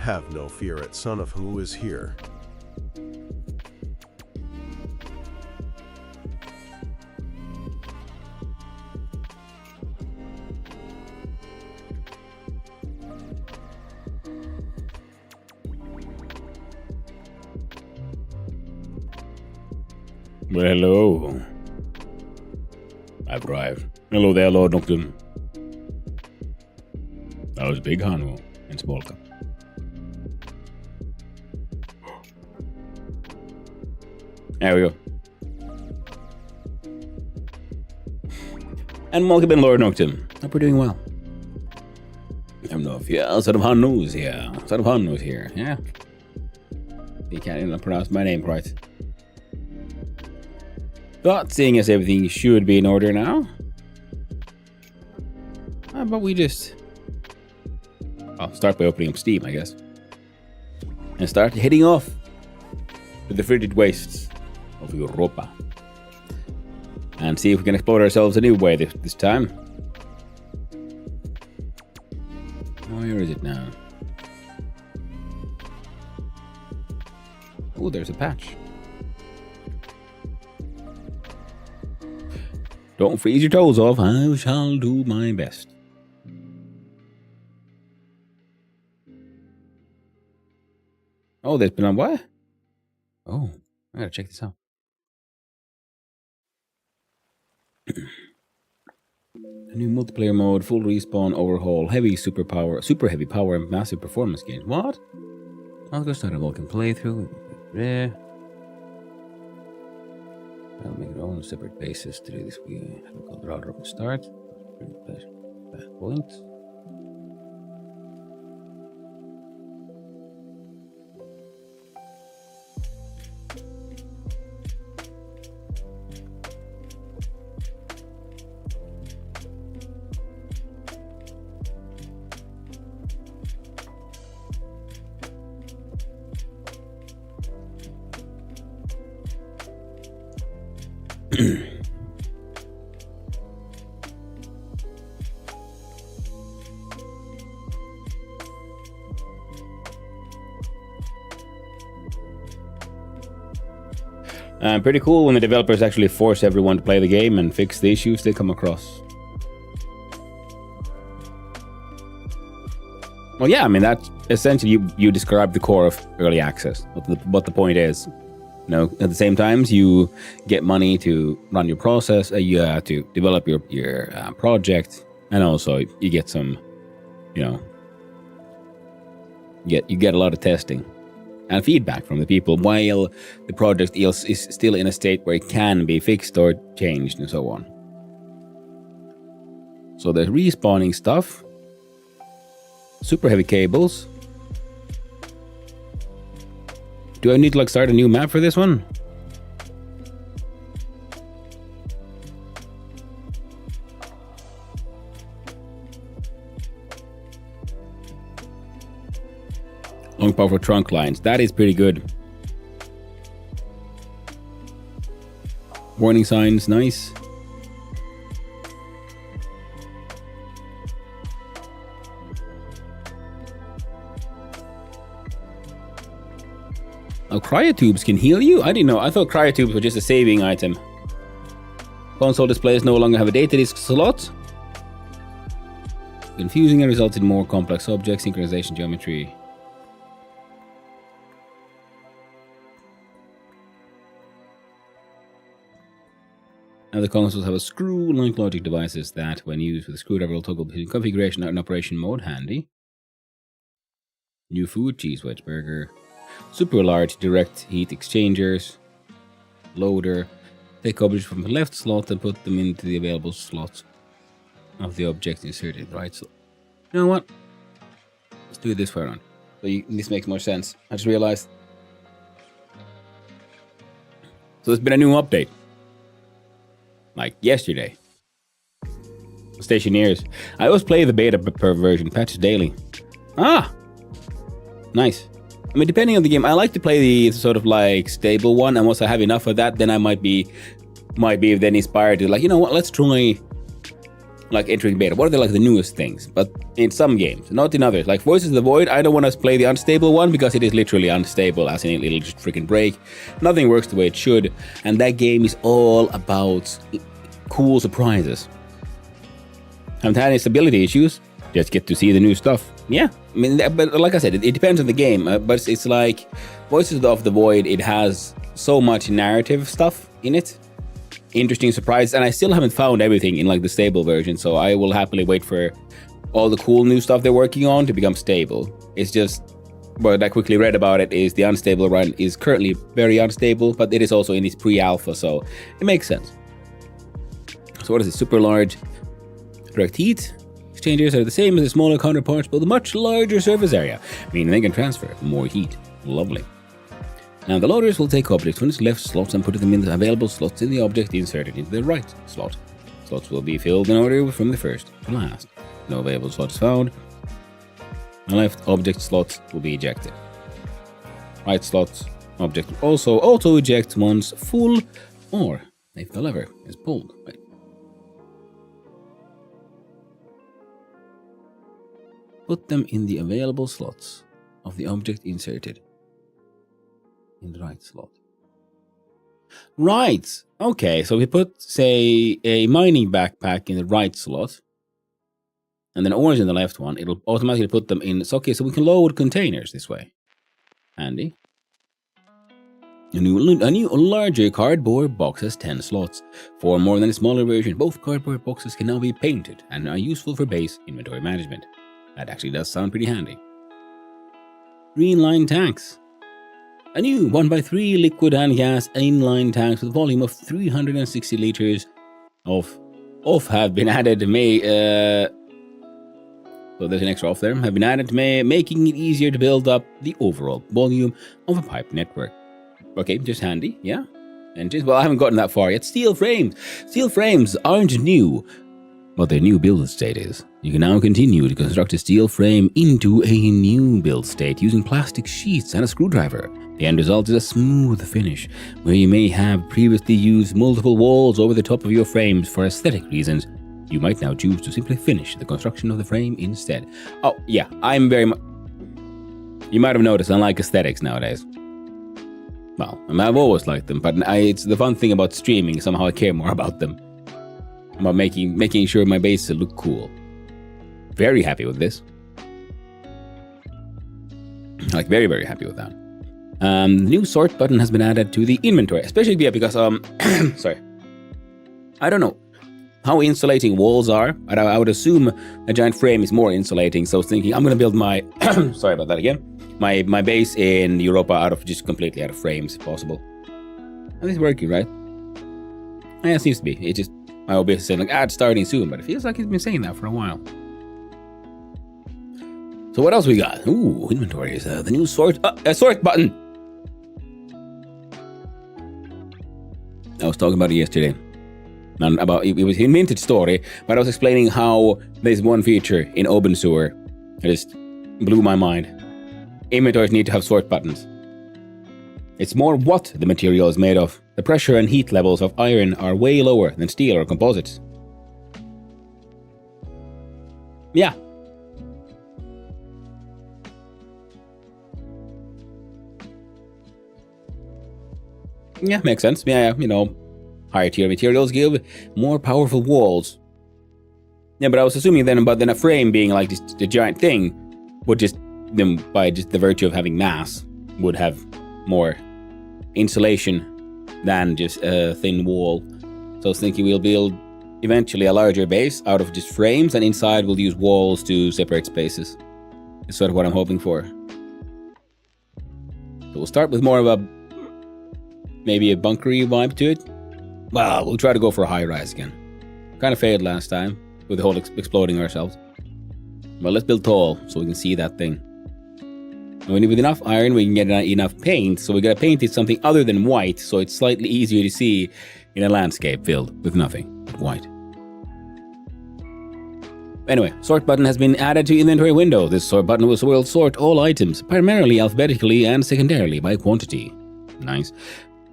Have no fear at son of who is here. Well, hello. I've arrived. Hello there, Lord Nocturne. That was Big Hanu in Smolka. There we go. And welcome in, Lord Nocturne. Hope we're doing well. I don't know if Son of Hanu's here. Son of Hanu's here, yeah. You can't even pronounce my name right. But seeing as everything should be in order now, how about we just start by opening up Steam, I guess, and start heading off to the frigid wastes of Europa and see if we can explore ourselves a new way this time. Where is it now? Oh, there's a patch. Don't freeze your toes off. I shall do my best. Oh, there's been on what? Oh, I gotta check this out. A new multiplayer mode, full respawn, overhaul, super heavy power, and massive performance gain. What? I'll go start a Vulcan playthrough. Yeah. I'll make our own separate bases to do this. We have a called router from start. That point. Pretty cool when the developers actually force everyone to play the game and fix the issues they come across. Well, yeah, I mean, that's essentially you describe the core of early access. What the point is, you know, at the same time, you get money to run your process, you to develop your project, and also you get some, you know, you get a lot of testing and feedback from the people while the project is still in a state where it can be fixed or changed and so on. So there's respawning stuff, super heavy cables. Do I need to like start a new map for this one? Long powerful trunk lines. That is pretty good. Warning signs, nice. Oh, cryotubes can heal you? I didn't know. I thought cryotubes were just a saving item. Console displays no longer have a data disk slot. Confusing and results in more complex objects, synchronization, geometry. Now the consoles have a screw-like logic devices that, when used with a screwdriver, will toggle between configuration and operation mode. Handy. New food, cheese wedge burger. Super large direct heat exchangers. Loader. Take objects from the left slot and put them into the available slot of the object inserted in the right slot. You know what? Let's do it this way around. So this makes more sense. I just realized. So there's been a new update. Like yesterday. Stationeers. I always play the beta per version, patches daily. Ah! Nice. I mean, depending on the game, I like to play the sort of like stable one, and once I have enough of that, then I might be then inspired to like, you know what, let's try like entering beta? What are like the newest things? But in some games, not in others. Like Voices of the Void, I don't want to play the unstable one because it is literally unstable, as in it'll just freaking break. Nothing works the way it should, and that game is all about cool surprises. Haven't had any stability issues. Just get to see the new stuff. Yeah, I mean, but like I said, it depends on the game. But it's like Voices of the Void. It has so much narrative stuff in it. Interesting surprises, and I still haven't found everything in like the stable version, so I will happily wait for all the cool new stuff they're working on to become stable. It's just what I quickly read about it is the unstable run is currently very unstable, but it is also in its pre-alpha, so it makes sense. So what is it? Super large direct heat exchangers are the same as the smaller counterparts, but with a much larger surface area, meaning they can transfer more heat. Lovely. Now the loaders will take objects from its left slots and put them in the available slots in the object inserted into the right slot. Slots will be filled in order from the first to last. No available slots found. The left object slots will be ejected. Right slots object will also auto eject once full or if the lever is pulled. Right. Put them in the available slots of the object inserted in the right slot. Right. Okay, so we put, say, a mining backpack in the right slot, and then orange in the left one. It'll automatically put them in. So, okay, so we can load containers this way. Handy. A new larger cardboard box has 10 slots. 4 more than a smaller version. Both cardboard boxes can now be painted and are useful for base inventory management. That actually does sound pretty handy. Green line tanks. A new 1x3 liquid and gas inline tanks with a volume of 360 liters of have been added. So there's an extra off there. Have been added, making it easier to build up the overall volume of a pipe network. Okay, just handy, yeah. And just, well, I haven't gotten that far yet. Steel frames. Steel frames aren't new, but their new build state is. You can now continue to construct a steel frame into a new build state using plastic sheets and a screwdriver. The end result is a smooth finish, where you may have previously used multiple walls over the top of your frames for aesthetic reasons. You might now choose to simply finish the construction of the frame instead. Oh, yeah, I'm very much... You might have noticed I like aesthetics nowadays. Well, I mean, I've always liked them, but it's the fun thing about streaming, somehow I care more about them. About making sure my bases look cool. Very happy with this. Like, very, very happy with that. The new sort button has been added to the inventory, especially because, sorry. I don't know how insulating walls are, but I would assume a giant frame is more insulating, so I was thinking I'm going to build my, sorry about that again, my base in Europa completely out of frames, if possible. And it's working, right? Yeah, it seems to be. It just, I will be saying, like, it's starting soon, but it feels like it's been saying that for a while. So what else we got? Ooh, inventory is the new sort button. I was talking about it yesterday. It was in Minted Story, but I was explaining how there's one feature in OpenSewer that just blew my mind. Inventories need to have sort buttons. It's more what the material is made of. The pressure and heat levels of iron are way lower than steel or composites. Yeah. Yeah, makes sense. Yeah, higher tier materials give more powerful walls. Yeah, but I was assuming then a frame being like just a giant thing would just, by just the virtue of having mass, would have more insulation than just a thin wall. So I was thinking we'll build eventually a larger base out of just frames, and inside we'll use walls to separate spaces. It's sort of what I'm hoping for. So we'll start with more of maybe a bunkery vibe to it. Well, we'll try to go for a high rise again. Kind of failed last time with the whole exploding ourselves. Well, let's build tall so we can see that thing. And with enough iron, we can get enough paint. So we gotta paint it something other than white, so it's slightly easier to see in a landscape filled with nothing but white. Anyway, sort button has been added to inventory window. This sort button will sort all items, primarily alphabetically and secondarily by quantity. Nice.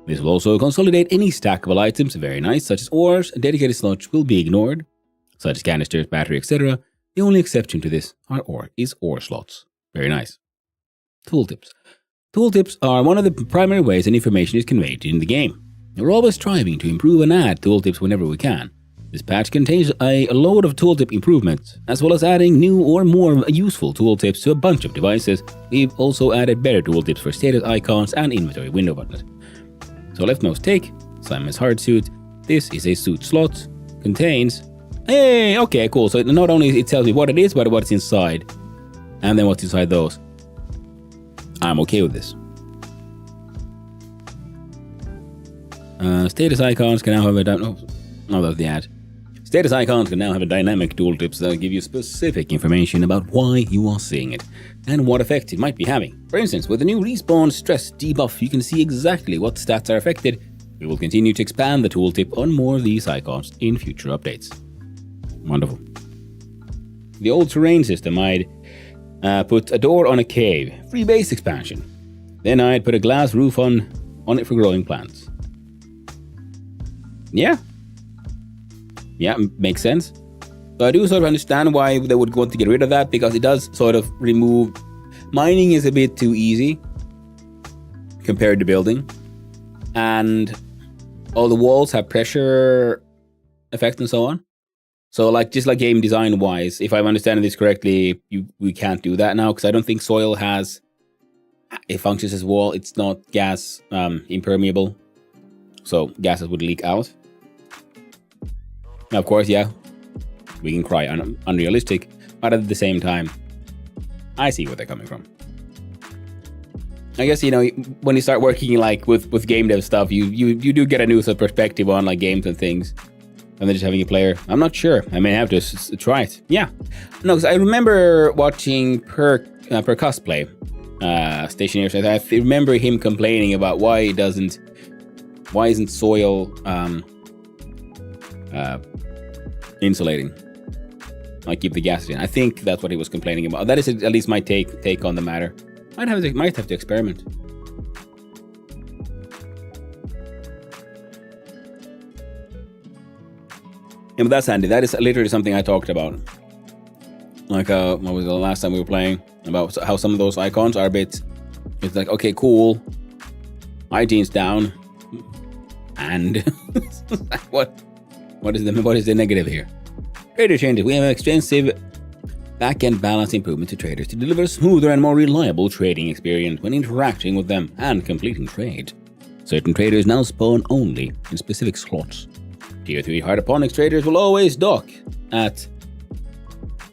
This will also consolidate any stackable items, very nice, such as ores. Dedicated slots will be ignored. such as canisters, battery, etc. The only exception to this is ore slots. Very nice. Tooltips. Tooltips are one of the primary ways that information is conveyed in the game. We're always striving to improve and add tooltips whenever we can. This patch contains a load of tooltip improvements, as well as adding new or more useful tooltips to a bunch of devices. We've also added better tooltips for status icons and inventory window buttons. So leftmost take, Simon's hard suit. This is a suit slot. Contains... Hey, okay, cool. So not only it tells me what it is, but what's inside. And then what's inside those. I'm okay with this. Status icons can now have a... No, that's the ad. Status icons can now have a dynamic tooltips that give you specific information about why you are seeing it and what effect it might be having. For instance, with the new respawn stress debuff, you can see exactly what stats are affected. We will continue to expand the tooltip on more of these icons in future updates. Wonderful. The old terrain system, I'd put a door on a cave, free base expansion. Then I'd put a glass roof on it for growing plants. Yeah, makes sense. So I do sort of understand why they would want to get rid of that, because it does sort of remove... Mining is a bit too easy compared to building. And all the walls have pressure effect and so on. So just like game design wise, if I'm understanding this correctly, we can't do that now, because I don't think soil it functions as wall. It's not gas impermeable. So gases would leak out. Now, of course, yeah, we can cry unrealistic, but at the same time, I see where they're coming from. I guess, when you start working with game dev stuff, you do get a new sort of perspective on games and things. And then just having a player, I'm not sure. I may have to try it. Yeah, no, because I remember watching per cosplay, Stationeers. I remember him complaining about why isn't soil insulating, keep the gas in. I think that's what he was complaining about. That is at least my take on the matter. Might have to experiment. Yeah, but that's handy. That is literally something I talked about. What was the last time we were playing? About how some of those icons are a bit... It's okay, cool. Hygiene's down. And... What is the negative here? Trader changes. We have an extensive back-end balance improvement to traders to deliver a smoother and more reliable trading experience when interacting with them and completing trade. Certain traders now spawn only in specific slots. Tier 3 hydroponics traders will always stock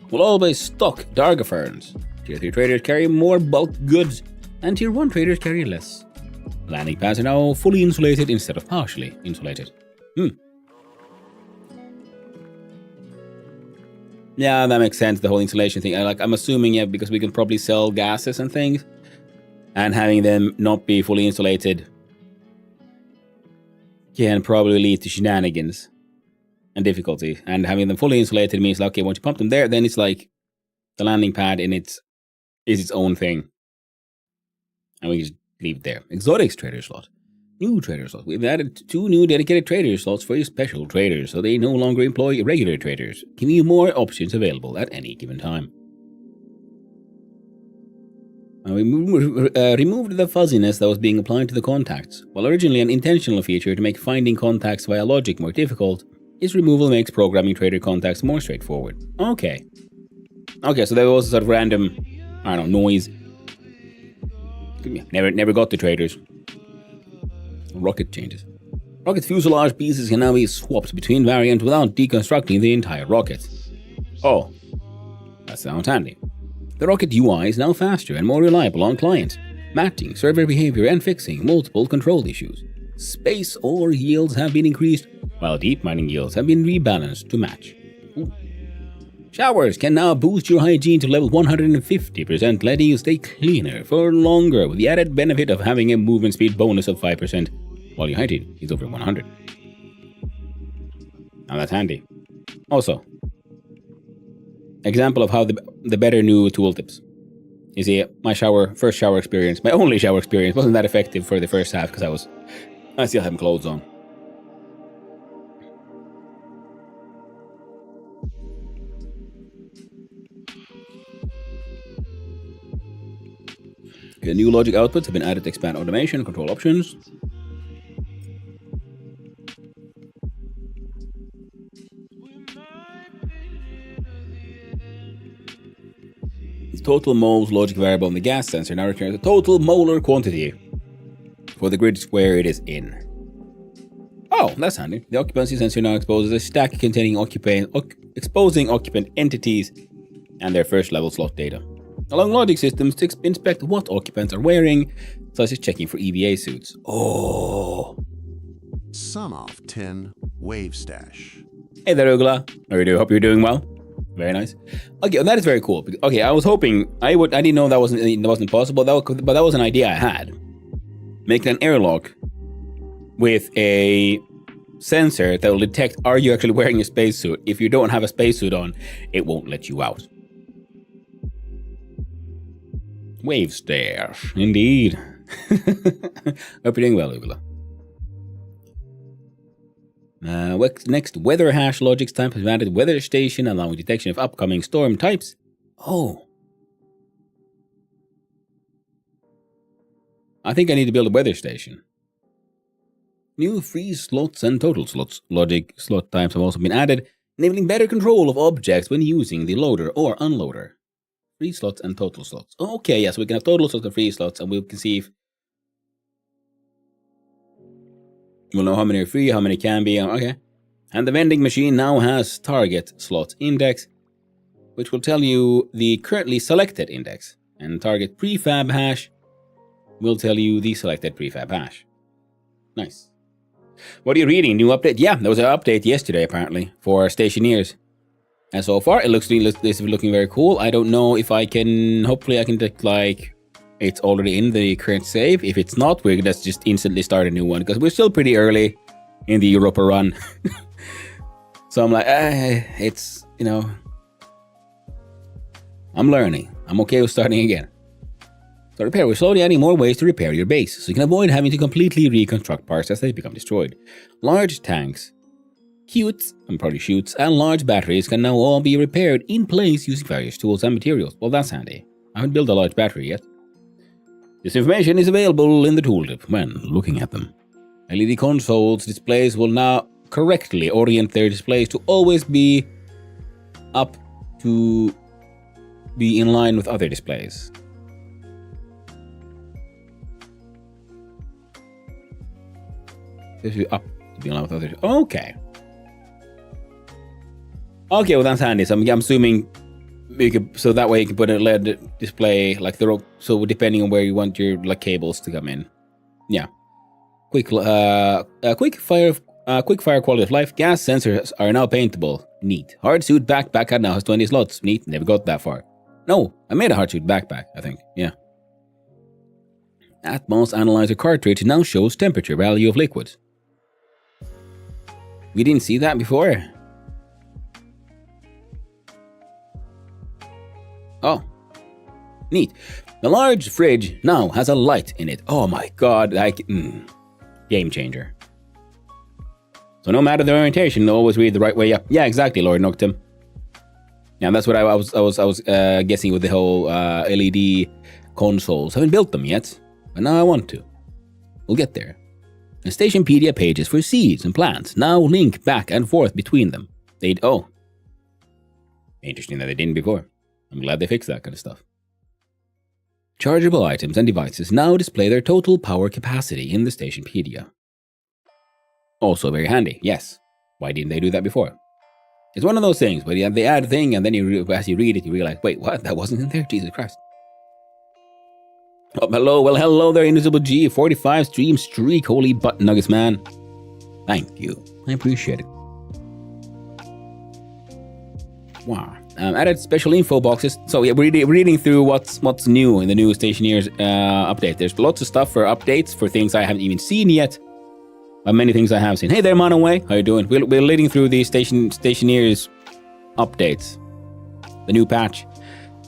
Dargaferns. Tier 3 traders carry more bulk goods, and Tier 1 traders carry less. Landing pads are now fully insulated instead of partially insulated. Yeah, that makes sense, the whole insulation thing. I'm assuming, because we can probably sell gases and things, and having them not be fully insulated can probably lead to shenanigans and difficulty. And having them fully insulated means, once you pump them there, then it's the landing pad is its own thing. And we can just leave it there. Exotics trader slot. New trader slots. We've added 2 new dedicated trader slots for your special traders, so they no longer employ regular traders, giving you more options available at any given time. We removed the fuzziness that was being applied to the contacts. While originally an intentional feature to make finding contacts via logic more difficult, its removal makes programming trader contacts more straightforward. Okay, so there was a sort of random, noise. Never got the traders. Rocket changes. Rocket fuselage pieces can now be swapped between variants without deconstructing the entire rocket. Oh, that sounds handy. The rocket UI is now faster and more reliable on client, matching server behavior and fixing multiple control issues. Space ore yields have been increased, while deep mining yields have been rebalanced to match. Ooh. Showers can now boost your hygiene to level 150%, letting you stay cleaner for longer, with the added benefit of having a movement speed bonus of 5%, while your hygiene is over 100. Now that's handy. Also, example of how the better new tooltips. You see, my first shower experience, my only shower experience, wasn't that effective for the first half because I still had clothes on. Okay, new logic outputs have been added to expand automation and control options. The total moles logic variable in the gas sensor now returns the total molar quantity for the grid square it is in. Oh, that's handy. The occupancy sensor now exposes a stack containing exposing occupant entities and their first level slot data, allowing logic systems to inspect what occupants are wearing, such as checking for EVA suits. Oh. Son of 10 wave stash. Hey there, Ugla. How are you doing? Hope you're doing well. Very nice. Okay, well, that is very cool. Okay, I was hoping I didn't know that wasn't possible. But that was an idea I had. Making an airlock with a sensor that will detect, are you actually wearing a spacesuit? If you don't have a spacesuit on, it won't let you out. Wave stairs, indeed. Hope you're doing well, Ugla. Next, weather hash logics type has added weather station, allowing detection of upcoming storm types. Oh. I think I need to build a weather station. New freeze slots and total slots logic slot types have also been added, enabling better control of objects when using the loader or unloader. Freeze slots and total slots. Okay, yes, we can have total slots and freeze slots, and we can see if we'll know how many are free, how many can be. Okay. And the vending machine now has target slot index, which will tell you the currently selected index. And target prefab hash will tell you the selected prefab hash. Nice. What are you reading? New update? Yeah, there was an update yesterday, apparently, for Stationeers. And so far, it looks looking very cool. I don't know if I can... Hopefully, I can it's already in the current save. If it's not, let's just instantly start a new one, because we're still pretty early in the Europa run. So I'm like, it's, I'm learning. I'm okay with starting again. So repair, we're slowly adding more ways to repair your base, so you can avoid having to completely reconstruct parts as they become destroyed. Large tanks, chutes, and probably chutes, and large batteries can now all be repaired in place using various tools and materials. Well, that's handy. I haven't built a large battery yet. This information is available in the tooltip when looking at them. LED consoles displays will now correctly orient their displays to always be up to be in line with other displays. This is up to be in line with others. Okay. Okay, well that's handy. So I'm assuming so that way you can put a LED display like so depending on where you want your cables to come in. Yeah. Quick fire quality of life. Gas sensors are now paintable. Neat. Hard suit backpack now has 20 slots. Neat. Never got that far. No, I made a hard suit backpack, I think. Yeah. Atmos analyzer cartridge now shows temperature value of liquids. We didn't see that before. Oh, neat. The large fridge now has a light in it. Oh my god, game changer. So no matter the orientation, always read the right way up. Yeah, exactly, Lord Noctum. Yeah, that's what I was guessing with the whole LED consoles. Haven't built them yet, but now I want to. We'll get there. The Stationpedia pages for seeds and plants now link back and forth between them. Interesting that they didn't before. I'm glad they fixed that kind of stuff. Chargeable items and devices now display their total power capacity in the Stationpedia. Also very handy, yes. Why didn't they do that before? It's one of those things where they add a thing and then as you read it, you realize, wait, what? That wasn't in there? Jesus Christ. Oh, hello. Well, hello there, Invisible G. 45 stream streak. Holy butt nuggets, man. Thank you. I appreciate it. Wow. Added special info boxes. So yeah, we're reading through what's new in the new Stationeers update. There's lots of stuff for updates for things I haven't even seen yet. But many things I have seen. Hey there, Monoway. How you doing? We're reading through the Stationeers updates. The new patch.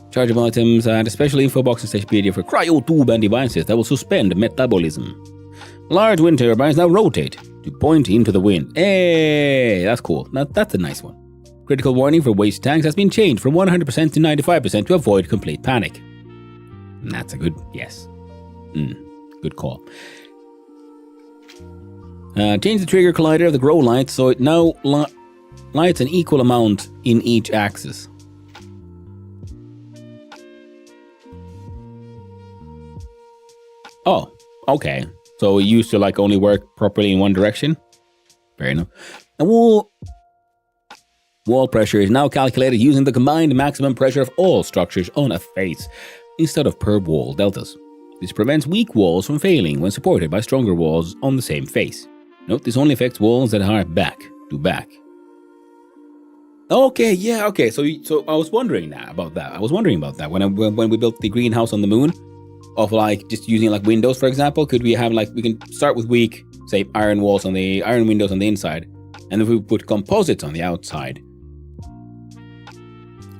Chargeable items and a special info box in Stationpedia for cryotube and devices that will suspend metabolism. Large wind turbines now rotate to point into the wind. Hey, that's cool. Now, that's a nice one. Critical warning for waste tanks has been changed from 100% to 95% to avoid complete panic. And that's a good yes. Good call. Change the trigger collider of the grow light so it now lights an equal amount in each axis. Oh, okay. So it used to like only work properly in one direction. Fair enough. And wall pressure is now calculated using the combined maximum pressure of all structures on a face instead of per wall deltas. This prevents weak walls from failing when supported by stronger walls on the same face. Note this only affects walls that are back to back. Okay, yeah, okay. So I was wondering about that. I was wondering about that when we built the greenhouse on the moon. Of like just using like windows, for example, could we have like we can start with weak, say iron windows on the inside, and if we put composites on the outside.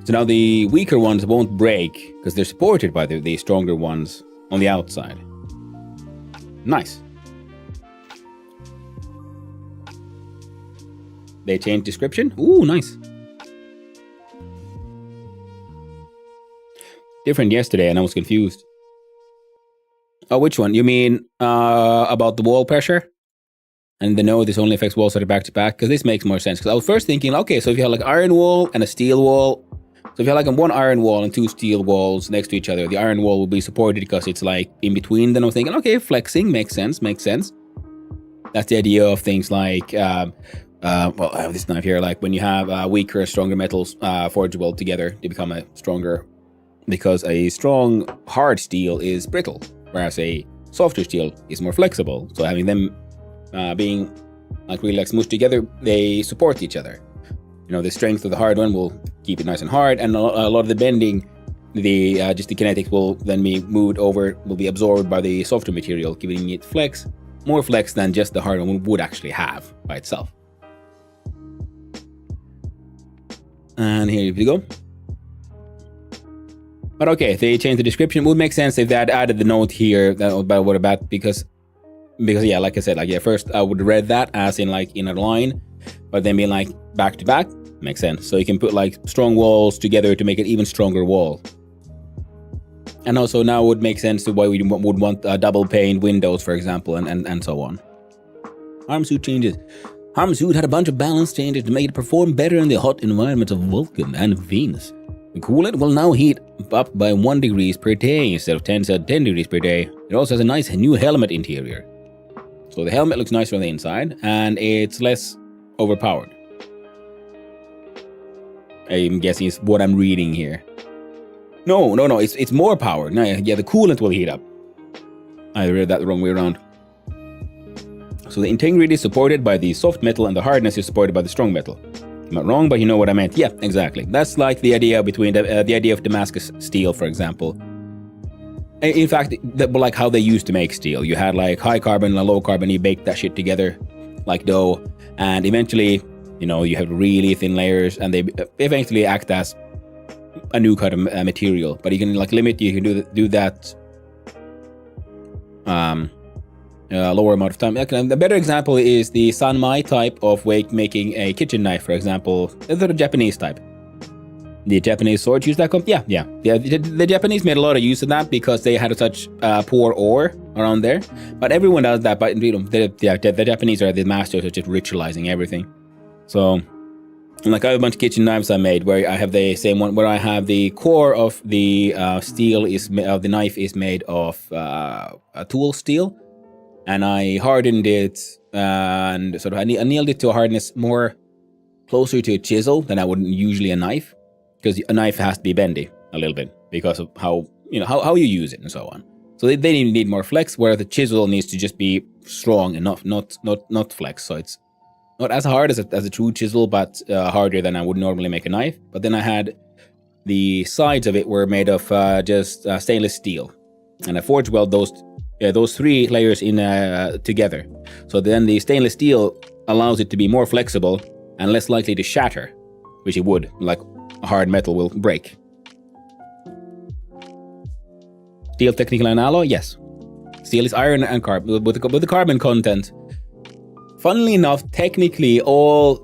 So now the weaker ones won't break because they're supported by the stronger ones on the outside. Nice. They changed description. Ooh, nice. Different yesterday, and I was confused. Oh, which one? You mean about the wall pressure? And no, this only affects walls that are back to back? Because this makes more sense. Because I was first thinking, okay, so if you have like iron wall and a steel wall, so if you have like one iron wall and two steel walls next to each other, the iron wall will be supported because it's like in between. Then I was thinking, okay, flexing makes sense. That's the idea of things like, well, I have this knife here, like when you have weaker, stronger metals forgeable together, they become a stronger, because a strong, hard steel is brittle. Whereas a softer steel is more flexible. So having them being like really like smooshed together, they support each other. You know, the strength of the hard one will keep it nice and hard, and a lot of the bending, just the kinetics will then be moved over, will be absorbed by the softer material, giving it more flex than just the hard one would actually have by itself. And here you go. But okay, they changed the description. It would make sense if they had added the note here about what about because yeah, like I said, like yeah, first I would read that as in like in a line, but then being like back to back makes sense. So you can put like strong walls together to make an even stronger wall. And also now it would make sense to why we would want double pane windows, for example, and so on. Arm suit changes. Arm suit had a bunch of balance changes to make it perform better in the hot environments of Vulcan and Venus. The coolant will now heat up by 1 degree per day instead of 10 degrees per day. It also has a nice new helmet interior. So the helmet looks nicer on the inside, and it's less overpowered. I'm guessing it's what I'm reading here. No, it's more powered. No, yeah, the coolant will heat up. I read that the wrong way around. So the integrity is supported by the soft metal, and the hardness is supported by the strong metal. I'm not wrong, but you know what I meant. Yeah, exactly. That's like the idea between the idea of Damascus steel, for example. In fact, like how they used to make steel. You had like high carbon and low carbon. You baked that shit together like dough, and eventually, you know, you have really thin layers, and they eventually act as a new kind of material. But you can like limit. You can do that. Lower amount of time. The better example is the Sanmai type of making a kitchen knife, for example. The Japanese type. The Japanese swords use that. Yeah. The Japanese made a lot of use of that because they had such poor ore around there. But everyone does that. But you know, the Japanese are the masters of just ritualizing everything. So, like I have a bunch of kitchen knives I made where I have the same one where I have the core of the steel of the knife is made of a tool steel. And I hardened it and sort of I nailed it to a hardness more closer to a chisel than I would usually a knife, because a knife has to be bendy a little bit because of how you use it and so on. So they need more flex, where the chisel needs to just be strong enough, not flex. So it's not as hard as a true chisel, but harder than I would normally make a knife. But then I had the sides of it were made of just stainless steel, and I forge weld those three layers in together. So then the stainless steel allows it to be more flexible and less likely to shatter, which it would, like hard metal will break. Steel technical and alloy, yes. Steel is iron and carbon, with the carbon content. Funnily enough, technically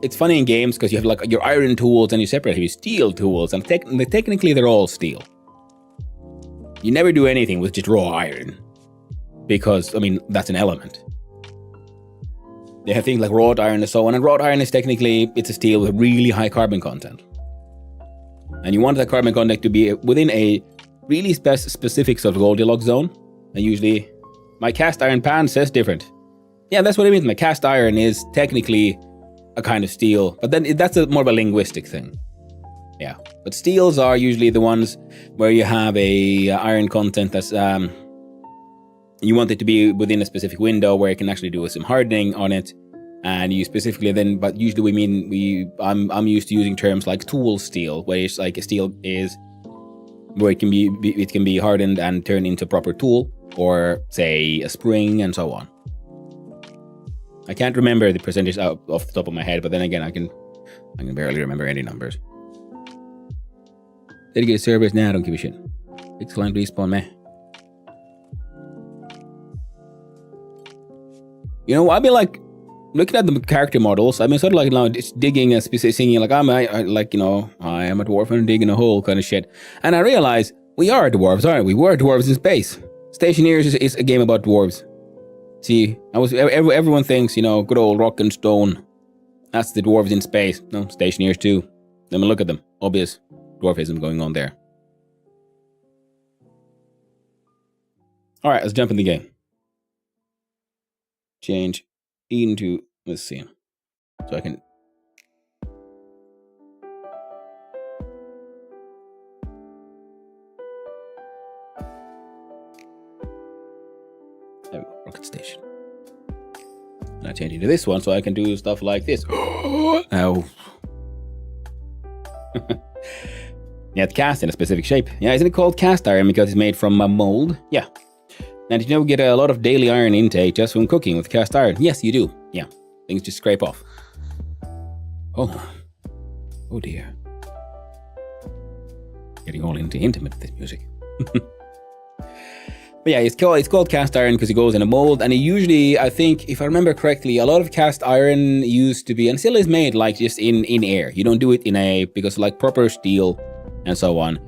it's funny in games because you have like your iron tools and you separate your steel tools, and technically they're all steel. You never do anything with just raw iron. because, I mean, that's an element. They have things like wrought iron and so on, and wrought iron is technically, it's a steel with really high carbon content. And you want that carbon content to be within a really specific sort of Goldilocks zone. And usually, my cast iron pan says different. Yeah, that's what it means. My cast iron is technically a kind of steel, but then that's more of a linguistic thing. Yeah, but steels are usually the ones where you have a iron content that's you want it to be within a specific window where you can actually do some hardening on it, and you specifically then. But usually I'm used to using terms like tool steel, where it's like a steel is where it can be hardened and turned into a proper tool, or say a spring and so on. I can't remember the percentage off the top of my head, but then again I can barely remember any numbers. Dedicated servers, nah, I don't give a shit. Fix client respawn, meh. You know, I've been like looking at the character models. I've been sort of like now just digging a specific, singing like I am a dwarf and digging a hole kind of shit. And I realize we are dwarves, aren't we? We're dwarves in space. Stationeers is a game about dwarves. See, everyone thinks, you know, good old rock and stone. That's the dwarves in space. No, Stationeers too. Let me look at them. Obvious dwarfism going on there. All right, let's jump in the game. Change into, let's see, so I can. There we go, rocket station. And I change into this one so I can do stuff like this. Ow. Yeah, it's cast in a specific shape. Yeah, isn't it called cast iron because it's made from a mold? Yeah. And did you know get a lot of daily iron intake just from cooking with cast iron? Yes, you do. Yeah, things just scrape off. Oh dear. Getting all into intimate with this music. But yeah, it's called cast iron because it goes in a mold, and it usually, I think, if I remember correctly, a lot of cast iron used to be, and still is made like just in air. You don't do it because like proper steel and so on.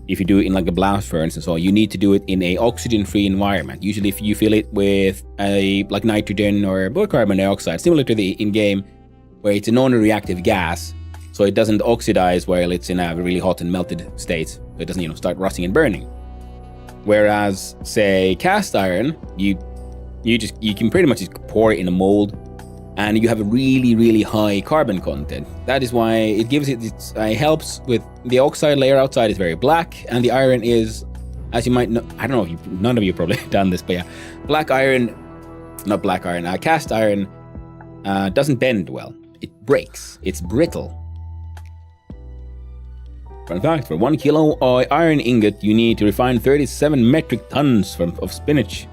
If you do it in like a blast furnace and so on, you need to do it in a oxygen-free environment. Usually if you fill it with like nitrogen or carbon dioxide, similar to the in-game, where it's a non-reactive gas, so it doesn't oxidize while it's in a really hot and melted state. So it doesn't, start rusting and burning. Whereas, say, cast iron, you can pretty much just pour it in a mold, and you have a really, really high carbon content. That is why it helps with the oxide layer outside is very black, and the iron is, as you might know, I don't know, none of you probably done this, but yeah, cast iron doesn't bend well. It breaks. It's brittle. Fun fact, for 1 kilo iron ingot, you need to refine 37 metric tons of spinach.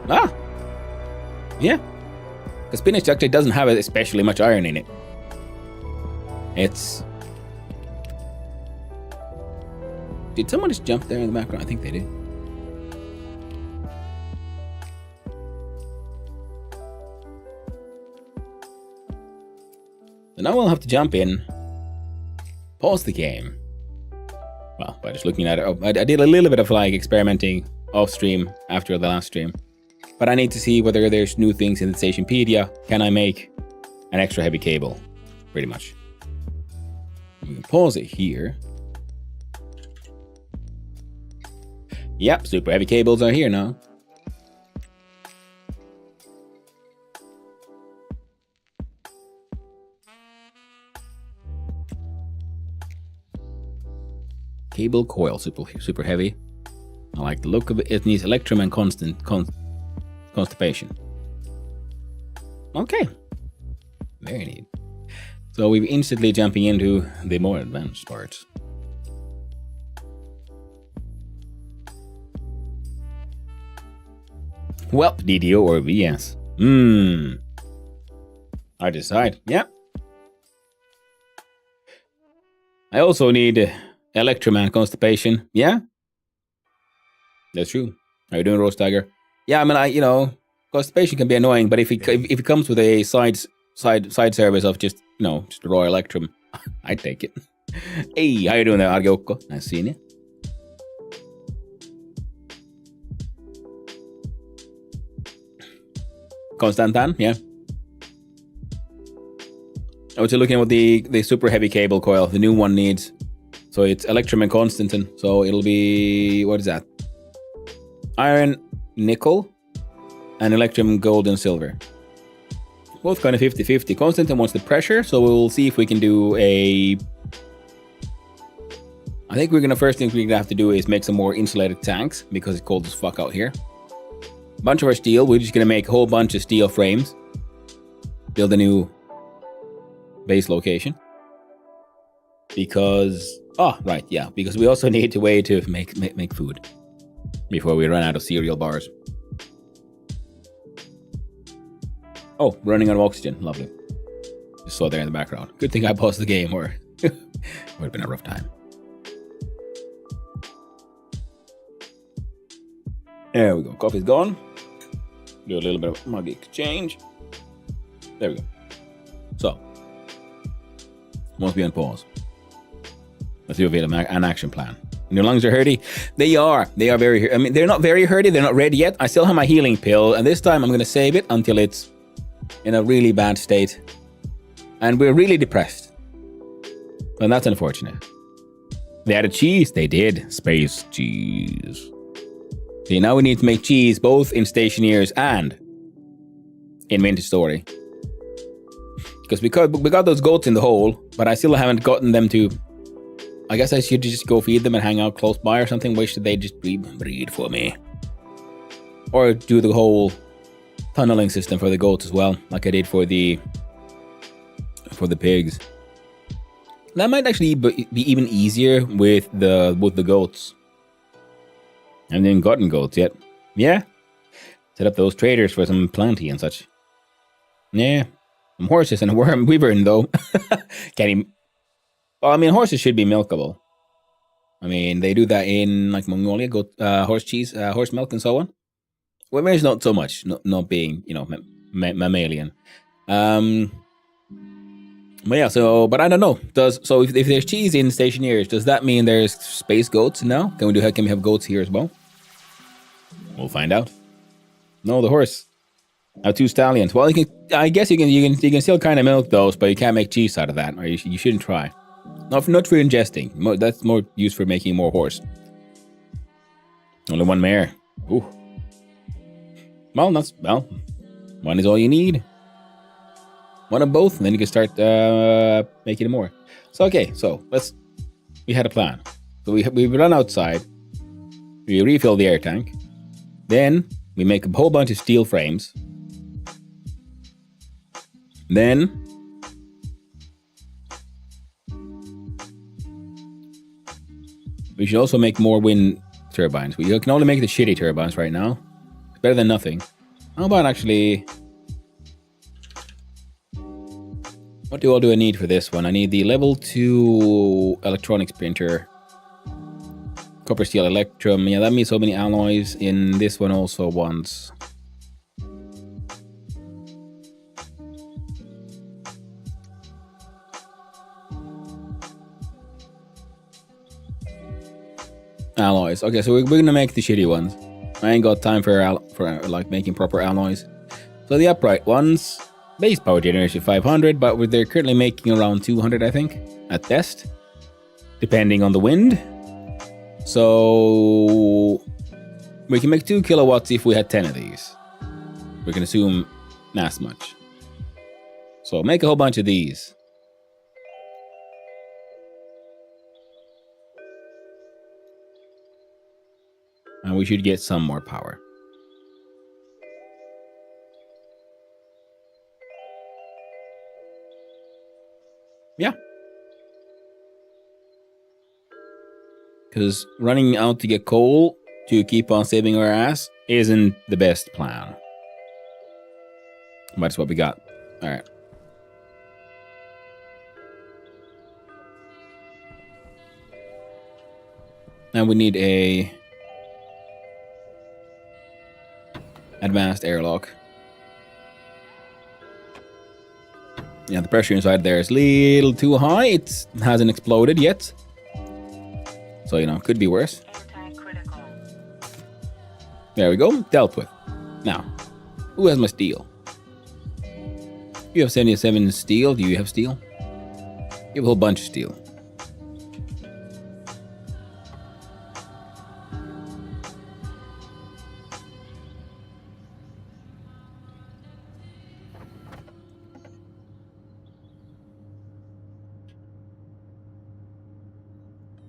Yeah. The spinach actually doesn't have especially much iron in it. Did someone just jump there in the background? I think they did. So now we'll have to jump in, pause the game. Well, by just looking at it, I did a little bit of like experimenting off stream after the last stream. But I need to see whether there's new things in the Stationpedia. Can I make an extra heavy cable? Pretty much. We can pause it here. Yep, super heavy cables are here now. Cable coil, super heavy. I like the look of it. It needs electrum and constipation. Okay. Very neat. So we're instantly jumping into the more advanced parts. Well, DDO or VS. I decide. Yeah. I also need electrum and constipation. Yeah. That's true. How you doing, Rose Tiger? Yeah, I mean, constipation can be annoying, but if it comes with a side service of just raw electrum, I'd take it. Hey, how you doing there, Argeokko? Nice seeing you. Constantan, yeah. I was looking at what the super heavy cable coil, the new one needs. So it's Electrum and Constantan. So it'll be, what is that? Iron, nickel, and Electrum, gold, and silver. Both kind of 50-50. Constantan wants the pressure, so we'll see if we can do a... I think first thing we're gonna have to do is make some more insulated tanks, because it's cold as fuck out here. Bunch of our steel, we're just gonna make a whole bunch of steel frames. Build a new base location. Because, because we also need a way to make food before we run out of cereal bars. Oh, running out of oxygen, lovely. Just saw there in the background. Good thing I paused the game, or it would have been a rough time. There we go, coffee's gone. Do a little bit of mug exchange. There we go. So, must be on pause. Let's do an action plan. And your lungs are hurty? They are very, I mean, they're not very hurty, they're not ready yet. I still have my healing pill, and this time I'm gonna save it until it's in a really bad state. And we're really depressed. And that's unfortunate. They added cheese, they did. Space cheese. See, now we need to make cheese both in Stationeers and in Vintage Story. Because we got those goats in the hole, but I still haven't gotten them to... I guess I should just go feed them and hang out close by or something. Why should they just breed for me? Or do the whole tunneling system for the goats as well, like I did for the pigs. That might actually be even easier with the goats. I haven't even gotten goats yet. Yeah. Set up those traders for some plenty and such. Yeah. Some horses and a worm wyvern though. Can't even... Well, I mean, horses should be milkable. I mean, they do that in like Mongolia, horse cheese, horse milk and so on. Wyverns not so much, not being, mammalian. But yeah, but I don't know. If there's cheese in Stationeers, does that mean there's space goats now? Can we have goats here as well? We'll find out. No, the horse. I have 2 stallions. Well, I guess you can still kind of milk those, but you can't make cheese out of that, or you shouldn't try. Not for ingesting. That's more used for making more horse. Only 1 mare. Ooh. Well, one is all you need. One of both, and then you can start making more. So we had a plan. So we run outside. We refill the air tank. Then we make a whole bunch of steel frames. Then we should also make more wind turbines. We can only make the shitty turbines right now. It's better than nothing. How about actually... What do I need for this one? I need the level 2 electronics printer. Copper, steel, electrum. Yeah, that means so many alloys. In this one also once. Alloys. Okay, so we're gonna make the shitty ones. I ain't got time for like making proper alloys. So the upright ones, base power generation 500, but they're currently making around 200, I think, at best, depending on the wind. So we can make 2 kilowatts if we had 10 of these. We can assume not much. So make a whole bunch of these. And we should get some more power. Yeah. Because running out to get coal to keep on saving our ass isn't the best plan. But that's what we got. Alright. Now we need a advanced airlock. Yeah, the pressure inside there is a little too high. It hasn't exploded yet. So, could be worse. There we go. Dealt with. Now, who has my steel? You have 77 steel. Do you have steel? You have a whole bunch of steel.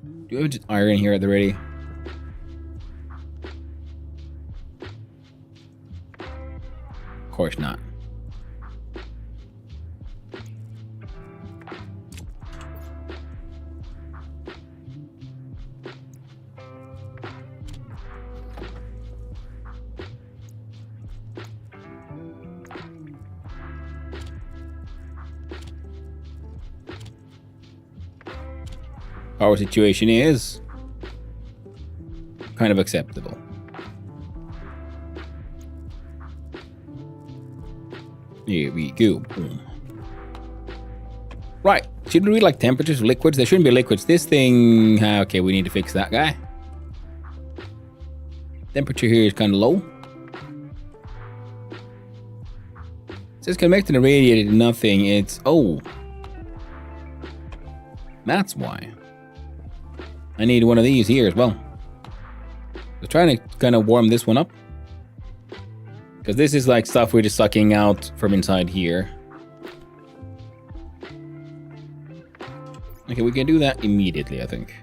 Do you have just iron here at the ready? Of course not. Our situation is kind of acceptable. Here we go. Boom. Right. Shouldn't we like temperatures of liquids? There shouldn't be liquids. This thing... okay, we need to fix that guy. Temperature here is kind of low. It says connected and irradiated nothing. It's... oh. That's why. I need one of these here as well. I'm trying to kind of warm this one up. Because this is like stuff we're just sucking out from inside here. Okay, we can do that immediately, I think.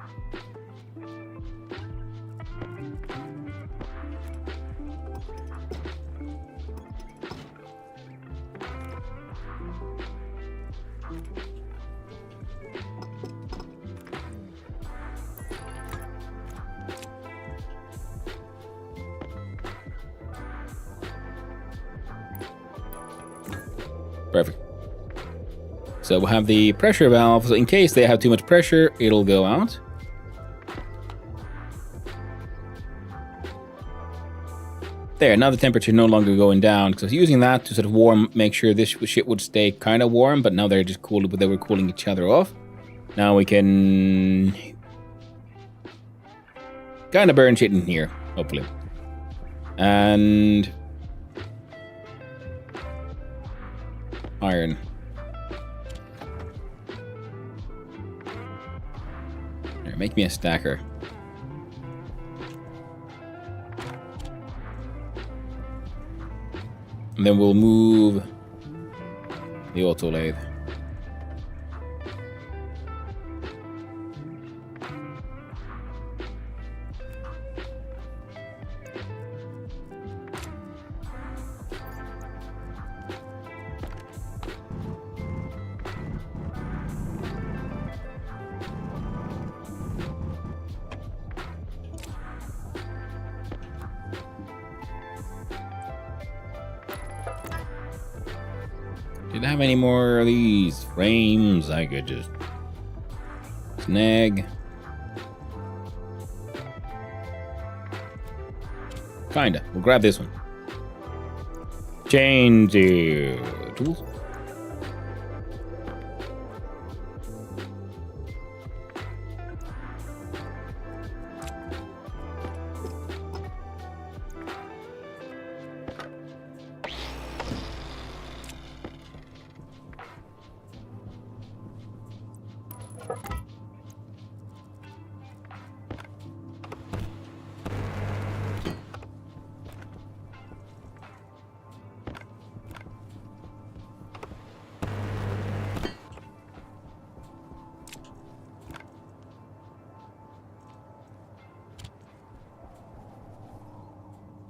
Perfect. So we'll have the pressure valve, so in case they have too much pressure, it'll go out. There, now the temperature no longer going down, because I was using that to sort of warm, make sure this shit would stay kind of warm, but now they're just cool, but they were cooling each other off. Now we can kind of burn shit in here, hopefully. And iron. There, make me a stacker. And then we'll move the auto lathe. Did I have any more of these frames I could just snag? Kinda. We'll grab this one. Change the tools.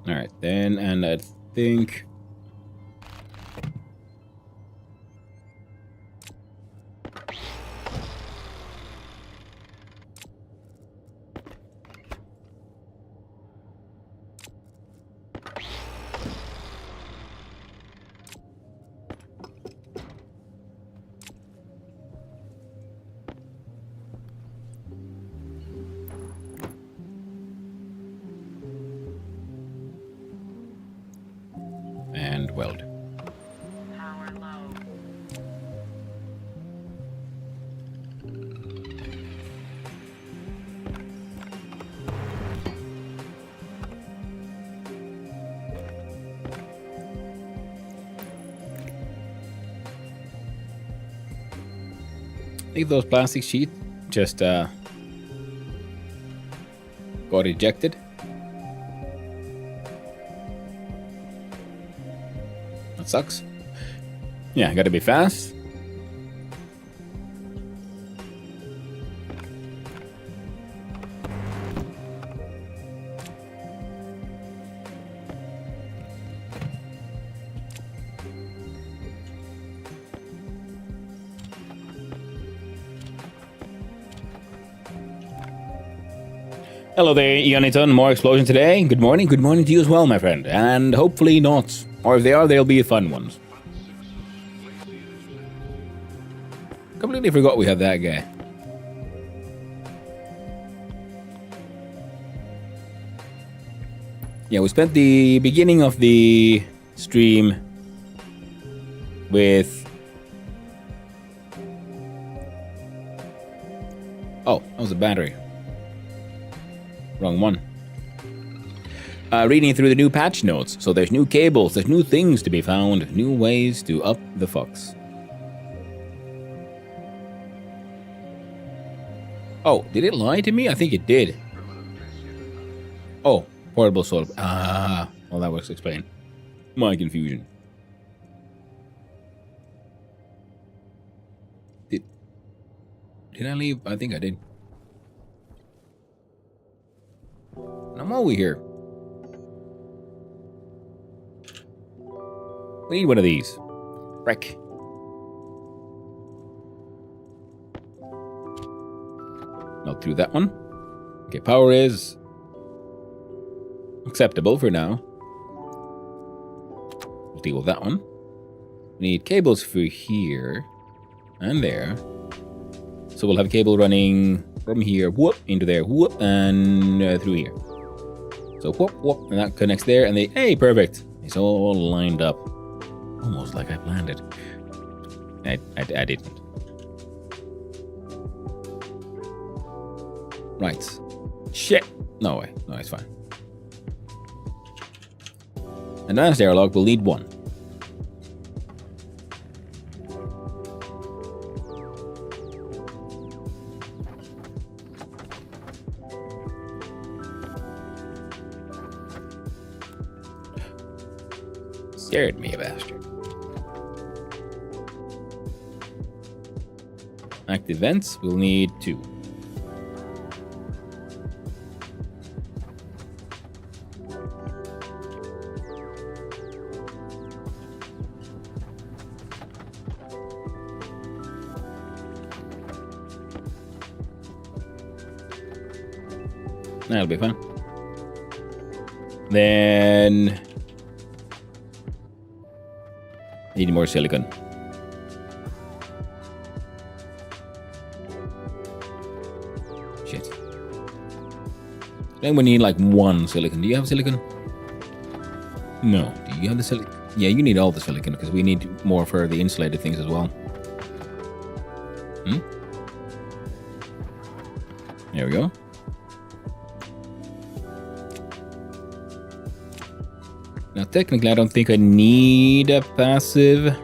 All right, then, and I think and weld. Power low. think those plastic sheets just got ejected. That sucks. Yeah, gotta be fast. Hello there, Ioniton. More explosion today. Good morning. Good morning to you as well, my friend. And hopefully not. Or if they are, they'll be fun ones. Completely forgot we had that guy. Yeah, we spent the beginning of the stream with... Oh, that was a battery. Wrong one. Reading through the new patch notes. So there's new cables, there's new things to be found, new ways to up the fucks. Oh, did it lie to me? I think it did. Oh, portable solar. Ah, well, that was explained. My confusion. Did I leave? I think I did. I'm over here. We need one of these. Wreck. Not through that one. Okay, power is acceptable for now. We'll deal with that one. We need cables for here and there. So we'll have a cable running from here, whoop, into there, whoop, and through here. So whoop, whoop, and that connects there, and they, hey, perfect. It's all lined up. Almost like I planned it. I didn't. Right. Shit. No way. No, it's fine. Advanced airlock will need one. Scared me, a bastard. Active vents, we'll need 2. That'll be fun. Then... need more silicon. Shit. Then we need like 1 silicon. Do you have silicon? No. Do you have the silicon? Yeah, you need all the silicon because we need more for the insulated things as well. There we go. Now, technically, I don't think I need a passive.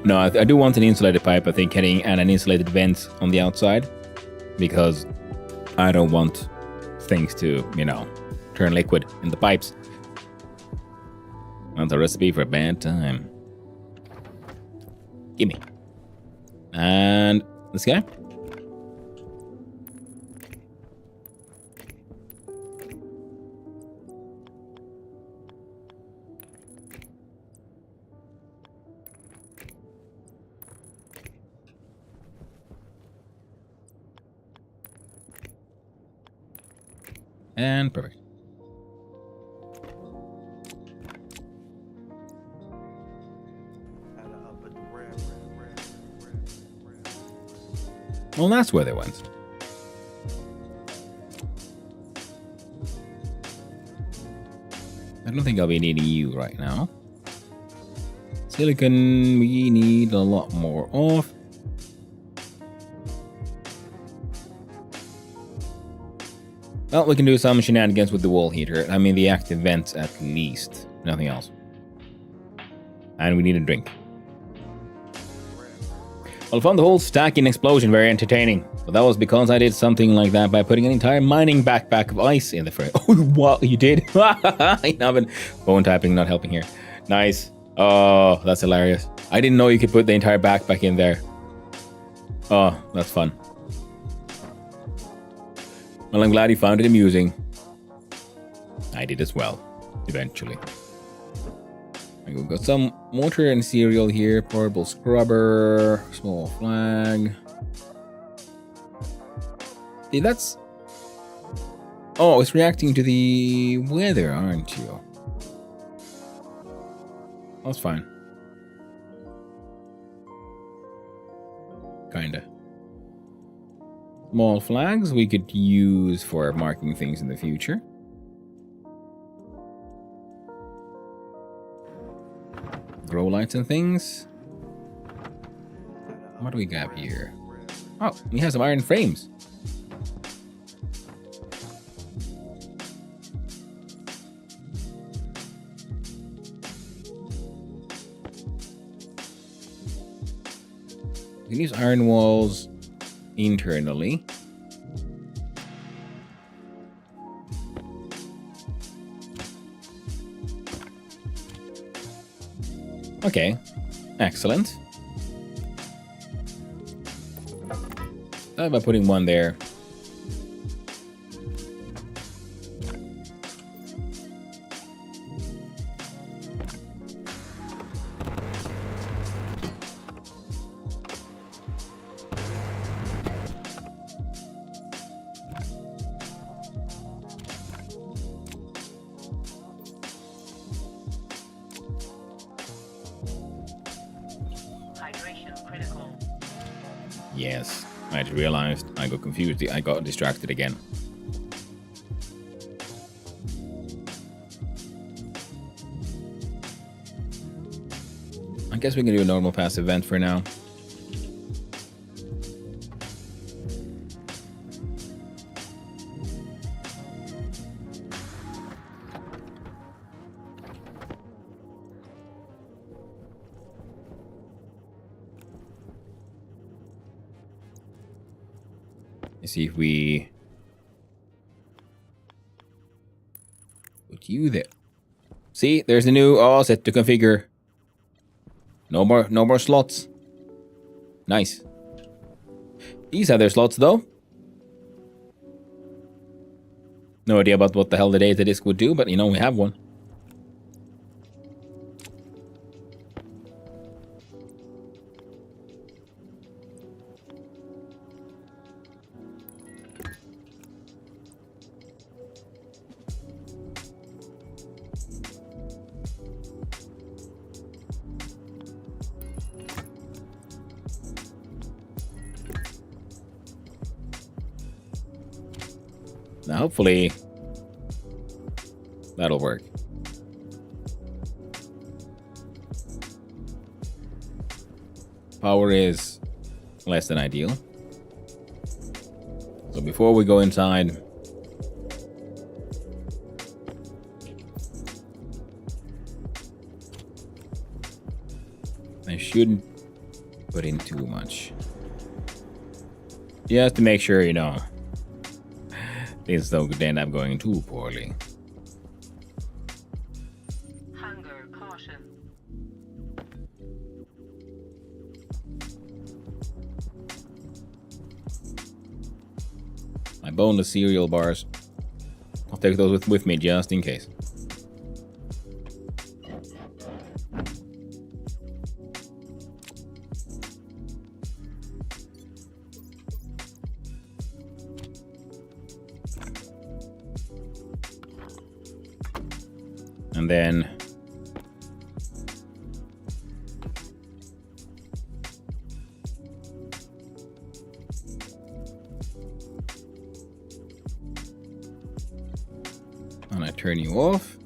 No, I do want an insulated pipe, I think, heading and an insulated vent on the outside. Because I don't want things to, you know, turn liquid in the pipes. That's a recipe for a bad time. Gimme. And this guy. And perfect. Well, that's where they went. I don't think I'll be needing you right now. Silicon, we need a lot more of. Well, we can do some shenanigans with the wall heater. I mean, the active vents at least. Nothing else. And we need a drink. Well, I found the whole stacking explosion very entertaining. But that was because I did something like that by putting an entire mining backpack of ice in the frame. Oh, what? You did? I've been phone tapping, not helping here. Nice. Oh, that's hilarious. I didn't know you could put the entire backpack in there. Oh, that's fun. Well, I'm glad you found it amusing. I did as well, eventually. We've got some mortar and cereal here. Portable scrubber. Small flag. See, that's... Oh, it's reacting to the weather, aren't you? That's fine. Kinda. Small flags we could use for marking things in the future. Grow lights and things. What do we got here? Oh, he has some iron frames. We can use iron walls internally. Okay, excellent. How about putting one there? Hydration critical. Yes, I just realized I got confused. I got distracted again. I guess we can do a normal pass event for now. Let's see if we put you there. See, there's a new set to configure. No more slots. Nice. These have their slots though. No idea about what the hell the data disk would do, but you know we have one. Now, hopefully, that'll work. Power is less than ideal. So before we go inside, I shouldn't put in too much. Just to make sure, you know, things don't end up going too poorly. Hunger caution. My boneless cereal bars. I'll take those with me just in case. And then and I turn you off.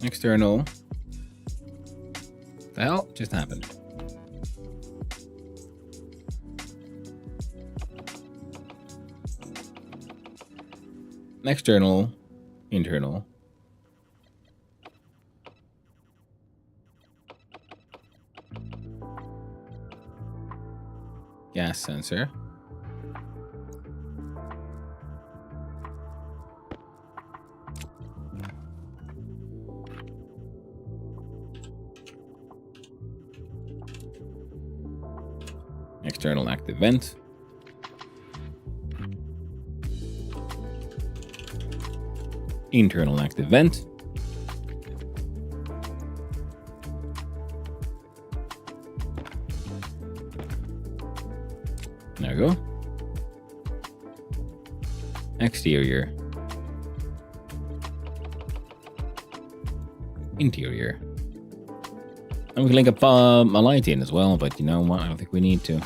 External. The hell just happened? external, internal. Gas sensor. External active vent. Internal active vent. There we go. Exterior. Interior. And we can link up a light in as well, but you know what? I don't think we need to.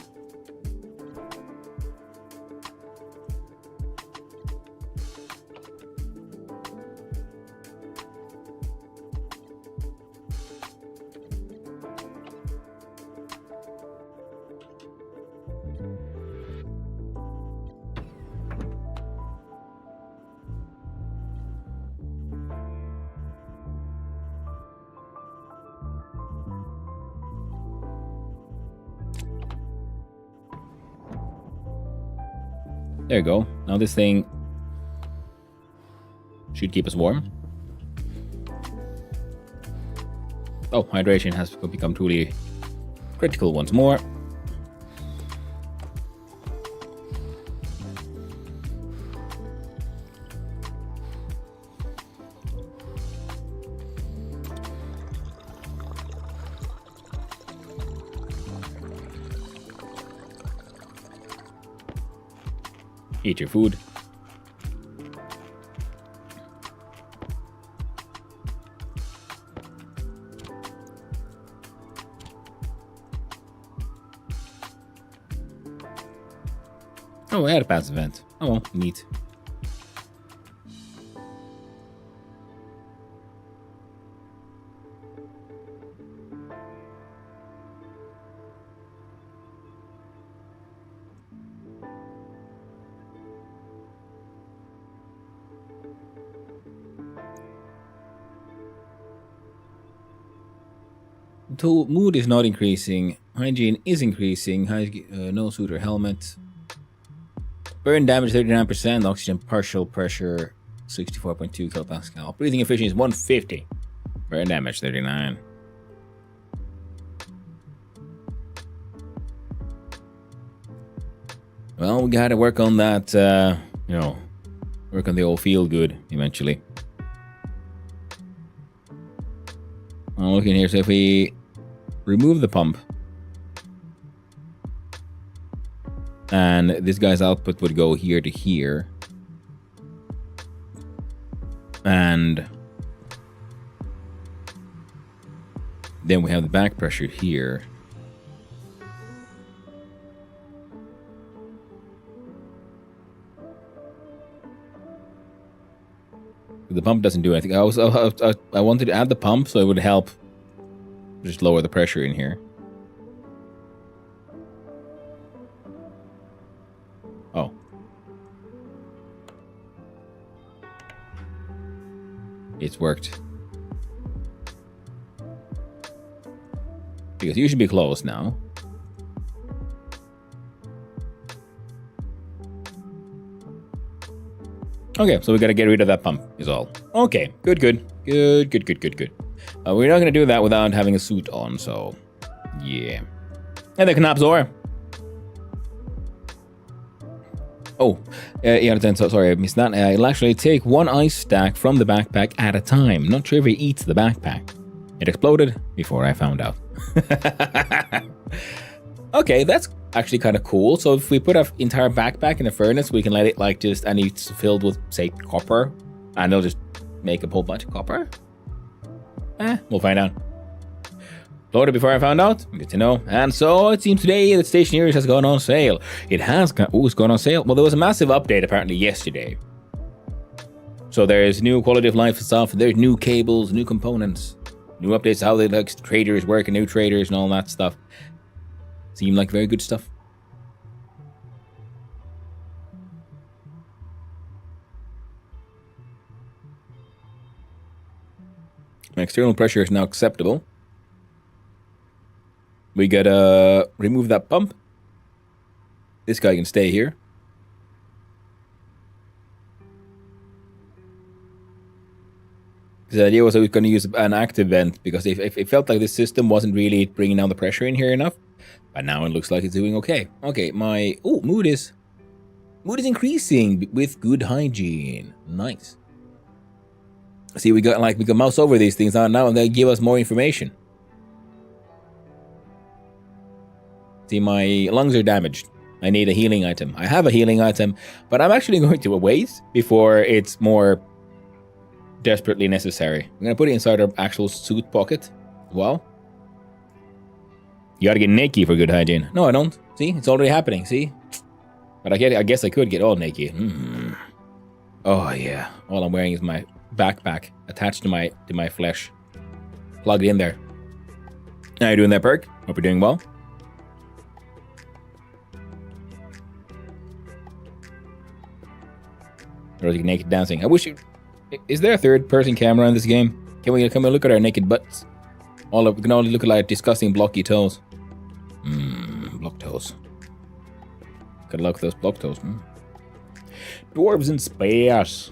There you go. Now this thing should keep us warm. Oh, hydration has become truly critical once more. Eat your food. Oh, I had a passive vent. Oh, well, neat. So mood is not increasing. Hygiene is increasing. No suit or helmet. Burn damage 39%. Oxygen partial pressure 64.2 kilopascal. Breathing efficiency is 150. Burn damage 39. Well, we gotta work on that, work on the old feel good eventually. I'm looking here, so if we remove the pump, and this guy's output would go here to here, and then we have the back pressure here. The pump doesn't do anything. I wanted to add the pump so it would help just lower the pressure in here. Oh. It's worked. Because you should be closed now. Okay, so we gotta get rid of that pump, is all. Okay, good. We're not gonna do that without having a suit on, so yeah. And the Knap's door. Oh, sorry, I missed that. It'll actually take one ice stack from the backpack at a time. Not sure if it eats the backpack. It exploded before I found out. Okay, that's actually kind of cool. So if we put our entire backpack in a furnace, we can let it and it's filled with, say, copper, and it'll just make a whole bunch of copper. We'll find out. Loaded before I found out. Good to know. And so it seems today that Stationeers has gone on sale. It's gone on sale. Well, there was a massive update apparently yesterday. So there's new quality of life stuff. There's new cables, new components, new updates, how the traders work, and new traders and all that stuff. Seem like very good stuff. My external pressure is now acceptable. We gotta remove that pump. This guy can stay here. The idea was I was going to use an active vent because if it felt like this system wasn't really bringing down the pressure in here enough. But now it looks like it's doing okay. Okay, my mood is increasing with good hygiene. Nice. See, we can mouse over these things now and they give us more information. See, my lungs are damaged. I need a healing item. I have a healing item, but I'm actually going to wait before it's more desperately necessary. I'm going to put it inside our actual suit pocket. Well, you gotta get naked for good hygiene. No, I don't. See, it's already happening. See, but I guess I could get all naked. Oh yeah, all I'm wearing is my backpack attached to my flesh, plugged in there. How you doing there, Perk? Hope you're doing well. Erotic naked dancing. I wish you. Is there a third-person camera in this game? Can we come and look at our naked butts? We can only look at like disgusting blocky toes. Block toes. Gotta look at those block toes. Dwarves in space.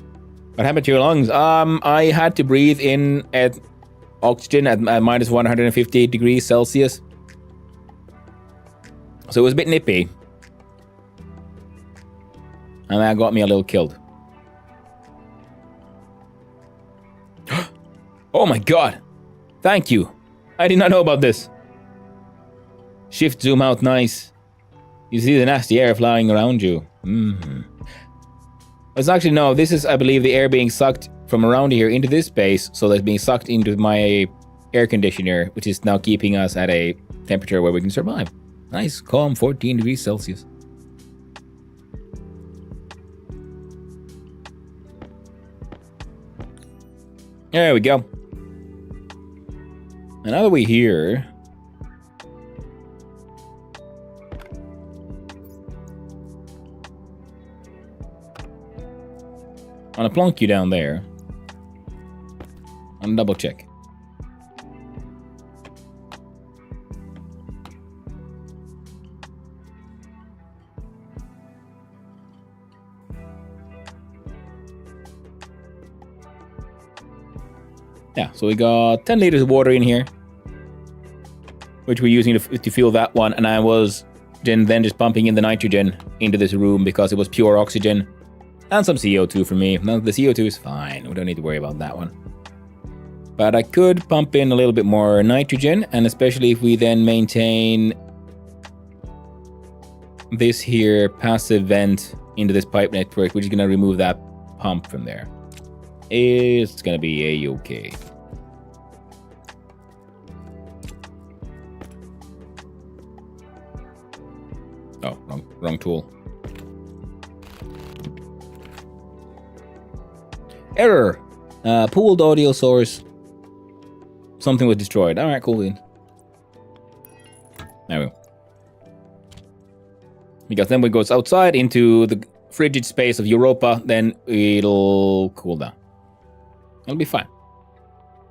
What happened to your lungs? I had to breathe in at oxygen at minus 150 degrees Celsius. So it was a bit nippy. And that got me a little killed. Oh my god! Thank you! I did not know about this. Shift zoom out, nice. You see the nasty air flying around you. It's actually, no, this is, I believe, the air being sucked from around here into this space, so that's being sucked into my air conditioner, which is now keeping us at a temperature where we can survive. Nice, calm 14 degrees Celsius. There we go. And now that we're here, I'm gonna plonk you down there. I'm gonna double check. Yeah, so we got 10 liters of water in here, which we're using to fuel that one, and I was then just pumping in the nitrogen into this room because it was pure oxygen, and some CO2 for me. Now the CO2 is fine, we don't need to worry about that one. But I could pump in a little bit more nitrogen, and especially if we then maintain this here passive vent into this pipe network, which is going to remove that pump from there. It's going to be a-okay. Oh, wrong tool. Error! Pooled audio source. Something was destroyed. Alright, cool. There we go. Because then when it goes outside into the frigid space of Europa, then it'll cool down. It'll be fine.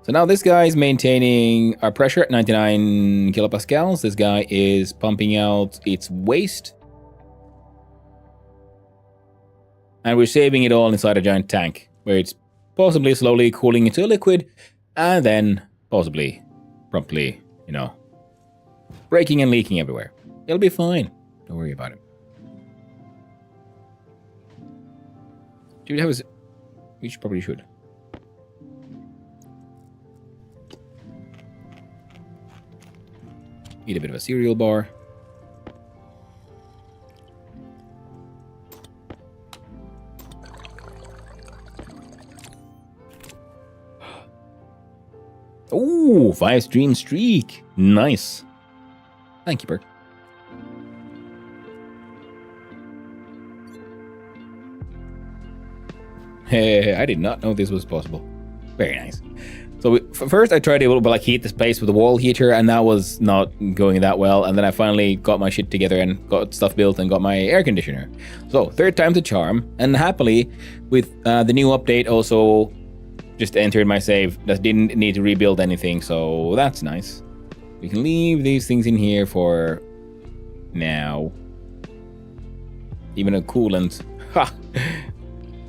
So now this guy is maintaining our pressure at 99 kilopascals. This guy is pumping out its waste. And we're saving it all inside a giant tank, where it's possibly slowly cooling into a liquid, and then possibly, promptly, breaking and leaking everywhere. It'll be fine. Don't worry about it. Do we have a... We probably should. Eat a bit of a cereal bar. Ooh, 5-stream streak. Nice. Thank you, Bert. Hey, I did not know this was possible. Very nice. So first I tried to heat this place with a wall heater, and that was not going that well. And then I finally got my shit together and got stuff built and got my air conditioner. So third time's a charm. And happily, with the new update also just entered my save. That didn't need to rebuild anything, so that's nice. We can leave these things in here for now. Even a coolant. Ha!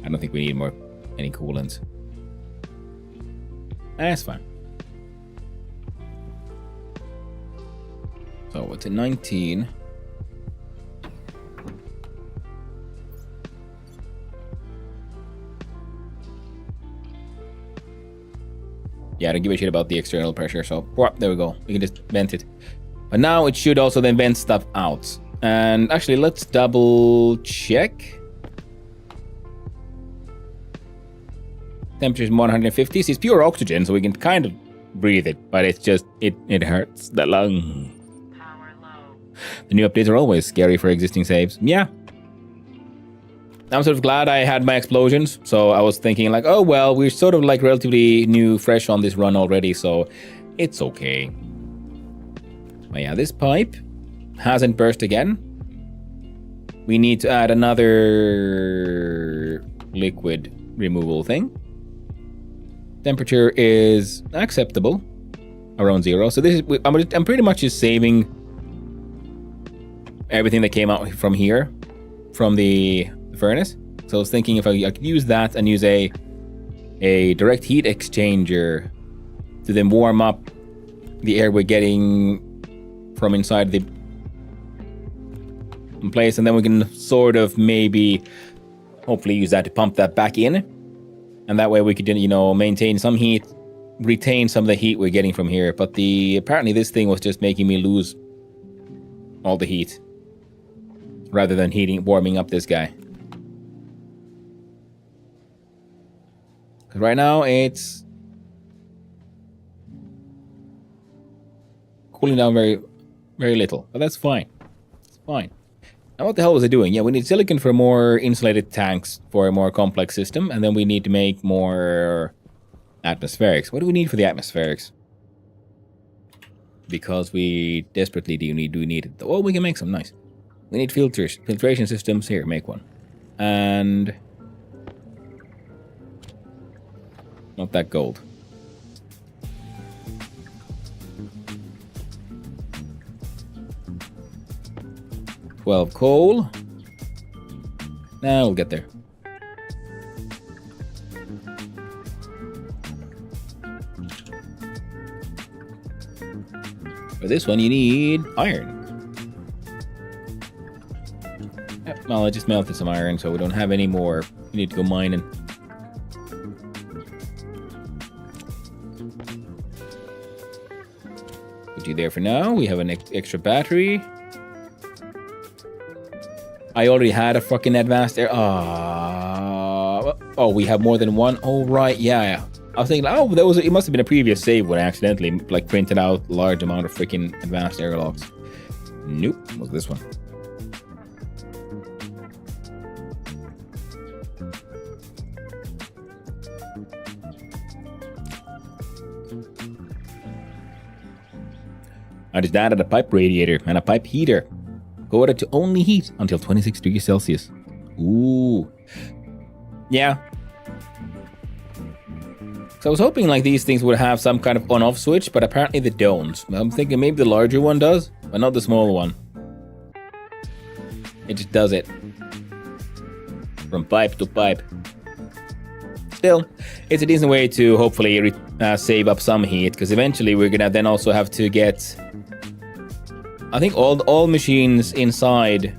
I don't think we need any coolant. That's fine. So it's a 19. Yeah, I don't give a shit about the external pressure, so there we go. We can just vent it. But now it should also then vent stuff out. And actually, let's double check. Temperature is 150. It's pure oxygen, so we can kind of breathe it, but it's just, it hurts the lung. Power low. The new updates are always scary for existing saves. Yeah. I'm sort of glad I had my explosions, so I was thinking like, oh well, we're sort of like relatively new, fresh on this run already, so it's okay. But yeah, this pipe hasn't burst again. We need to add another liquid removal thing. Temperature is acceptable, around 0. So this is, I'm pretty much just saving everything that came out from here, from the furnace. So I was thinking if I could use that and use a direct heat exchanger to then warm up the air we're getting from inside the place, and then we can sort of maybe hopefully use that to pump that back in, and that way we could, you know, maintain some heat, retain some of the heat we're getting from here. But apparently this thing was just making me lose all the heat rather than warming up this guy. Because right now it's cooling down very, very little, but that's fine. It's fine. Now what the hell was I doing? Yeah, we need silicon for more insulated tanks for a more complex system, and then we need to make more atmospherics. What do we need for the atmospherics? Because we desperately do need it. Oh, we can make some, nice. We need filtration systems. Here, make one. And not that gold. $12 coal. Now we'll get there. For this one, you need iron. Yep, well, I just melted some iron, so we don't have any more. We need to go mining. Put you there for now. We have an extra battery. I already had a fucking advanced air. Oh, we have more than one. Oh, right, yeah. I was thinking, oh, it must have been a previous save when I accidentally like printed out a large amount of freaking advanced airlocks. Nope, it was this one. I just added a pipe radiator and a pipe heater. Go to only heat until 26 degrees Celsius. Ooh. Yeah. So I was hoping like these things would have some kind of on-off switch, but apparently they don't. I'm thinking maybe the larger one does, but not the smaller one. It just does it. From pipe to pipe. Still, it's a decent way to hopefully save up some heat, because eventually we're gonna then also have to get, I think, all machines inside,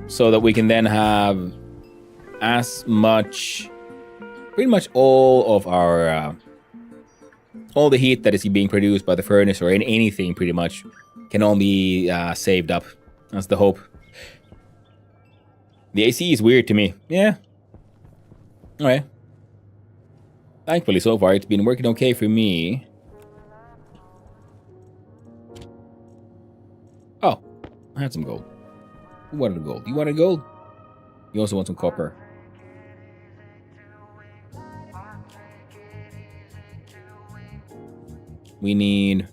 so that we can then have as much, pretty much all of our, all the heat that is being produced by the furnace or in anything pretty much can all be saved up. That's the hope. The AC is weird to me. Yeah. Alright. Thankfully so far it's been working okay for me. Oh, I had some gold. Who wanted gold? You wanted gold? You also want some copper. We need...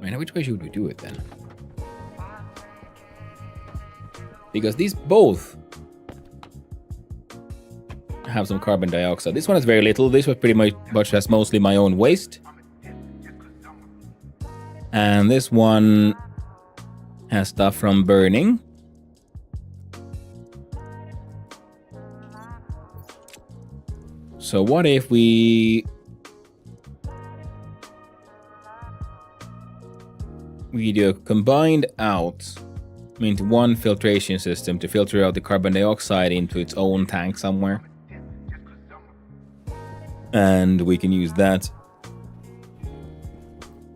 Right, now which way should we do it then? Because these both have some carbon dioxide. This one has very little. This one pretty much has mostly my own waste. And this one has stuff from burning. So what if we do a combined out into one filtration system to filter out the carbon dioxide into its own tank somewhere. And we can use that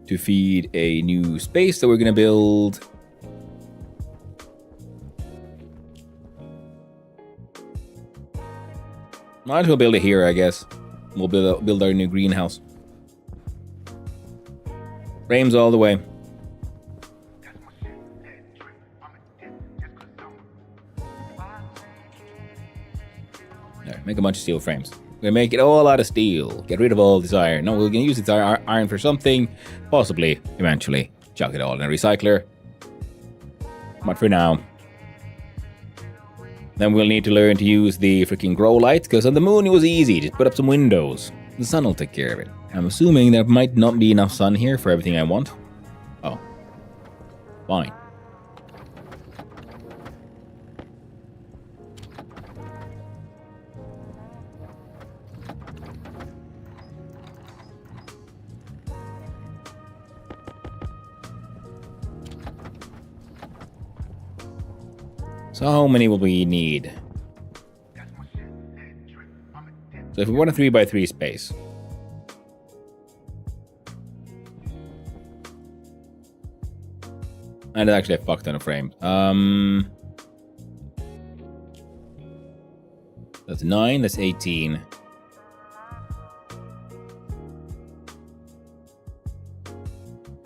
to feed a new space that we're going to build. Might as well build it here, I guess. We'll build our new greenhouse. Frames all the way. There, make a bunch of steel frames. We're gonna make it all out of steel. Get rid of all this iron. No, we're gonna use this iron for something. Possibly, eventually. Chuck it all in a recycler. But for now. Then we'll need to learn to use the freaking grow light, because on the moon it was easy. Just put up some windows. The sun will take care of it. I'm assuming there might not be enough sun here for everything I want. Oh. Fine. So how many will we need? So if we want a 3x3 space. And actually a fuck ton of frames. That's 9, that's 18.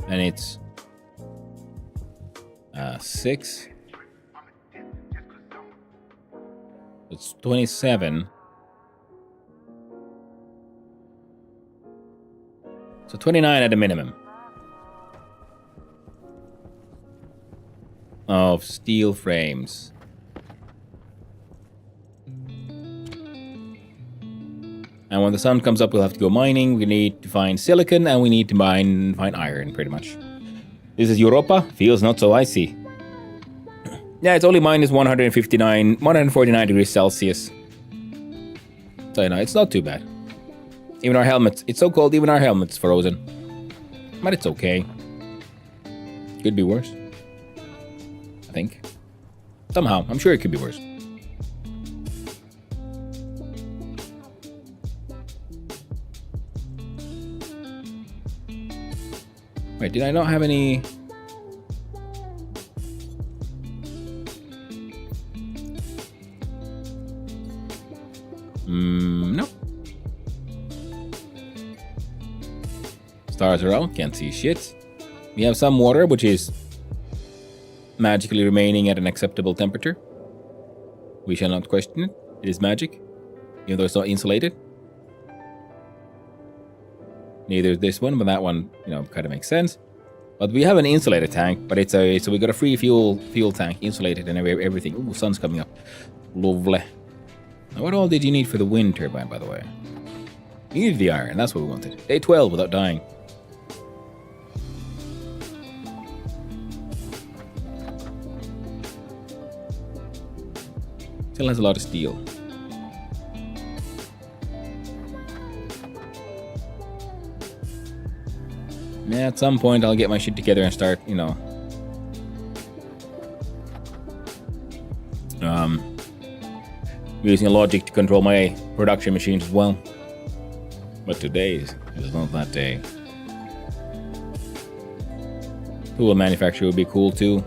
And it's 6. It's 27. So 29 at a minimum. Of steel frames. And when the sun comes up, we'll have to go mining. We need to find silicon, and we need to find iron, pretty much. This is Europa. Feels not so icy. Yeah, it's only minus 149 degrees Celsius. So, you know, it's not too bad. Even our helmets, it's so cold, even our helmet's frozen. But it's okay. Could be worse. I think. Somehow, I'm sure it could be worse. Wait, did I not have any... No. Stars are out, can't see shit. We have some water, which is magically remaining at an acceptable temperature. We shall not question it. It is magic, even though it's not insulated. Neither is this one, but that one, you know, kind of makes sense. But we have an insulated tank, but it's a so we got a free fuel tank, insulated and everything. Ooh, sun's coming up. Lovely. Now, what all did you need for the wind turbine, by the way? You needed the iron, that's what we wanted. Day 12 without dying. Still has a lot of steel. Yeah, at some point I'll get my shit together and start, you know, using logic to control my production machines as well. But today is not that day. Tool manufacturer would be cool too.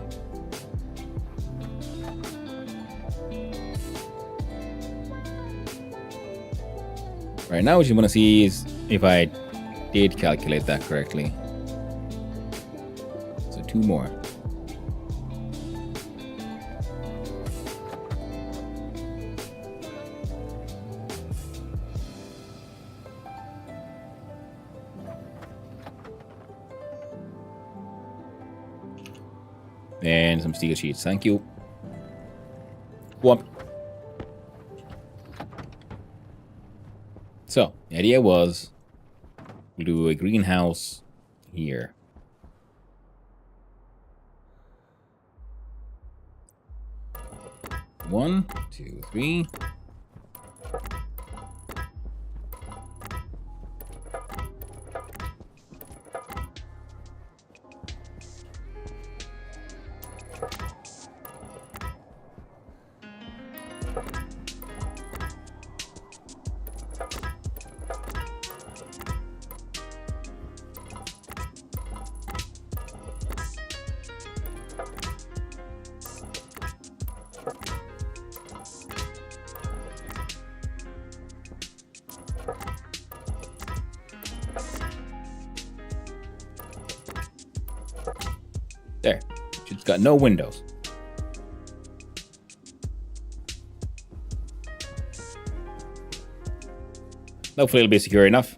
Right now what you want to see is if I did calculate that correctly. So 2 more. And some steel sheets, thank you. Whoop. So, the idea was we'll do a greenhouse here. One, two, three. There. It's got no windows. Hopefully it'll be secure enough.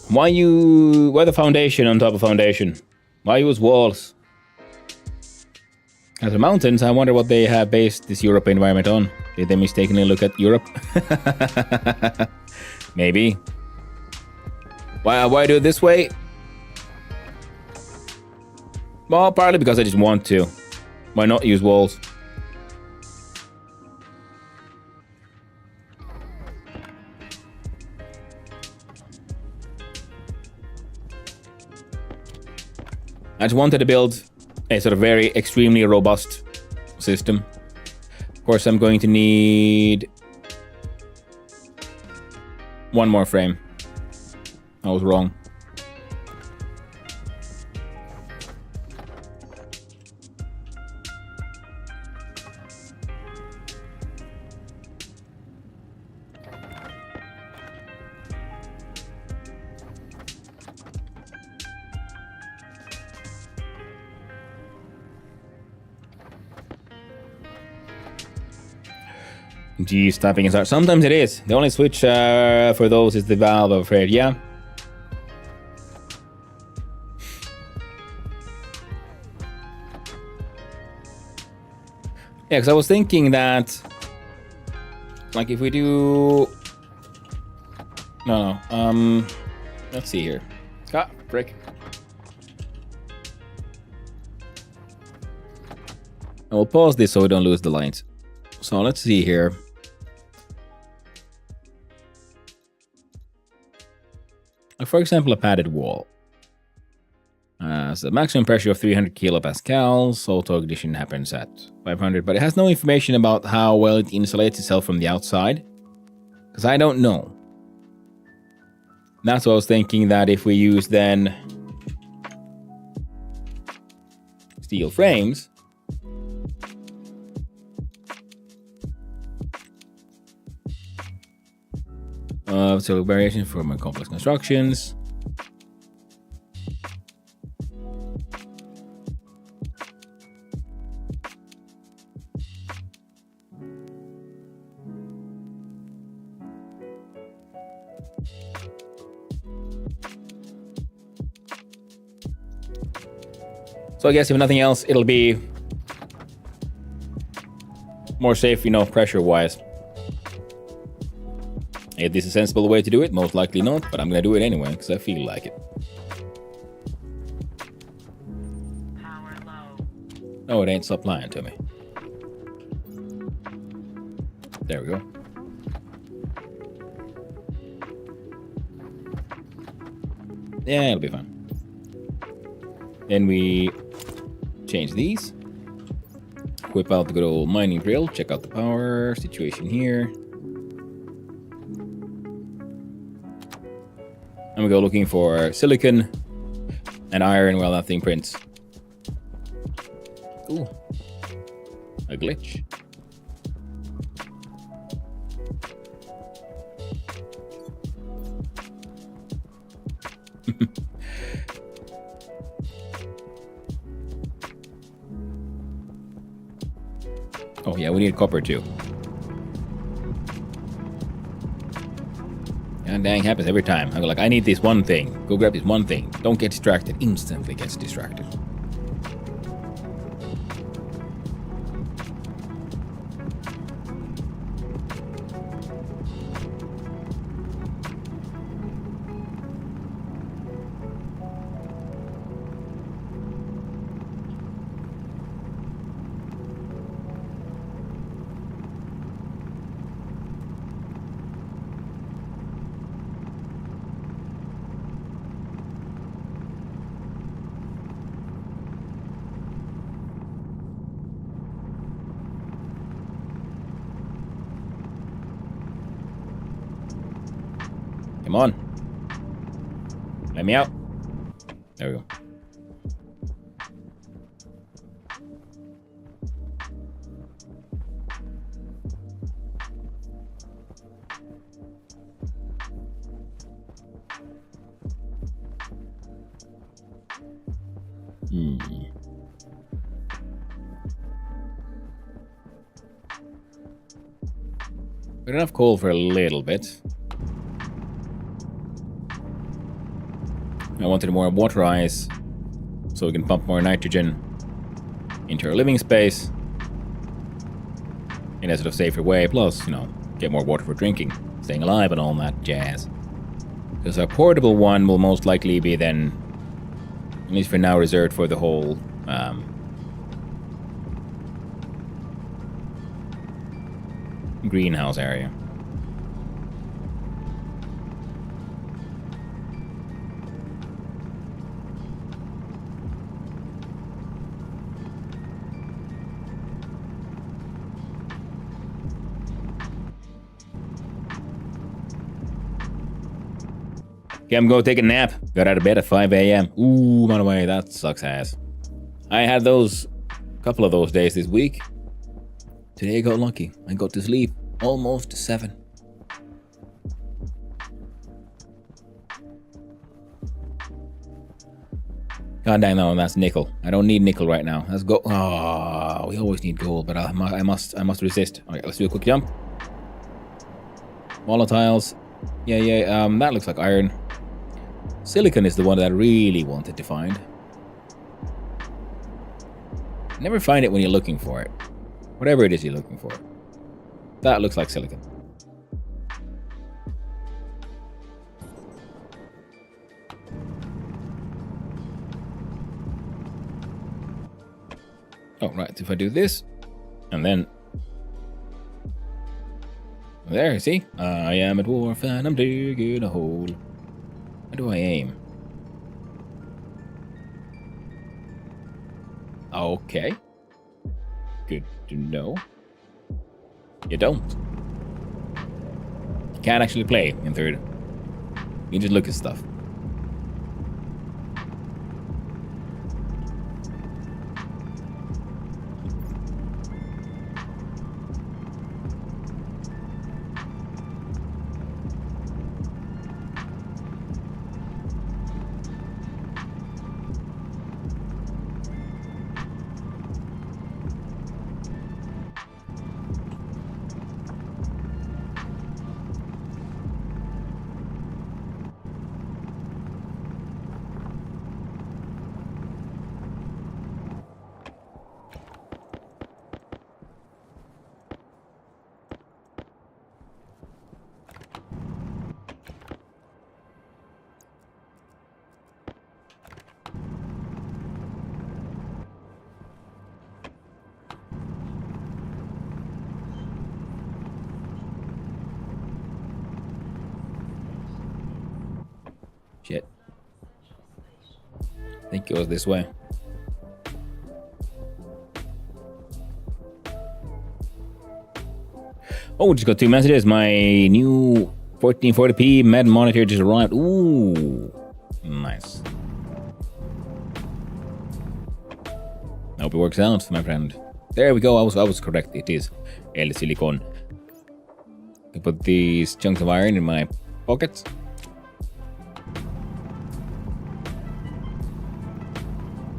Why the foundation on top of foundation? Why use walls? As for mountains, I wonder what they have based this Europa environment on. Did they mistakenly look at Europe? Maybe. Why do it this way? Well, partly because I just want to. Why not use walls? I just wanted to build a sort of very extremely robust system. Of course, I'm going to need one more frame. I was wrong. Geez, stopping is hard. Sometimes it is. The only switch for those is the valve, I'm afraid. Yeah. Yeah, because I was thinking that, like, if we do... No. Let's see here. Ah, frick. I will pause this so we don't lose the lines. So let's see here. For example, a padded wall. So maximum pressure of 300 kilopascals. Auto ignition happens at 500, but it has no information about how well it insulates itself from the outside. Because I don't know. That's what I was thinking, that if we use then steel frames, so variation for more complex constructions. So I guess if nothing else, it'll be more safe, pressure-wise. Is this a sensible way to do it? Most likely not, but I'm gonna do it anyway, because I feel like it. Power low. Oh, it ain't stop lying to me. There we go. Yeah, it'll be fine. Then we change these. Whip out the good old mining drill. Check out the power situation here. And we go looking for silicon and iron while that thing prints. Ooh. A glitch. Oh yeah, we need copper too. God dang, happens every time. I go like, I need this one thing. Go grab this one thing. Don't get distracted. Instantly gets distracted. on. Let me out. There we go. Got enough coal for a little bit. I wanted more water ice so we can pump more nitrogen into our living space in a sort of safer way. Plus, you know, get more water for drinking, staying alive and all that jazz. Because our portable one will most likely be then, at least for now, reserved for the whole greenhouse area. Okay, I'm going to take a nap. Got out of bed at 5 a.m. Ooh, by the way, that sucks ass. I had those, a couple of those days this week. Today I got lucky. I got to sleep almost 7. God dang, no, that's nickel. I don't need nickel right now. Let's go. Oh, we always need gold, but I must resist. Okay, let's do a quick jump. Volatiles. Yeah, that looks like iron. Silicon is the one that I really wanted to find. Never find it when you're looking for it. Whatever it is you're looking for. That looks like silicon. Oh, right. If I do this, and then... There, see? I am a dwarf and I'm digging a hole. Where do I aim? Okay. Good to know. You don't. You can't actually play in third. You just look at stuff. Shit. I think it goes this way. Oh, just got 2 messages. My new 1440p med monitor just arrived. Ooh, nice. I hope it works out, my friend. There we go. I was correct. It is L silicon. I put these chunks of iron in my pockets.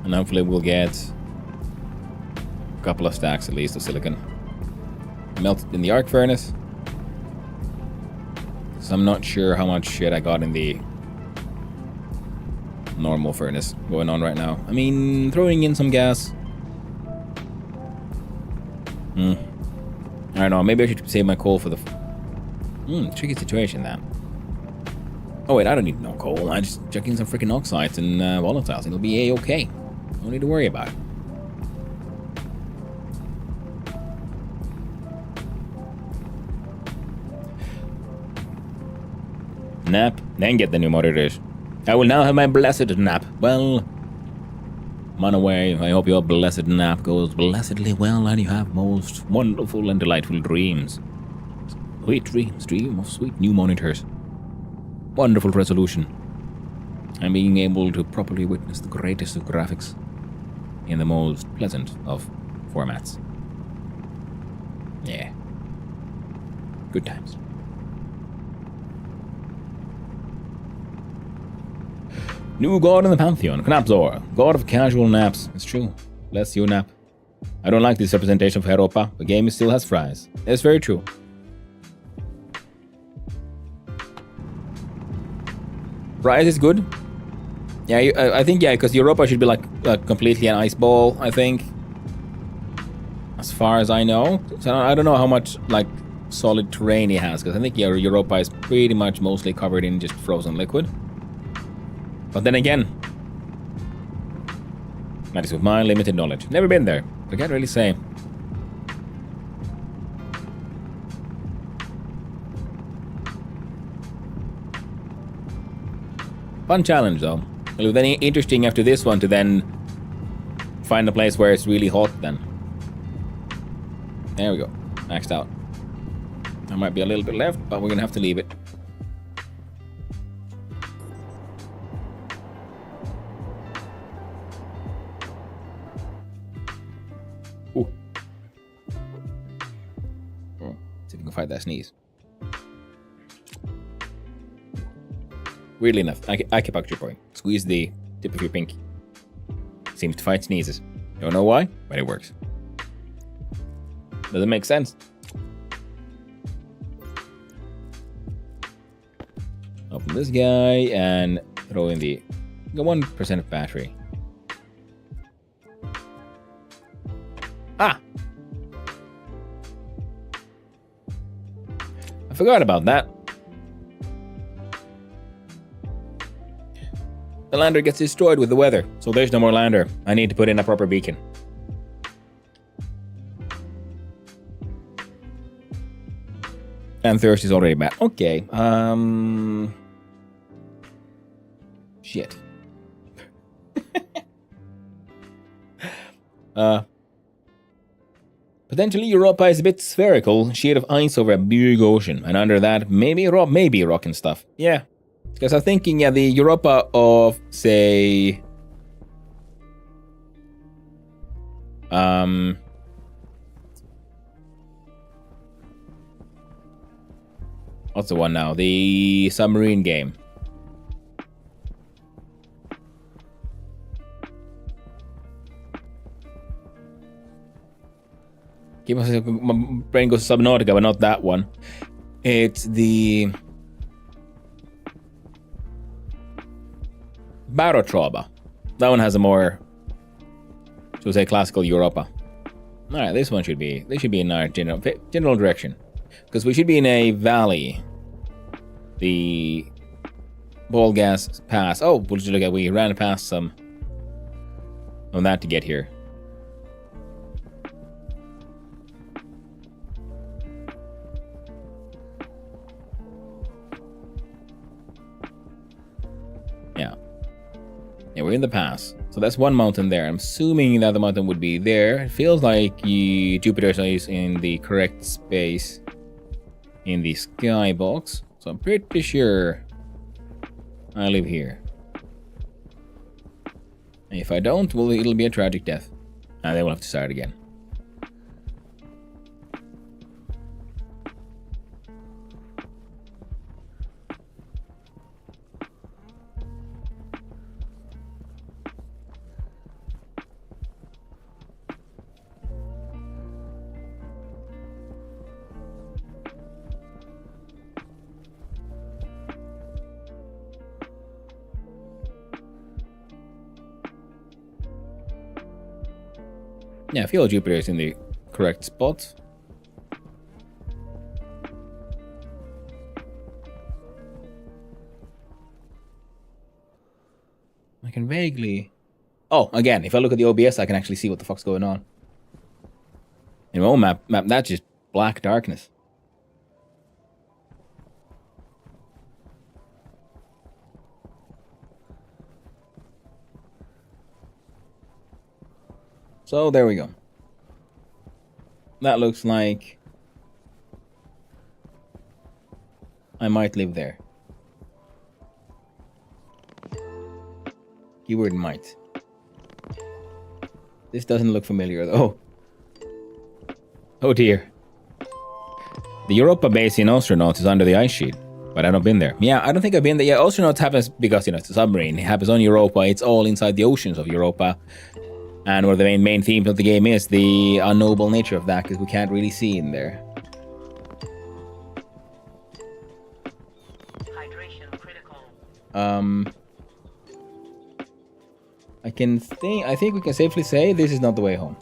And hopefully we'll get a couple of stacks at least of silicon. Melted in the arc furnace. So I'm not sure how much shit I got in the normal furnace going on right now. I mean, throwing in some gas. I don't know, maybe I should save my coal for the... tricky situation, that. Oh wait, I don't need no coal. I just chuck in some freaking oxides and volatiles. It'll be a-okay. No need to worry about it. Nap, then get the new monitors. I will now have my blessed nap. Well, I'm on the way. I hope your blessed nap goes blessedly well and you have most wonderful and delightful dreams. Sweet dreams, dream of sweet new monitors. wonderful resolution and being able to properly witness the greatest of graphics in the most pleasant of formats. Yeah. Good times. New god in the pantheon, Knapzor, god of casual naps. It's true. Bless you, nap. I don't like this representation of Europa. The game still has fries. It's very true. Fries is good. Yeah, I think, yeah, because Europa should be like completely an ice ball, I think. As far as I know. So I don't know how much like solid terrain he has, because I think Europa is pretty much mostly covered in just frozen liquid. But then again, that is with my limited knowledge. Never been there, so I can't really say. Fun challenge though. It'll be then interesting after this one to then find a place where it's really hot then. There we go. Maxed out. There might be a little bit left, but we're gonna have to leave it. Ooh. Oh, see if we can fight that sneeze. Weirdly enough, acupuncture point. Squeeze the tip of your pinky. Seems to fight sneezes. Don't know why, but it works. Doesn't make sense. Open this guy and throw in the 1% of battery. Ah! I forgot about that. The lander gets destroyed with the weather, so there's no more lander. I need to put in a proper beacon. And thirst is already bad. Okay, shit. Potentially Europa is a bit spherical, sheet of ice over a big ocean, and under that, maybe rock and stuff. Yeah. Because I'm thinking, yeah, the Europa of, say... What's the one now? The submarine game. My brain goes Subnautica, but not that one. It's the... Barotroba. That one has a more, shall we say, classical Europa. Alright, this one should be, in our general direction. Because we should be in a valley. The ball gas pass. Oh, we'll just look at, we ran past some on that to get here. Yeah, we're in the pass. So that's one mountain there. I'm assuming that the mountain would be there. It feels like Jupiter is in the correct space in the skybox. So I'm pretty sure I live here. And if I don't, well, it'll be a tragic death. And then we'll have to start again. Yeah, I feel Jupiter is in the correct spot. I can vaguely... Oh, again, if I look at the OBS, I can actually see what the fuck's going on. In my own map, that's just black darkness. So there we go. That looks like I might live there. Keyword might. This doesn't look familiar though. Oh dear. The Europa base in Ostronauts is under the ice sheet, but I've not been there. Yeah, I don't think I've been there. Yeah, Ostronauts happens because, you know, it's a submarine. It happens on Europa. It's all inside the oceans of Europa. And one of the main themes of the game is the unknowable nature of that, because we can't really see in there. Hydration critical. I think we can safely say this is not the way home.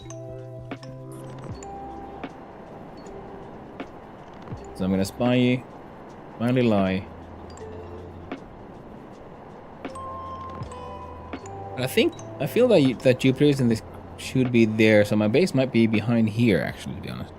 So I'm gonna finally lie. But I feel that Jupiter's in this should be there, so my base might be behind here actually, to be honest.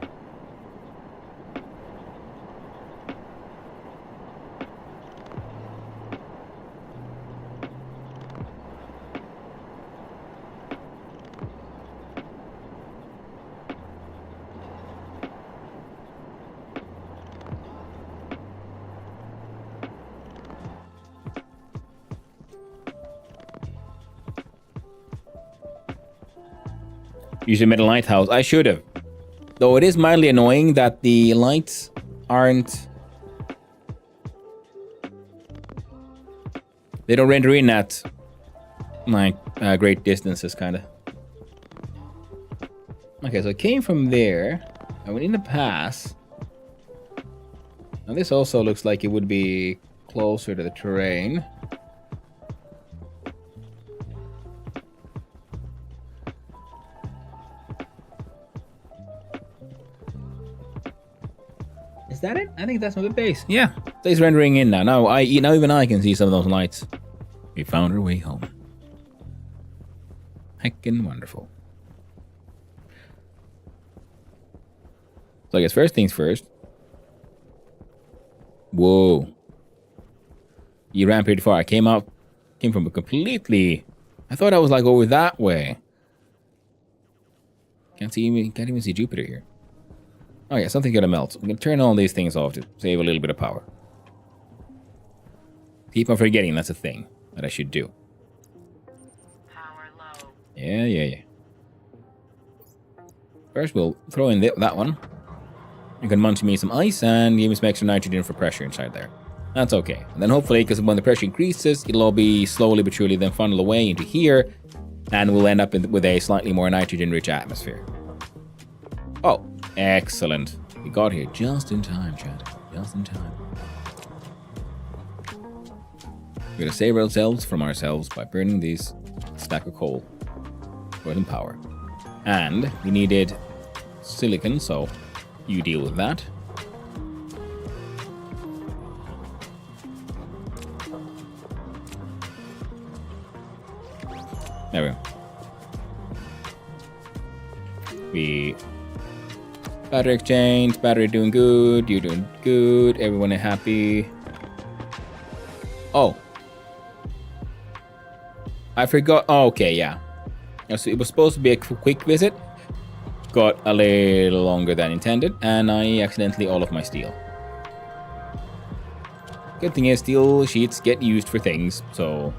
You should have made a lighthouse. I should have. Though it is mildly annoying that the lights aren't... They don't render in at, like, great distances, kind of. Okay, so it came from there. I went in the pass. Now this also looks like it would be closer to the terrain. Is that it? I think that's my base. Yeah, it's rendering in now. Now even I can see some of those lights. We found our way home. Heckin' wonderful. So I guess first things first. Whoa. You ran pretty far. I came from a completely... I thought I was like over that way. Can't even see Jupiter here. Oh yeah, something's gonna melt. I'm gonna turn all these things off to save a little bit of power. Keep on forgetting that's a thing that I should do. Power low. Yeah. First we'll throw in that one. You can munch me some ice and give me some extra nitrogen for pressure inside there. That's okay. And then hopefully, because when the pressure increases, it'll all be slowly but surely then funnel away into here. And we'll end up with a slightly more nitrogen-rich atmosphere. Oh, excellent. We got here just in time, Chad. Just in time. We're gonna save ourselves from ourselves by burning these stack of coal for some power. And we needed silicon, so you deal with that. There we go. Battery exchange, battery doing good, you're doing good, everyone is happy. Oh. I forgot, oh, okay, yeah. So it was supposed to be a quick visit. Got a little longer than intended, and I accidentally all of my steel. Good thing is, steel sheets get used for things, so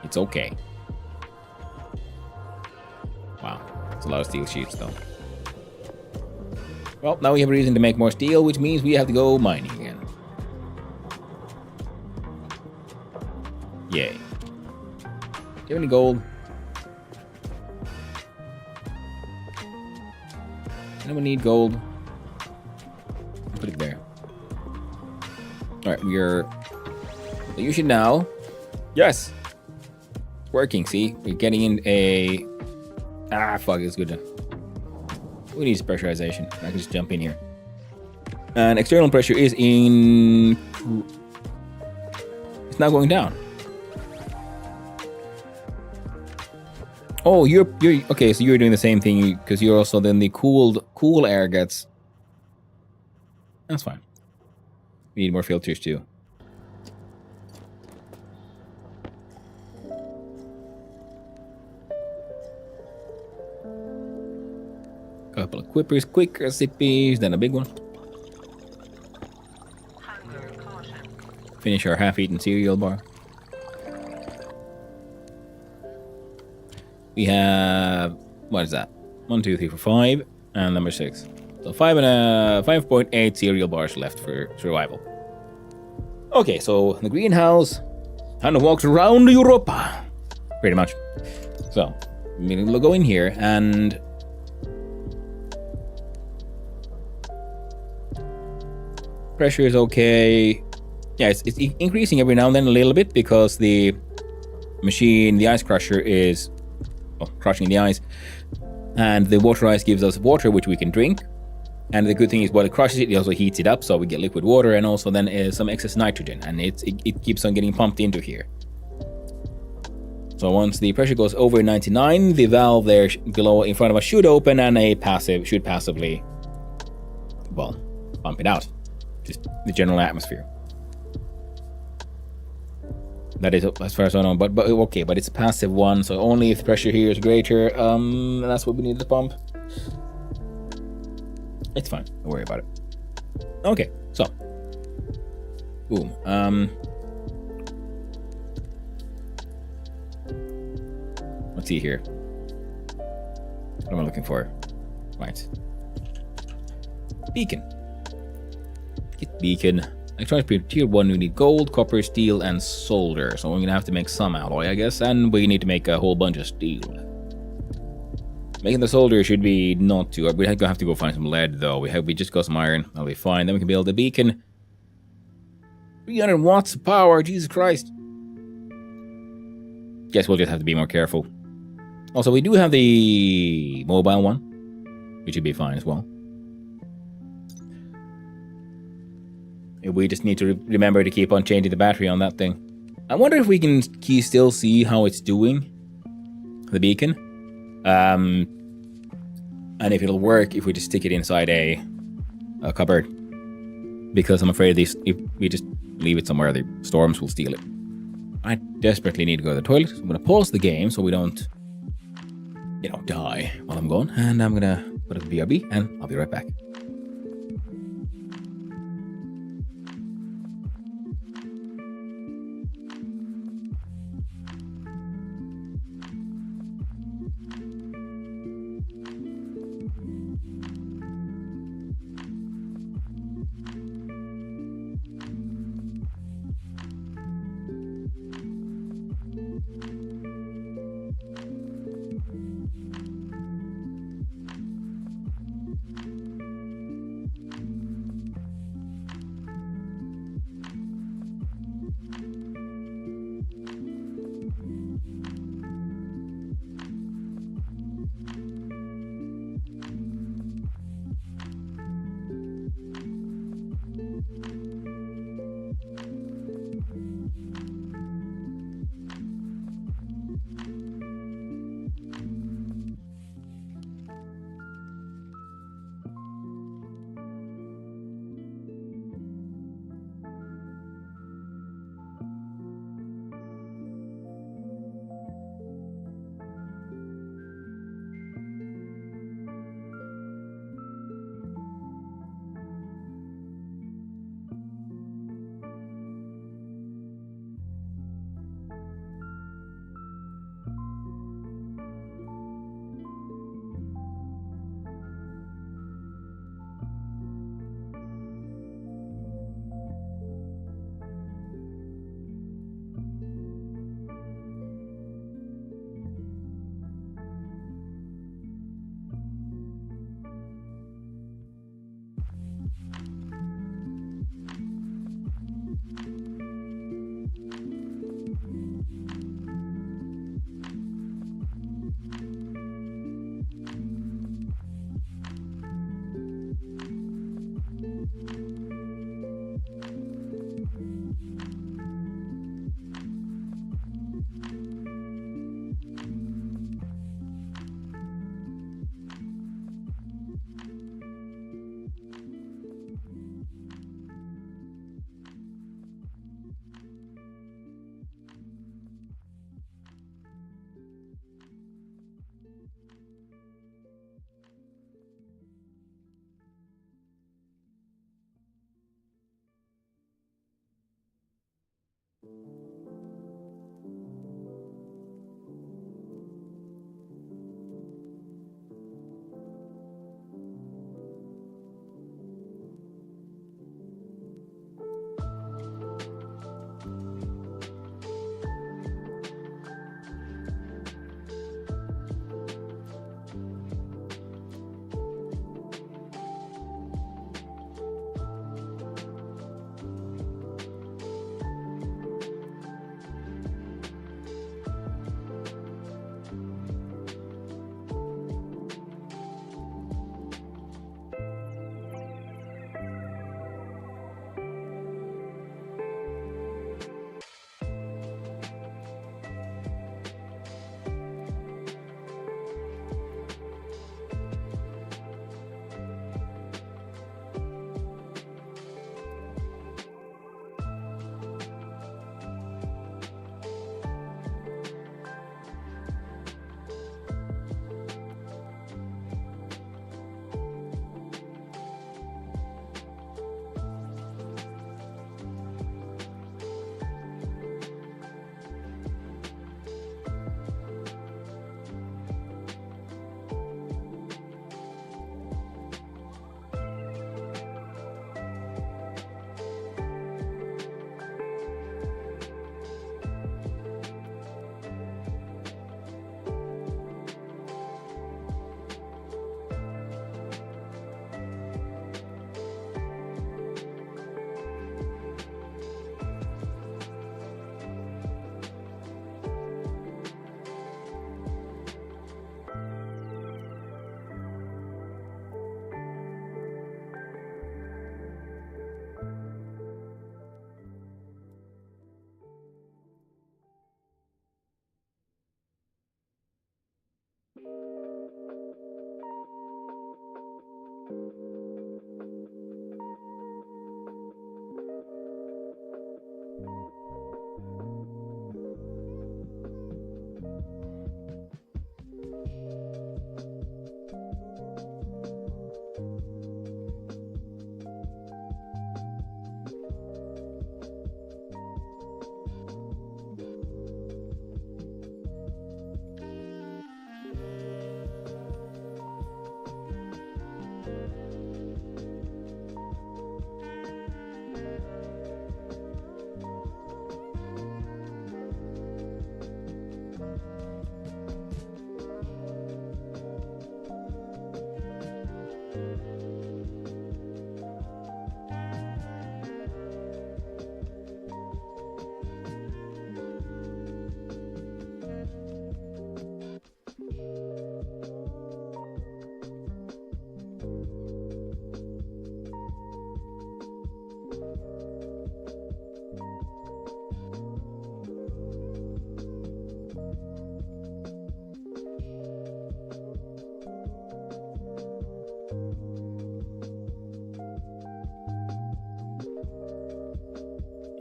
it's okay. Wow, it's a lot of steel sheets though. Well, now we have a reason to make more steel, which means we have to go mining again. Yay. Do you have any gold? Anyone need gold? Put it there. Alright, so you should now... Yes! It's working, see? We're getting in a... Ah, fuck, it's good. We need pressurization. I can just jump in here. And external pressure is in... It's now going down. Oh, you're okay, so you're doing the same thing, because you're also then the cool air gets... That's fine. We need more filters too. Couple of quick recipes, then a big one. Hunger caution. Finish our half-eaten cereal bar. We have, what is that? 1, 2, 3, 4, 5, and number 6. So 5.8 cereal bars left for survival. Okay, so the greenhouse kind of walks around Europa, pretty much. So we'll go in here and pressure is okay. Yeah, it's increasing every now and then a little bit because the machine, the ice crusher, is crushing the ice, and the water ice gives us water which we can drink. And the good thing is, while it crushes it also heats it up, so we get liquid water and also then some excess nitrogen, and it keeps on getting pumped into here. So once the pressure goes over 99, the valve there below in front of us should open, and should passively, well, pump it out. Just the general atmosphere. That is as far as I know, but okay, but it's a passive one, so only if the pressure here is greater, that's what we need to pump. It's fine, don't worry about it. Okay, so. Boom. Let's see here. What am I looking for? Right. Beacon. Get beacon. Electronics tier 1, we need gold, copper, steel, and solder. So we're gonna have to make some alloy, I guess, and we need to make a whole bunch of steel. Making the solder should be not too. We have to go find some lead, though. We just got some iron. That'll be fine. Then we can build the beacon. 300 watts of power. Jesus Christ. Guess we'll just have to be more careful. Also, we do have the mobile one, which should be fine as well. We just need to remember to keep on changing the battery on that thing. I wonder if we can still see how it's doing, the beacon. And if it'll work if we just stick it inside a cupboard. Because I'm afraid if we just leave it somewhere, the storms will steal it. I desperately need to go to the toilet. So I'm going to pause the game so we don't, die while I'm gone. And I'm going to put up the BRB, and I'll be right back.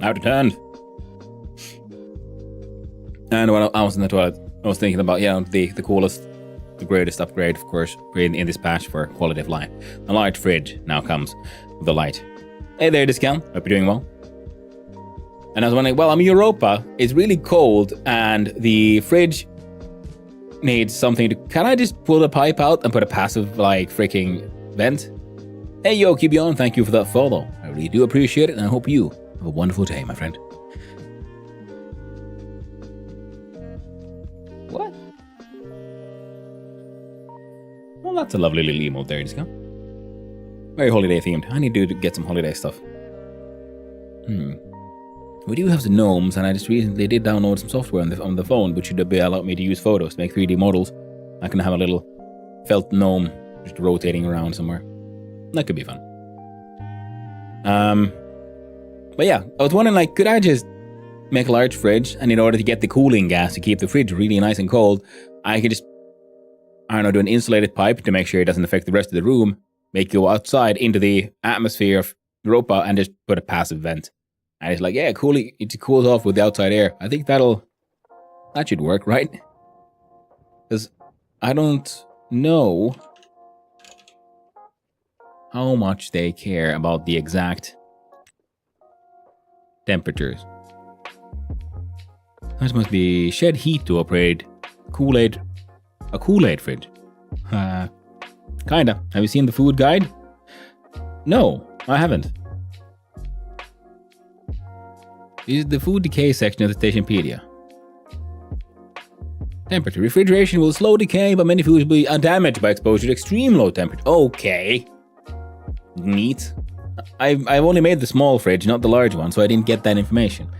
Out of 10. And when I was in the toilet, I was thinking about, the coolest, the greatest upgrade, of course, in this patch for quality of life. A large fridge now comes with a light. Hey there, Discount. Hope you're doing well. And I was wondering, well, I'm in Europa. It's really cold, and the fridge needs something to... Can I just pull the pipe out and put a passive, freaking vent? Hey, yo, keep you on. Thank you for that follow. I really do appreciate it, and I hope you have a wonderful day, my friend. What? Well, that's a lovely little emote there, Discount. Very holiday themed. I need to get some holiday stuff. We do have some gnomes, and I just recently did download some software on the phone, which should allow me to use photos to make 3D models. I can have a little felt gnome just rotating around somewhere. That could be fun. But yeah, I was wondering, could I just make a large fridge, and in order to get the cooling gas to keep the fridge really nice and cold, I could just, do an insulated pipe to make sure it doesn't affect the rest of the room, make it go outside into the atmosphere of Europa, and just put a passive vent. And it's it cools off with the outside air. I think that should work, right? Because I don't know how much they care about the exact temperatures. That must be shed heat to operate a Kool-Aid fridge. Kinda. Have you seen the food guide? No, I haven't. This is the food decay section of the Stationpedia. Temperature. Refrigeration will slow decay, but many foods will be undamaged by exposure to extreme low temperature. Okay. Neat. I've only made the small fridge, not the large one, so I didn't get that information.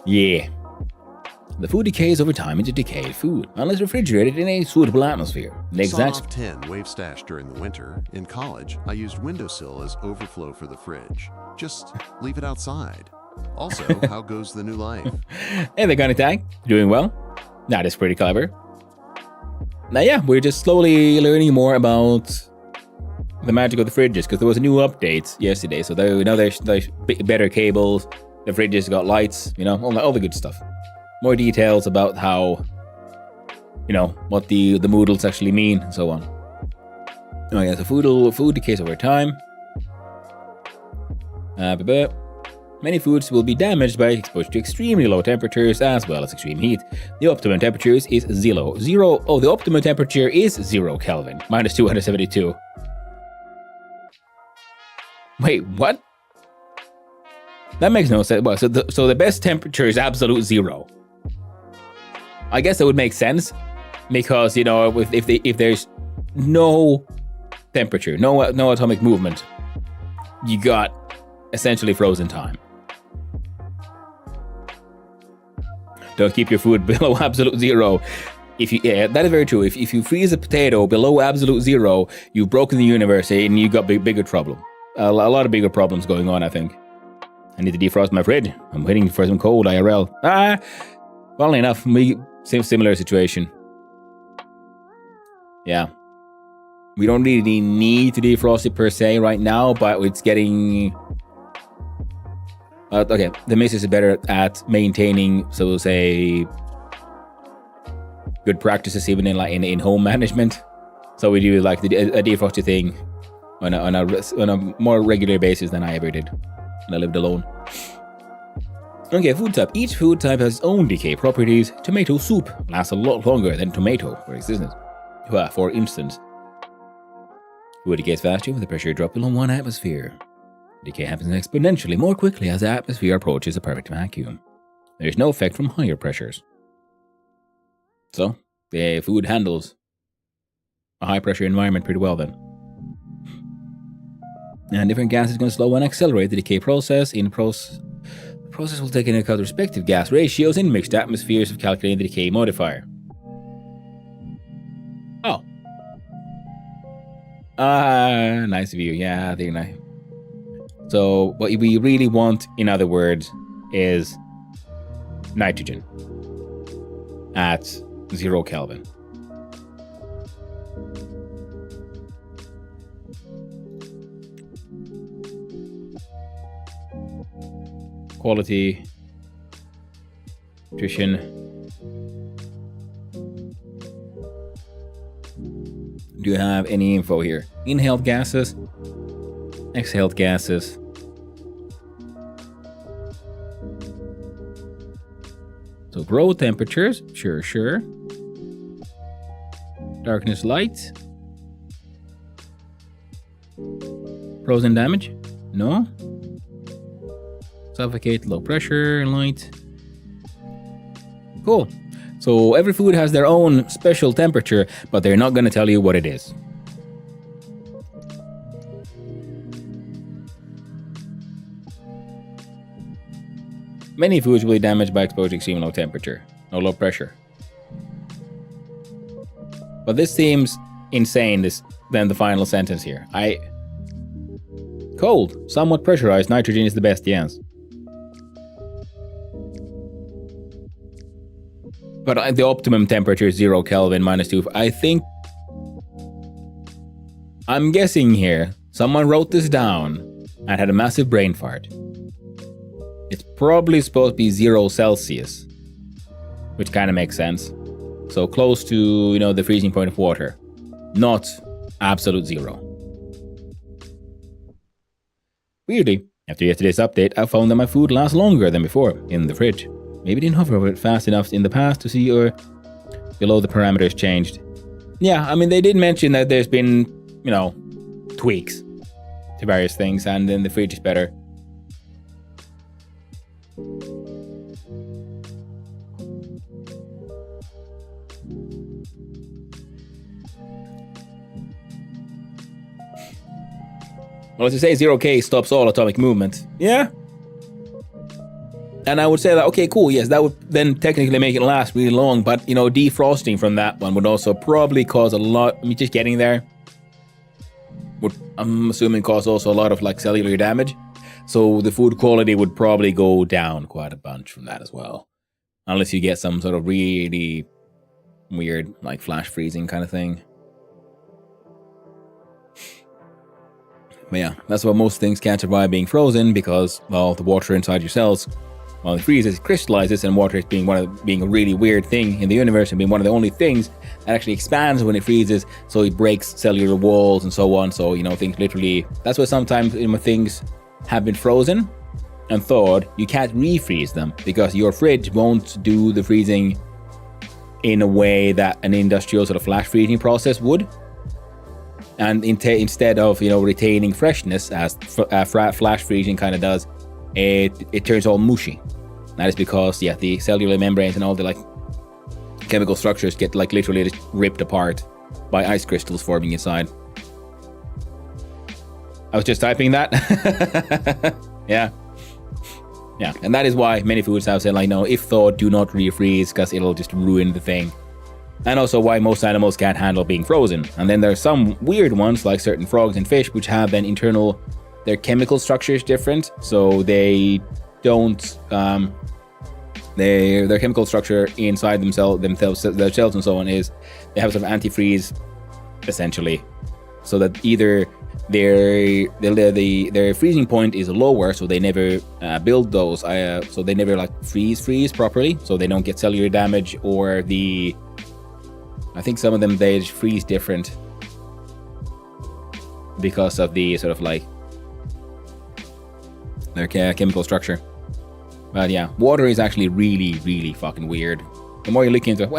Yeah. The food decays over time into decayed food, unless refrigerated in a suitable atmosphere. The exact... Saw off 10 wave stash during the winter. In college, I used windowsill as overflow for the fridge. Just leave it outside. Also, how goes the new life? Hey there, Gunny Tag. Doing well? That is pretty clever. Now, yeah, we're just slowly learning more about the magic of the fridges, because there was a new update yesterday, so now there's better cables, the fridges got lights, all the good stuff. More details about how, what the moodles actually mean, and so on. Oh yeah, so food decays over time. Many foods will be damaged by exposure to extremely low temperatures as well as extreme heat. The optimum temperature is zero. The optimum temperature is 0 Kelvin, minus 272. Wait, what? That makes no sense. Well, so the best temperature is absolute 0. I guess that would make sense, because if there's no temperature, no atomic movement, you got essentially frozen time. Don't keep your food below absolute 0. That is very true. If you freeze a potato below absolute 0, you've broken the universe and you got bigger problem. A lot of bigger problems going on, I think. I need to defrost my fridge. I'm waiting for some cold IRL. Funnily enough, similar situation. Yeah. We don't really need to defrost it per se right now, but it's getting... okay, the missus is better at maintaining, so say, good practices even in home management. So we do a defrosted thing on a more regular basis than I ever did when I lived alone. Okay, food type. Each food type has its own decay properties. Tomato soup lasts a lot longer than tomato, for instance. Food decays faster with the pressure drop below 1 atmosphere. Decay happens exponentially more quickly as the atmosphere approaches a perfect vacuum. There is no effect from higher pressures. So, the food handles a high pressure environment pretty well then. And different gases can slow and accelerate the decay process. The process will take into account respective gas ratios in mixed atmospheres of calculating the decay modifier. Oh. Nice of you. Yeah, I think nice. So what we really want, in other words, is nitrogen at 0 Kelvin. quality, nutrition. Do you have any info here? Inhaled gases, exhaled gases. So grow temperatures, sure. Darkness, light. Frozen damage, no. Suffocate, low pressure, light. Cool. So every food has their own special temperature, but they're not going to tell you what it is. Many foods will be damaged by exposure to extreme low temperature, or low pressure. But this seems insane, than the final sentence here. Cold, somewhat pressurized, nitrogen is the best, yes. But the optimum temperature is 0 Kelvin, -2. I think... I'm guessing here, someone wrote this down and had a massive brain fart. It's probably supposed to be 0 Celsius, which kind of makes sense. So close to, the freezing point of water. Not absolute 0. Weirdly, after yesterday's update, I found that my food lasts longer than before in the fridge. Maybe didn't hover over it fast enough in the past to see or below the parameters changed. Yeah, I mean, they did mention that there's been, tweaks to various things, and then the fridge is better. Well, as you say, 0K stops all atomic movement. Yeah. And I would say that, okay, cool, yes, that would then technically make it last really long, but, defrosting from that one would also probably cause a lot, just getting there would, I'm assuming, cause also a lot of, cellular damage. So the food quality would probably go down quite a bunch from that as well. Unless you get some sort of really weird, flash freezing kind of thing. But yeah, that's why most things can't survive being frozen, because, well, the water inside your cells, while it freezes, crystallizes, and water is being a really weird thing in the universe and being one of the only things that actually expands when it freezes, so it breaks cellular walls and so on. So, things literally... That's why sometimes when things have been frozen and thawed, you can't refreeze them, because your fridge won't do the freezing in a way that an industrial sort of flash freezing process would. And instead of, retaining freshness as flash freezing kind of does, it turns all mushy. That is because, the cellular membranes and all the chemical structures get literally just ripped apart by ice crystals forming inside. I was just typing that. Yeah. And that is why many foods have said, no, if thawed, do not refreeze, because it'll just ruin the thing. And also why most animals can't handle being frozen. And then there are some weird ones, like certain frogs and fish, which have an their chemical structure is different, so they don't, their chemical structure inside themselves and so on is, they have sort of antifreeze, essentially, so that either their freezing point is lower, so they never build those, so they never freeze properly, so they don't get cellular damage, or I think some of them, they freeze different because of the sort of their chemical structure. But yeah, water is actually really, really fucking weird. The more you look into it,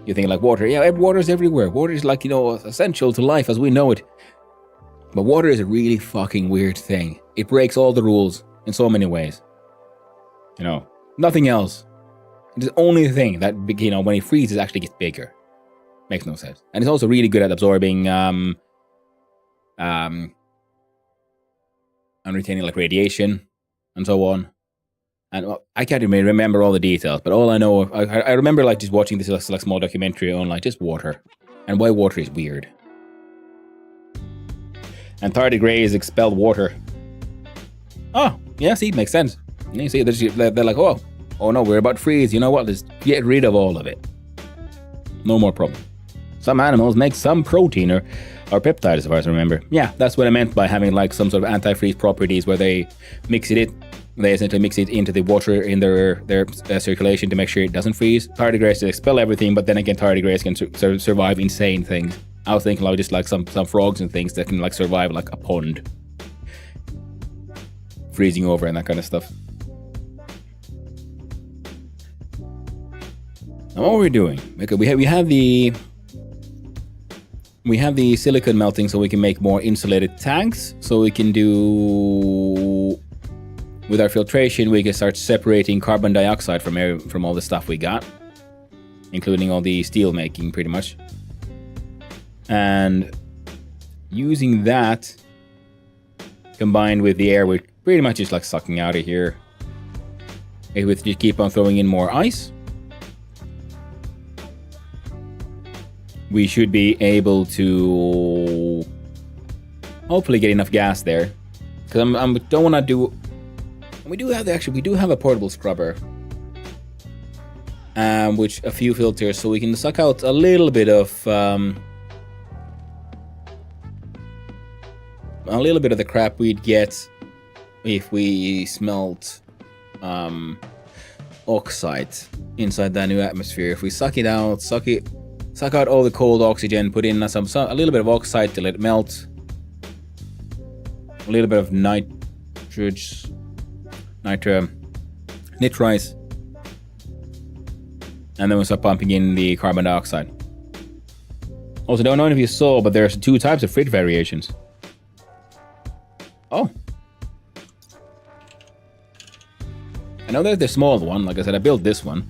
you think water. Yeah, water is everywhere. Water is essential to life as we know it. But water is a really fucking weird thing. It breaks all the rules in so many ways. Nothing else. It's the only thing that, when it freezes, actually gets bigger. Makes no sense. And it's also really good at absorbing, and retaining radiation and so on. And I can't even remember all the details, but all I know, I remember just watching this small documentary on just water and why water is weird. And tardigrades expelled water. Oh, yeah, see, it makes sense. You see, they're oh no, we're about to freeze. You know what? Let's get rid of all of it. No more problem. Some animals make some protein or peptides, as far as I remember. Yeah, that's what I meant by having some sort of antifreeze properties, where they mix it They essentially mix it into the water in their circulation to make sure it doesn't freeze. Tardigrades to expel everything, but then again, tardigrades can survive insane things. I was thinking like just like some frogs and things that can like survive like a pond, freezing over and that kind of stuff. Now what we're doing? Okay, we have the silicon melting, so we can make more insulated tanks. So we can do. With our filtration, we can start separating carbon dioxide from all the stuff we got, including all the steel making, pretty much. And using that, combined with the air, we're pretty much just like sucking out of here. If we just keep on throwing in more ice, we should be able to hopefully get enough gas there. Because I don't want to do. We do have a portable scrubber, which a few filters, so we can suck out a little bit of the crap we'd get if we smelt oxide inside that new atmosphere. If we suck it out, suck out all the cold oxygen, put in a little bit of oxide to let it melt, a little bit of nitrize, and then we start pumping in the carbon dioxide. Also, don't know if you saw, but there's 2 types of fridge variations. Oh. I know there's the small one. Like I said, I built this one.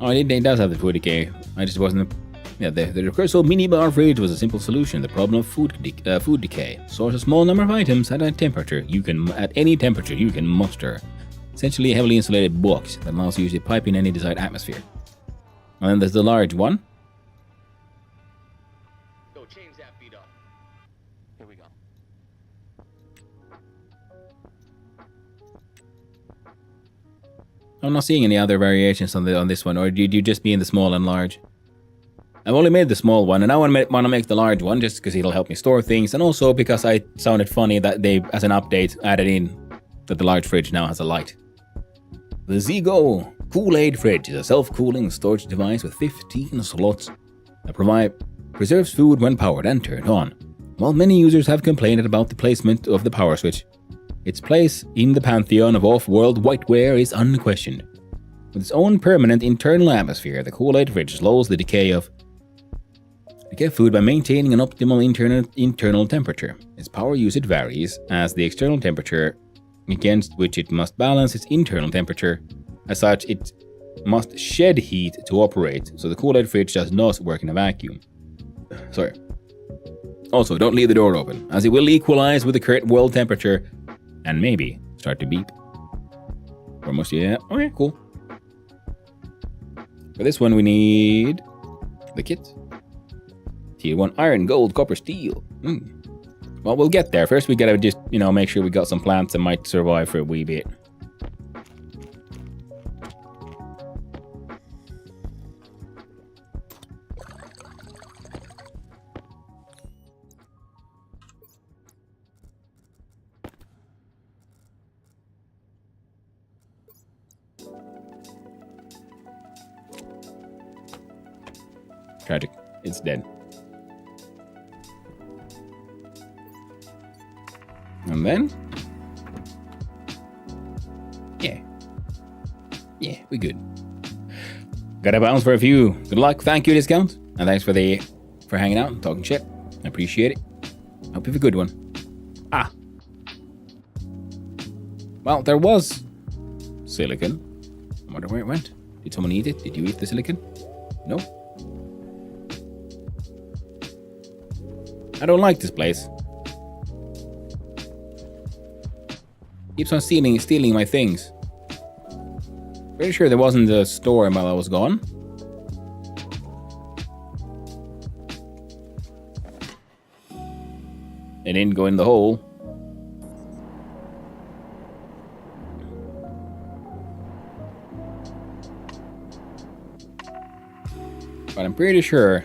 Oh, it does have the food decay. I just wasn't. Yeah, the Recurso mini bar fridge was a simple solution. The problem of food decay. Source a small number of items at any temperature you can muster. Essentially a heavily insulated box that allows you to pipe in any desired atmosphere. And then there's the large one. Go change that beat up. Here we go. I'm not seeing any other variations on this one, or did you just be in the small and large? I've only made the small one, and I want to make the large one just because it'll help me store things, and also because I sounded funny that they, as an update, added in that the large fridge now has a light. The Zigo Kool-Aid Fridge is a self-cooling storage device with 15 slots that preserves food when powered and turned on. While many users have complained about the placement of the power switch, its place in the pantheon of off-world whiteware is unquestioned. With its own permanent internal atmosphere, the Kool-Aid Fridge slows the decay of food by maintaining an optimal internal temperature. Its power usage varies as the external temperature against which it must balance its internal temperature. As such, it must shed heat to operate, so the Kool-Aid Fridge does not work in a vacuum. Sorry. Also, don't leave the door open, as it will equalize with the current world temperature and maybe start to beep. Almost, yeah. Okay, cool. For this one, we need the kit. Tier 1 iron, gold, copper, steel. Well, we'll get there. First, we gotta just, make sure we got some plants that might survive for a wee bit. Tragic. It's dead. And then? Yeah, we good. Gotta bounce for a few. Good luck. Thank you, Discount. And thanks for hanging out and talking shit. I appreciate it. Hope you have a good one. Well, there was silicon. I wonder where it went. Did someone eat it? Did you eat the silicon? No? I don't like this place. Keeps on stealing my things. Pretty sure there wasn't a store while I was gone. It didn't go in the hole. But I'm pretty sure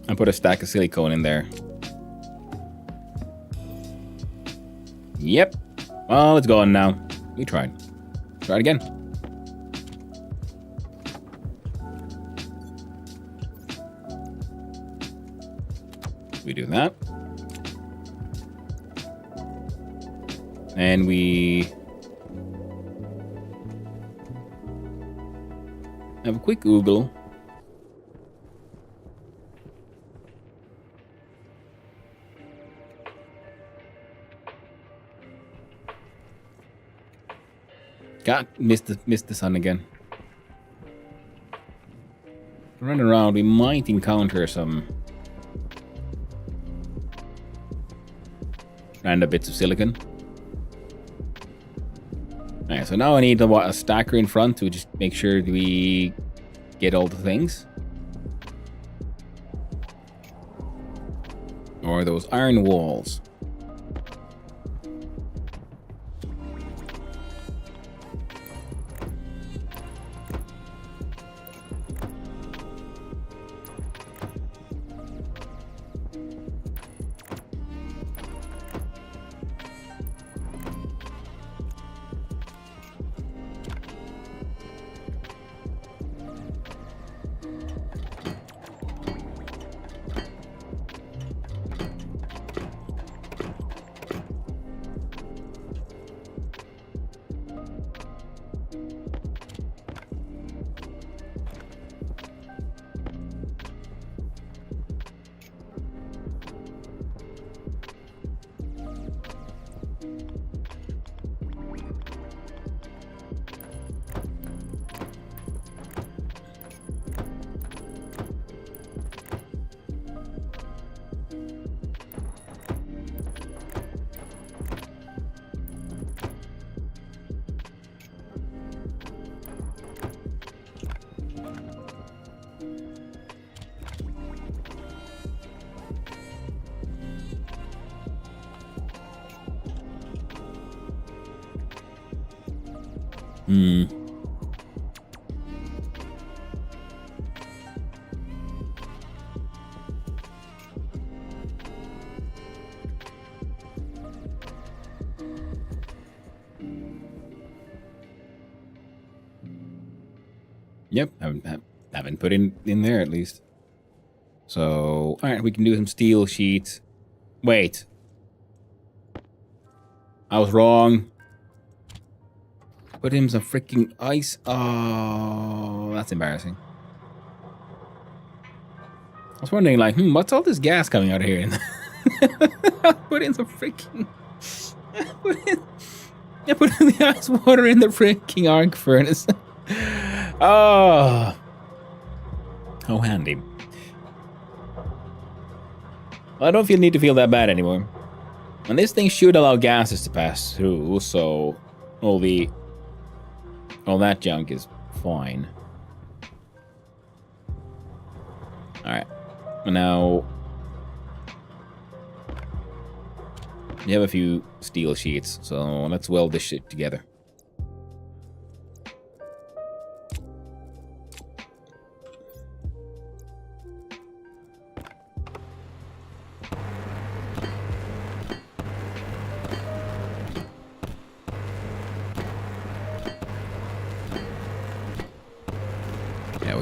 I put a stack of silicone in there. Yep. Well, it's gone now. We tried. Try it again. We do that. And we have a quick Google. God, missed the sun again. Running around, we might encounter some random bits of silicon. Alright, so now I need a stacker in front to just make sure that we get all the things. Or those iron walls. Yep, haven't put in there at least. So, alright, we can do some steel sheets. Wait. I was wrong. Put in some freaking ice. Oh, that's embarrassing. I was wondering, like, what's all this gas coming out of here? Put in some freaking... put in the ice water in the freaking arc furnace. Oh, how handy. Well, I don't need to feel that bad anymore. And this thing should allow gases to pass through, so all that junk is fine. Alright. Now we have a few steel sheets, so let's weld this shit together.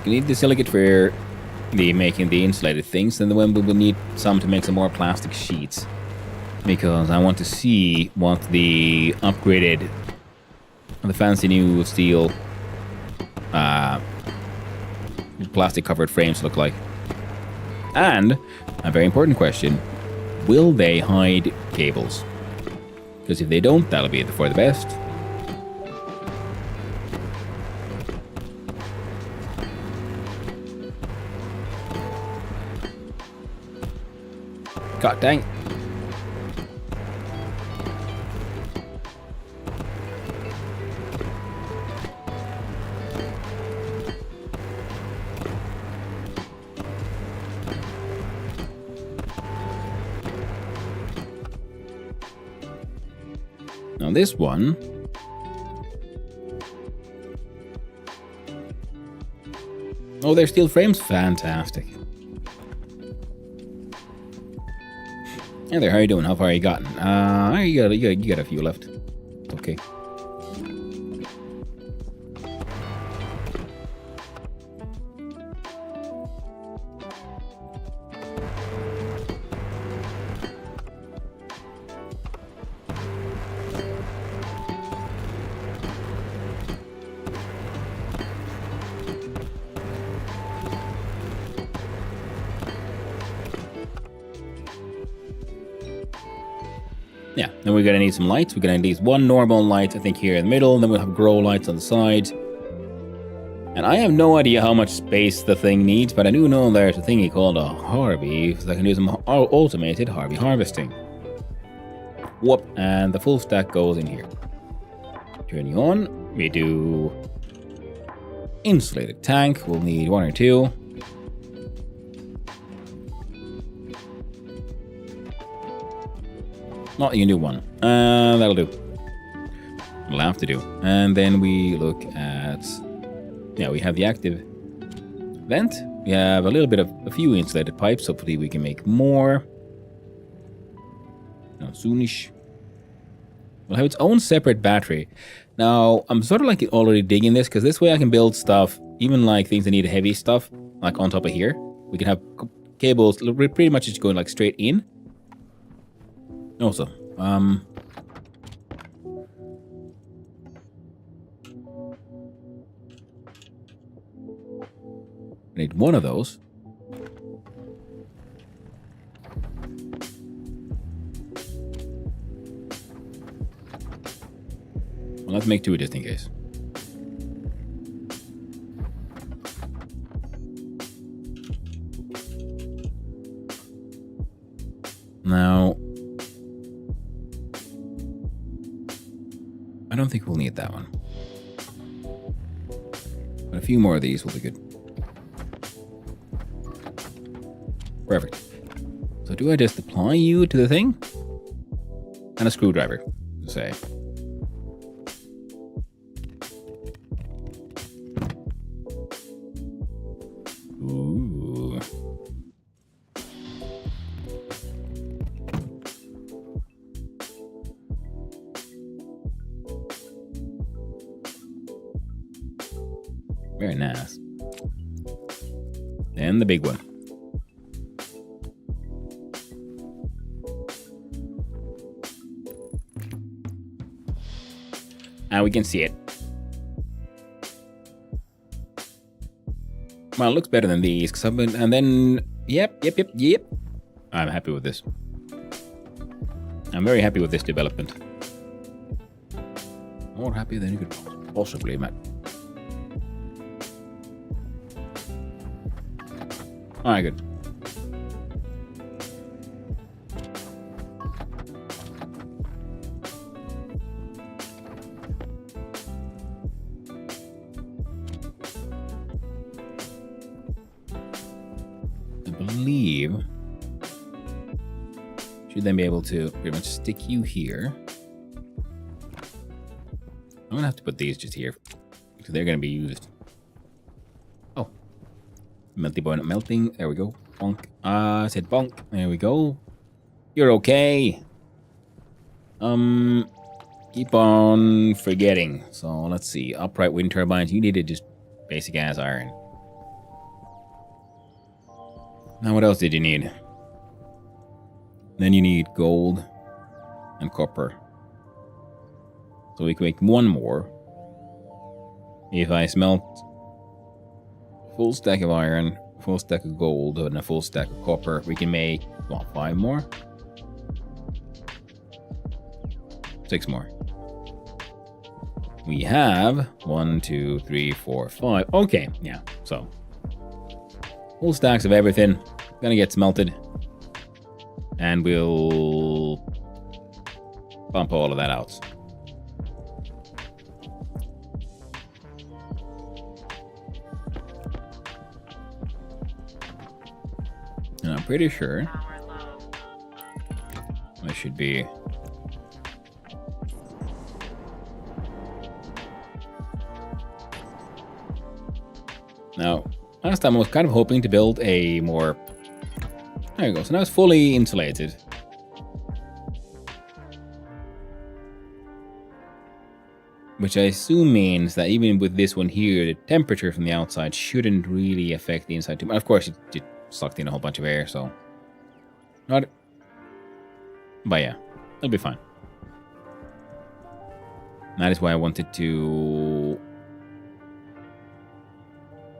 We need the silicate for making the insulated things, and then we will need some to make some more plastic sheets. Because I want to see what the upgraded, the fancy new steel plastic covered frames look like. And a very important question, will they hide cables? Because if they don't, that'll be for the best. God dang. Now this one oh, they're steel frames? Fantastic. Hey there, how you doing? How far you gotten? You got a few left. Okay. Yeah, then we're gonna need some lights. We're gonna need one normal light, I think, here in the middle, and then we'll have grow lights on the side. And I have no idea how much space the thing needs, but I do know there's a thingy called a Harvey that can do some automated Harvey harvesting. Whoop, and the full stack goes in here. Turn you on. We do insulated tank. We'll need 1 or 2. No, you can do 1. That'll do. We'll have to do. And then we look at... Yeah, we have the active vent. We have a few insulated pipes. Hopefully we can make more. No, soonish. We'll have its own separate battery. Now, I'm sort of like already digging this, because this way I can build stuff, even like things that need heavy stuff, like on top of here. We can have cables pretty much just going like straight in. Also, I need 1 of those. Well, let's make 2 just in case. Now, I don't think we'll need that one. But a few more of these will be good. Perfect. So do I just apply you to the thing? And a screwdriver, say. Ooh. Very nice. And the big one. And we can see it. Well, it looks better than these. And then, yep. I'm happy with this. I'm very happy with this development. More happy than you could possibly imagine. Alright, good. I believe should then be able to pretty much stick you here. I'm gonna have to put these just here because they're gonna be used. Oh, melty boy not melting. There we go. Bonk. I said bonk. There we go. You're okay. Keep on forgetting. So let's see. Upright wind turbines. You needed just basic ass iron. Now what else did you need? Then you need gold and copper. So we can make 1 more. If I smelt full stack of iron, full stack of gold, and a full stack of copper, we can make, what, 5 more? 6 more. We have 1, 2, 3, 4, 5. Okay, yeah, so full stacks of everything. Gonna get smelted. And we'll bump all of that out. And I'm pretty sure I should be now. Last time I was kind of hoping to build a more. There you go. So now it's fully insulated. Which I assume means that even with this one here, the temperature from the outside shouldn't really affect the inside too much. Of course, it sucked in a whole bunch of air, so... Not... But yeah, it'll be fine. That is why I wanted to...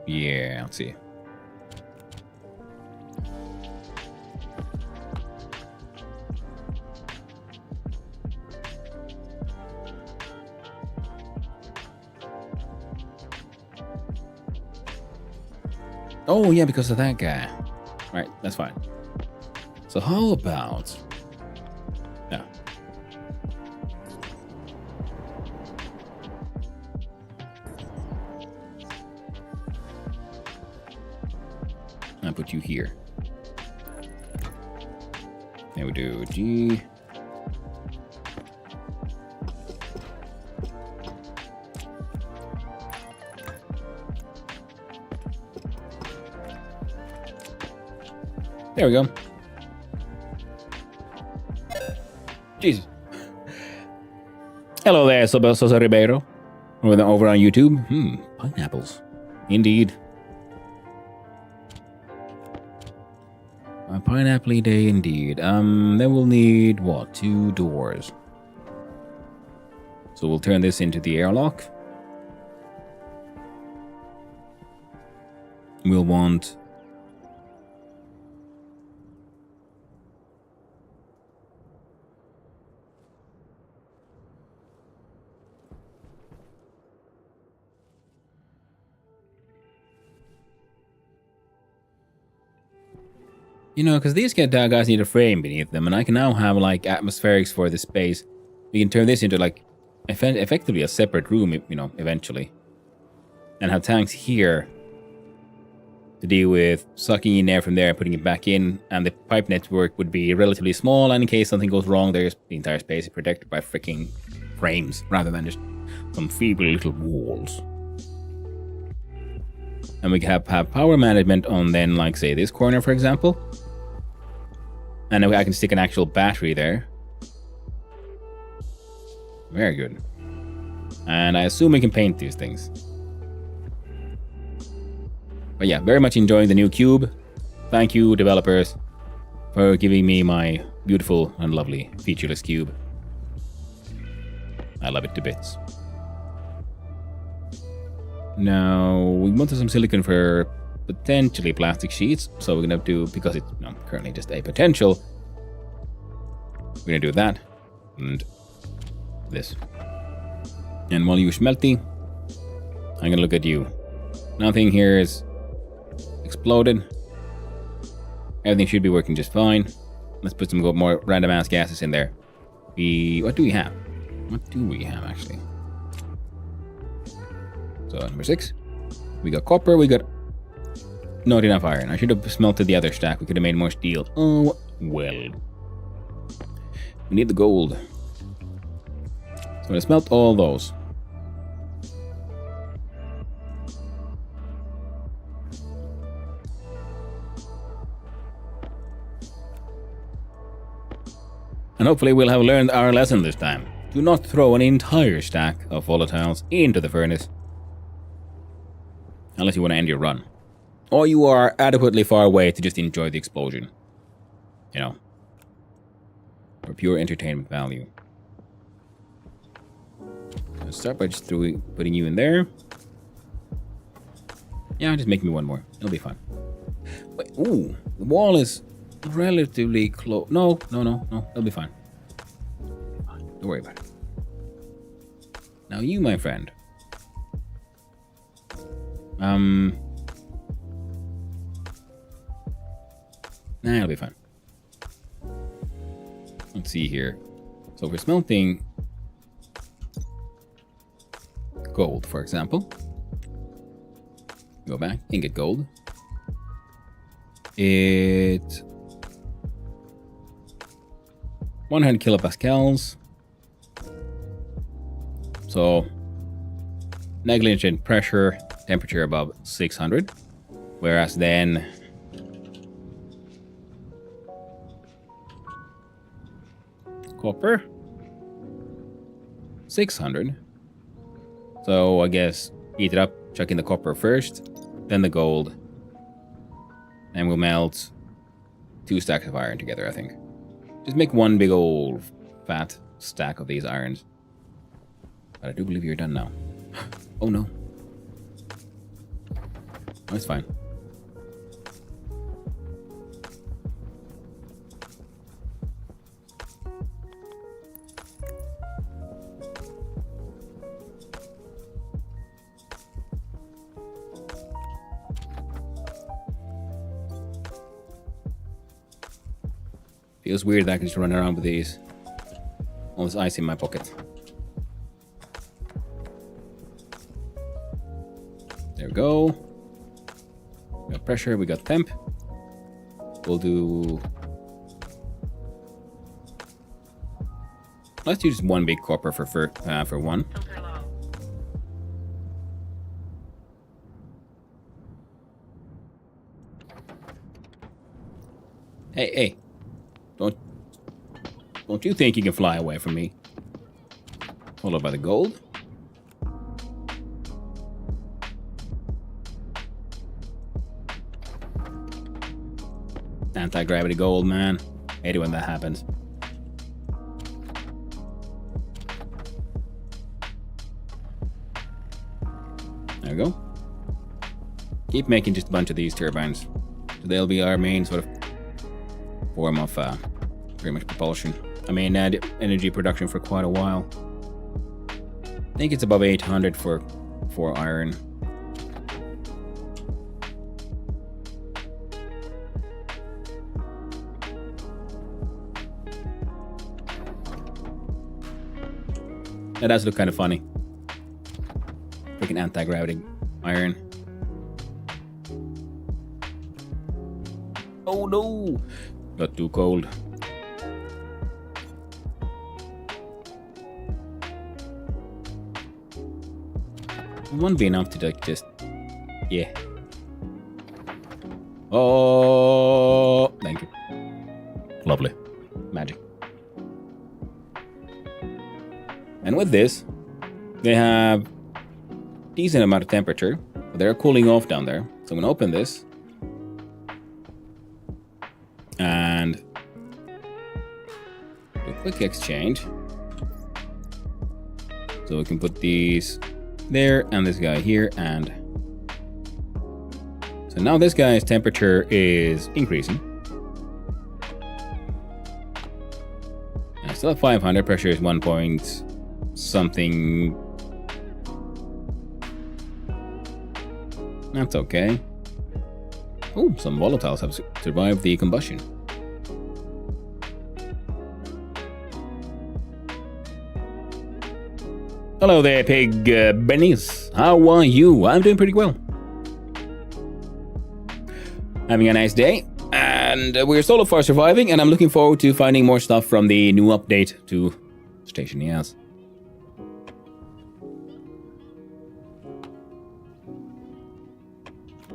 Yeah, let's see. Oh, yeah, because of that guy. Right, that's fine. So how about... Yeah. I'll put you here. Then we do G. There we go. Jesus. Hello there, Sosa Ribeiro. Over on YouTube. Pineapples. Indeed. A pineapple day indeed. Then we'll need, what, 2 doors. So we'll turn this into the airlock. We'll want... You know, because these guys need a frame beneath them, and I can now have, like, atmospherics for the space. We can turn this into, like, effectively a separate room, you know, eventually. And have tanks here to deal with sucking in air from there and putting it back in, and the pipe network would be relatively small, and in case something goes wrong, there's the entire space is protected by freaking frames, rather than just some feeble little walls. And we can have power management on then, like, say, this corner, for example. And then I can stick an actual battery there. Very good. And I assume we can paint these things. But yeah, very much enjoying the new cube. Thank you, developers, for giving me my beautiful and lovely featureless cube. I love it to bits. Now, we wanted some silicon for potentially plastic sheets, so we're gonna do, because it's currently just a potential, we're gonna do that and this. And while you're smelting, I'm gonna look at you. Nothing here is exploded. Everything should be working just fine. Let's put some more random ass gases in there. What do we have? What do we have actually? So number 6, we got copper, we got not enough iron. I should have smelted the other stack. We could have made more steel. Oh, well. We need the gold. So I'm gonna smelt all those. And hopefully we'll have learned our lesson this time. Do not throw an entire stack of volatiles into the furnace. Unless you want to end your run. Or you are adequately far away to just enjoy the explosion. You know. For pure entertainment value. Let's start by just putting you in there. Yeah, just make me one more. It'll be fine. Wait, ooh, the wall is relatively close. No. It'll be fine. Don't worry about it. Now you, my friend. Nah, it'll be fine. Let's see here. So for smelting gold, for example. Go back, ingot gold. It 100 kilopascals. So negligent pressure, temperature above 600. Whereas then copper 600. So I guess heat it up, chuck in the copper first, then the gold. And we'll melt 2 stacks of iron together, I think. Just make one big old fat stack of these irons. But I do believe you're done now. Oh no. Oh, it's fine. Feels weird that I can just run around with these. All this ice in my pocket. There we go. We got pressure, we got temp. We'll do... Let's do just one big copper for one. Filter low. Hey. Don't you think you can fly away from me? Followed by the gold. Anti-gravity gold, man. Hate it when that happens. There we go. Keep making just a bunch of these turbines. So they'll be our main sort of form of pretty much propulsion. I mean, energy production for quite a while. I think it's above 800 for iron. That does look kind of funny. Freaking anti-gravity iron. Oh no! Got too cold. Won't be enough to like just... Yeah. Oh! Thank you. Lovely. Magic. And with this, they have decent amount of temperature, but they're cooling off down there. So I'm gonna open this. And do a quick exchange. So we can put these there and this guy here, and so now this guy's temperature is increasing. And I still have 500, pressure is 1 point something. That's okay. Oh, some volatiles have survived the combustion. Hello there, pig bennies. How are you? I'm doing pretty well. Having a nice day, and we're so far surviving, and I'm looking forward to finding more stuff from the new update to Stationeers.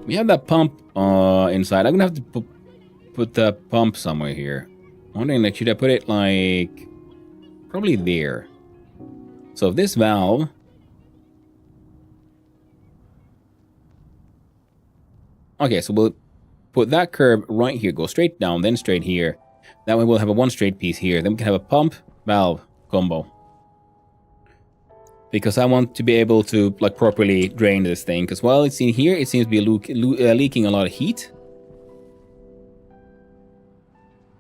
We have that pump inside. I'm gonna have to put the pump somewhere here. I'm wondering, like, should I put it like probably there? So this valve, okay, so we'll put that curve right here, go straight down, then straight here. That way we'll have a one straight piece here. Then we can have a pump valve combo. Because I want to be able to like properly drain this thing. Because while it's in here, it seems to be leaking a lot of heat.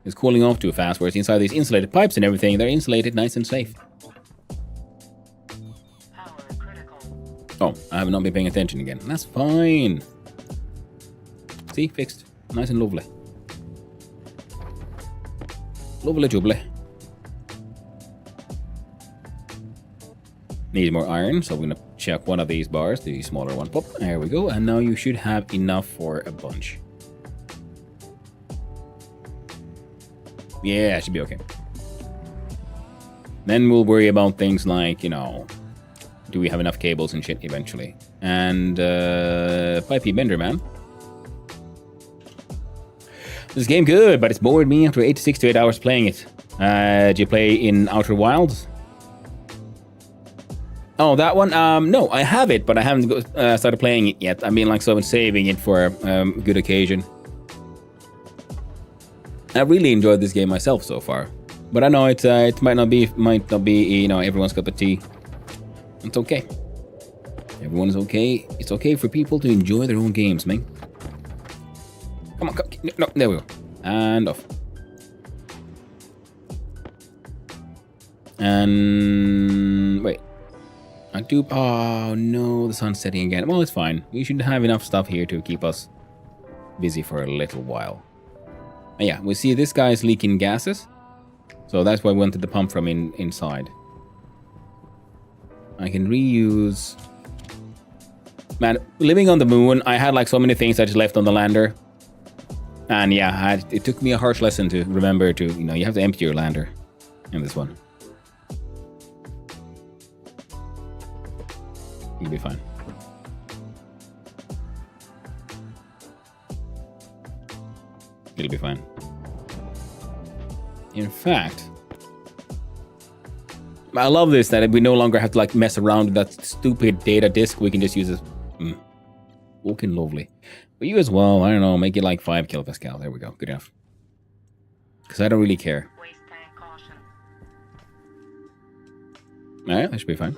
It's cooling off too fast, whereas inside these insulated pipes and everything, they're insulated nice and safe. Oh, I have not been paying attention again. That's fine. See, fixed. Nice and lovely. Lovely jubbly. Need more iron, so we're gonna check one of these bars, the smaller one. Pop, there we go. And now you should have enough for a bunch. Yeah, it should be okay. Then we'll worry about things like, you know, do we have enough cables and shit eventually? And, Pipey Bender, man. This game good, but it's bored me after 6 to 8 hours playing it. Did you play in Outer Wilds? Oh, that one? No, I have it, but I haven't started playing it yet. I mean, like, so I'm saving it for a good occasion. I really enjoyed this game myself so far, but I know it might not be everyone's cup of tea. It's okay. Everyone is okay. It's okay for people to enjoy their own games, man. Come on, no, there we go. And off. And wait. I do. Oh no, the sun's setting again. Well, it's fine. We should have enough stuff here to keep us busy for a little while. And yeah, we see this guy is leaking gases, so that's why we wanted the pump from inside. I can reuse. Man, living on the moon, I had like so many things I just left on the lander, and yeah, it took me a harsh lesson to remember to you have to empty your lander in this one. You'll be fine. It'll be fine. In fact, I love this that we no longer have to like mess around with that stupid data disk. We can just use it. Looking lovely. But you as well, I don't know, make it like 5 kilopascal. There we go. Good enough. Because I don't really care. Waste tank caution. Alright, that should be fine.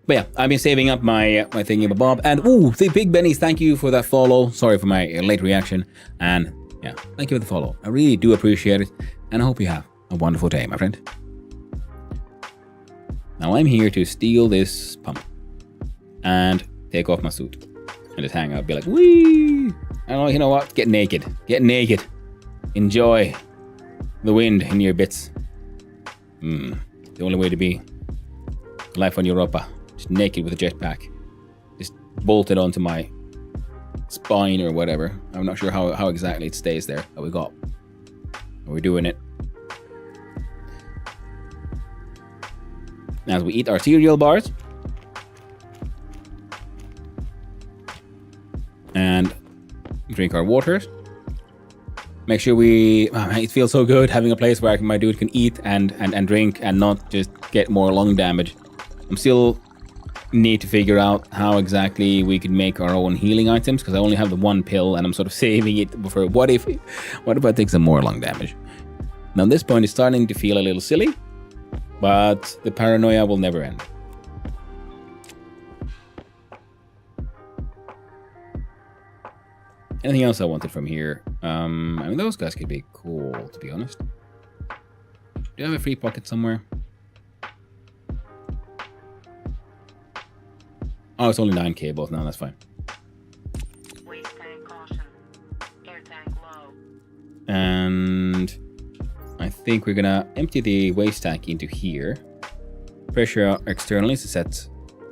But yeah, I've been saving up my thingy bob, and ooh, the Big Benny's, thank you for that follow. Sorry for my late reaction, and yeah, thank you for the follow. I really do appreciate it, and I hope you have a wonderful day, my friend. Now I'm here to steal this pump and take off my suit and just hang out, be like, wee. I don't know, you know what? Get naked, enjoy the wind in your bits. The only way to be. Life on Europa. Just naked with a jetpack. Just bolted onto my spine or whatever. I'm not sure how exactly it stays there, but we got. We're doing it. As we eat our cereal bars. And drink our waters. Make sure it feels so good having a place where my dude can eat and drink and not just get more lung damage. I'm still need to figure out how exactly we could make our own healing items, because I only have the one pill and I'm sort of saving it for what if I take some more lung damage. Now at this point it's starting to feel a little silly, but the paranoia will never end. Anything else I wanted from here? I mean, those guys could be cool, to be honest. Do you have a free pocket somewhere? Oh, it's only 9 cables. No, that's fine. Waste tank caution. Air tank low. And I think we're gonna empty the waste tank into here. Pressure externally is set.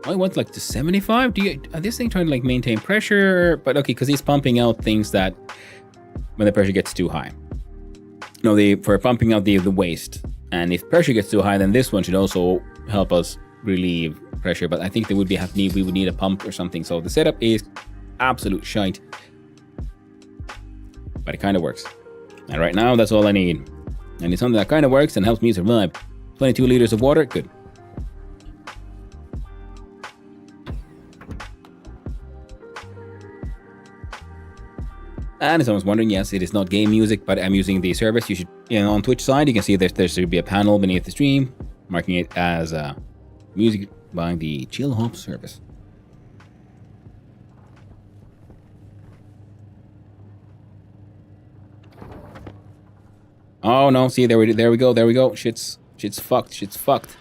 Oh, I want like to 75. Are this thing trying to like maintain pressure? But okay, because he's pumping out things that when the pressure gets too high. No, for pumping out the waste. And if pressure gets too high, then this one should also help us relieve pressure. But I think we would need a pump or something. So the setup is absolute shite. But it kind of works. And right now, that's all I need. And it's something that kind of works and helps me survive. 22 liters of water, good. And if someone's wondering, yes, it is not game music, but I'm using the service. You should, on Twitch side, you can see there should be a panel beneath the stream, marking it as music by the Chill Hop service. Oh no, see, there we go. Shit's fucked.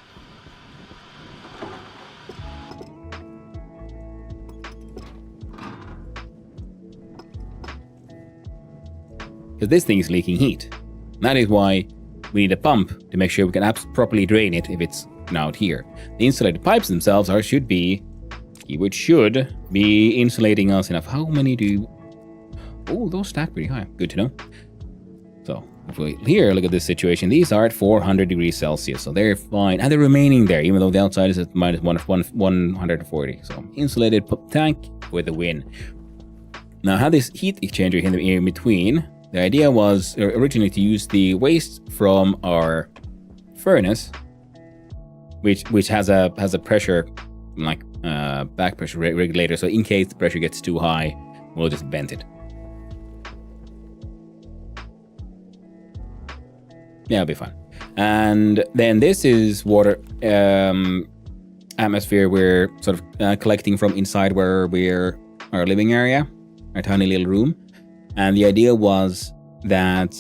Because this thing is leaking heat. That is why we need a pump to make sure we can properly drain it if it's out here. The insulated pipes themselves should be insulating us enough. How many do? Oh, those stack pretty high. Good to know. So here, look at this situation. These are at 400 degrees Celsius, so they're fine, and they're remaining there, even though the outside is at minus 140. So insulated tank with a win. Now, how this heat exchanger in between. The idea was originally to use the waste from our furnace, which has a pressure, like back pressure regulator. So in case the pressure gets too high, we'll just vent it. Yeah, it'll be fine. And then this is water atmosphere we're sort of collecting from inside where we're our living area, our tiny little room. And the idea was that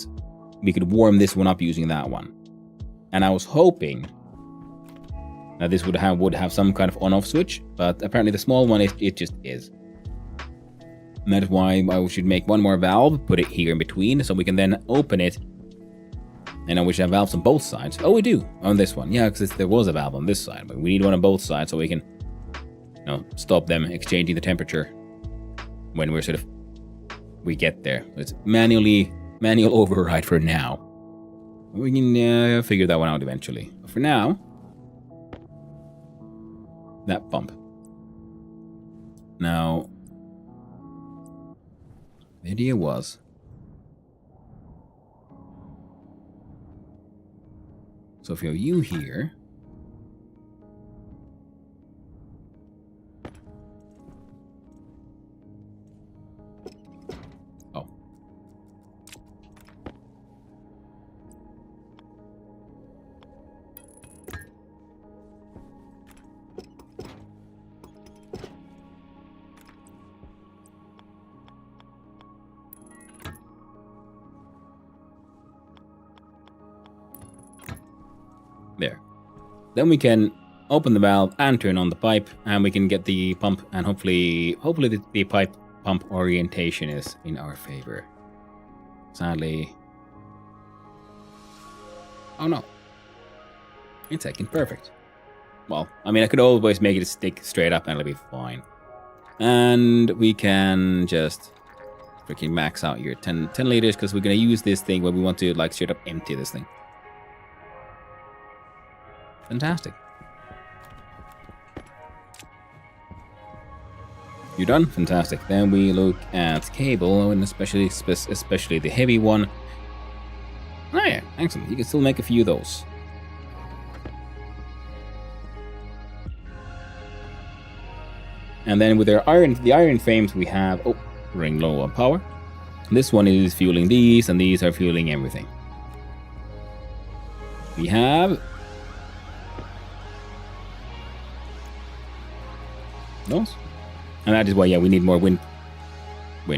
we could warm this one up using that one. And I was hoping that this would have some kind of on-off switch, but apparently the small one it just is. And that is why I should make one more valve, put it here in between, so we can then open it. And we should have valves on both sides. Oh, we do on this one. Yeah, because there was a valve on this side, but we need one on both sides so we can, stop them exchanging the temperature when we get there. It's manual override for now. We can figure that one out eventually. But for now, that pump. Now, the idea was, so if you have you here, oh, there. Then we can open the valve and turn on the pipe, and we can get the pump, and hopefully the pipe pump orientation is in our favor. Sadly, oh no, it's taking perfect. Well, I mean, I could always make it stick straight up and it'll be fine. And we can just freaking max out your 10 liters, because we're gonna use this thing when we want to like straight up empty this thing. Fantastic. You done? Fantastic. Then we look at cable, and especially the heavy one. Oh yeah, excellent. You can still make a few of those. And then with the iron frames we have, running low on power. This one is fueling these, and these are fueling everything. We have those. And that is why, yeah, we need more wind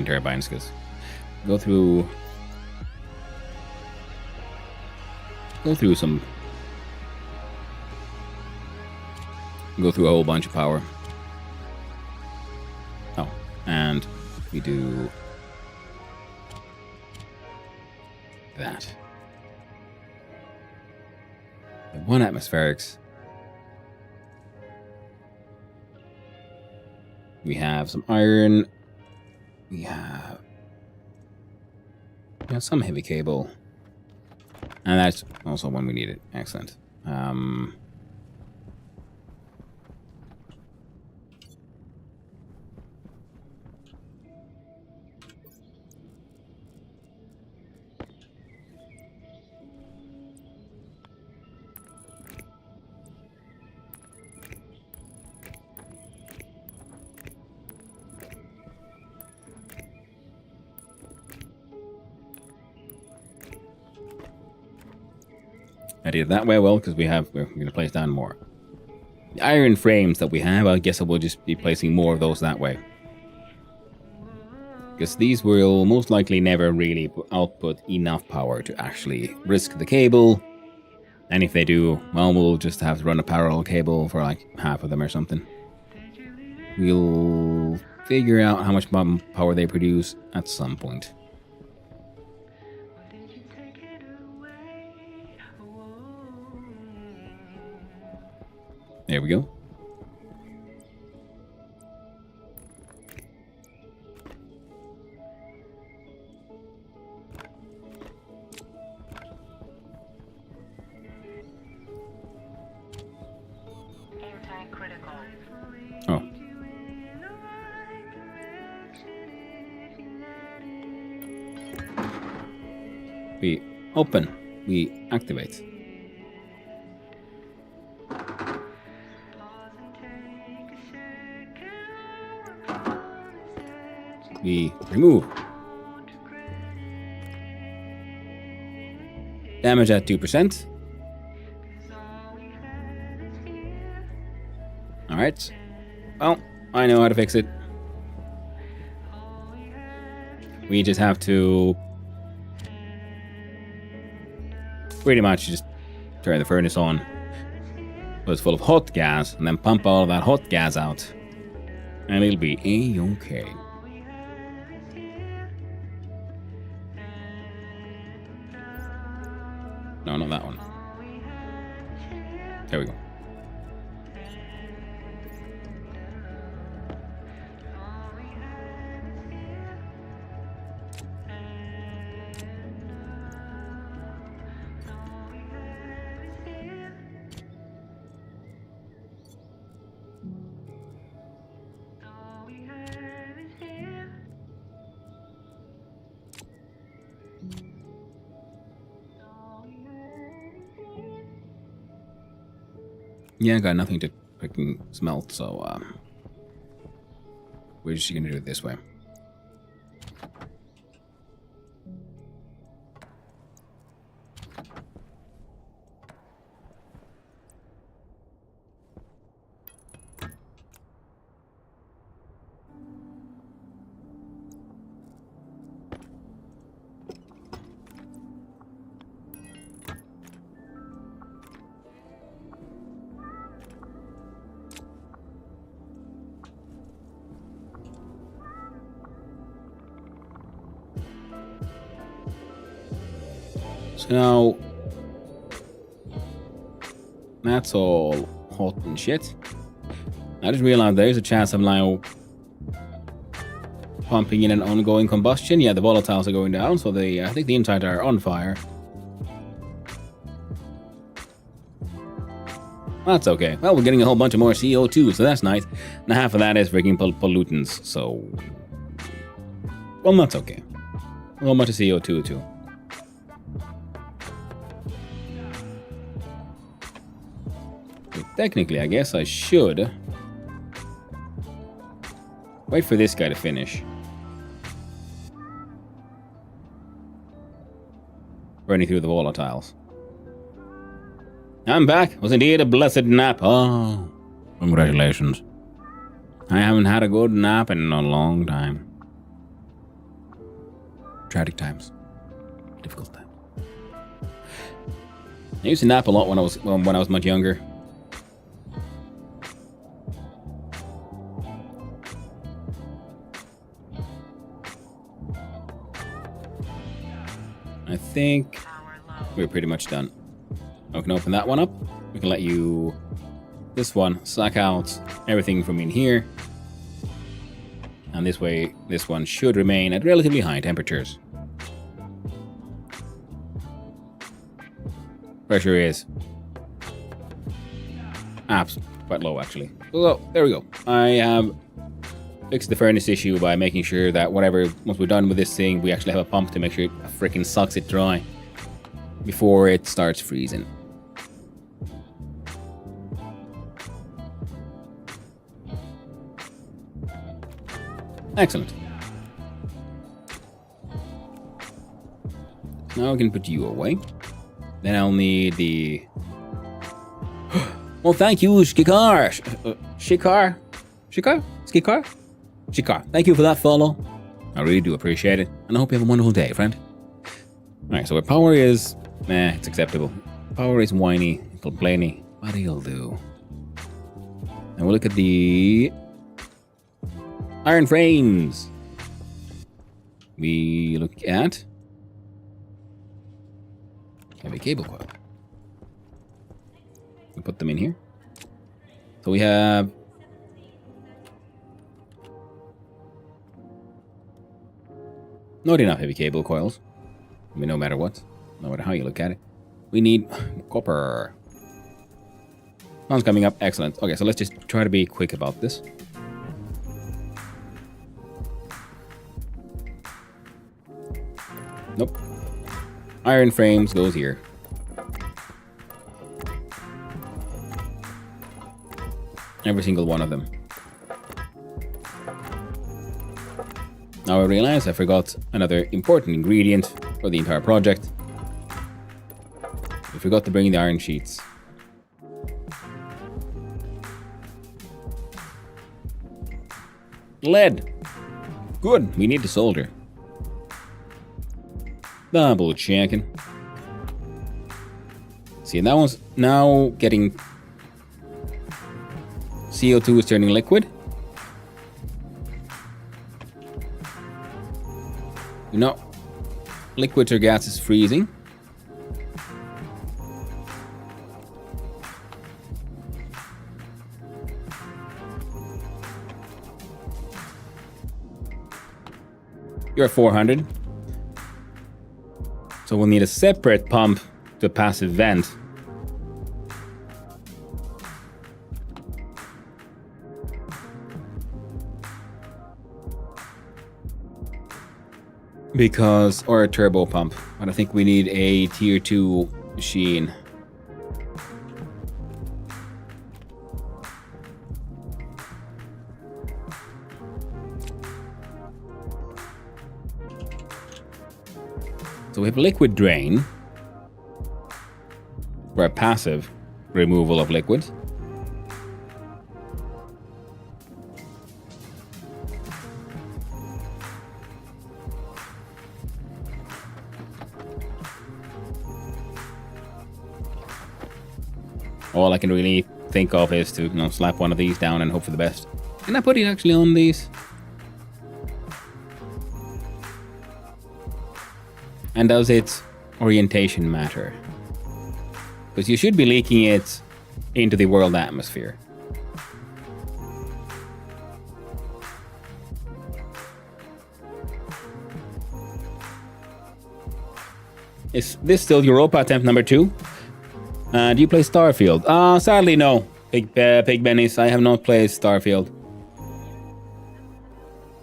turbines, because go through a whole bunch of power. Oh, and we do that. The 1 atmospherics. We have some iron. We have some heavy cable. And that's also when we need it. Excellent. I did it that way, well, because we're going to place down more. The iron frames that we have, I guess I will just be placing more of those that way. Because these will most likely never really output enough power to actually risk the cable. And if they do, well, we'll just have to run a parallel cable for like half of them or something. We'll figure out how much power they produce at some point. There we go. Anti-critical. Oh. We open. We activate. we remove. Damage at 2%. Alright. Well, I know how to fix it. We just have to pretty much just turn the furnace on. So it's full of hot gas, and then pump all of that hot gas out. And it'll be A-okay. No, not that one. There we go. Yeah, I got nothing to freaking smelt, so we're just gonna do it this way. So now, that's all hot and shit. I just realized there's a chance I'm now pumping in an ongoing combustion. Yeah, the volatiles are going down, so I think the insides are on fire. That's okay. Well, we're getting a whole bunch of more CO2, so that's nice. And half of that is freaking pollutants, so... Well, that's okay. A whole bunch of CO2 too. Technically, I guess I should wait for this guy to finish. Running through the volatiles. I'm back. Was indeed a blessed nap. Oh, congratulations. I haven't had a good nap in a long time. Tragic times. Difficult times. I used to nap a lot when I was much younger. I think we're pretty much done. We can open that one up. We can let you, this one, suck out everything from in here. And this way, this one should remain at relatively high temperatures. Pressure is quite low, actually. So, there we go. I have fixed the furnace issue by making sure that once we're done with this thing, we actually have a pump to make sure it freaking sucks it dry before it starts freezing. Excellent. Now we can put you away. Then I'll need the... Well, thank you, Shikar. Shikar, thank you for that follow. I really do appreciate it. And I hope you have a wonderful day, friend. Alright, so our power is... it's acceptable. Power is whiny, complainy, but he'll do. And we'll look at the... iron frames. We look at... heavy cable coil. We put them in here. So we have... not enough heavy cable coils. I mean, no matter what. No matter how you look at it. We need copper. Sun's coming up. Excellent. Okay, so let's just try to be quick about this. Nope. Iron frames goes here. Every single one of them. Now I realize I forgot another important ingredient for the entire project. I forgot to bring the iron sheets. Lead. Good, we need to solder. Double checking. See, that one's now getting... CO2 is turning liquid. No. Liquids or gas is freezing. You're at 400. So we'll need a separate pump to passive vent. Or a turbo pump. But I think we need a tier 2 machine. So we have liquid drain for a passive removal of liquids. All I can really think of is to, slap one of these down and hope for the best. Can I put it actually on these? And does its orientation matter? Because you should be leaking it into the world atmosphere. Is this still Europa attempt number 2? Do you play Starfield? Sadly no, Pig Bennies. I have not played Starfield.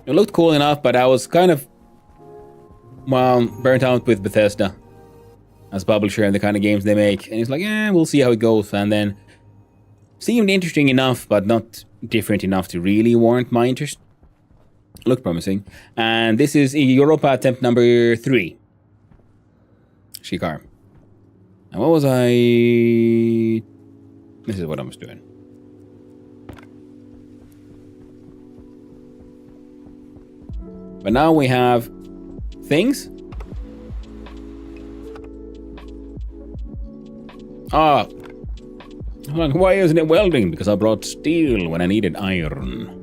It looked cool enough, but I was kind of, burnt out with Bethesda as publisher and the kind of games they make. And it's like, we'll see how it goes. And then seemed interesting enough, but not different enough to really warrant my interest. Looked promising. And this is Europa attempt number 3. Shikar. And what was I... This is what I was doing. But now we have things. Hold on, why isn't it welding? Because I brought steel when I needed iron.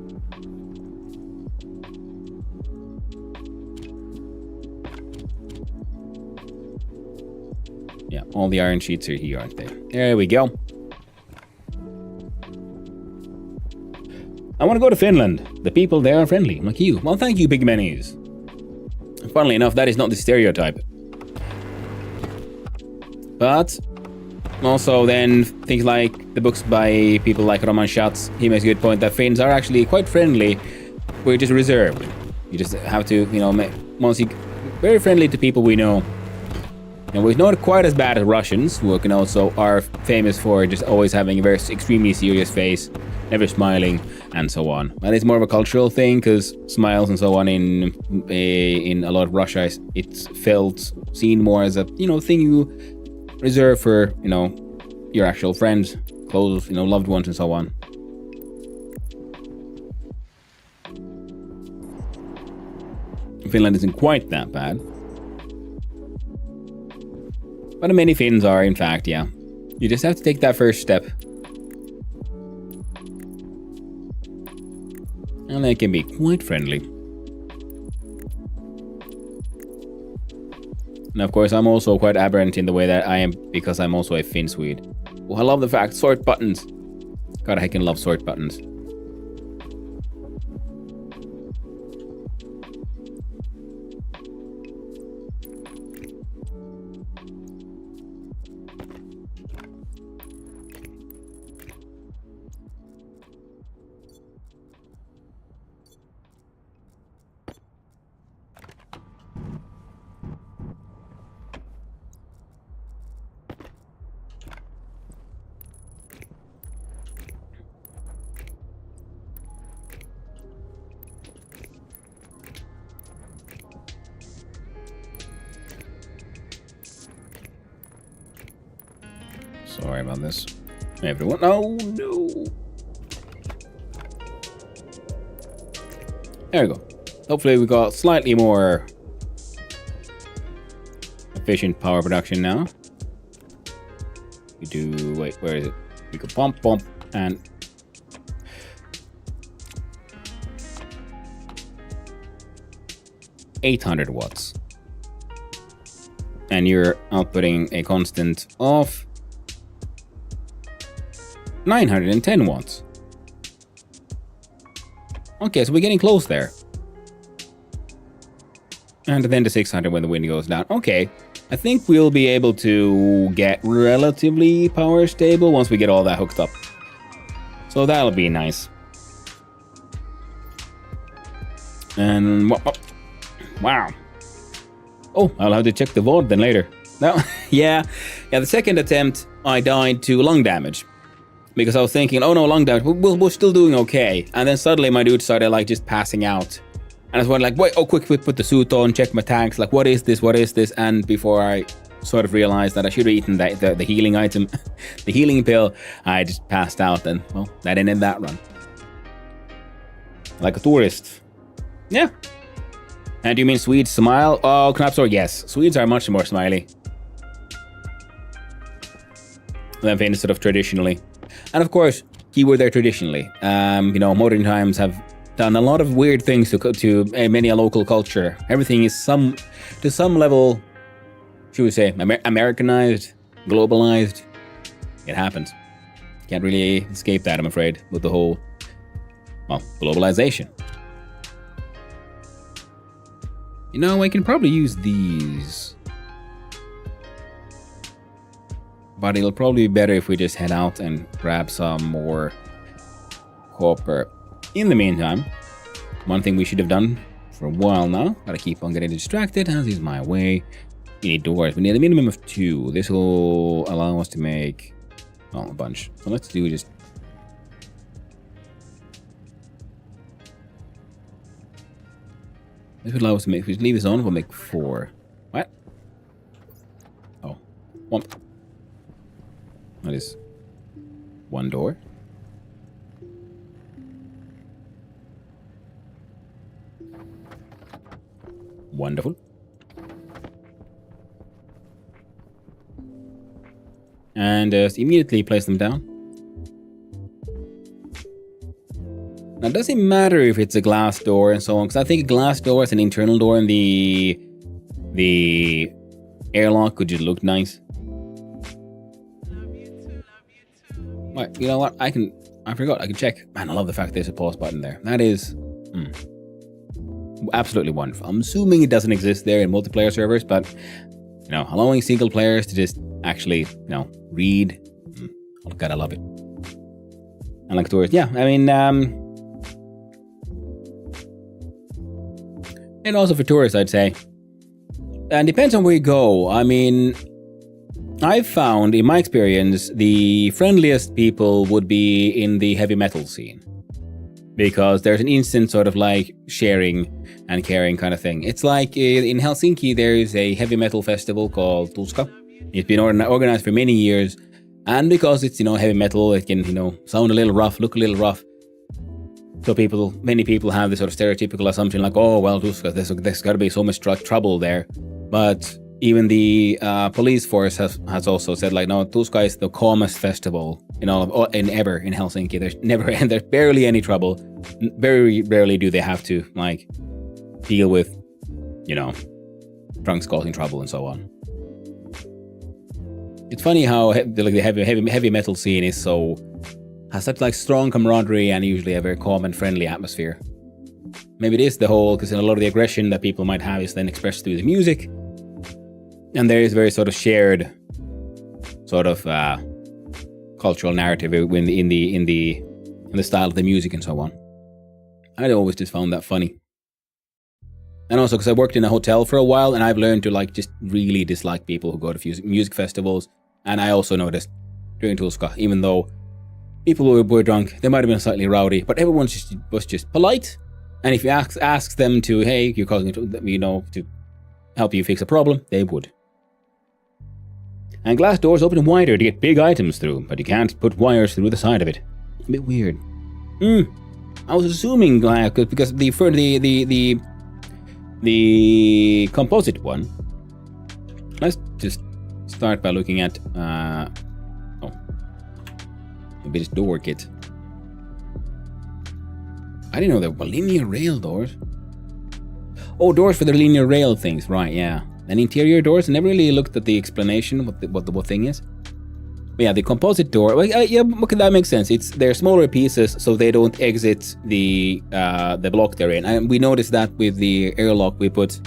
Yeah, all the iron sheets are here, aren't they? There we go. I want to go to Finland. The people there are friendly, like you. Well, thank you, Pygmenes. Funnily enough, that is not the stereotype. But also then things like the books by people like Roman Schatz, he makes a good point that Finns are actually quite friendly. We're just reserved. You just have to, very friendly to people we know. And we're not quite as bad as Russians, who can also are famous for just always having a very extremely serious face, never smiling, and so on. And it's more of a cultural thing, because smiles and so on in a lot of Russia, it's seen more as a thing you reserve for your actual friends, close loved ones, and so on. Finland isn't quite that bad. But many Finns are, in fact, yeah. You just have to take that first step. And they can be quite friendly. And of course, I'm also quite aberrant in the way that I am, because I'm also a Finn Swede. Oh, I love the fact, sort buttons. God, I can love sort buttons. Sorry about this. Everyone. Oh, no. There we go. Hopefully we got slightly more efficient power production now. We do... Wait, where is it? We can pump, and... $800 watts. And you're outputting a constant of 910 watts. Okay, so we're getting close there. And then the 600 when the wind goes down. Okay, I think we'll be able to get relatively power stable once we get all that hooked up. So that'll be nice. And wow. Oh, I'll have to check the VOD then later. No, yeah, the second attempt I died to lung damage. Because I was thinking, oh no, lung damage, we're still doing okay. And then suddenly my dude started like just passing out. And I was wondering like, wait, oh quick, put the suit on, check my tanks, like what is this? And before I sort of realized that I should have eaten the healing item, the healing pill, I just passed out and, well, that ended that run. Like a tourist. Yeah. And do you mean Swedes smile? Oh, Knapsor, yes. Swedes are much more smiley than Finns sort of traditionally. And of course, keyword there traditionally. Modern times have done a lot of weird things to many a local culture. Everything is to some level, should we say, Americanized, globalized. It happens. Can't really escape that, I'm afraid, with the whole, well, globalization. You know, I can probably use these. But it'll probably be better if we just head out and grab some more copper. In the meantime, one thing we should have done for a while now, gotta keep on getting distracted, as is my way. We need doors. We need a minimum of 2. This will allow us to make, well, a bunch. So let's do just... This would allow us to make, if we leave this on, we'll make 4. What? Oh, 1. That is 1 door. Wonderful. And immediately place them down. Now, does it matter if it's a glass door and so on? Because I think a glass door is an internal door, and the airlock could just look nice. Right, you know what? I forgot. I can check. Man, I love the fact there's a pause button there. That is absolutely wonderful. I'm assuming it doesn't exist there in multiplayer servers, but allowing single players to just actually, read. Oh God, I love it. And like tourists, yeah. I mean, and also for tourists, I'd say. And depends on where you go. I mean, I've found, in my experience, the friendliest people would be in the heavy metal scene. Because there's an instant sort of like sharing and caring kind of thing. It's like in Helsinki, there is a heavy metal festival called Tuska. It's been organized for many years. And because it's, heavy metal, it can, sound a little rough, look a little rough. So many people have this sort of stereotypical assumption like, oh, well, Tuska, there's got to be so much trouble there. But even the police force has also said, like, no, Tuska is the calmest festival ever in Helsinki. There's barely any trouble. Very rarely do they have to like deal with, drunks causing trouble and so on. It's funny how the heavy metal scene has such like strong camaraderie and usually a very calm and friendly atmosphere. Maybe it is because a lot of the aggression that people might have is then expressed through the music. And there is very sort of shared sort of cultural narrative in the style of the music and so on. I always just found that funny. And also because I worked in a hotel for a while, and I've learned to like just really dislike people who go to music festivals. And I also noticed during Tuska, even though people were drunk, they might have been slightly rowdy, but everyone was just polite. And if you ask them to, hey, you're calling it, to help you fix a problem, they would. And glass doors open wider to get big items through, but you can't put wires through the side of it. A bit weird. I was assuming because the composite one. Let's just start by looking at a bit of door kit. I didn't know there were linear rail doors. Oh, doors for the linear rail things, right? Yeah. And interior doors. I never really looked at the explanation what the thing is. But yeah, the composite door. Well, yeah, okay, that makes sense. They're smaller pieces, so they don't exit the block they're in. And we noticed that with the airlock we put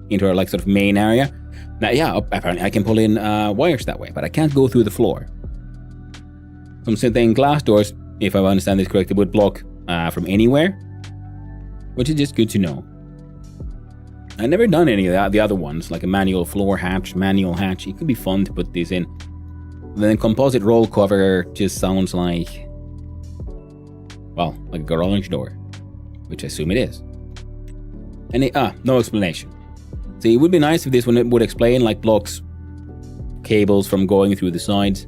into our sort of main area. Now, yeah, apparently I can pull in wires that way, but I can't go through the floor. So I'm saying glass doors, if I understand this correctly, would block from anywhere, which is just good to know. I've never done any of the other ones, like a manual floor hatch, manual hatch. It could be fun to put these in. And then composite roll cover just sounds like, well, like a garage door, which I assume it is. And no explanation. See, it would be nice if this one would explain, like blocks cables from going through the sides,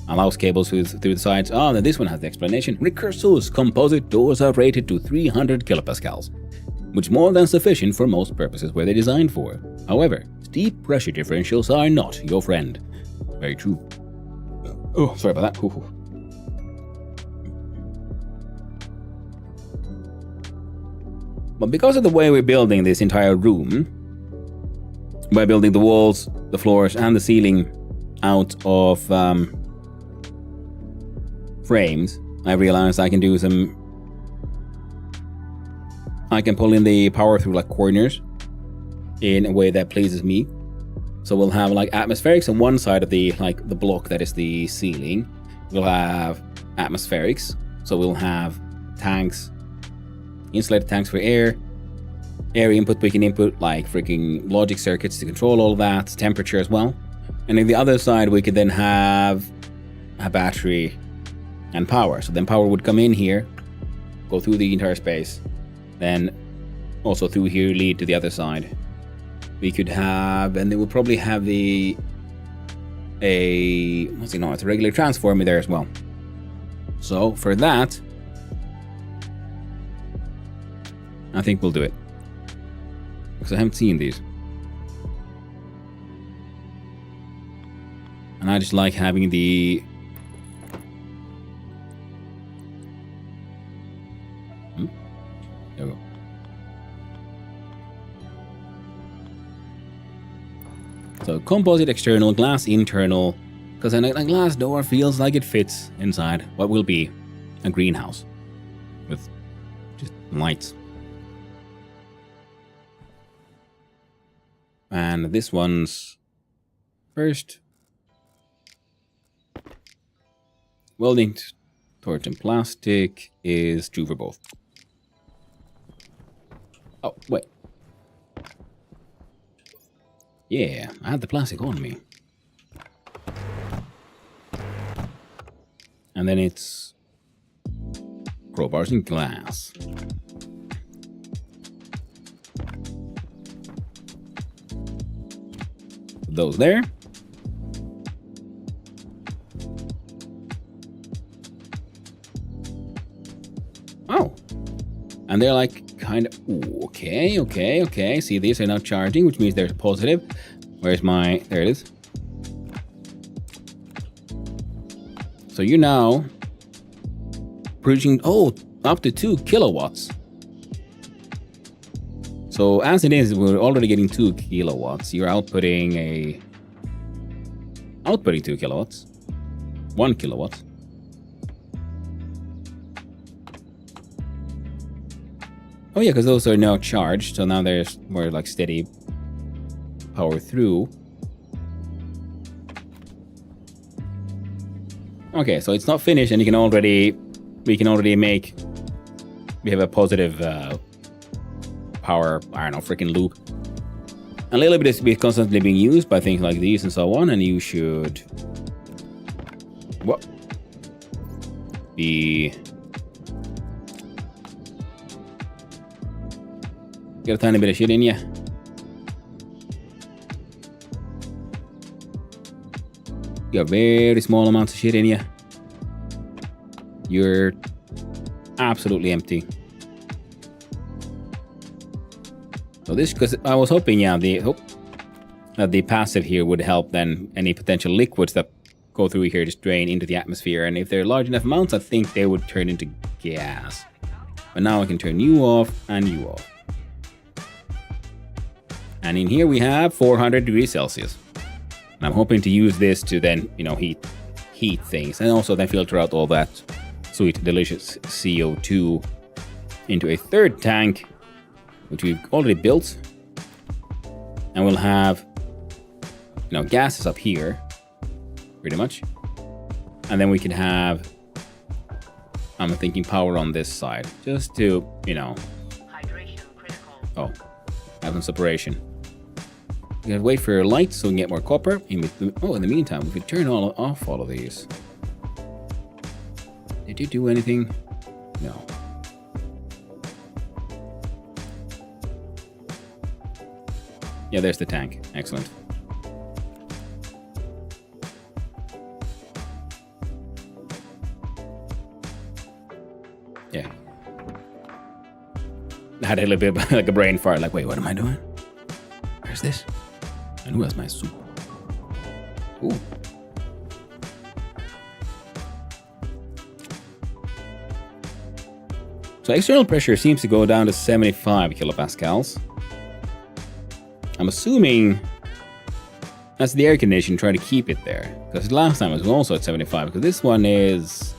allows cables through the sides. Then this one has the explanation. Recursos composite doors are rated to 300 kilopascals, which is more than sufficient for most purposes where they're designed for. However, steep pressure differentials are not your friend. Very true. Oh, sorry about that. Ooh. But because of the way we're building this entire room, by building the walls, the floors, and the ceiling out of frames, I realized I can do I can pull in the power through corners in a way that pleases me. So we'll have atmospherics on one side of the the block that is the ceiling. We'll have atmospherics, so we'll have tanks, insulated tanks for air input. We can input freaking logic circuits to control all of that, temperature as well. And on the other side we could then have a battery and power. So then power would come in here, go through the entire space, then also through here lead to the other side. We could have, and they will probably have it's a regular transformer there as well. So for that, I think we'll do it, because I haven't seen these, and I just like having the there we go. So composite external, glass internal, because a glass door feels like it fits inside what will be a greenhouse with just lights. And this one's first welding torch and plastic is true for both. Oh, wait. Yeah, I had the plastic on me. And then it's crowbars and glass. Those there. Oh. And they're kind of, okay. See, these are now charging, which means there's a positive. Where's my, there it is. So you're now producing, up to 2 kilowatts. So as it is, we're already getting 2 kilowatts. You're outputting 2 kilowatts. 1 kilowatt. Oh yeah, because those are now charged, so now there's more steady power through. Okay, so it's not finished, and we can already make. We have a positive power. I don't know, freaking loop. A little bit is constantly being used by things like these and so on, and you should be. Get a tiny bit of shit in ya. You have very small amounts of shit in you. You're absolutely empty. So this, because I was hoping, yeah, that the passive here would help then any potential liquids that go through here just drain into the atmosphere. And if they're large enough amounts, I think they would turn into gas. But now I can turn you off and you off. And in here we have 400 degrees Celsius. And I'm hoping to use this to then, heat things. And also then filter out all that sweet, delicious CO2 into a third tank, which we've already built. And we'll have, gases up here, pretty much. And then we can have, I'm thinking power on this side, just to, Hydration critical. Oh, have some separation. We gotta wait for light so we can get more copper. In the meantime, we could turn off all of these. Did you do anything? No. Yeah, there's the tank. Excellent. Yeah. I had a little bit like a brain fart, like, wait, what am I doing? Where's this? And who has my soup? Ooh. So external pressure seems to go down to 75 kilopascals. I'm assuming that's the air conditioner trying to keep it there. Because last time it was also at 75, because this one is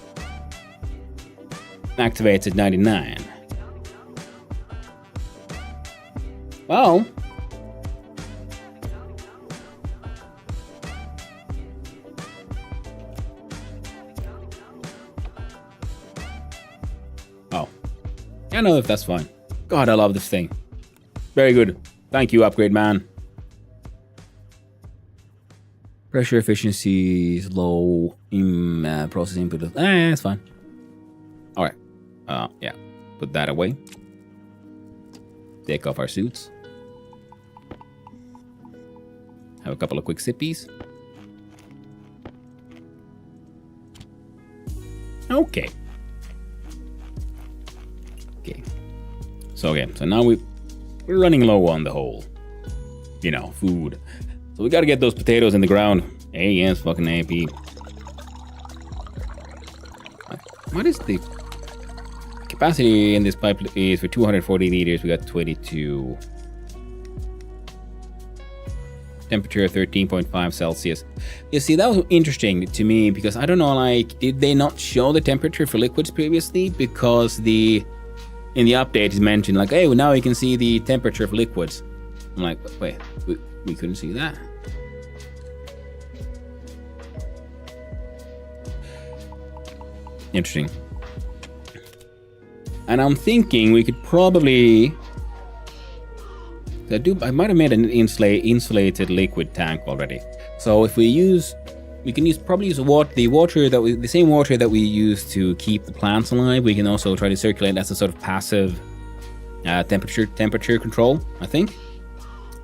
activates at 99. Well, oh, I know if that's fine. God, I love this thing. Very good. Thank you, upgrade man. Pressure efficiency is low. Process input. It's fine. All right. Yeah. Put that away. Take off our suits. Have a couple of quick sippies. Okay. Okay. So now we're running low on the whole, food. So we gotta get those potatoes in the ground. Hey, yes, fucking AP. What is the capacity in this pipe is for 240 liters. We got 22. Temperature 13.5 Celsius. You see, that was interesting to me because I don't know, did they not show the temperature for liquids previously? Because in the update is mentioned hey, well, now you can see the temperature of liquids. I'm like, wait, we couldn't see that. Interesting. And I'm thinking we could probably... I might have made an insulated liquid tank already. So if we can probably use the same water that we use to keep the plants alive. We can also try to circulate as a sort of passive temperature control, I think,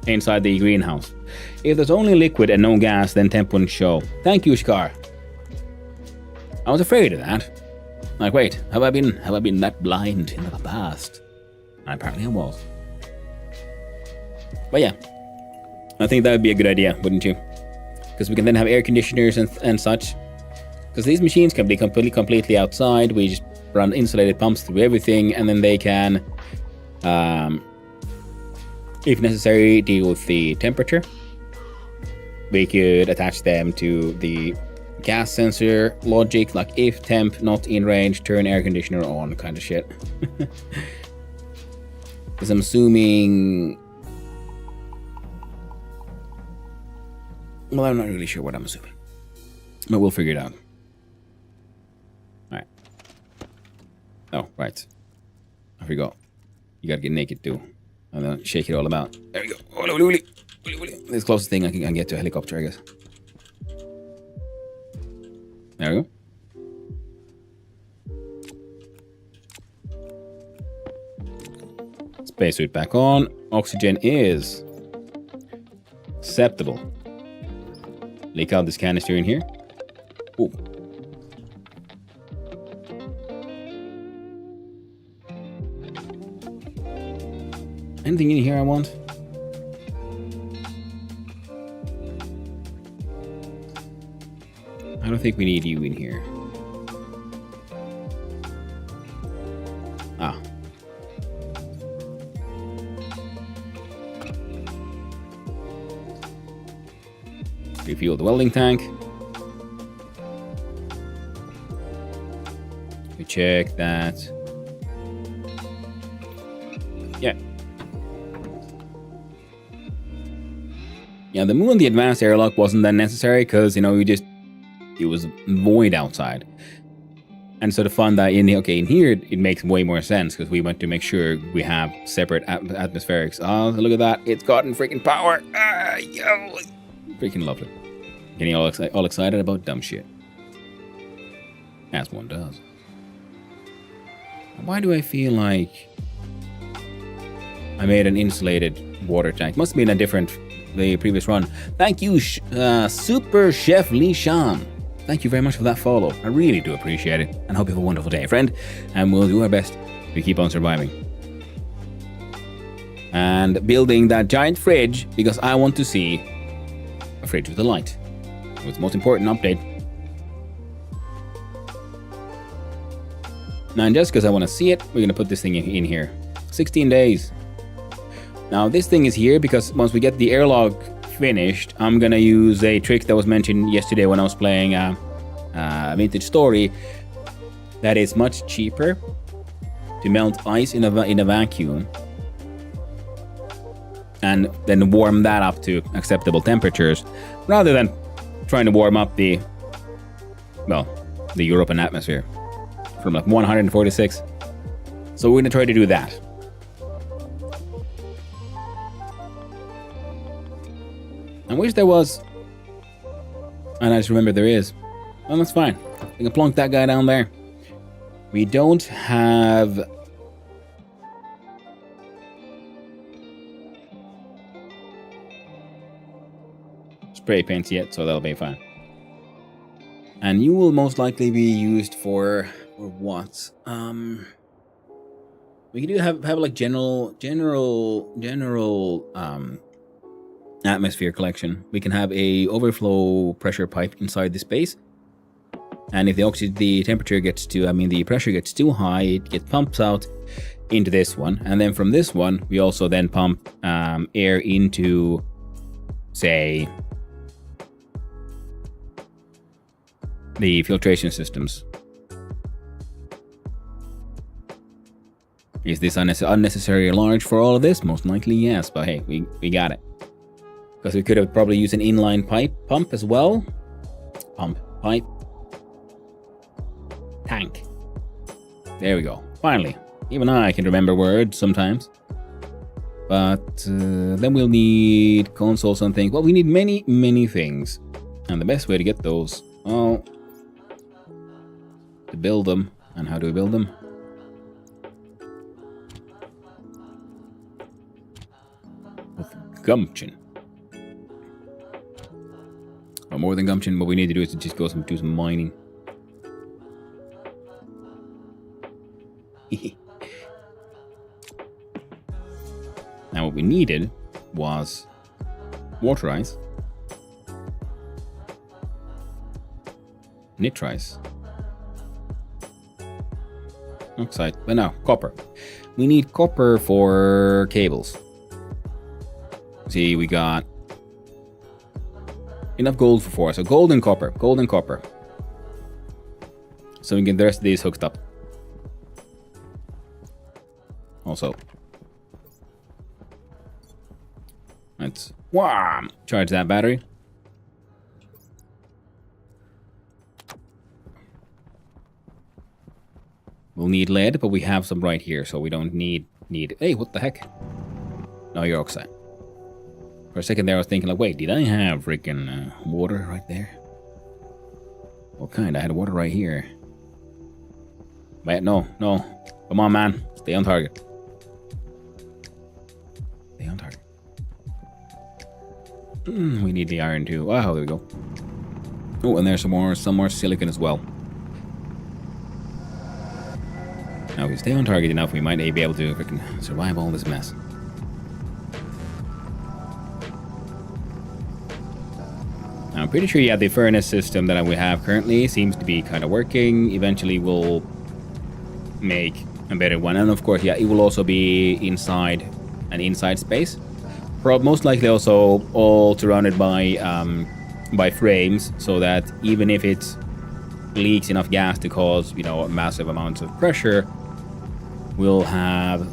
inside the greenhouse. If there's only liquid and no gas, then temp wouldn't show. Thank you, Shkar. I was afraid of that. Wait, have I been that blind in the past? Apparently I was. But yeah, I think that would be a good idea, wouldn't you? Because we can then have air conditioners and such. Because these machines can be completely outside. We just run insulated pumps through everything, and then they can, if necessary, deal with the temperature. We could attach them to the gas sensor logic, like if temp not in range, turn air conditioner on kind of shit. Because I'm assuming... Well, I'm not really sure what I'm assuming. But we'll figure it out. Alright. Oh, right. I forgot. You gotta get naked too. And then shake it all about. There we go. This is the closest thing I can get to a helicopter, I guess. There we go. Spacesuit back on. Oxygen is acceptable. Leak out this canister in here. Oh. Anything in here I want? I don't think we need you in here. Ah. Refuel the welding tank. We check that. Yeah. Yeah, the move on the advanced airlock wasn't that necessary because, you know, it was void outside. And so to find that in here, it makes way more sense because we want to make sure we have separate atmospherics. Oh, look at that. It's gotten freaking power. Ah, yo. Freaking lovely. Getting all excited about dumb shit. As one does. Why do I feel like I made an insulated water tank? Must have been a different, the previous run. Thank you, Super Chef Li Shan. Thank you very much for that follow. I really do appreciate it. And hope you have a wonderful day, friend. And we'll do our best to keep on surviving. And building that giant fridge because I want to see a fridge with a light. It's the most important update. Now, and just because I want to see it, we're going to put this thing in here. 16 days. Now, this thing is here because once we get the airlock finished, I'm going to use a trick that was mentioned yesterday when I was playing Vintage Story. That is much cheaper to melt ice in a vacuum and then warm that up to acceptable temperatures rather than trying to warm up the European atmosphere from like 146. So we're going to try to do that. I wish there was, and I just remember there is. Well, that's fine. We can plunk that guy down there. We don't have spray paints yet, so that'll be fine. And you will most likely be used for what? We can have like general atmosphere collection. We can have a overflow pressure pipe inside the space, and if the temperature gets to, the pressure gets too high, it pumps out into this one, and then from this one we also then pump air into, say, the filtration systems. Is this unnecessarily large for all of this? Most likely yes, but hey, we got it. Because we could have probably used an inline pump as well. Pipe. Tank. There we go. Finally. Even I can remember words sometimes. But then we'll need consoles and things. Well, we need many, many things. And the best way to get those, to build them. And how do we build them? With gumption. Or more than gumption, what we need to do is to just go do some mining. Now what we needed was water ice, nitrice, oxide, but no, copper. We need copper for cables. See, we got enough gold for 4, so gold and copper. So we can get the rest of these hooked up. Also, let's charge that battery. We'll need lead, but we have some right here, so we don't need. Hey, what the heck? No, you're oxide. For a second there, I was thinking, like, wait, did I have freaking water right there? What kind? I had water right here. Wait, no. Come on, man. Stay on target. Stay on target. We need the iron too. Wow, there we go. Oh, and there's some more silicon as well. Now, if we stay on target enough, we might be able to freaking survive all this mess. Now, I'm pretty sure, yeah, the furnace system that we have currently seems to be kind of working. Eventually, we'll make a better one. And of course, yeah, it will also be inside an inside space. Most likely also all surrounded by frames, so that even if it leaks enough gas to cause, you know, massive amounts of pressure, we'll have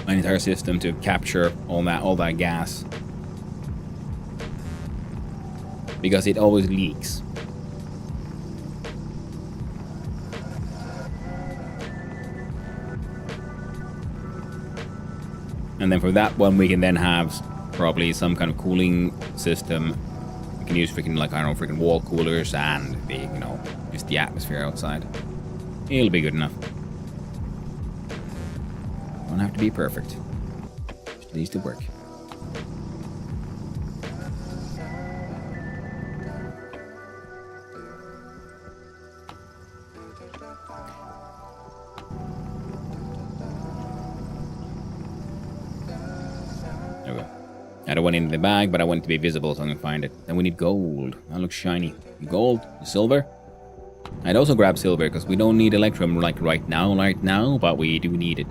an entire system to capture all that gas, because it always leaks. And then for that one, we can then have probably some kind of cooling system. We can use freaking, like, I don't know, freaking wall coolers and the, you know, just the atmosphere outside. It'll be good enough. Don't have to be perfect. Just needs to work. There we go. I don't want it in the bag, but I want it to be visible so I can find it. Then we need gold. That looks shiny. Gold, silver. I'd also grab silver because we don't need electrum like right now, but we do need it.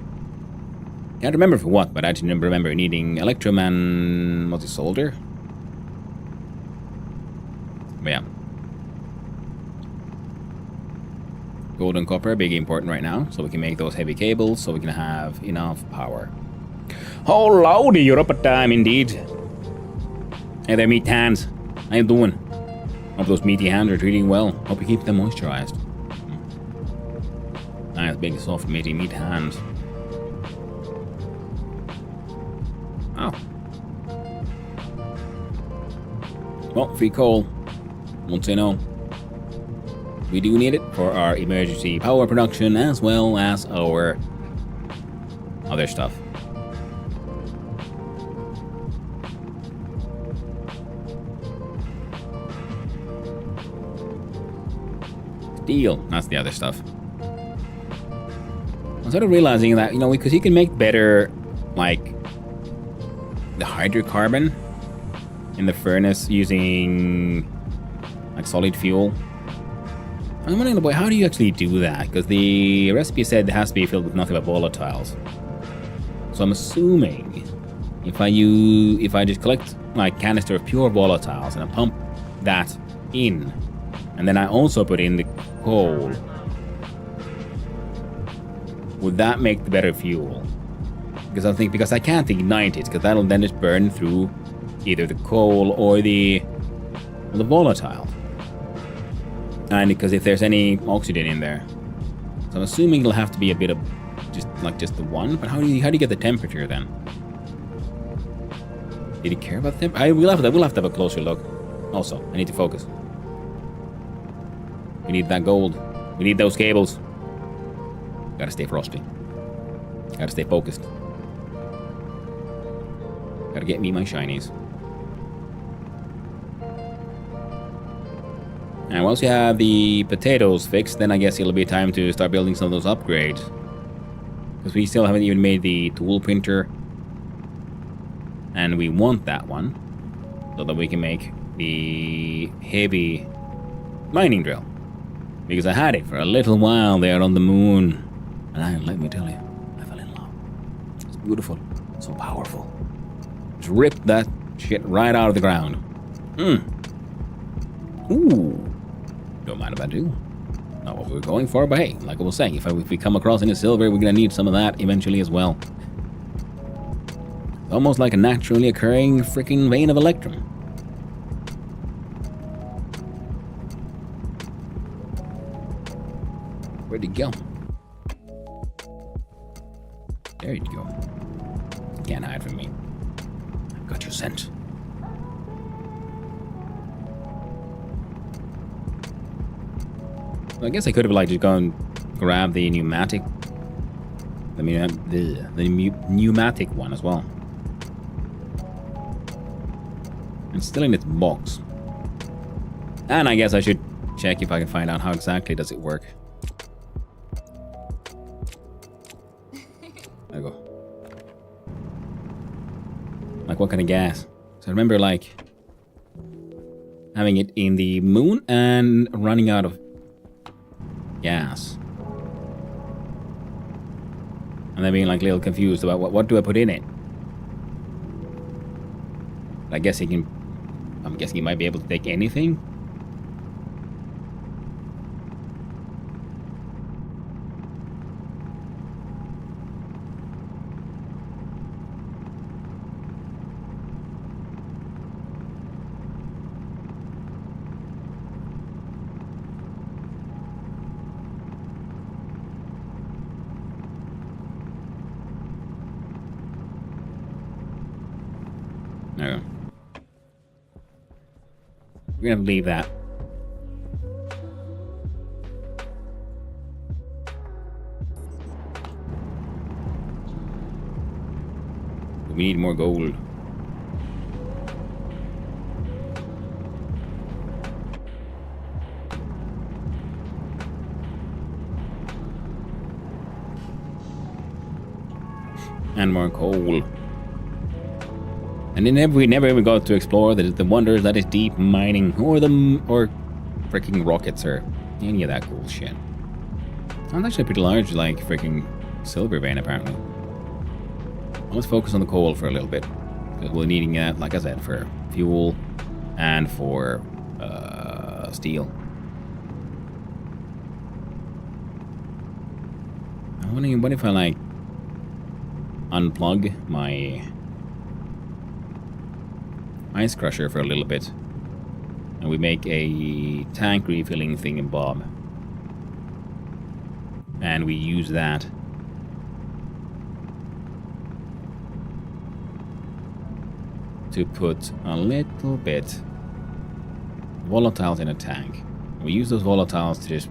Can't remember for what, but I just remember needing electrum and multi-solder. But yeah. Gold and copper, big important right now, so we can make those heavy cables, so we can have enough power. Oh, lordy, Europa time indeed. Hey there, meat hands. How you doing? Hope those meaty hands are treating well. Hope you keep them moisturized. Nice, big, soft, meaty meat hands. Oh. Well, free coal. Won't say no. We do need it for our emergency power production as well as our other stuff. Steel, that's the other stuff. I'm sort of realizing that, you know, because you can make better, like, the hydrocarbon in the furnace using, like, solid fuel. I'm wondering, boy, how do you actually do that? Because the recipe said it has to be filled with nothing but volatiles. So I'm assuming if I just collect, like, canister of pure volatiles and I pump that in, and then I also put in the coal, would that make the better fuel? Because I can't ignite it, because that'll then just burn through either the coal or the volatile. And because if there's any oxygen in there, so I'm assuming it'll have to be a bit of just the one. But how do you get the temperature then? Did he care about the temperature? We'll have to have a closer look. Also, I need to focus. We need that gold. We need those cables. Gotta stay frosty. Gotta stay focused. Gotta get me my shinies. And once you have the potatoes fixed, then I guess it'll be time to start building some of those upgrades. Because we still haven't even made the tool printer. And we want that one, so that we can make the heavy mining drill. Because I had it for a little while there on the moon. And let me tell you, I fell in love. It's beautiful, so powerful. Just ripped that shit right out of the ground. Ooh. Don't mind if I do. Not what we were going for, but hey, like I was saying, if we come across any silver, we're gonna need some of that eventually as well. It's almost like a naturally occurring freaking vein of electrum. Where'd he go? There you go. You can't hide from me. I've got your scent. I guess I could have, like, just gone grab the pneumatic, the pneumatic one as well, and It's still in its box. And I guess I should check if I can find out how exactly does it work. There we go. Like what kind of gas? So I remember like having it in the moon and running out of gas. And then being like a little confused about what do I put in it? I guess he can... I'm guessing he might be able to take anything. No. We're gonna leave that. We need more gold. And more coal. And then we never even got to explore the wonders that is deep mining, or freaking rockets, or any of that cool shit. That's actually a pretty large, like, freaking silver vein, apparently. Well, let's focus on the coal for a little bit, because we're needing that, like I said, for fuel and for steel. I'm wondering, what if I, like, unplug my ice crusher for a little bit, and we make a tank refilling thing in Bob, and we use that to put a little bit volatiles in a tank. We use those volatiles to just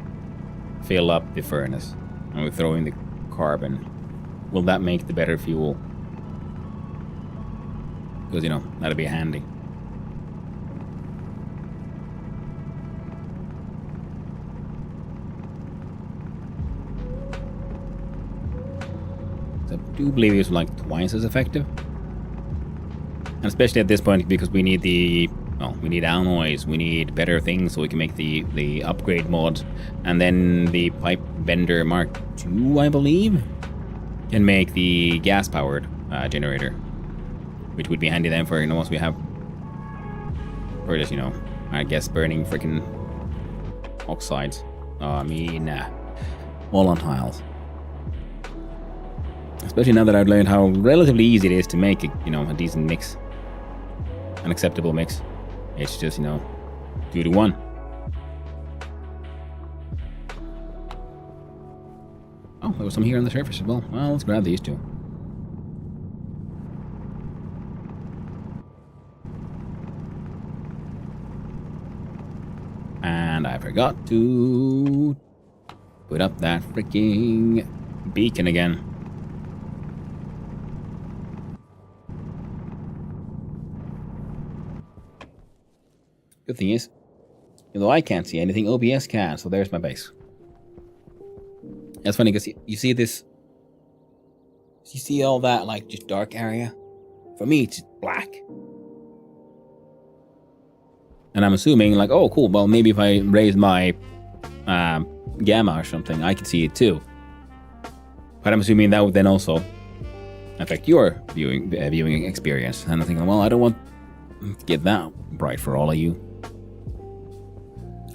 fill up the furnace, and we throw in the carbon. Will that make the better fuel? Because, you know, that'd be handy. So I do believe it's like twice as effective. And especially at this point, because we need we need alloys, we need better things so we can make the upgrade mod. And then the pipe bender Mark II, I believe, can make the gas-powered generator. Which would be handy then for, you know, once we have... For just, you know, I guess burning freaking oxides. Volatiles. Especially now that I've learned how relatively easy it is to make, you know, a decent mix. An acceptable mix. It's just, you know, 2 to 1. Oh, there was some here on the surface as well. Well, let's grab these two. And I forgot to put up that freaking beacon again. Good thing is, even though I can't see anything, OBS can, so there's my base. That's funny because you see this, you see all that like just dark area? For me, it's black. And I'm assuming like, oh cool, well maybe if I raise my gamma or something, I could see it too. But I'm assuming that would then also affect your viewing experience. And I'm thinking, well, I don't want to get that bright for all of you.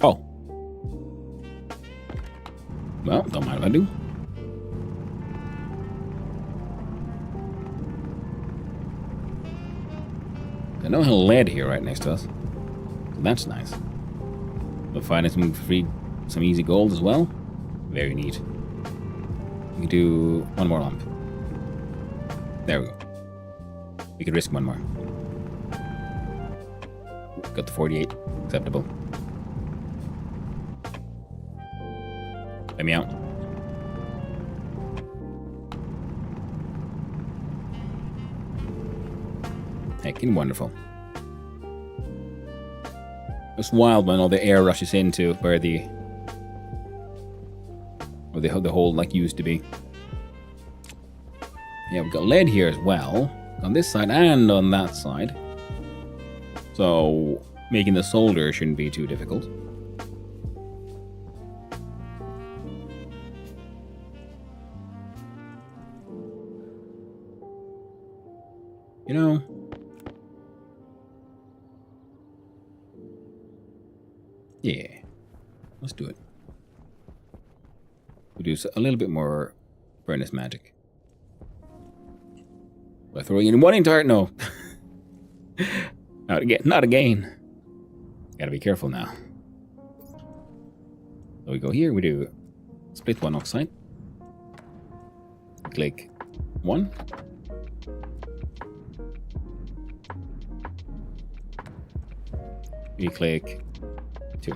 Oh. Well, don't mind if I do. There's no lead here right next to us. So that's nice. We'll find some easy gold as well. Very neat. We can do one more lump. There we go. We could risk one more. Got the 48. Acceptable. Let me out. Heckin' wonderful. It's wild when all the air rushes into where the hole like used to be. Yeah, we've got lead here as well. On this side and on that side. So making the solder shouldn't be too difficult. You know, yeah, let's do it. We'll do a little bit more furnace magic. By throwing in one entire... No. Not again. Not again. Gotta be careful now. So we go here, we do split one oxide. Click 1. We click 2.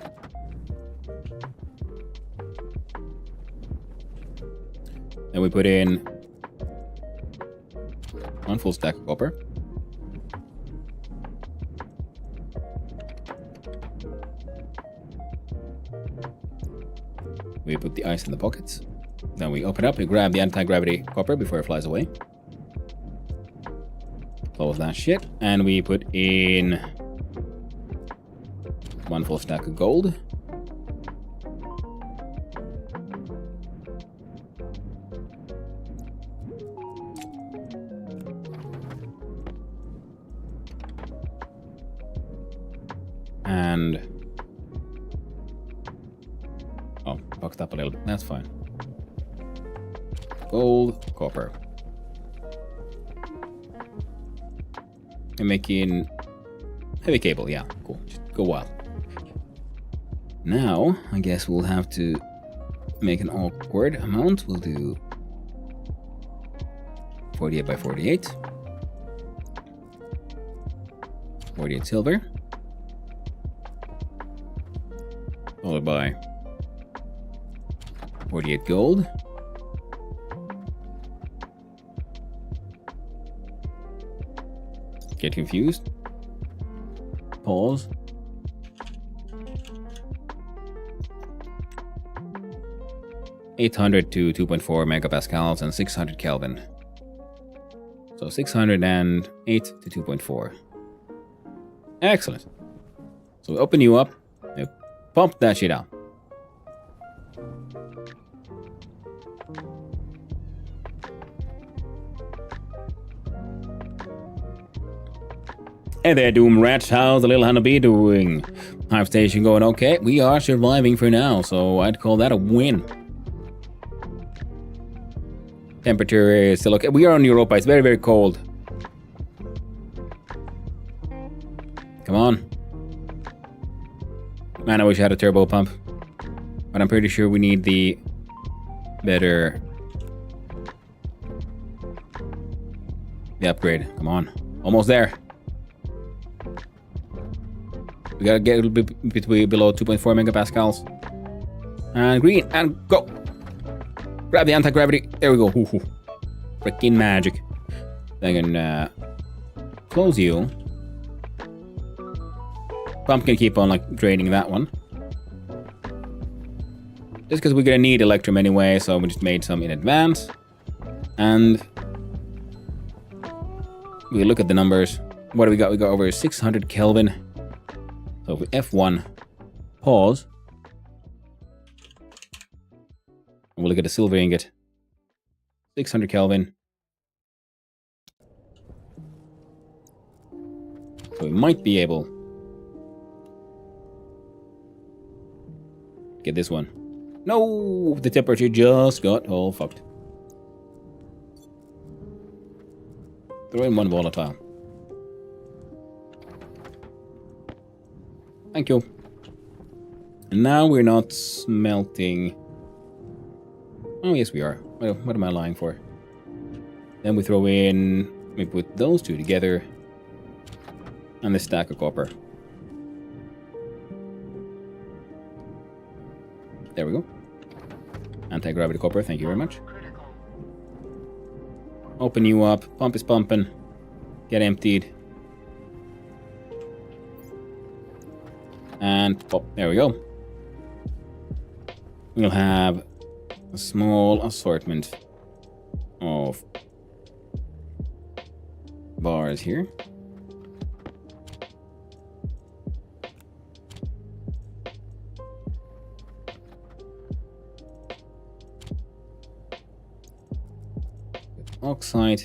Then we put in 1 full stack of copper. We put the ice in the pockets. Then we open up and grab the anti-gravity copper before it flies away. Close that shit. And we put in 1 full stack of gold. And... oh, boxed up a little bit. That's fine. Gold, copper. And making heavy cable, yeah, cool. Just go wild. Now, I guess we'll have to make an awkward amount. We'll do 48 by 48. 48 silver. Followed by 48 gold. Get confused. Pause. (800 to 2.4 megapascals and 600 Kelvin. So 608 to 2.4. Excellent. So we open you up. We pump that shit out. Hey there, Doom Rats. How's the little honeybee doing? Hive station going okay? We are surviving for now, so I'd call that a win. Temperature is still okay. We are on Europa. It's very, very cold. Come on. Man, I wish I had a turbo pump. But I'm pretty sure we need the better... the upgrade. Come on. Almost there. We gotta get a little bit below 2.4 megapascals. And green, and go! Grab the anti-gravity. There we go. Freaking magic. Then I can close you. Pump can keep on like draining that one. Just because we're gonna need Electrum anyway, so we just made some in advance. And we look at the numbers. What do we got? We got over 600 Kelvin. So if we F1, pause, and we'll look at the silver ingot, 600 Kelvin. So we might be able to get this one. No, the temperature just got all fucked. Throw in 1 volatile. Thank you. And now we're not smelting. Oh, yes, we are. What am I lying for? Then we throw in... we put those two together. And the stack of copper. There we go. Anti-gravity copper, thank you very much. Critical. Open you up. Pump is pumping. Get emptied. And pop. There we go. We'll have a small assortment of bars here. Oxide.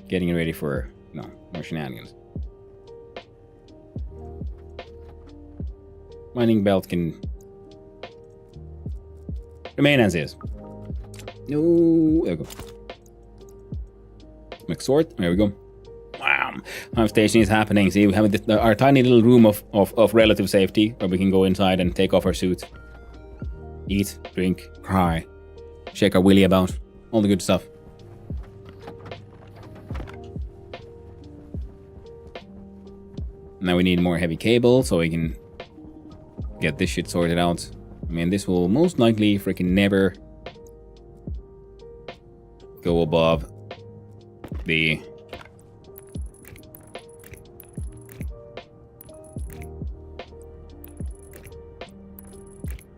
Getting ready for more shenanigans. Mining belt can remain as is. No, there we go. Make sort. There we go. Wow, time station is happening. See, we have our tiny little room of relative safety where we can go inside and take off our suits, eat, drink, cry, shake our willy about, all the good stuff. Now we need more heavy cable so we can get this shit sorted out. I mean, this will most likely freaking never go above the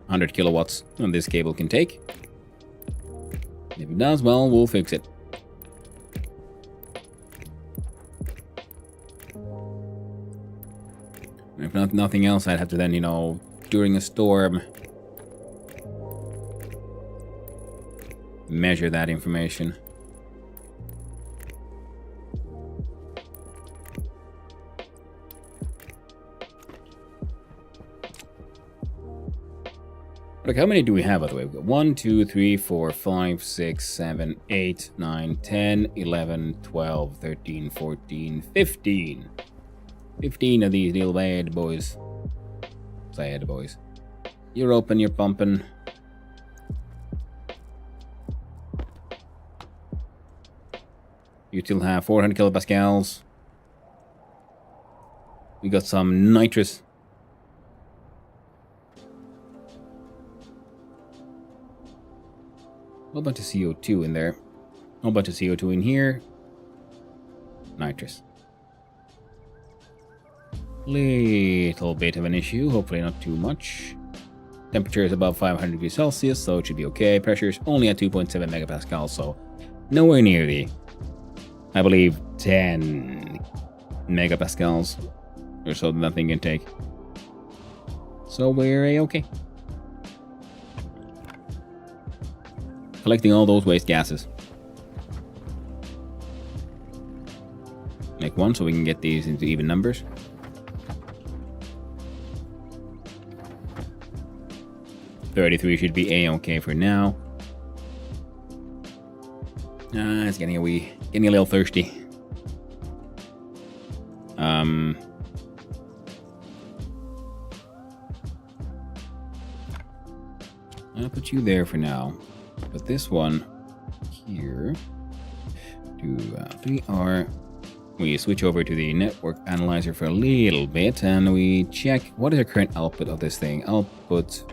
100 kilowatts that this cable can take. If it does, well, we'll fix it. If nothing else, I'd have to then, during a storm, measure that information. Look, how many do we have, by the way? We've got 1, 2, 3, 4, 5, 6, 7, 8, 9, 10, 11, 12, 13, 14, 15. 15 of these little bad boys. Sad boys. You're open, you're pumping. You still have 400 kilopascals. We got some nitrous. A whole bunch of CO2 in there. A whole bunch of CO2 in here. Nitrous. Little bit of an issue, hopefully not too much. Temperature is above 500 degrees Celsius, so it should be okay. Pressure is only at 2.7 megapascals, so nowhere near the, I believe, 10 megapascals or so that thing can take. So we're a-okay. Collecting all those waste gases. Make one so we can get these into even numbers. $33 should be a-okay for now. It's getting a little thirsty. I'll put you there for now. But this one here, we switch over to the network analyzer for a little bit and we check what is the current output of this thing. Output,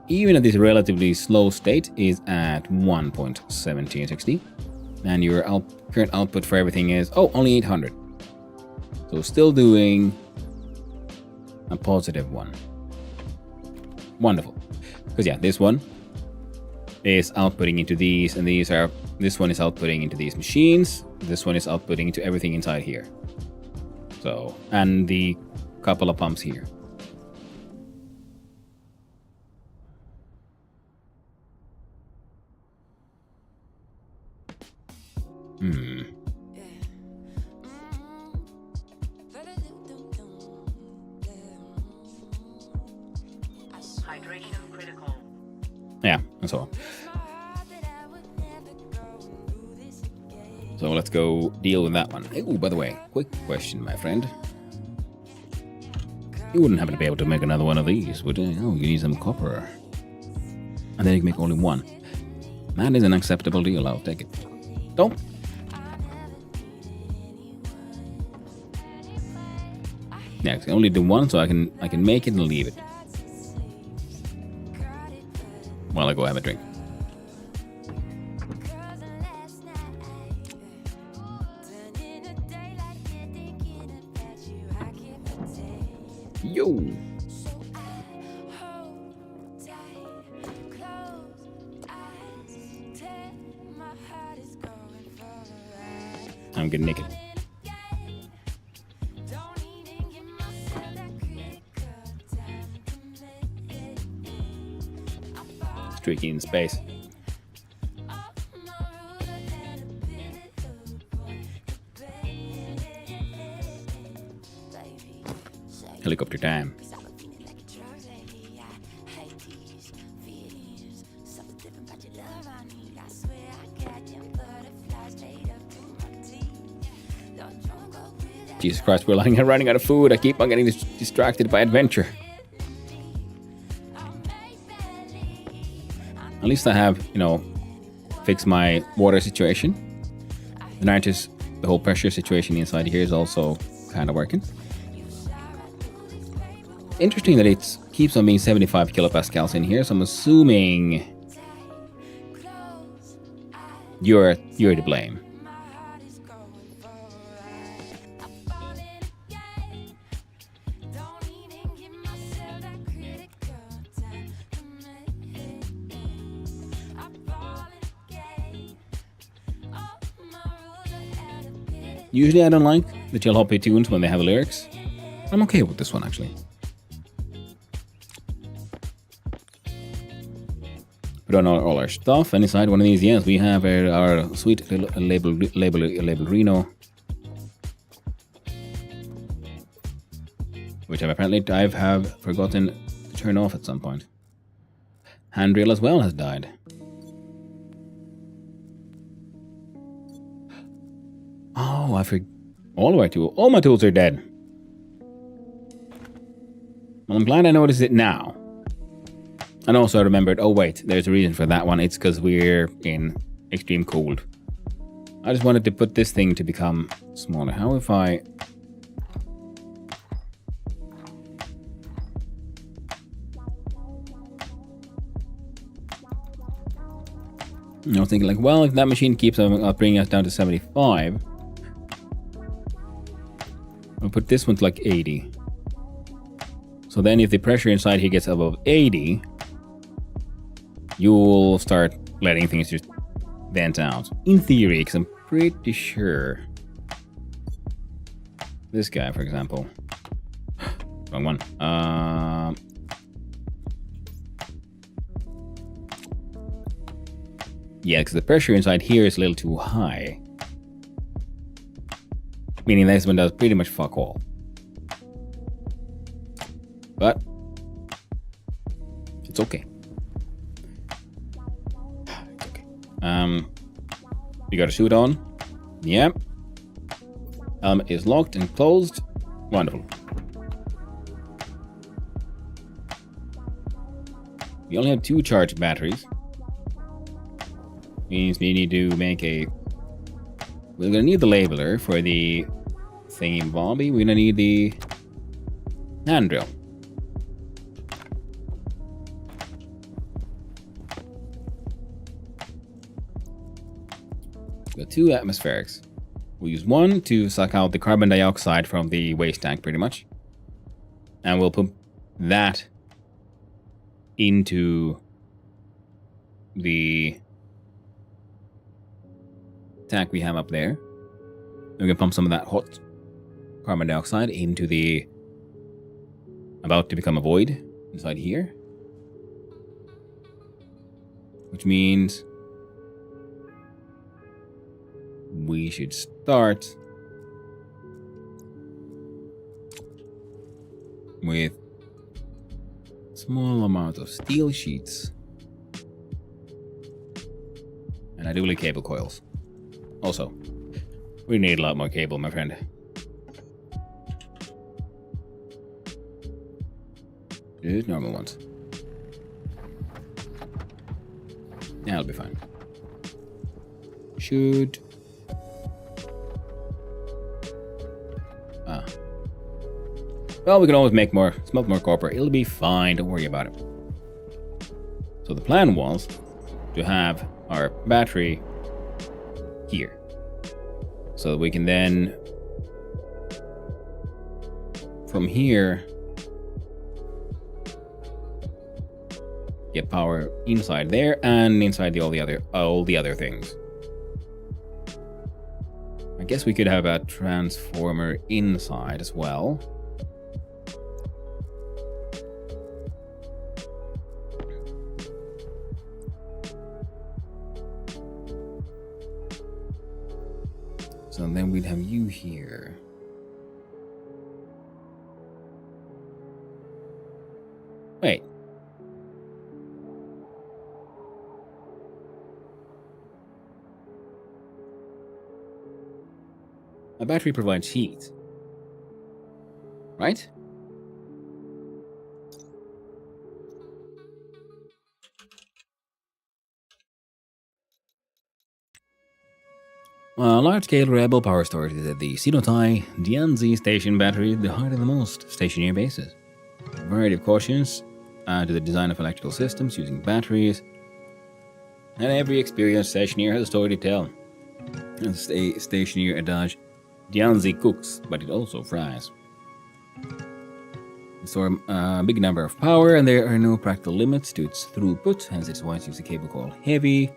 even at this relatively slow state, is at 1.1760. And your current output for everything is, only 800. So still doing a positive one. Wonderful. Because yeah, this one is outputting into these, and this one is outputting into these machines. This one is outputting into everything inside here. So, and the couple of pumps here. Hydration critical. Yeah, that's all. So let's go deal with that one. Oh, by the way, quick question, my friend. You wouldn't happen to be able to make another one of these, would you? Oh, you need some copper. And then you can make only one. That is an acceptable deal, I'll take it. Don't. Yeah, I can only do one, so I can make it and leave it. While I go have a drink. Yo! I'm getting naked. Streaking in space. Helicopter time. Jesus Christ, we're running out of food. I keep on getting distracted by adventure. At least I have, fixed my water situation. The nitrous, the whole pressure situation inside here is also kind of working. Interesting that it keeps on being 75 kilopascals in here, so I'm assuming you're to blame. Usually I don't like the chill hoppy tunes when they have lyrics. I'm okay with this one actually. Put on all our stuff, and inside one of these, yes, we have our sweet label Reno, which I have forgotten to turn off at some point. Handrail as well has died. Oh, I forgot. All of our tools. All my tools are dead. Well, I'm glad I noticed it now. And also I remembered, oh wait, there's a reason for that one. It's because we're in extreme cold. I just wanted to put this thing to become smaller. How if I... I was thinking like, well, if that machine keeps on bringing us down to 75, I'll put this one to like 80. So then if the pressure inside here gets above 80, you'll start letting things just vent out. In theory, because I'm pretty sure. This guy, for example. Wrong one. Yeah, because the pressure inside here is a little too high. Meaning this one does pretty much fuck all. But it's okay. It's okay. You got a suit on? Yep. Helmet is locked and closed. Wonderful. We only have 2 charged batteries. Means we need to make a... We're gonna need the labeler for the thingy bobby. We're gonna need the hand drill. We got 2 atmospherics. We'll use one to suck out the carbon dioxide from the waste tank, pretty much. And we'll put that into the tank we have up there. We're gonna pump some of that hot carbon dioxide into the about to become a void inside here. Which means we should start with a small amount of steel sheets and ideally cable coils. Also, we need a lot more cable, my friend. Just normal ones. That'll be fine. Should... Well, we can always make more, smelt more copper. It'll be fine, don't worry about it. So the plan was to have our battery here. So that we can then, from here, get power inside there and inside all the other things. I guess we could have a transformer inside as well. So then we'd have you here. Wait. A battery provides heat. Right? Large-scale reliable power storage is at the Sinotai Dianzi station battery at the heart of the most stationeer bases. A variety of cautions to the design of electrical systems using batteries, and every experienced stationeer has a story to tell. As a stationeer adage, Dianzi cooks, but it also fries. They store a big number of power, and there are no practical limits to its throughput, hence it's why it's used a cable called heavy.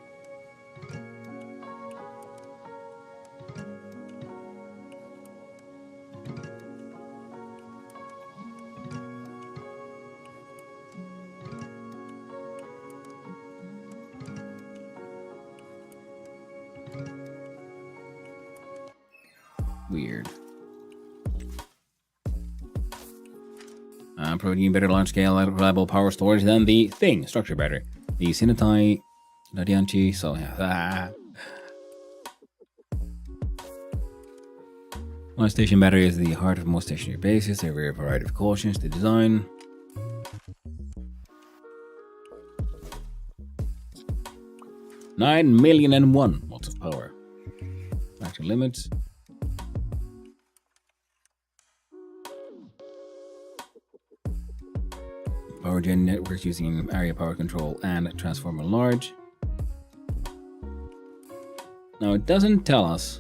Weird. Providing better large-scale reliable power storage than the thing structure battery. The Sinotai Radianchi, so yeah. One station battery is the heart of most stationary bases. There are a variety of cautions to design. $9,000,001 watts of power. Factory limits. Power gen networks using area power control and transformer large. Now it doesn't tell us.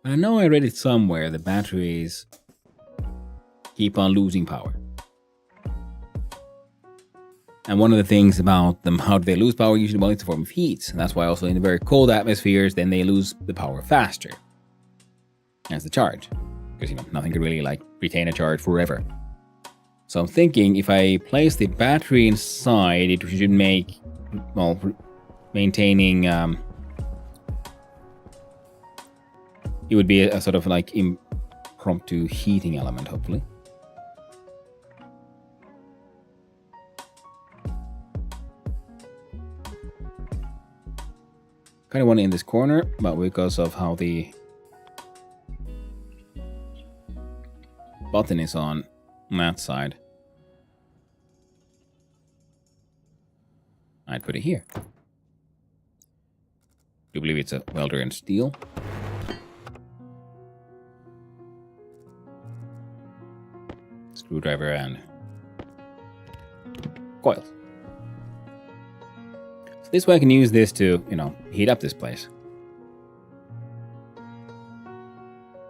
I know I read it somewhere, the batteries keep on losing power. And one of the things about them, how do they lose power? Usually, well, it's a form of heat. And that's why also in the very cold atmospheres, then they lose the power faster. As the charge. Because, nothing can really, retain a charge forever. So I'm thinking if I place the battery inside, it should make, maintaining, it would be a sort of impromptu heating element, hopefully. Kind of want it in this corner, but because of how the button is on that side, I'd put it here. Do believe it's a welder and steel. Screwdriver and coils. So this way I can use this to, heat up this place.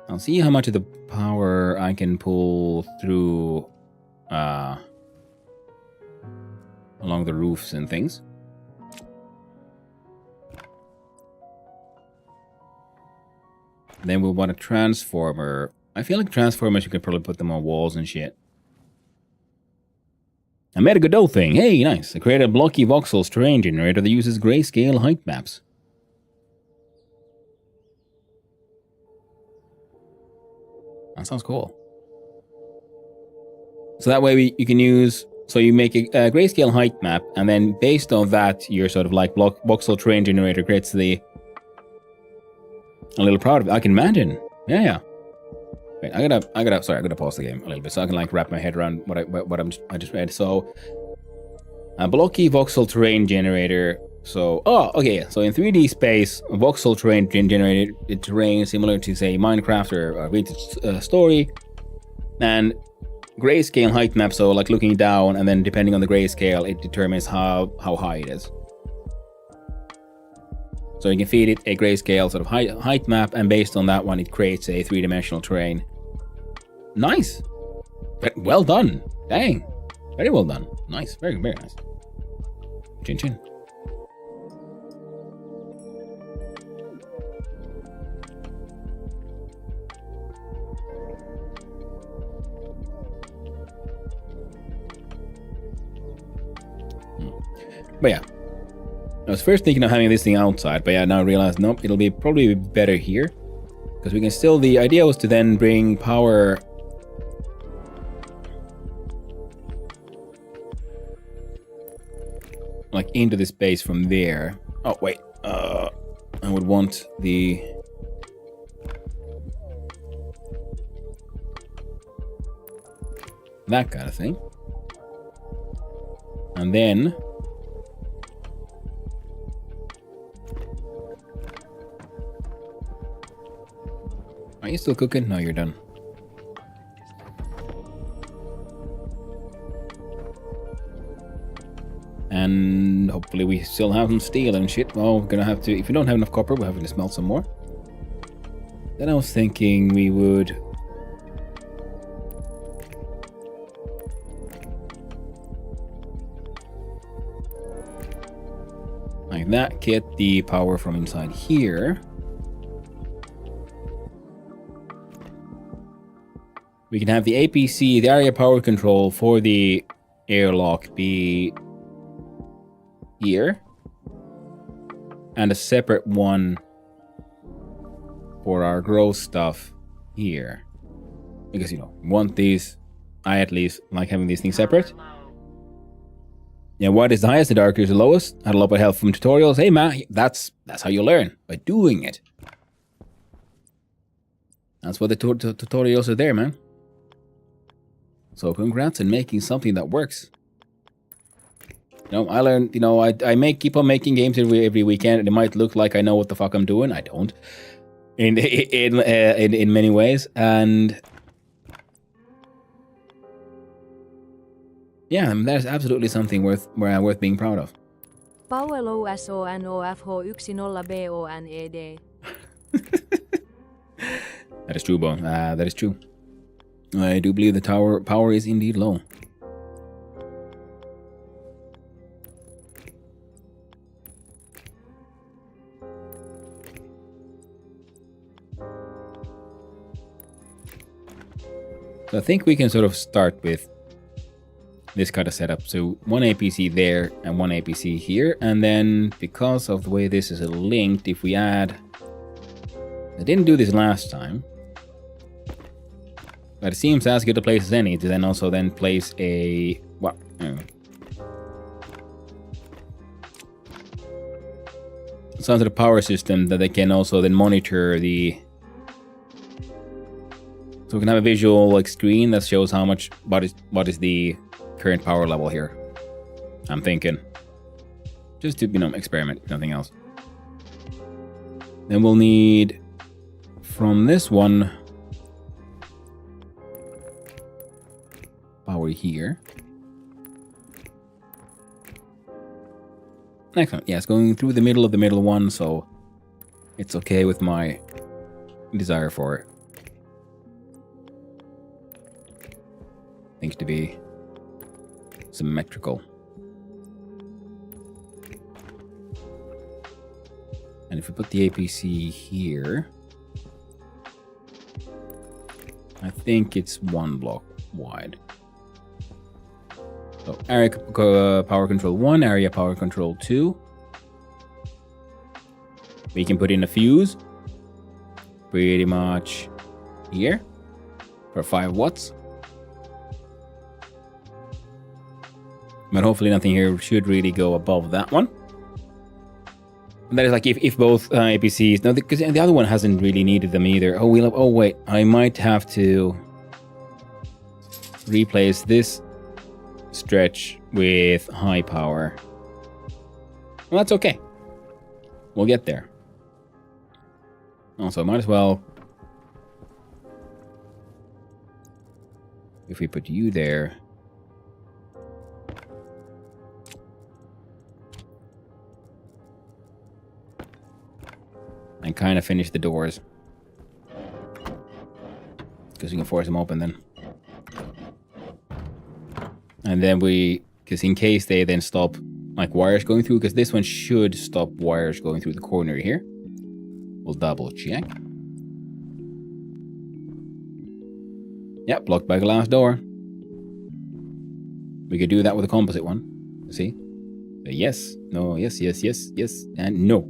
I'll see how much of the power I can pull through along the roofs and things. Then we'll want a transformer. I feel like transformers, you could probably put them on walls and shit. I made a Godot thing. Hey, nice. I created a blocky voxel terrain generator that uses grayscale height maps. That sounds cool. So that way you can use, so you make a grayscale height map, and then based on that, your sort of voxel terrain generator creates a little proud of it. I can imagine. Yeah. Wait, I gotta pause the game a little bit so I can wrap my head around what I just read. So, a blocky voxel terrain generator. So, okay. So in 3D space, a voxel terrain generated terrain similar to say Minecraft or Vintage Story, and grayscale height map. So looking down, and then depending on the grayscale, it determines how high it is. So you can feed it a grayscale sort of height map, and based on that one, it creates a 3-dimensional terrain. Nice, but well done. Dang. Very well done. Nice. Very, very nice. Chin chin. But yeah. I was first thinking of having this thing outside, but yeah, now I realize, nope, it'll be probably better here. Because we can still, the idea was to then bring power like into the space from there. Oh, wait. I would want the... that kind of thing. And then... are you still cooking? No, you're done. And hopefully we still have some steel and shit. Well, we're gonna have to... if we don't have enough copper, we're having to smelt some more. Then I was thinking we would... like that, get the power from inside here. We can have the APC, the area power control for the airlock, be here. And a separate one for our grow stuff here. Because, you know, we want these, I at least like having these things separate. Yeah, what is the highest, the darker is the lowest. Had a lot of help from tutorials. Hey man, that's how you learn, by doing it. That's what the tutorials are there, man. So congrats on making something that works. You know, I learned, you know, I keep on making games every weekend, and it might look like I know what the fuck I'm doing. I don't. In many ways, and yeah, that is absolutely something worth being proud of. Powell OSONOFH10BONED. That is true, Bo. That is true. I do believe the power is indeed low. So I think we can sort of start with this kind of setup. So one APC there and one APC here. And then because of the way this is linked, if we add... I didn't do this last time. But it seems as good a place as any to then also then place a... well, some sort of power system that they can also then monitor the... so we can have a visual like screen that shows how much... what is the current power level here. I'm thinking. Just to, you know, experiment, nothing else. Then we'll need... from this one... power here. Excellent. Yeah, it's going through the middle of the middle one, so it's okay with my desire for things to be symmetrical. And if we put the APC here, I think it's one block wide. So area power control 1, area power control 2. We can put in a fuse pretty much here for 5 watts. But hopefully nothing here should really go above that one. And that is like if both APCs... no, because the other one hasn't really needed them either. Oh, oh wait, I might have to replace this stretch with high power. Well, that's okay. We'll get there. Also, might as well... if we put you there... and kind of finish the doors. Because we can force them open then. And then because in case they then stop like wires going through, because this one should stop wires going through the corner here. We'll double check. Yep, blocked by glass door. We could do that with a composite one. See? Yes, no, yes, yes, yes, yes, and no.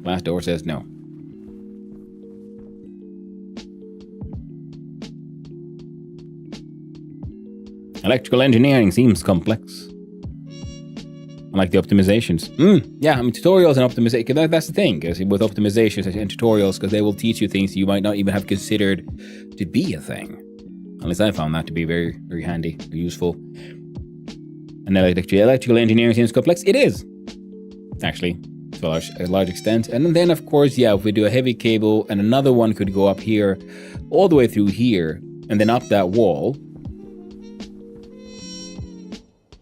Glass door says no. Electrical engineering seems complex. I like the optimizations. Yeah, I mean, tutorials and optimization, that's the thing, because with optimizations and tutorials, because they will teach you things you might not even have considered to be a thing. At least I found that to be very, very handy, useful. And electrical engineering seems complex. It is, actually, to a large extent. And then, of course, yeah, if we do a heavy cable, and another one could go up here, all the way through here, and then up that wall.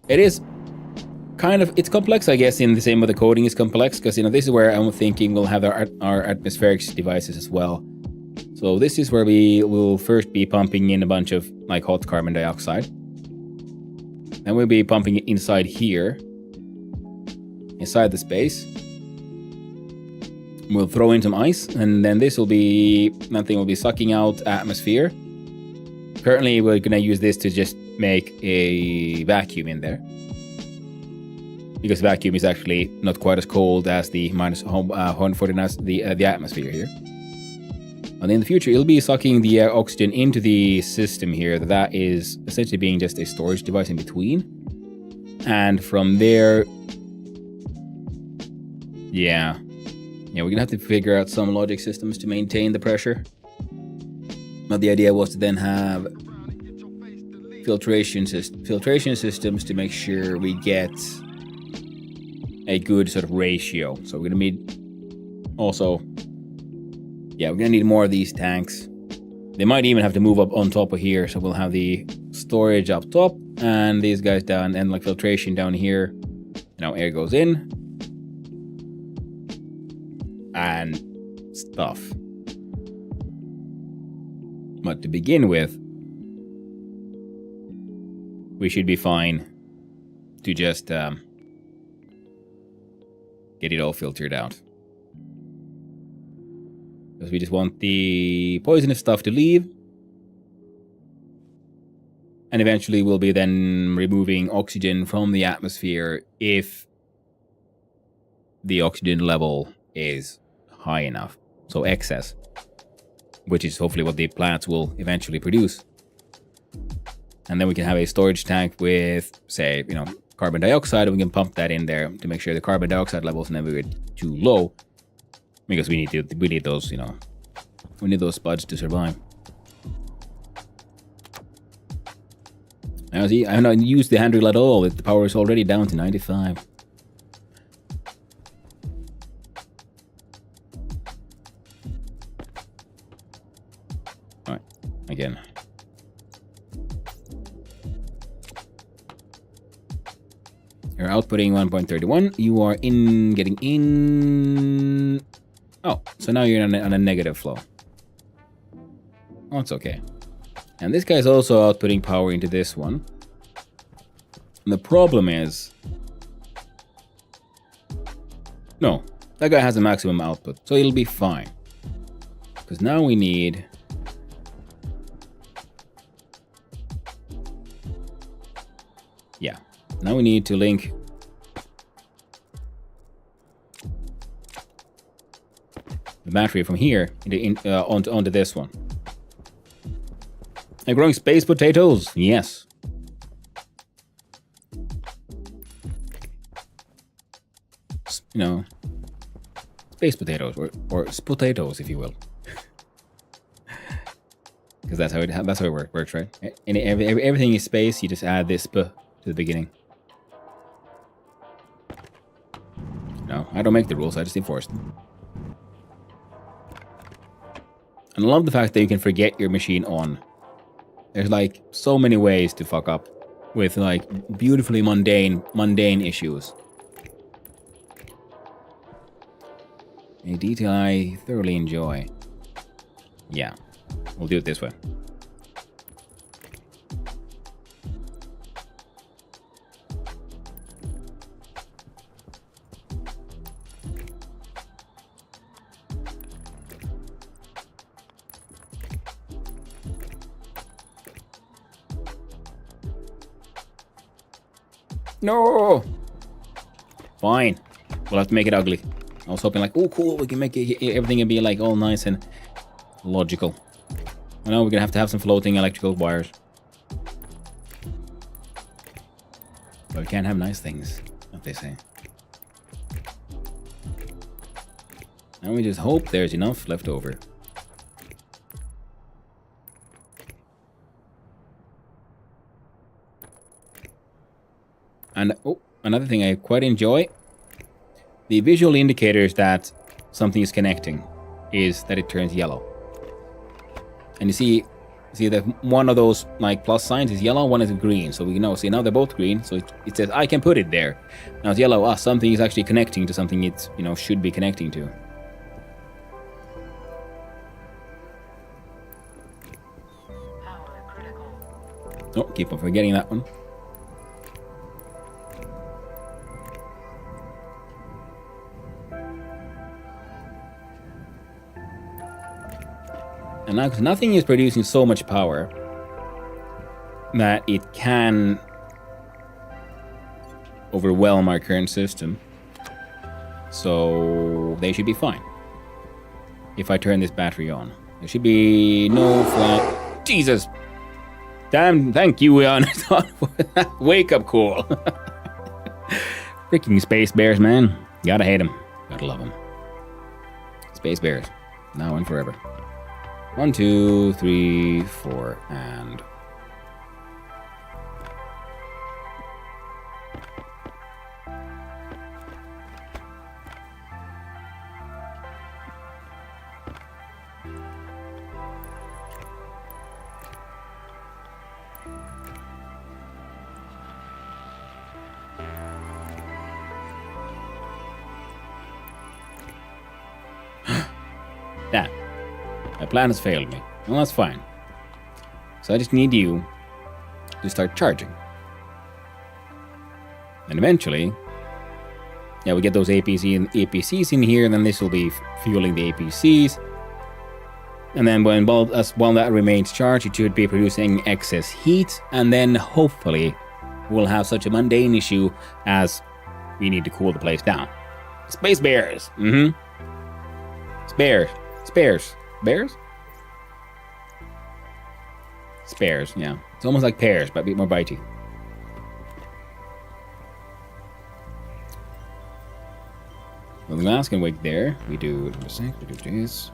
It is kind of, it's complex, I guess, in the same way the coding is complex, because, you know, this is where I'm thinking we'll have our atmospheric devices as well. So this is where we will first be pumping in a bunch of, like, hot carbon dioxide. Then we'll be pumping it inside here, inside the space. We'll throw in some ice, and then that thing will be sucking out atmosphere. Currently, we're going to use this to just make a vacuum in there, because vacuum is actually not quite as cold as the minus 149 the atmosphere here. And in the future, it'll be sucking the oxygen into the system here. That is essentially being just a storage device in between. And from there, yeah, we're gonna have to figure out some logic systems to maintain the pressure. But the idea was to then have filtration systems to make sure we get a good sort of ratio. So we're gonna need also, yeah, we're gonna need more of these tanks. They might even have to move up on top of here, so we'll have the storage up top and these guys down, and like filtration down here. Now air goes in and stuff. But to begin with, we should be fine to just get it all filtered out. Because we just want the poisonous stuff to leave. And eventually we'll be then removing oxygen from the atmosphere if the oxygen level is high enough. So excess. Which is hopefully what the plants will eventually produce. And then we can have a storage tank with, say, you know, carbon dioxide, and we can pump that in there to make sure the carbon dioxide levels never get too low. Because we need those, you know, we need those spuds to survive. Now see, I have not used the hand drill at all. The power is already down to 95. Alright, again. You're outputting 1.31. You are getting in. Oh, so now you're on a negative flow. Oh, it's okay. And this guy's also outputting power into this one. And the problem is, no, that guy has a maximum output, so it'll be fine. Because now we need, yeah, now we need to link the battery from here onto this one. And growing space potatoes, yes. You know, space potatoes or potatoes, if you will, because that's how it works, right? And everything is space. You just add this to the beginning. No, I don't make the rules. I just enforce them. And I love the fact that you can forget your machine on. There's like so many ways to fuck up with like beautifully mundane issues. A detail I thoroughly enjoy. Yeah, we'll do it this way. No! Fine. We'll have to make it ugly. I was hoping like, oh cool, we can make it, everything and be like all nice and logical. I know we're gonna have to have some floating electrical wires. But we can't have nice things, what they say. And we just hope there's enough left over. And oh, another thing I quite enjoy. The visual indicators that something is connecting is that it turns yellow. And you see that one of those like plus signs is yellow, one is green. So we know, see now they're both green. So it says I can put it there. Now it's yellow. Ah, something is actually connecting to something it should be connecting to. Power critical. Oh, keep on forgetting that one. And now, because nothing is producing so much power that it can overwhelm our current system. So they should be fine. If I turn this battery on, there should be no flat. Jesus! Damn, thank you, Ian. Wake up call. Freaking space bears, man. Gotta hate them. Gotta love them. Space bears. Now and forever. 1, 2, 3, 4, and... Damn. My plan has failed me. Well, that's fine. So I just need you to start charging. And eventually, yeah, we get those APCs in here, and then this will be fueling the APCs. And then while that remains charged, it should be producing excess heat, and then hopefully we'll have such a mundane issue as we need to cool the place down. Space bears! Spares. Bears? Spares, yeah. It's almost like pears, but a bit more bitey. Well, the glass can wait there. We do this.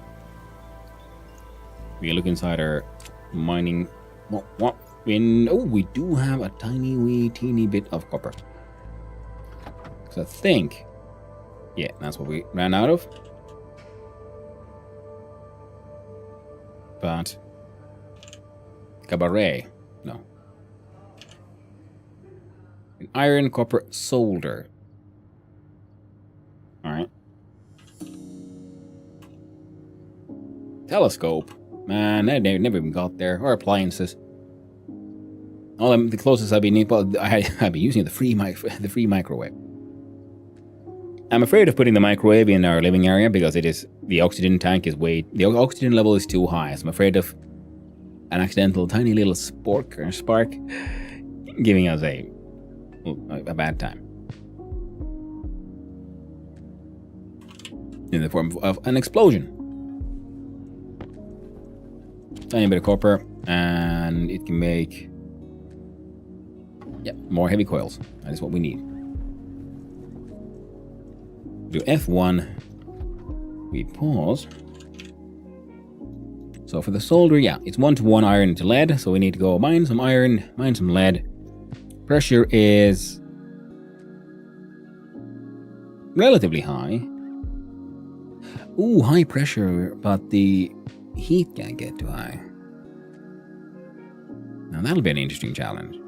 We look inside our mining. What? We do have a teeny bit of copper. So I think, yeah, that's what we ran out of. But cabaret, no. Iron, copper, solder. All right. Telescope, man, they never even got there. Or appliances. The closest I've been. Well, I've been using the free microwave. I'm afraid of putting the microwave in our living area because the oxygen tank is the oxygen level is too high. So I'm afraid of an accidental tiny little spark giving us a bad time. In the form of an explosion. Tiny bit of copper, and it can make more heavy coils. That is what we need. Do F1, we pause. So for the solder, it's 1-to-1 iron to lead, so we need to go mine some iron, mine some lead. Pressure is relatively high. Ooh, high pressure, but the heat can't get too high. Now that'll be an interesting challenge.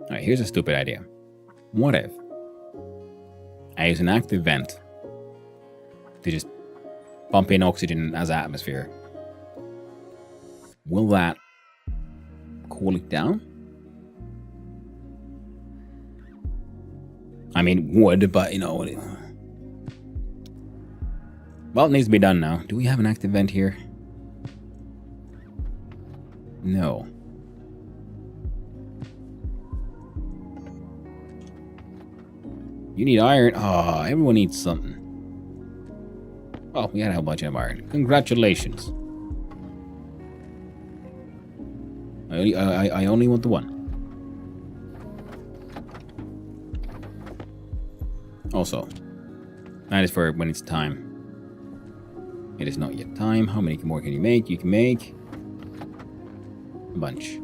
Alright, here's a stupid idea. What if I use an active vent to just pump in oxygen as atmosphere? Will that cool it down? I mean, it would, but Well, it needs to be done now. Do we have an active vent here? No. You need iron. Oh, everyone needs something. Oh, we got a whole bunch of iron. Congratulations. I only want the one. Also, that is for when it's time. It is not yet time. How many more can you make? You can make a bunch.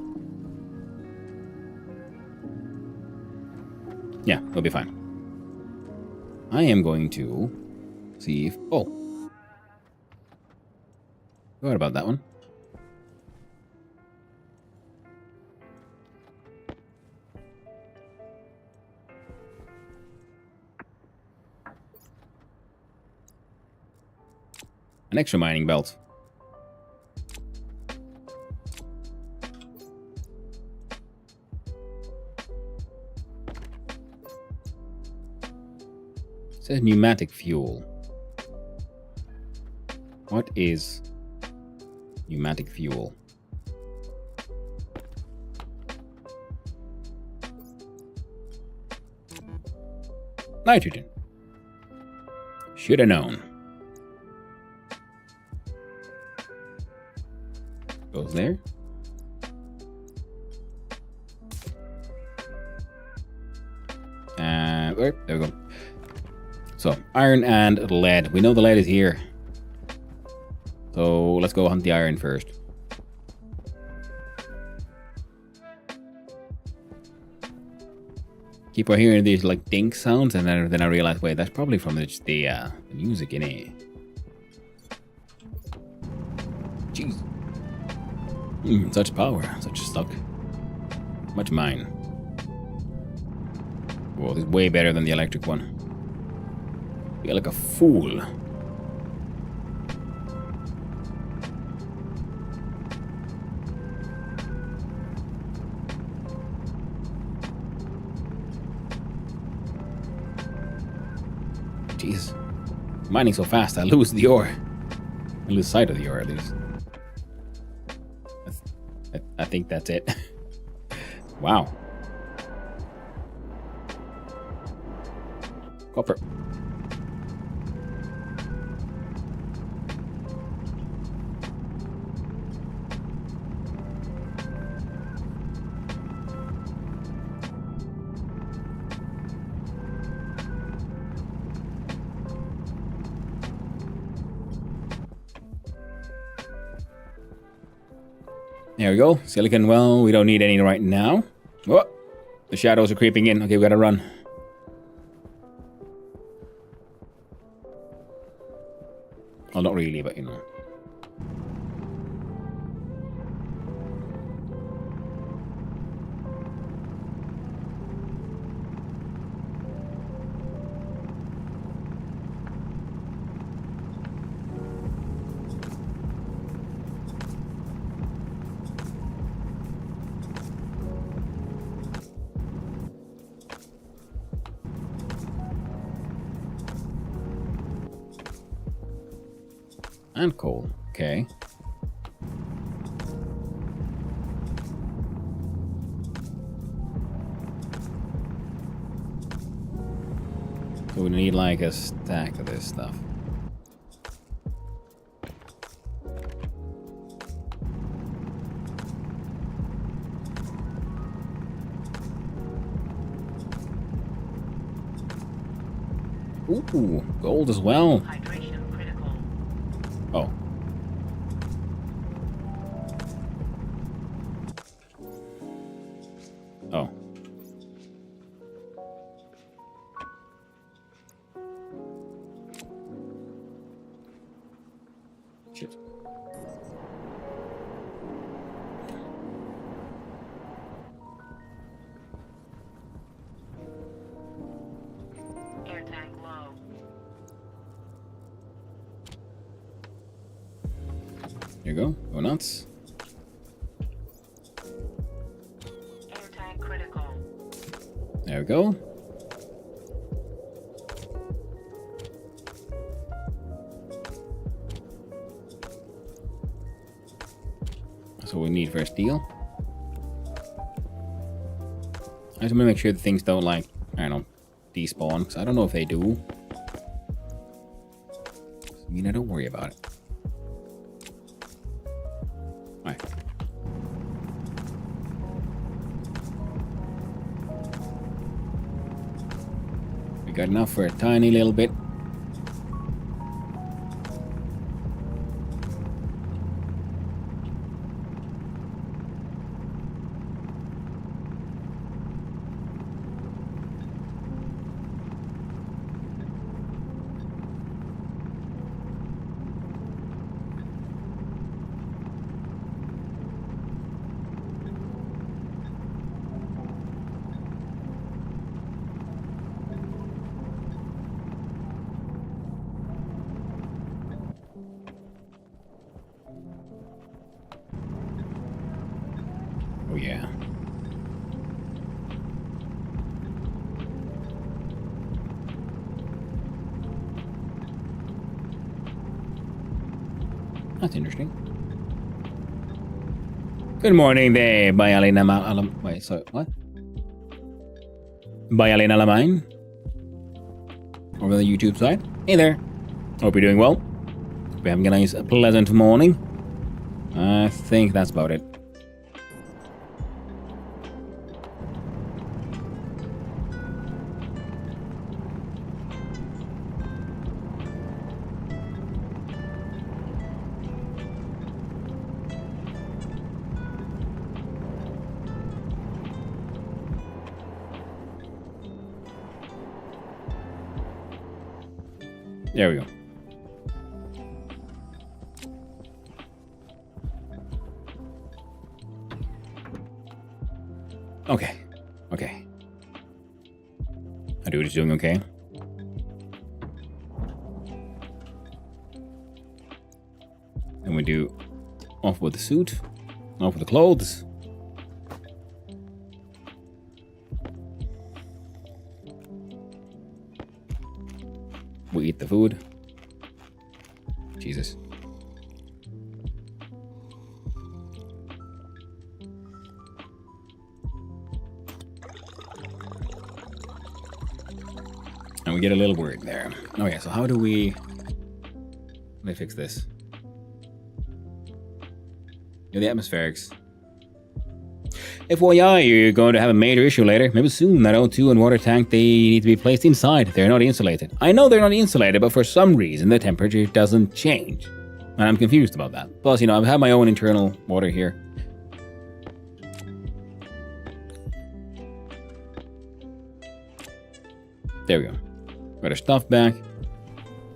Yeah, we'll be fine. I am going to see if... Oh. Forgot about that one. An extra mining belt. It says pneumatic fuel. What is pneumatic fuel? Nitrogen. Should have known. Goes there. There we go. So, iron and lead. We know the lead is here. So, let's go hunt the iron first. Keep on hearing these like dink sounds, and then I realize, wait, that's probably from just the music in it. Jeez. Such power, such stock. Much mine. Whoa, this is way better than the electric one. Feel like a fool. Jeez. Mining so fast, I lose the ore. I lose sight of the ore, at least. I think that's it. Wow. Copper. There we go. Silicon, well, we don't need any right now. Oh, the shadows are creeping in. Okay, we gotta run. Well, not really, but you know. And coal. Okay. So we need like a stack of this stuff. Ooh, gold as well. Hydration critical. Oh. Oh. Shit. Air tank low. Here you go. Go nuts. Air tank critical. There we go. That's what we need for a steel. I just want to make sure that things don't, like, I don't know, despawn, because I don't know if they do. I mean, I don't worry about it. Alright. We got enough for a tiny little bit. Oh yeah. That's interesting. Good morning there, Bayalina wait, sorry, what? Bayalina Lamine? Over the YouTube side. Hey there. Hope you're doing well. Hope you're having a nice, pleasant morning. I think that's about it. There we go. Okay. Okay. My dude is doing okay. And we do off with the suit, off with the clothes. We eat the food. Jesus. And we get a little word there. Oh yeah, so how do we... Let me fix this. Yeah, the atmospherics. FYI, you're going to have a major issue later. Maybe soon. That O2 and water tank, they need to be placed inside. They're not insulated. I know they're not insulated, but for some reason the temperature doesn't change. And I'm confused about that. Plus, you know, I've had my own internal water here. There we go. Got our stuff back.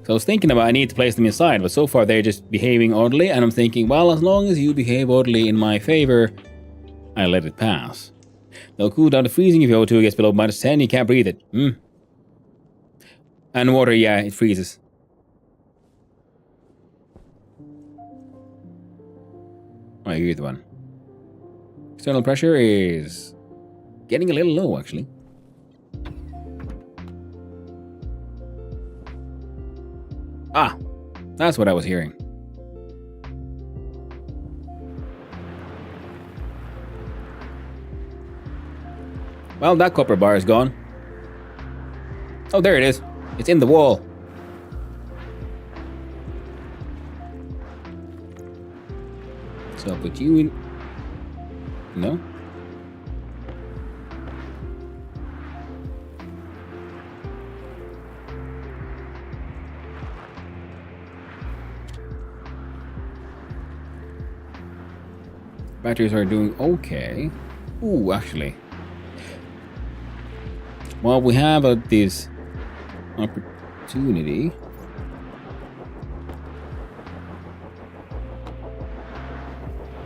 So I was thinking about I need to place them inside, but so far they're just behaving orderly, and I'm thinking, well, as long as you behave orderly in my favor, I let it pass. They'll cool down to freezing if your O2 gets below -10, you can't breathe it. And water, yeah, it freezes. Oh, here's the one. External pressure is getting a little low, actually. Ah, that's what I was hearing. Well, that copper bar is gone. Oh, there it is. It's in the wall. So I'll put you in... No? Batteries are doing okay. Ooh, actually. Well, we have this opportunity.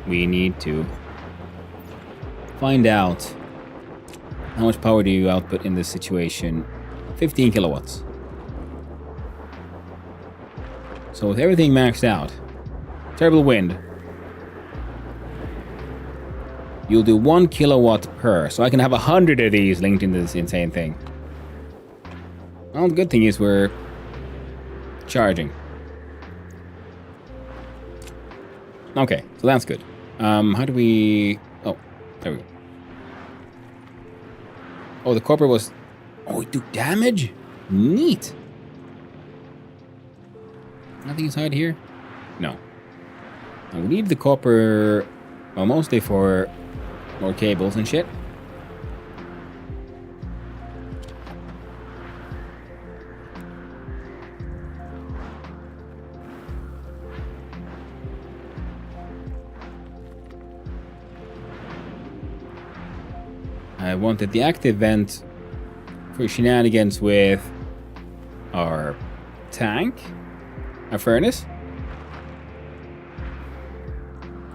We need to find out how much power do you output in this situation. 15 kilowatts. So with everything maxed out, terrible wind, you'll do 1 kilowatt per. So I can have 100 of these linked into this insane thing. Well, the good thing is we're charging. Okay, so that's good. How do we... Oh, there we go. Oh, the copper was... Oh, it took damage? Neat. Nothing inside here? No. And we need the copper... Well, mostly for more cables and shit. I wanted the active vent for shenanigans with our tank, our furnace.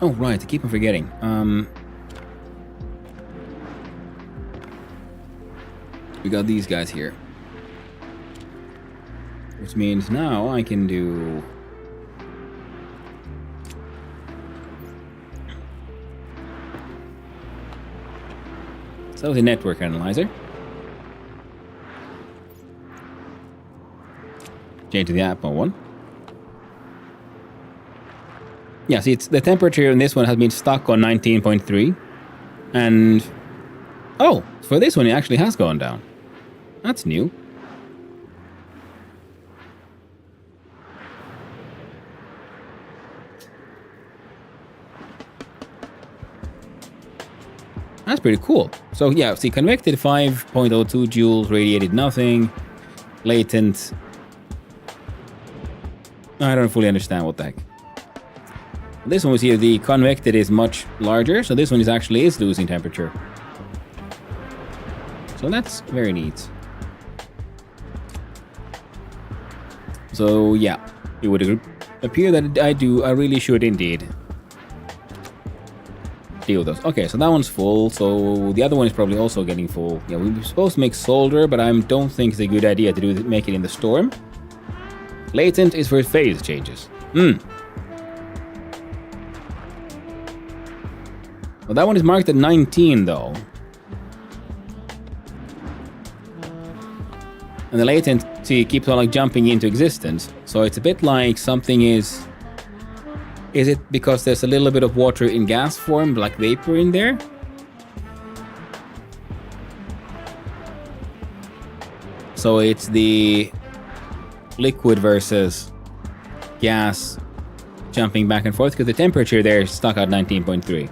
Oh, right, I keep on forgetting. We got these guys here. Which means now I can do... So that was a network analyzer. Change to the Atmo one. Yeah, see, it's the temperature in this one has been stuck on 19.3. And... Oh, for this one it actually has gone down. That's new. That's pretty cool. So yeah, see, convected 5.02 joules, radiated nothing, latent. I don't fully understand what the heck. This one we see the convected is much larger, so this one actually is losing temperature. So that's very neat. So yeah, it would appear that I really should indeed deal with those. Okay, so that one's full, so the other one is probably also getting full. Yeah, we were supposed to make solder, but I don't think it's a good idea to make it in the storm. Latent is for phase changes. Well, that one is marked at 19 though. And the latent, see, keeps on like jumping into existence. So it's a bit like something is... Is it because there's a little bit of water in gas form, like vapor in there? So it's the liquid versus gas jumping back and forth because the temperature there is stuck at 19.3.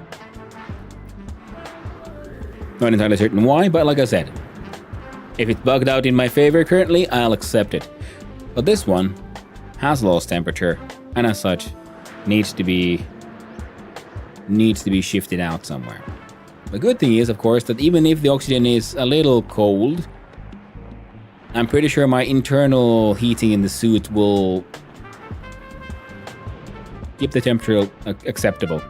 Not entirely certain why, but like I said, if it's bugged out in my favor currently, I'll accept it. But this one has lost temperature, and as such, needs to be shifted out somewhere. The good thing is, of course, that even if the oxygen is a little cold, I'm pretty sure my internal heating in the suit will keep the temperature acceptable.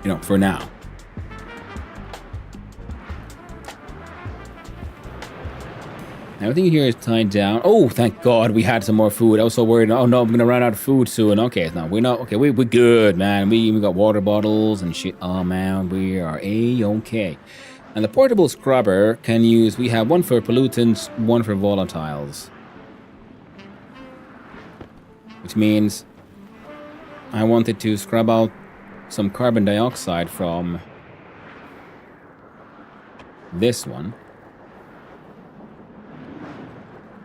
You know, for now. Everything here is tied down. Oh, thank God we had some more food. I was so worried. Oh no, I'm gonna run out of food soon. Okay, no, we're not. Okay, we're good, man. We got water bottles and shit. Oh man, we are A-okay. And the portable scrubber can use. We have one for pollutants, one for volatiles. Which means I wanted to scrub out some carbon dioxide from this one.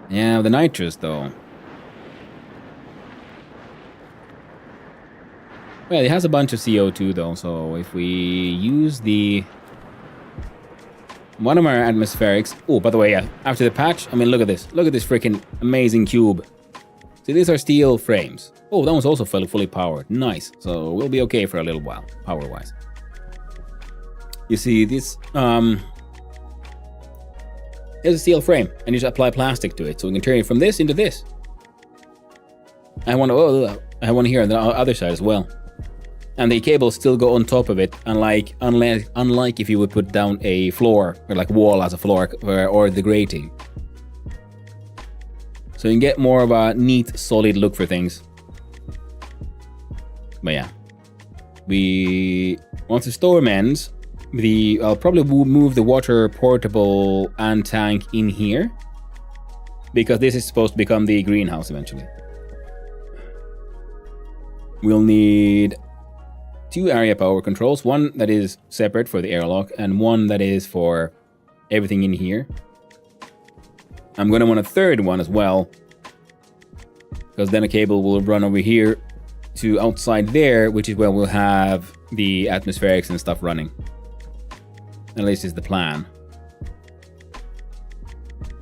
Yeah, the nitrous though. Well, it has a bunch of CO2 though, so if we use one of our atmospherics... Oh, by the way, yeah, after the patch, I mean, look at this. Look at this freaking amazing cube. See, these are steel frames. Oh, that one's also fully powered. Nice. So we'll be okay for a little while, power-wise. You see, this... Here's a steel frame, and you just apply plastic to it, so we can turn it from this into this. I want to here on the other side as well. And the cables still go on top of it, unlike if you would put down a floor, or like wall as a floor, or the grating. So you can get more of a neat, solid look for things. But yeah. Once the storm ends, I'll probably move the water portable and tank in here, because this is supposed to become the greenhouse eventually. We'll need 2 area power controls, one that is separate for the airlock and one that is for everything in here. I'm going to want a third one as well, because then a cable will run over here to outside there, which is where we'll have the atmospherics and stuff running. At least is the plan.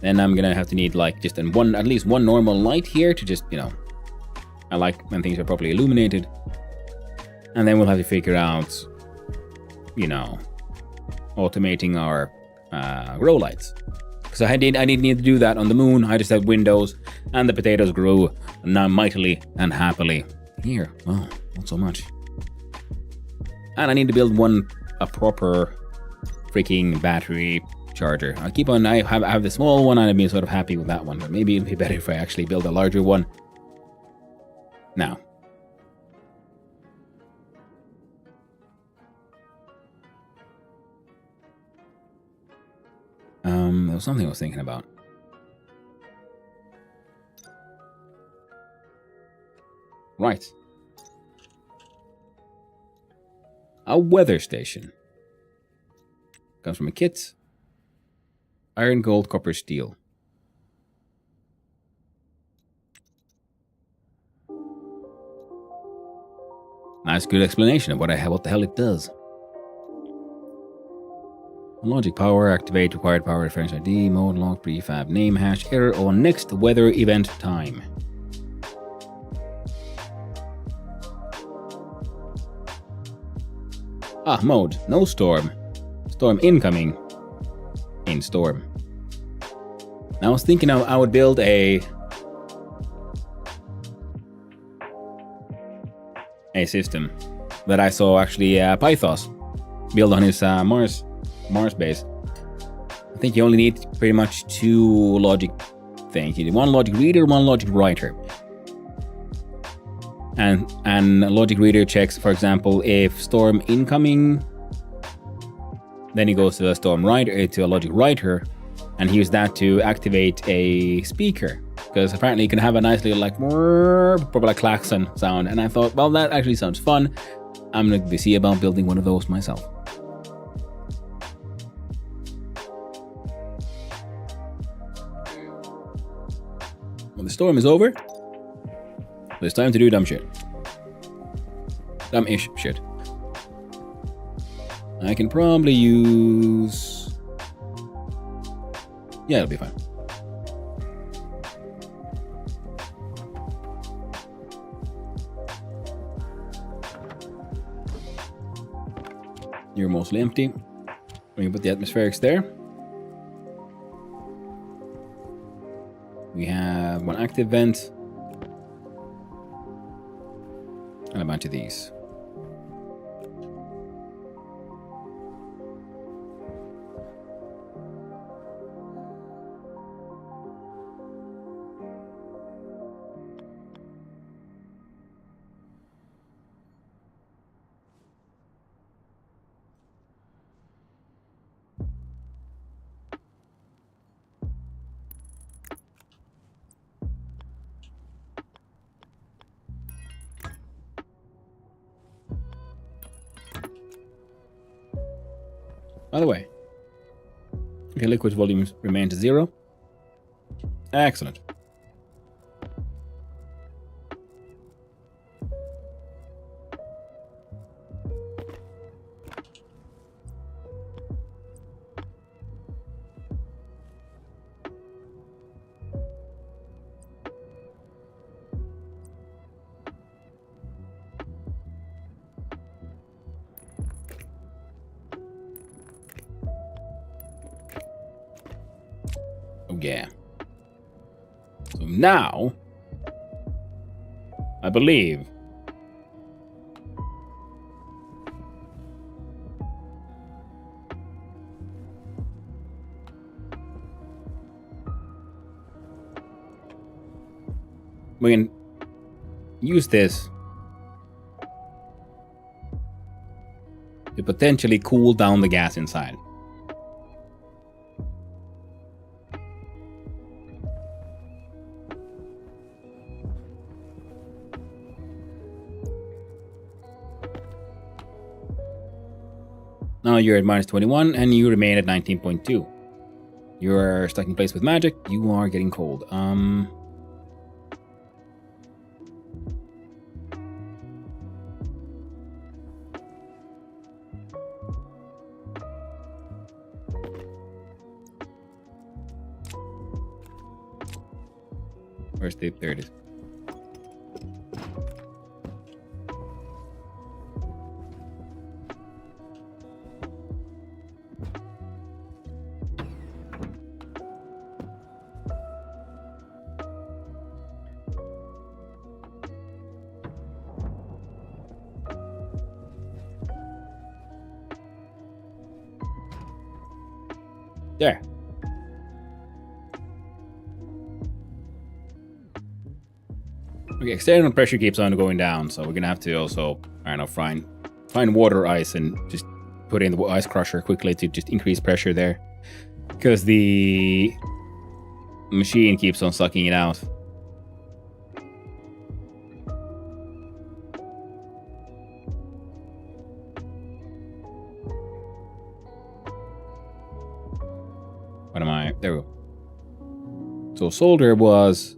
Then I'm gonna have to need like just at least one normal light here to just, you know, I like when things are properly illuminated. And then we'll have to figure out, you know, automating our grow lights. Because I didn't need to do that on the moon. I just had windows, and the potatoes grew now mightily and happily. Here, well, not so much. And I need to build a proper freaking battery charger. I have the small one, and I've been sort of happy with that one. But maybe it'd be better if I actually build a larger one. Now. There was something I was thinking about. Right. A weather station. Comes from a kit. Iron, gold, copper, steel. Nice, good explanation of what the hell it does. Logic power, activate required power reference ID, mode lock, prefab, name hash, error on next weather event time. Mode, no storm. Storm incoming. In storm. Now I was thinking I would build a system that I saw actually Pythos build on his Mars base. I think you only need pretty much 2 logic things. You need 1 logic reader, 1 logic writer. And logic reader checks, for example, if storm incoming, then he goes to a storm writer, to a logic writer, and he uses that to activate a speaker. Because apparently you can have a nice little like probably like klaxon sound. And I thought, well, that actually sounds fun. I'm going to see about building one of those myself. When the storm is over, it's time to do dumb shit. Dumb-ish shit. I can probably use... Yeah, it'll be fine. You're mostly empty. We can put the atmospherics there. We have 1 active vent. And a bunch of these. By the way, okay, liquid volume remains 0. Excellent. Yeah. So now, I believe we can use this to potentially cool down the gas inside. Now you're at minus 21 and you remain at 19.2. You're stuck in place with magic. You are getting cold. Where's the... There it is. There. Okay, external pressure keeps on going down, so we're gonna have to also, I don't know, find water ice and just put in the ice crusher quickly to just increase pressure there. Because the machine keeps on sucking it out. What am I? There we go. So solder was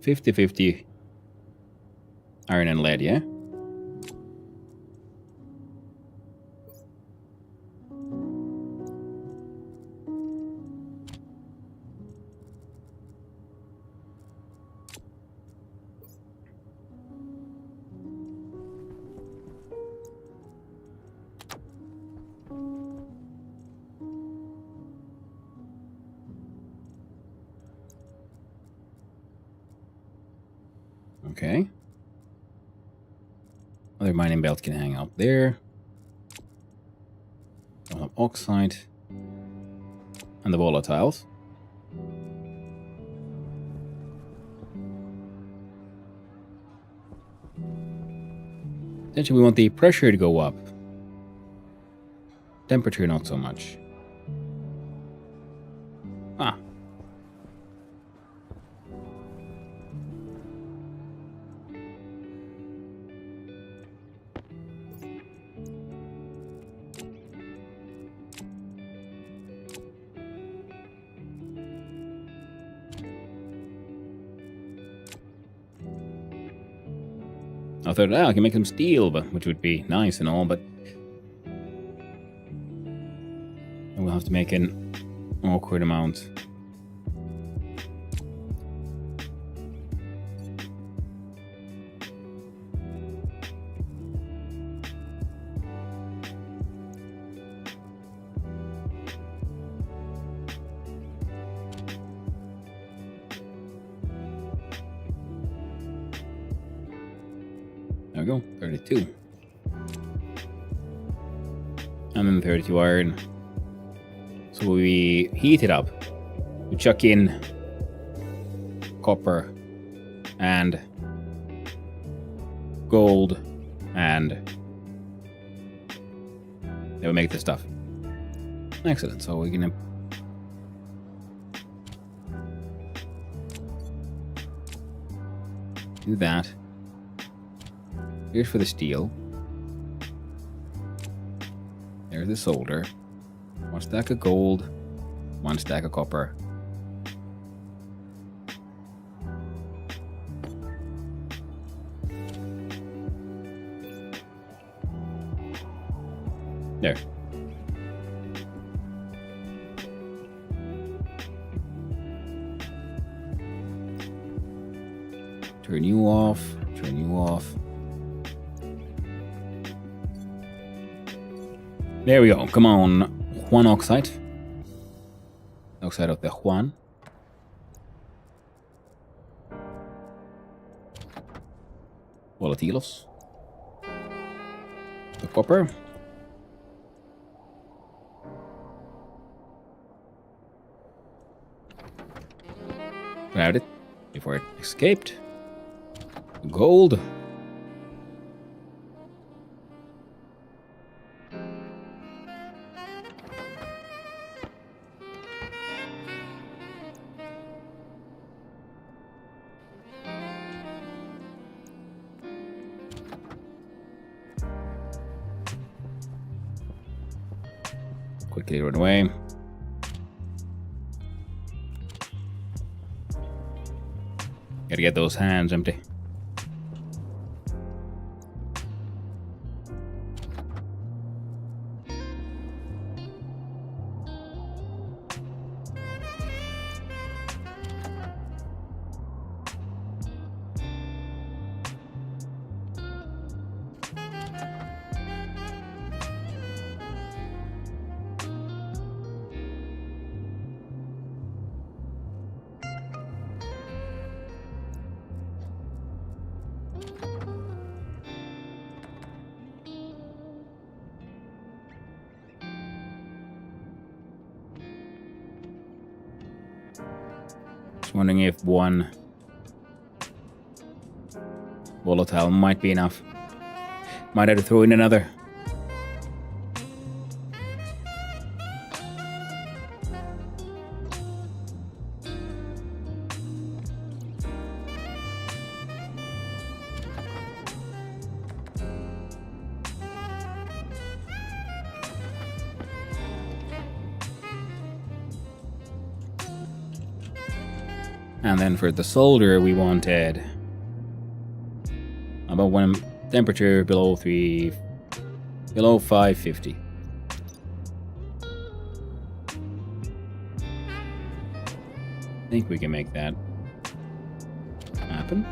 50-50 iron and lead, yeah? Okay. Other mining belt can hang out there. We'll have oxide. And the volatiles. Essentially, we want the pressure to go up. Temperature, not so much. Ah. I thought, I can make some steel, which would be nice and all, but we'll have to make an awkward amount. There we go, 32. And then 32 iron. So we heat it up. We chuck in copper and gold and then we make the stuff. Excellent, so we're gonna do that. Here's for the steel. There's the solder. 1 stack of gold. 1 stack of copper. There. Turn you off. Turn you off. There we go. Come on. Juan oxide. Oxide of the Juan. Volatilos. The copper. Grabbed it before it escaped. Gold. quickly run away. Gotta get those hands empty. Just wondering if one volatile might be enough. Might have to throw in another. And then for the solder, we wanted about one temperature below 550. I think we can make that happen.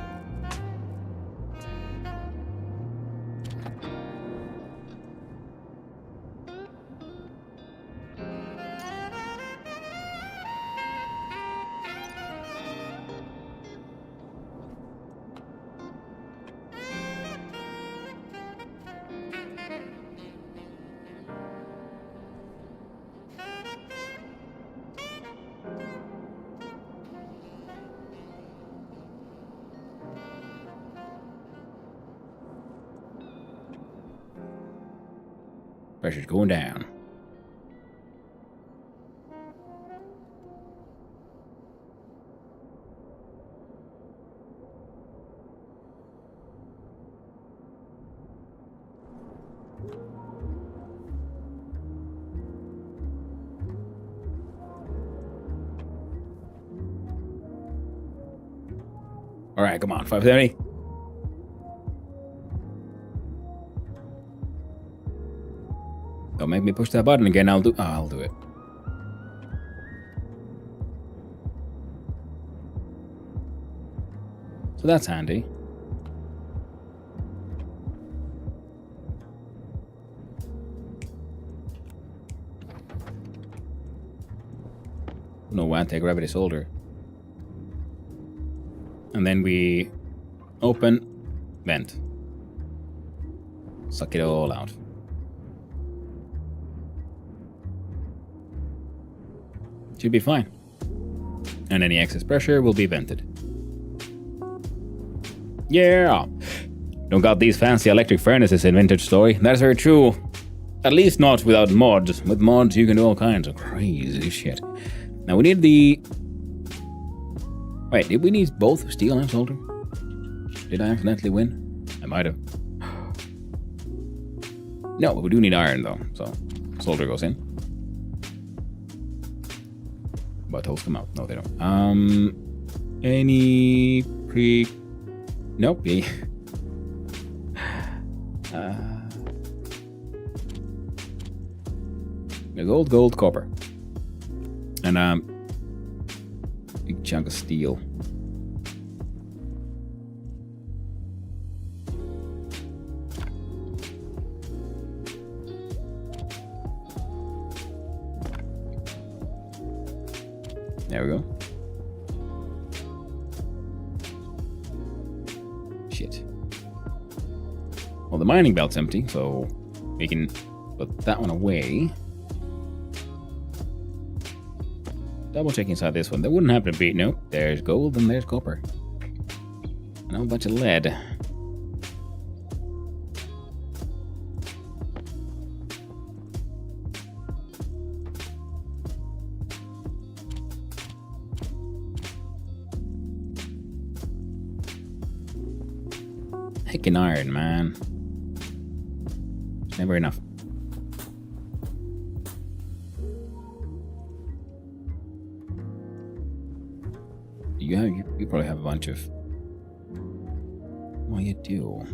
Pressure's going down. All right, come on, 570. Don't make me push that button again. I'll do it. So that's handy. No anti-gravity solder. And then we open, vent. Suck it all out. Should be fine. And any excess pressure will be vented. Yeah! Don't got these fancy electric furnaces in Vintage Story. That's very true. At least not without mods. With mods you can do all kinds of crazy shit. Now we need the... Wait, did we need both steel and solder? Did I accidentally win? I might have. No, but we do need iron though, so solder goes in. But holes come out. No, they don't. Any pre... Nope. The gold, copper. And big chunk of steel. There we go. Shit. Well, the mining belt's empty, so we can put that one away. Double check inside this one. There wouldn't happen to be. Nope. There's gold and there's copper. And a whole bunch of lead. Heckin' iron, man. It's never enough. you probably have a bunch of. Well, you do.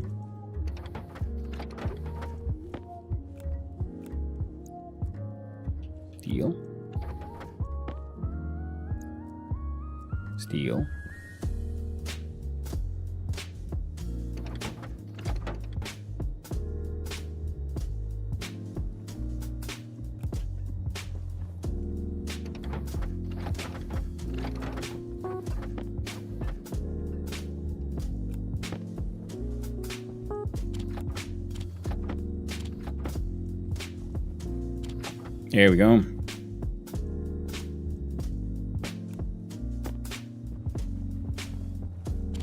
Steel. Steel. There we go.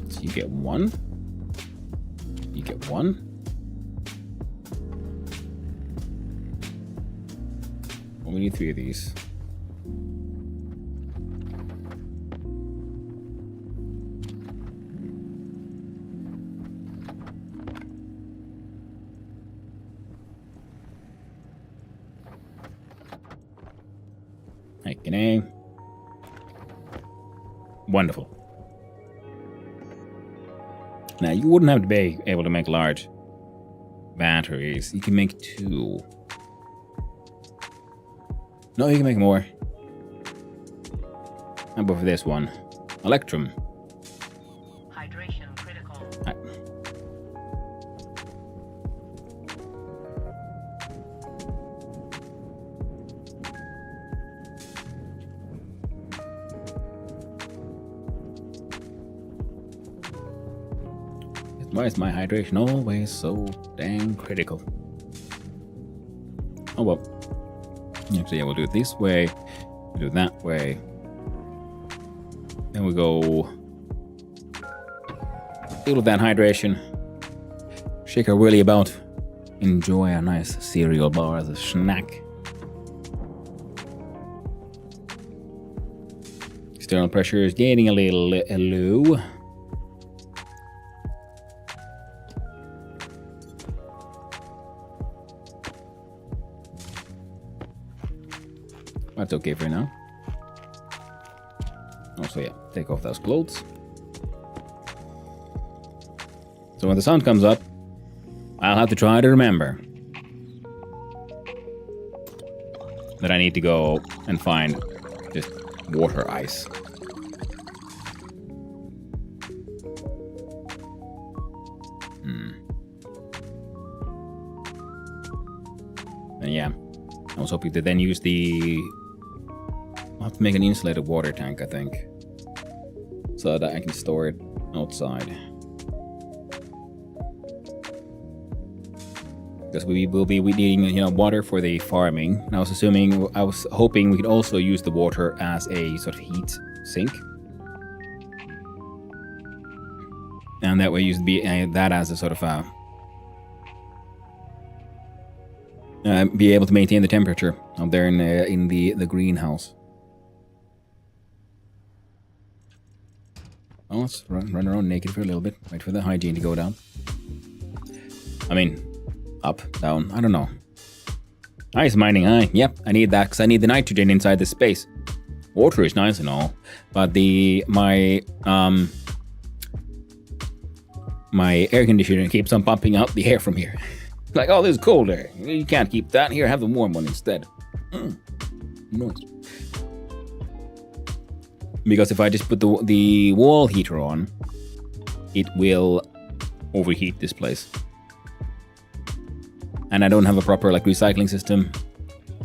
So you get one. You get one. Well, we need 3 of these. Okay. Wonderful. Now, you wouldn't have to be able to make large batteries. You can make 2. No, you can make more. How about for this one? Electrum. Hydration critical. Why is my hydration always so dang critical? Oh well. Actually, yeah, we'll do it this way. We'll do it that way. Then we go. Deal with that hydration. Shake our willy about. Enjoy a nice cereal bar as a snack. External pressure is getting a little low. That's okay for now. Also, yeah, take off those clothes. So when the sun comes up, I'll have to try to remember that I need to go and find just water ice. And yeah, I was hoping to then use the... I'll have to make an insulated water tank, I think, so that I can store it outside. Because we will be needing, water for the farming. And I was hoping we could also use the water as a sort of heat sink, and that way use that as a sort of be able to maintain the temperature up there in the greenhouse. Oh, let's run around naked for a little bit. Wait for the hygiene to go down. I mean, up, down, I don't know. Ice mining, yep, I need that because I need the nitrogen inside the space. Water is nice and all, but my air conditioner keeps on pumping out the air from here. Like, oh, this is cold air. You can't keep that. Here, have the warm one instead. Nice. Because if I just put the wall heater on, it will overheat this place. And I don't have a proper recycling system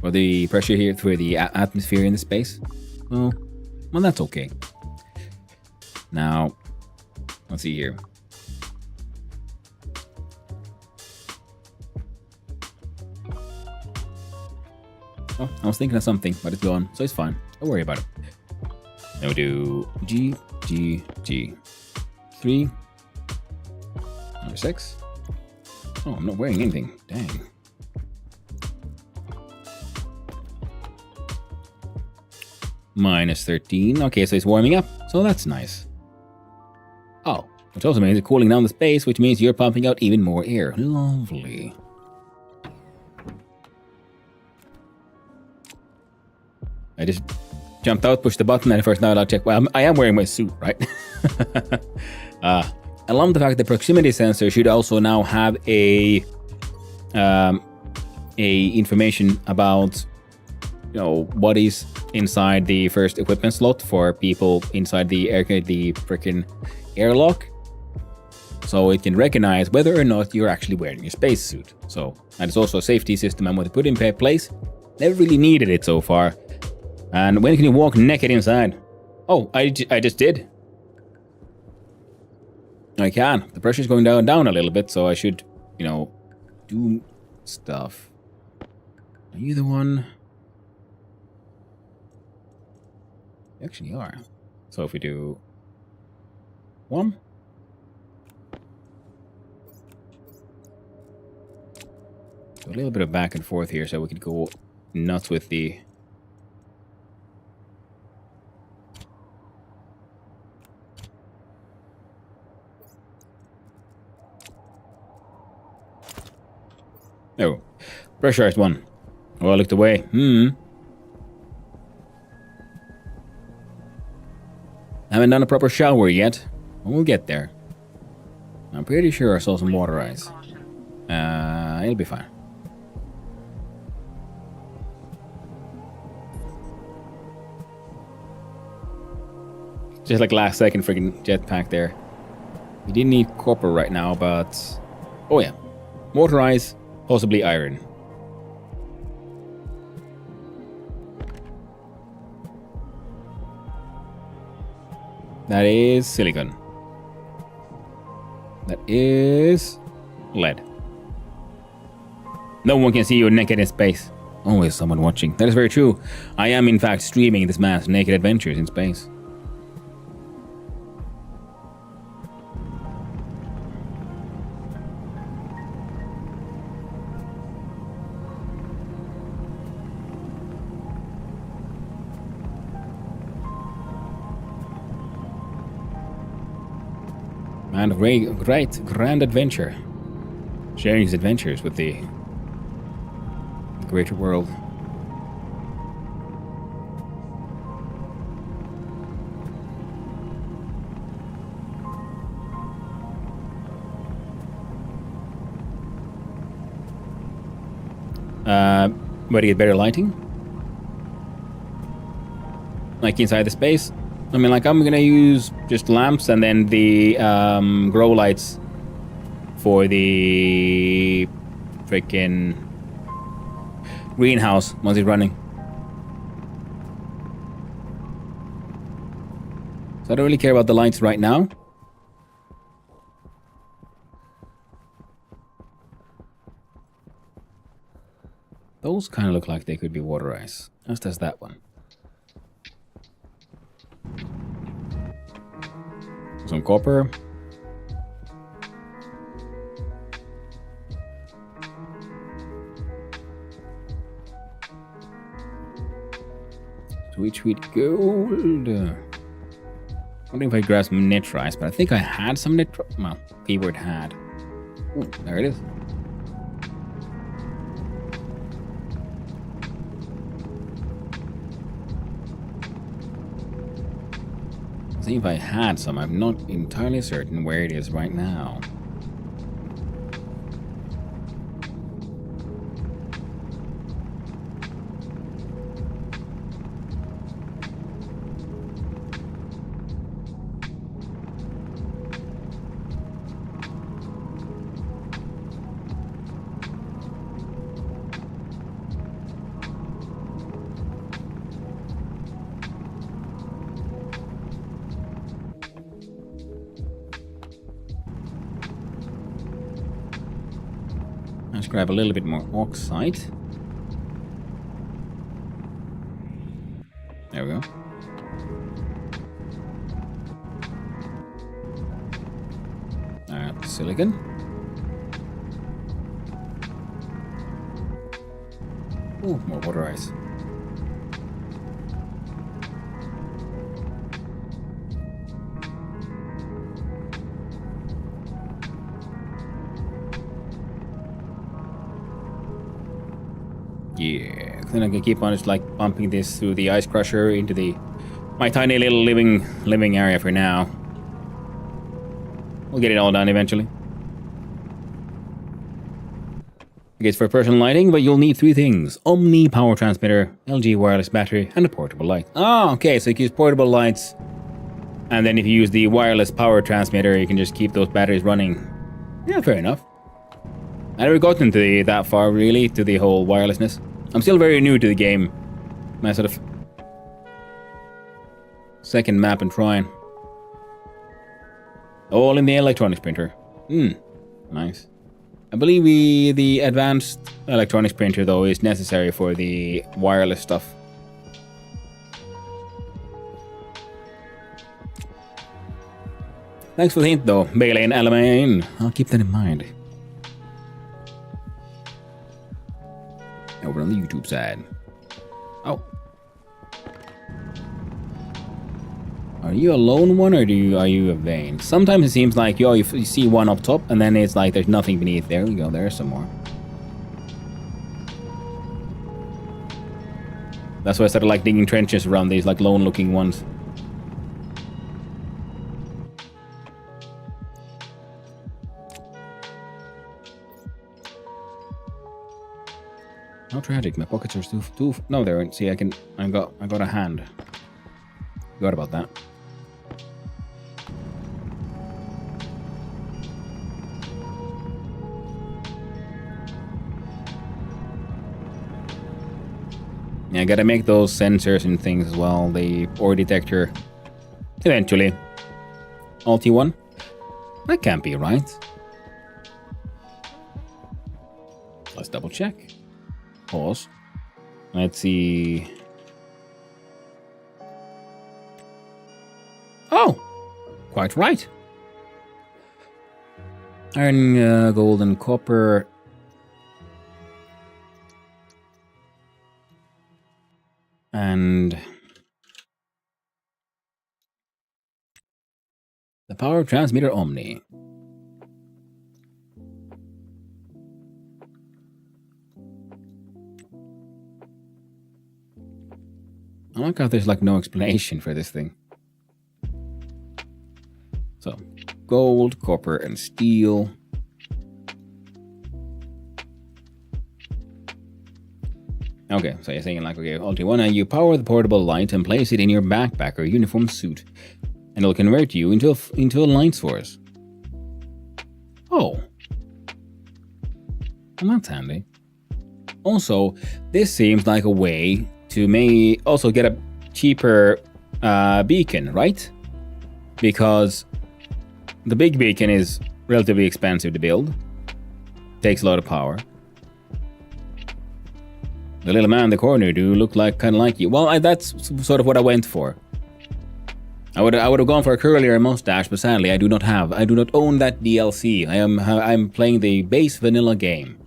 or the pressure here for the atmosphere in the space. Well, that's okay. Now, let's see here. Oh, I was thinking of something, but it's gone, so it's fine. Don't worry about it. Then we do G, G, G. 3. Number 6. Oh, I'm not wearing anything. Dang. Minus 13. Okay, so it's warming up. So that's nice. Oh, which also means it's cooling down the space, which means you're pumping out even more air. Lovely. jumped out, pushed the button, and first now I'll check. Well, I am wearing my suit, right? I love the fact that proximity sensor should also now have a information about what is inside the first equipment slot for people inside the freaking airlock, so it can recognize whether or not you're actually wearing a spacesuit. So that is also a safety system I'm going to put in place. Never really needed it so far. And when can you walk naked inside? Oh, I just did. I can. The pressure's going down a little bit, so I should, do stuff. Are you the one? You actually are. So if we do 1. So a little bit of back and forth here so we could go nuts with the... Oh, pressurized 1. Oh, I looked away. Haven't done a proper shower yet. We'll get there. I'm pretty sure I saw some water ice. It'll be fine. Just like last second freaking jetpack there. We didn't need copper right now, but... Oh yeah. Water ice, possibly iron. That is silicon. That is lead. No one can see you naked in space. Always someone watching. That is very true. I am in fact streaming this man's naked adventures in space. And great grand adventure. Sharing his adventures with the greater world. Where to get better lighting? Like inside the space? I mean, like, I'm gonna use just lamps and then the grow lights for the freaking greenhouse once it's running. So I don't really care about the lights right now. Those kind of look like they could be water ice. As does that one. Some copper. Sweet gold. Wondering if I grab some net rice, but I think I had some net rice. Well, keyword had. Ooh, there it is. See if I had some. I'm not entirely certain where it is right now. Let's grab a little bit more oxide. There we go. Silicon. Ooh, more water ice. Yeah, Then I can keep on just like pumping this through the ice crusher into my tiny little living area for now. We'll get it all done eventually. It's for personal lighting, but you'll need 3 things. Omni power transmitter, LG wireless battery, and a portable light. Oh, okay, so you can use portable lights. And then if you use the wireless power transmitter, you can just keep those batteries running. Yeah, fair enough. I never gotten to that far, really, to the whole wirelessness. I'm still very new to the game. My sort of second map and trying. All in the electronics printer. Nice. I believe the advanced electronics printer, though, is necessary for the wireless stuff. Thanks for the hint, though, Bailey and Alamein. I'll keep that in mind. Over on the YouTube side. Oh. Are you a lone one, or are you a vein? Sometimes it seems like, you see one up top, and then it's like there's nothing beneath. There we go, there's some more. That's why I started like digging trenches around these like lone-looking ones. How tragic! My pockets are too. No, they aren't. See, I got a hand. Forgot about that. Yeah, I gotta make those sensors and things as well. The ore detector. Eventually. Alt T1? That can't be right. Let's double check. Pause. Let's see. Oh! Quite right. Iron, gold, and copper. And the power transmitter Omni. I like how there's like no explanation for this thing. So, gold, copper, and steel. Okay, so you're saying like, okay, Alt 1, and you power the portable light and place it in your backpack or uniform suit, and it'll convert you into a light source. Oh. Well, that's handy. Also, this seems like a way to also get a cheaper beacon, right? Because the big beacon is relatively expensive to build. Takes a lot of power. The little man in the corner do look like kind of like you. Well, that's sort of what I went for. I would have gone for a curlier mustache, but sadly I do not own that DLC. I'm playing the base vanilla game.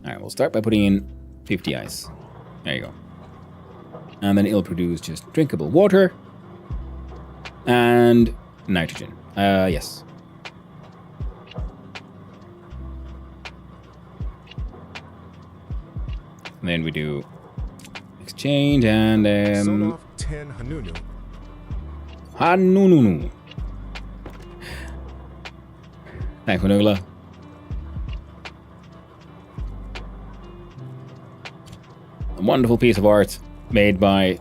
All right, we'll start by putting in 50 ice. There you go. And then it'll produce just drinkable water and nitrogen. Yes. And then we do exchange and Sonoff 10 Hanunu. Hanununu. Thanks, Manula. A wonderful piece of art made by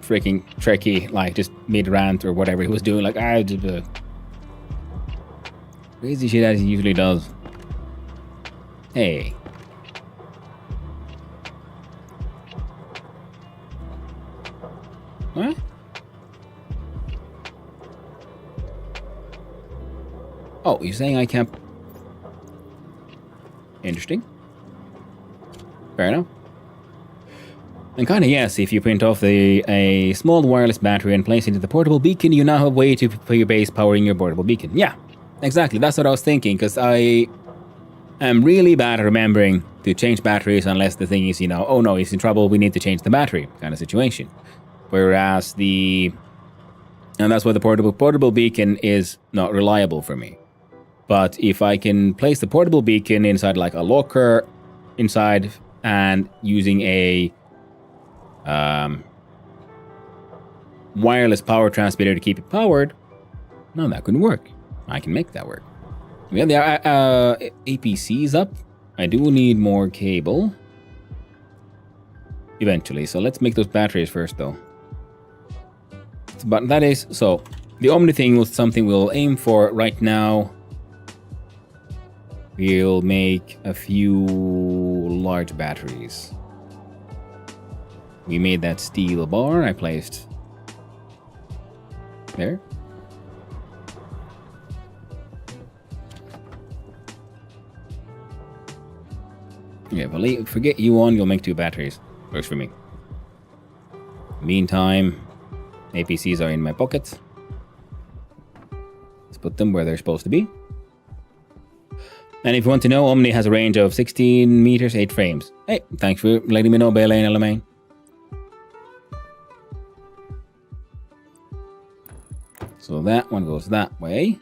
freaking Trekkie, like just mid-rant or whatever he was doing, like crazy shit as he usually does. Hey. What? Oh, you're saying I can't... Interesting. Fair enough. And kinda yes, if you print off a small wireless battery and place it into the portable beacon, you now have a way to put your base powering your portable beacon. Yeah, exactly, that's what I was thinking, because I am really bad at remembering to change batteries unless the thing is, oh no, he's in trouble, we need to change the battery, kind of situation. Whereas and that's why the portable beacon is not reliable for me. But if I can place the portable beacon inside like a locker inside and using a wireless power transmitter to keep it powered, no, that couldn't work. I can make that work. We have the APCs up. I do need more cable. Eventually, so let's make those batteries first, though. But that is, so, the Omni thing was something we'll aim for right now. We'll make a few large batteries. We made that steel bar I placed there. Yeah, but forget you on, you'll make 2 batteries. Works for me. Meantime, APCs are in my pockets. Let's put them where they're supposed to be. And if you want to know, Omni has a range of 16 meters, 8 frames. Hey, thanks for letting me know, Baylane Elamain. So that one goes that way.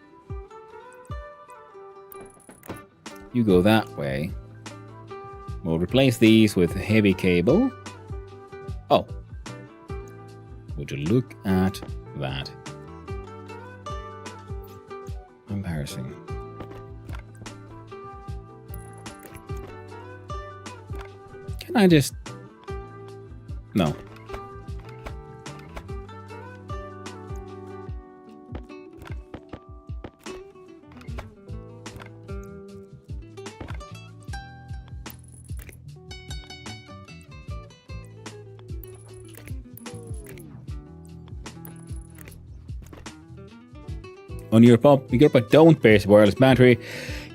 You go that way. We'll replace these with heavy cable. Oh. Would you look at that? Embarrassing. Can I just... No. On Europa, don't place a wireless battery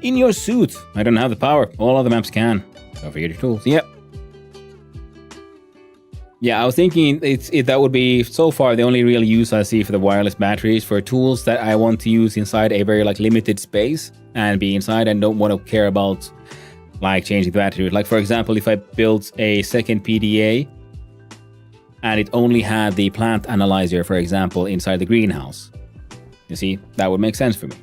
in your suit. I don't have the power. All other maps can. Don't forget your tools. Yep. Yeah, I was thinking that would be so far the only real use I see for the wireless batteries for tools that I want to use inside a very limited space and be inside and don't want to care about changing the battery. Like for example, if I built a second PDA and it only had the plant analyzer, for example, inside the greenhouse. You see, that would make sense for me.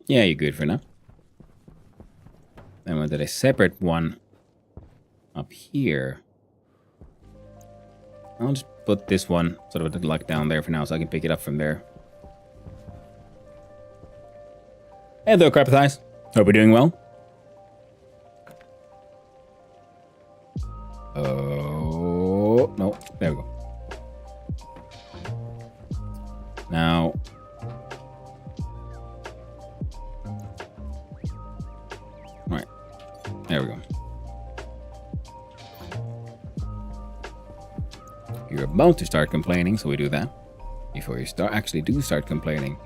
Yeah, you're good for now. Then we did a separate one up here. I'll just put this one sort of down there for now so I can pick it up from there. Hey there, Crapathize. Hope you're doing well. Oh, no. There we go. Now... There we go. You're about to start complaining, so we do that before you actually start complaining.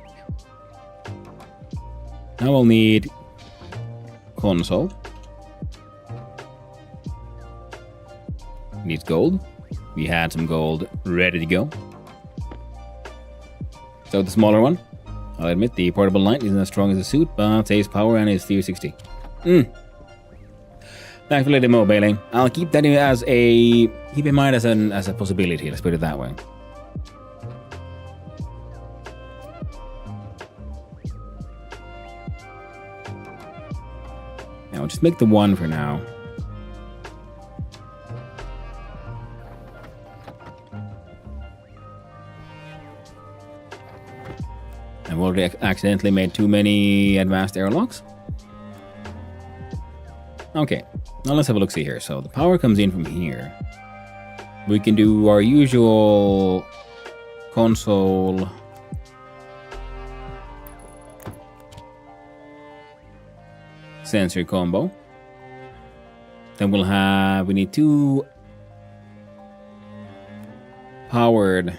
Now we'll need console. Needs gold. We had some gold ready to go. So the smaller one. I'll admit the portable light isn't as strong as the suit, but saves power and is 360. Thanks for letting me know, Baylane. I'll keep that keep in mind as a possibility. Let's put it that way. Now, just make the one for now. And we already accidentally made too many advanced airlocks. Okay, now let's have a look-see here. So the power comes in from here. We can do our usual console sensor combo. Then we need 2 powered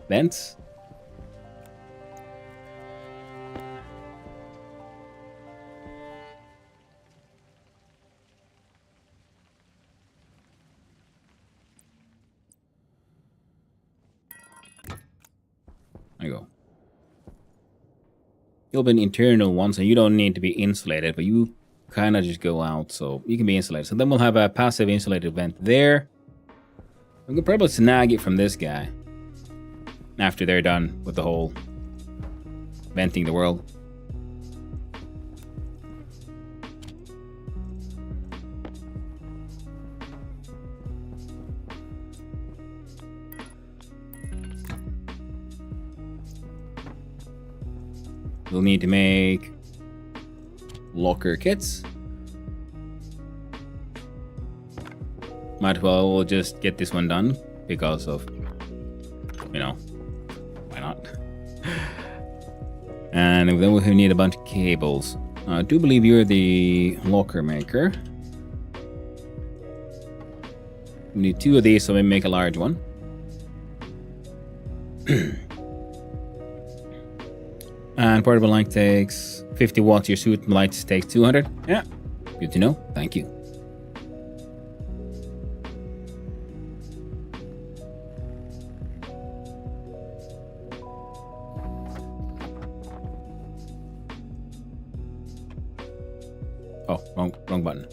vents. you'll be an internal one, so you don't need to be insulated, but you kind of just go out, so you can be insulated. So then we'll have a passive insulated vent there. We could probably snag it from this guy after they're done with the whole venting the world. We'll need to make locker kits. Might as well we'll just get this one done because of, you know, why not? And then we'll need a bunch of cables. I do believe you're the locker maker. We need 2 of these, so we make a large one. And portable light takes 50 watts. Your suit lights takes 200. Yeah, good to know. Thank you. Oh, wrong button.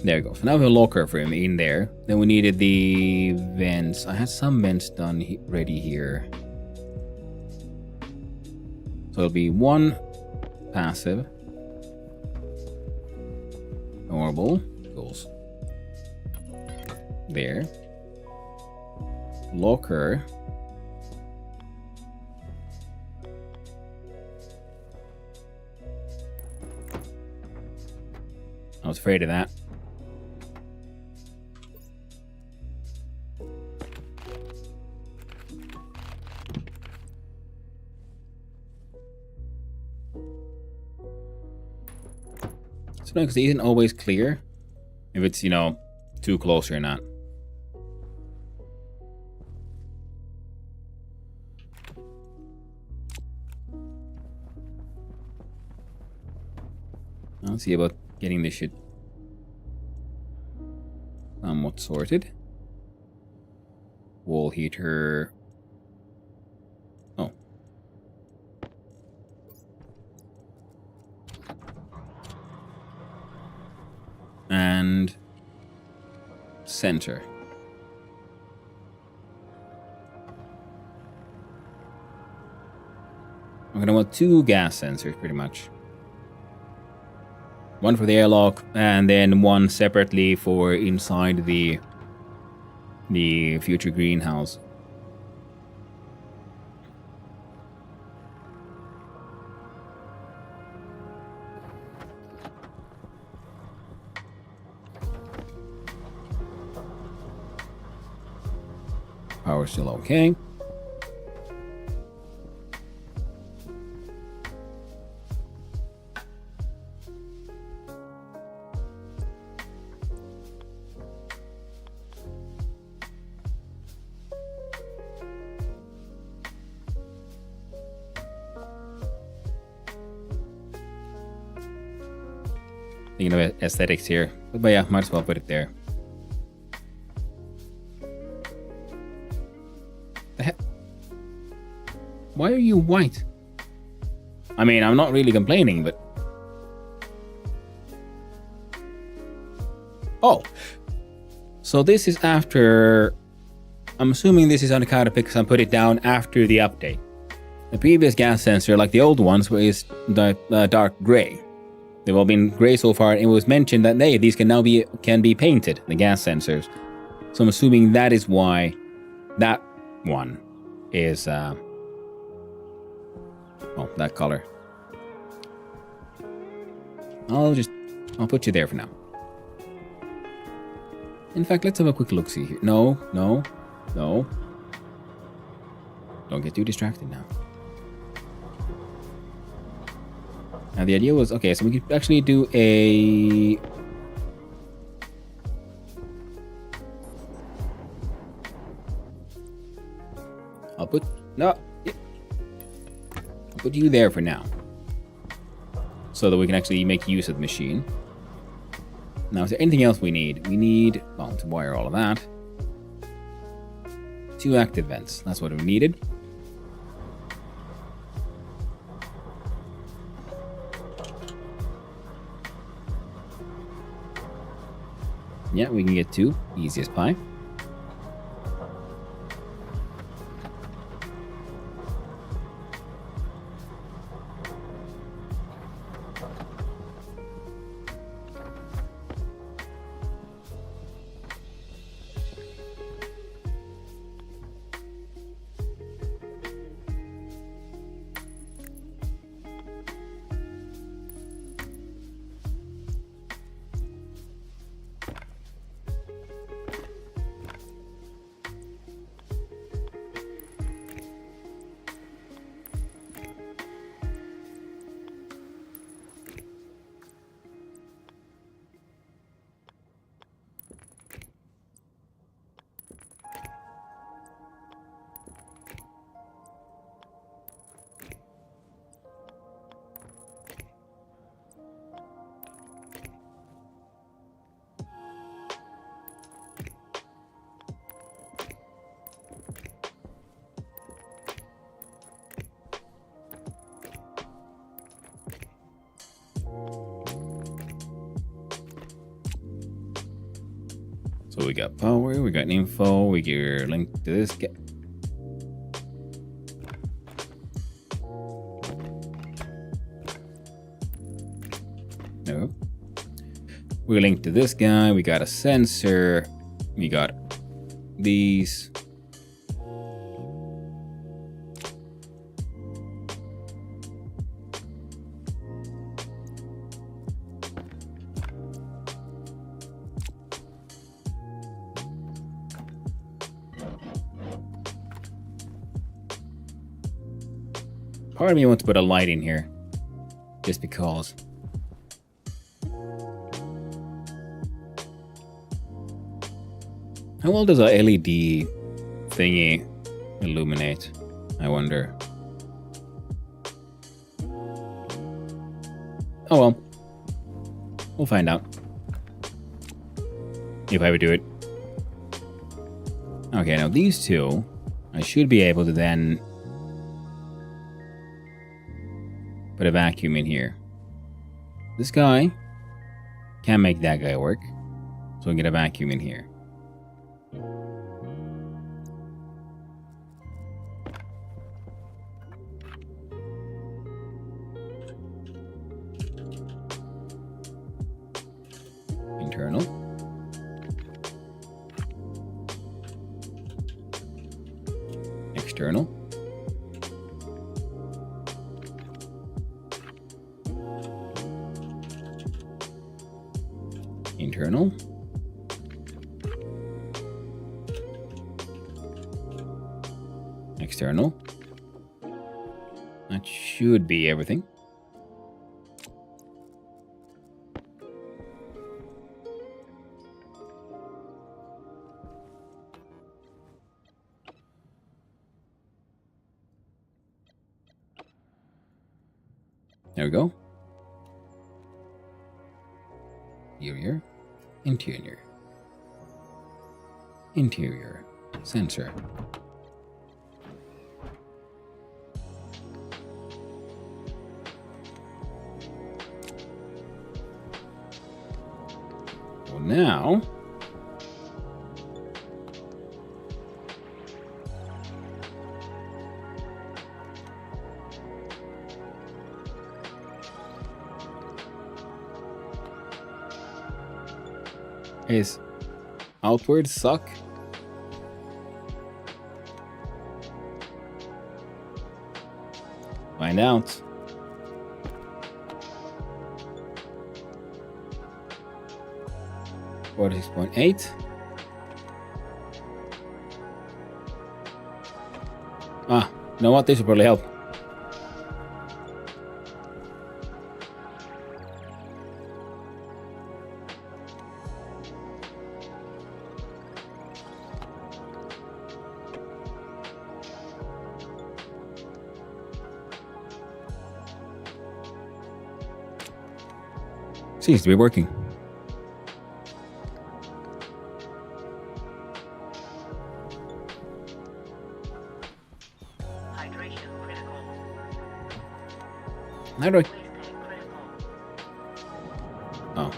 There we go. So now we have a locker for him in there. Then we needed the vents. I had some vents done ready here. So it'll be 1 passive. Normal. Goes there. Locker. I was afraid of that. It's annoying because it isn't always clear if it's, you know, too close or not. I'll see about getting this shit somewhat sorted. Wall heater. Oh. And center. I'm gonna want 2 gas sensors pretty much. One for the airlock, and then one separately for inside the future greenhouse. Power's still okay. Thinking of aesthetics here, but yeah, might as well put it there. The heck? Why are you white? I mean, I'm not really complaining, but... Oh! So this is after... I'm assuming this is on account of because I put it down after the update. The previous gas sensor, like the old ones, was dark gray. They've all been gray so far, and it was mentioned that these can now be painted, the gas sensors. So I'm assuming that is why that one is that color. I'll put you there for now. In fact, let's have a quick look see here. No. Don't get too distracted now. Now the idea was, okay, so we could actually do a... I'll put you there for now. So that we can actually make use of the machine. Now, is there anything else we need? We need, well, to wire all of that. 2 active vents, that's what we needed. Yeah, we can get 2. Easy as pie. So we got power, we got info, we get a link to this guy. No. We link to this guy, we got a sensor, we got these. Part of me wants to put a light in here, just because. How well does a LED thingy illuminate? I wonder. Oh well. We'll find out. If I would do it. Okay, now these two, I should be able to then put a vacuum in here. This guy can't make that guy work, so we get a vacuum in here. Internal. External. Internal. External. That should be everything. There we go. Exterior, interior, interior, sensor. So now, is outward suck? Find out. What is 6.8? Ah, you know what? This will probably help. Seems to be working. Hydration critical. How do I... Waste tank critical. Oh.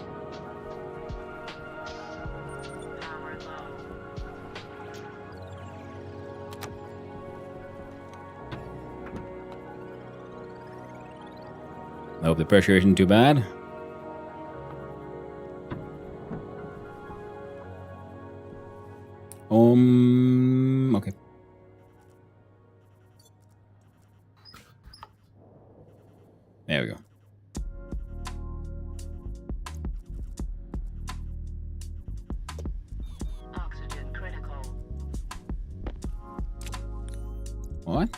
I hope the pressure isn't too bad. Okay. There we go. Oxygen critical. What?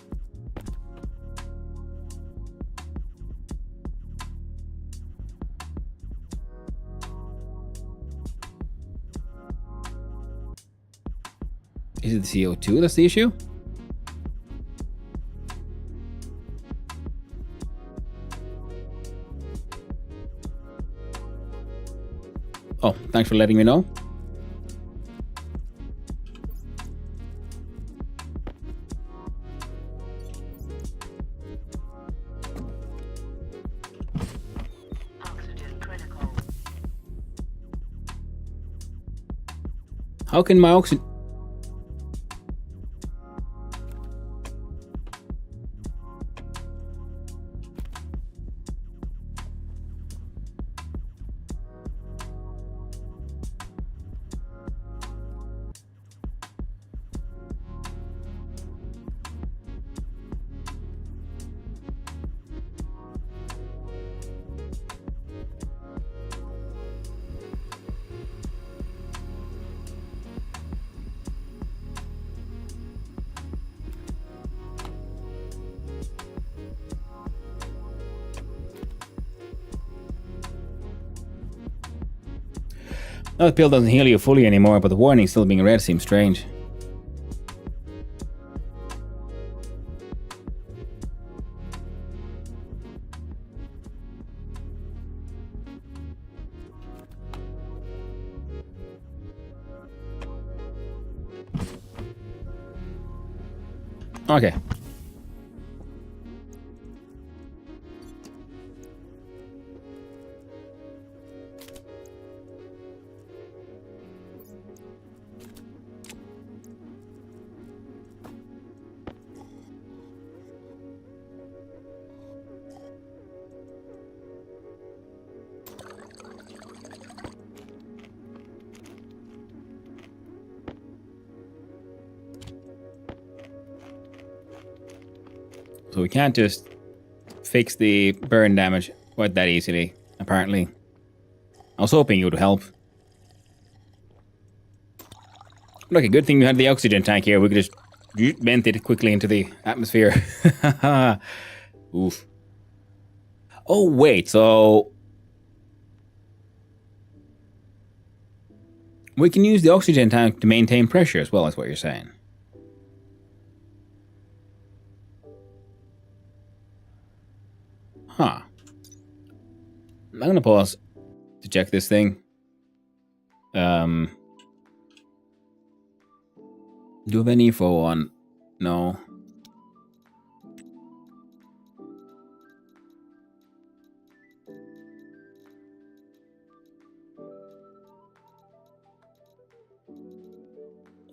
Is it the CO2 that's the issue? Oh, thanks for letting me know. Oxygen critical. How can my oxygen... No, the pill doesn't heal you fully anymore, but the warning still being red seems strange. Okay. So we can't just fix the burn damage quite that easily, apparently. I was hoping you would help. Look, a good thing we had the oxygen tank here. We could just vent it quickly into the atmosphere. Oof. Oh, wait, so... we can use the oxygen tank to maintain pressure as well, is what you're saying. Huh. I'm gonna pause to check this thing. Do you have any info on... no.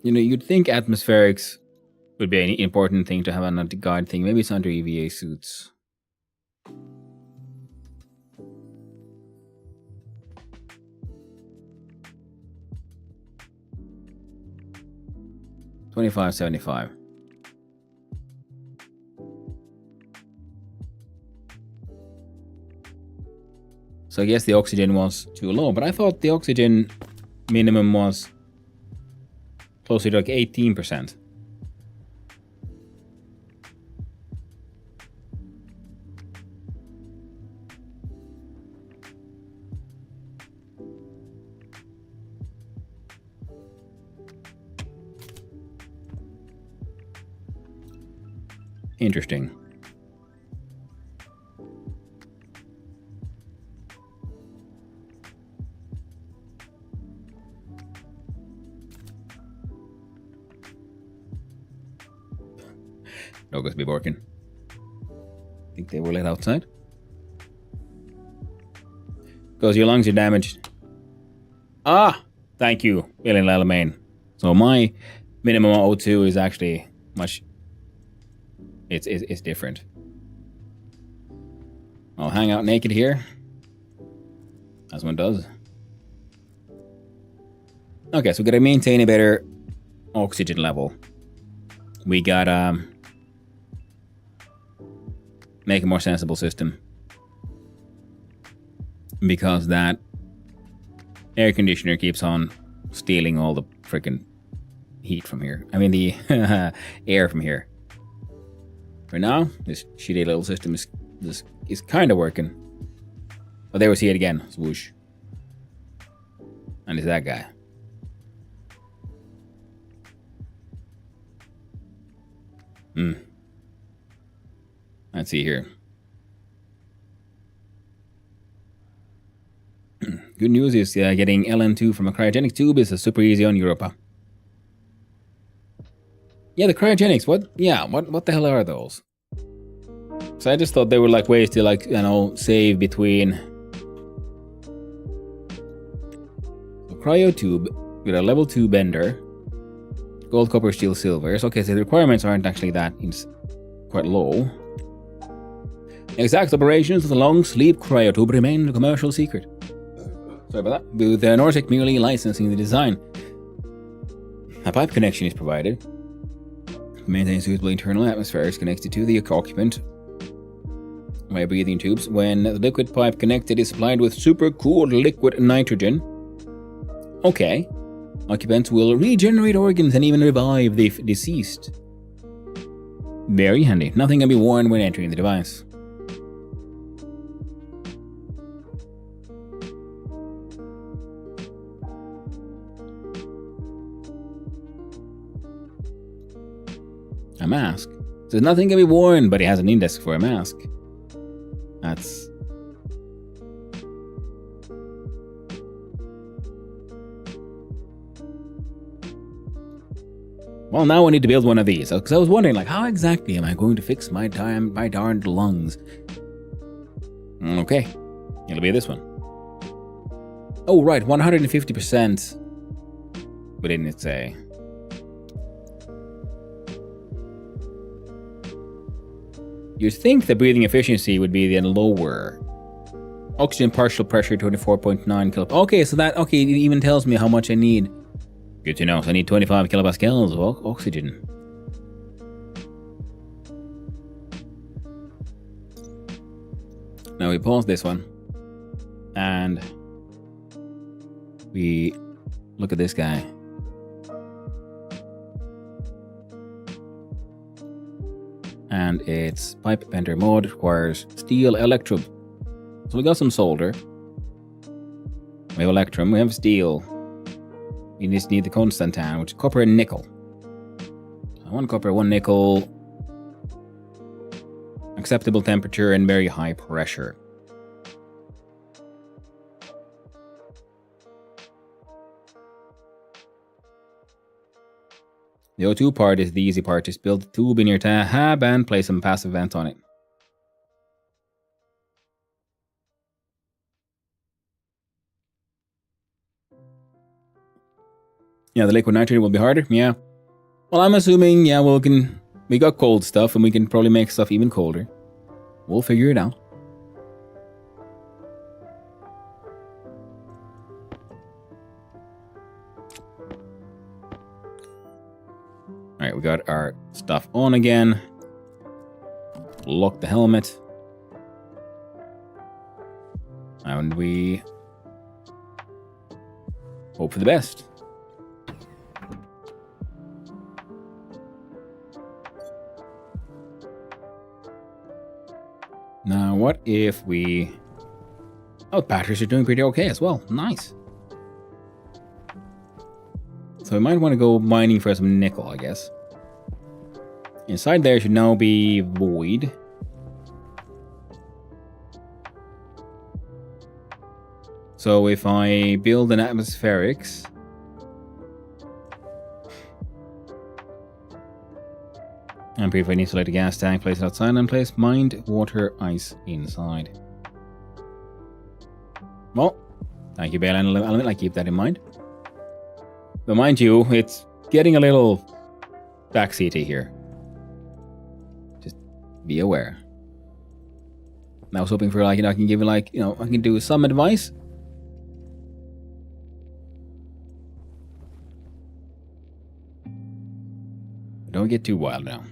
You know, you'd think atmospherics would be an important thing to have on a guard thing. Maybe it's under EVA suits. $25.75. So I guess the oxygen was too low, but I thought the oxygen minimum was closer to like 18%. Interesting. No, going to be working. I think they were let outside. Because your lungs are damaged. Ah! Thank you, Billy Lalamain. So my minimum O2 is actually much... It's different. I'll hang out naked here. As one does. Okay, so we gotta maintain a better oxygen level. We gotta make a more sensible system. Because that air conditioner keeps on stealing all the freaking heat from here. I mean the air from here. For now, this shitty little system is kind of working. But there we see it again. Swoosh. And it's that guy. Let's see here. Good news is getting LN2 from a cryogenic tube is super easy on Europa. Yeah, the cryogenics. What? Yeah, what the hell are those? So I just thought they were like ways to like, you know, save between. So cryo tube with a level 2 bender. Gold, copper, steel, silver. So, okay, so the requirements aren't actually that quite low. Exact operations of the long sleep cryotube remain a commercial secret. Sorry about that. With Nortec merely licensing the design. A pipe connection is provided. Maintain suitable internal atmospheres connected to the occupant by breathing tubes. When the liquid pipe connected is supplied with super cooled liquid nitrogen. Okay. Occupants will regenerate organs and even revive the deceased. Very handy. Nothing can be worn when entering the device. A mask. So nothing can be worn, but it has an index for a mask. That's... Well, now I need to build one of these. Because I was wondering, like, how exactly am I going to fix my darned lungs? Okay. It'll be this one. Oh, right. 150%. What didn't it say? You'd think the breathing efficiency would be then lower. Oxygen partial pressure 24.9 kilo. Okay, so that, okay, it even tells me how much I need. Good to know. So I need 25 kilopascals of oxygen. Now we pause this one. And we look at this guy. And its pipe bender mode requires steel electrode. So we got some solder. We have electrum, we have steel. We just need the constantan, which is copper and nickel. So 1 copper, 1 nickel. Acceptable temperature and very high pressure. The O2 part is the easy part. Just build a tube in your tab and place some passive vent on it. Yeah, the liquid nitrogen will be harder. Yeah. Well, I'm assuming, yeah, we got cold stuff and we can probably make stuff even colder. We'll figure it out. Alright, we got our stuff on again. Lock the helmet. And we hope for the best. Now, what if we... Oh, batteries are doing pretty okay as well. Nice. So we might want to go mining for some nickel, I guess. Inside there should now be void. So if I build an atmospherics... And if I need to select a gas tank, place it outside and place mined water ice inside. Well, thank you, Bale Element. I keep that in mind. But mind you, it's getting a little backseaty here. Just be aware. I was hoping for like, I can give you like, I can do some advice. Don't get too wild now.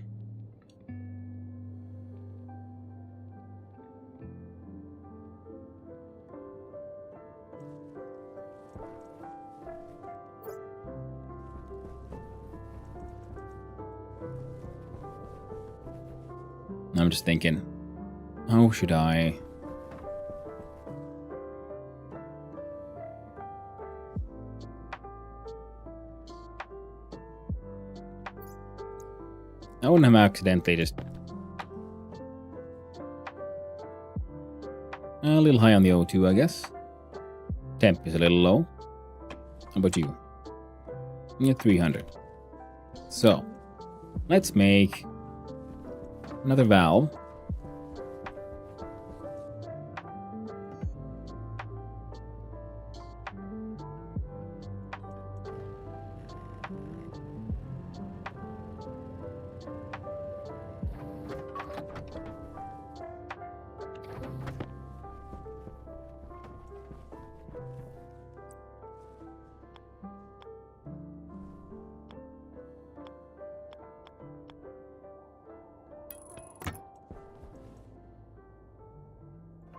I'm just thinking, how should I... I wouldn't have accidentally just... A little high on the O2, I guess. Temp is a little low. How about you? You get 300. So, let's make another valve.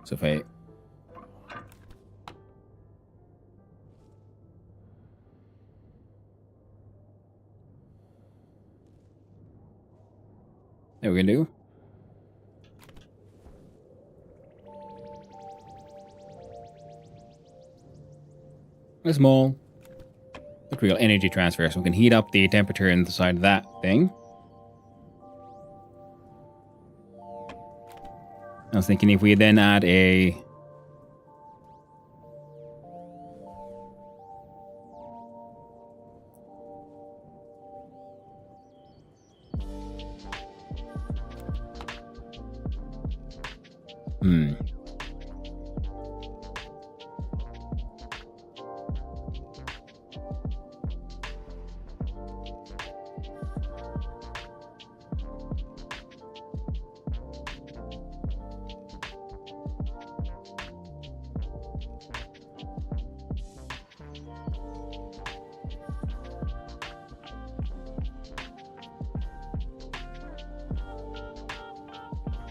So if I... There we can do. A small, but real energy transfer, so we can heat up the temperature inside that thing. I was thinking if we then add a...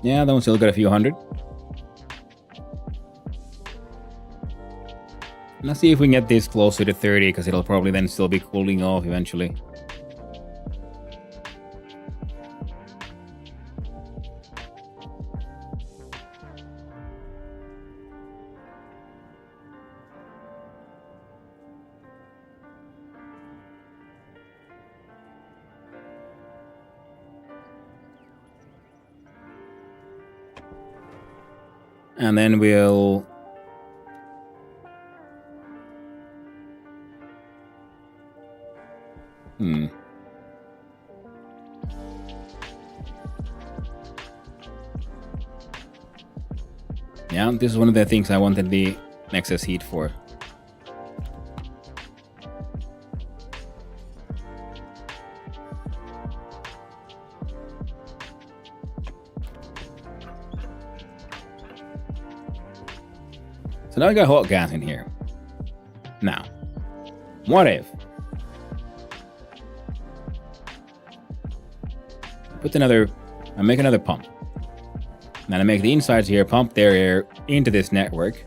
Yeah, that one still got a few hundred. Let's see if we can get this closer to 30, because it'll probably then still be cooling off eventually. And then we'll... Yeah, this is one of the things I wanted the excess heat for. So now I got hot gas in here. Now, what if I make another pump. Then I make the insides here pump their air into this network.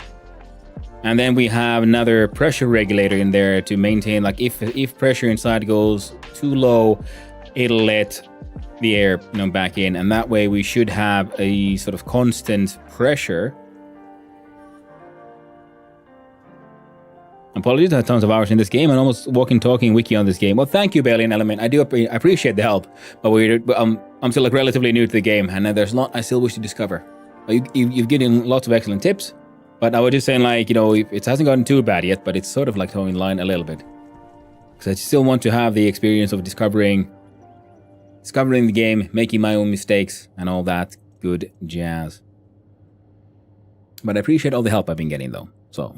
And then we have another pressure regulator in there to maintain, like if pressure inside goes too low, it'll let the air back in. And that way we should have a sort of constant pressure. Apologies, I had tons of hours in this game and almost talking wiki on this game. Well, thank you, Balian Element. I do appreciate the help, but I'm still like relatively new to the game, and there's a lot I still wish to discover. You've given lots of excellent tips, but I was just saying, like, it hasn't gotten too bad yet, but it's sort of like towing the line a little bit, because I still want to have the experience of discovering the game, making my own mistakes, and all that good jazz. But I appreciate all the help I've been getting, though. So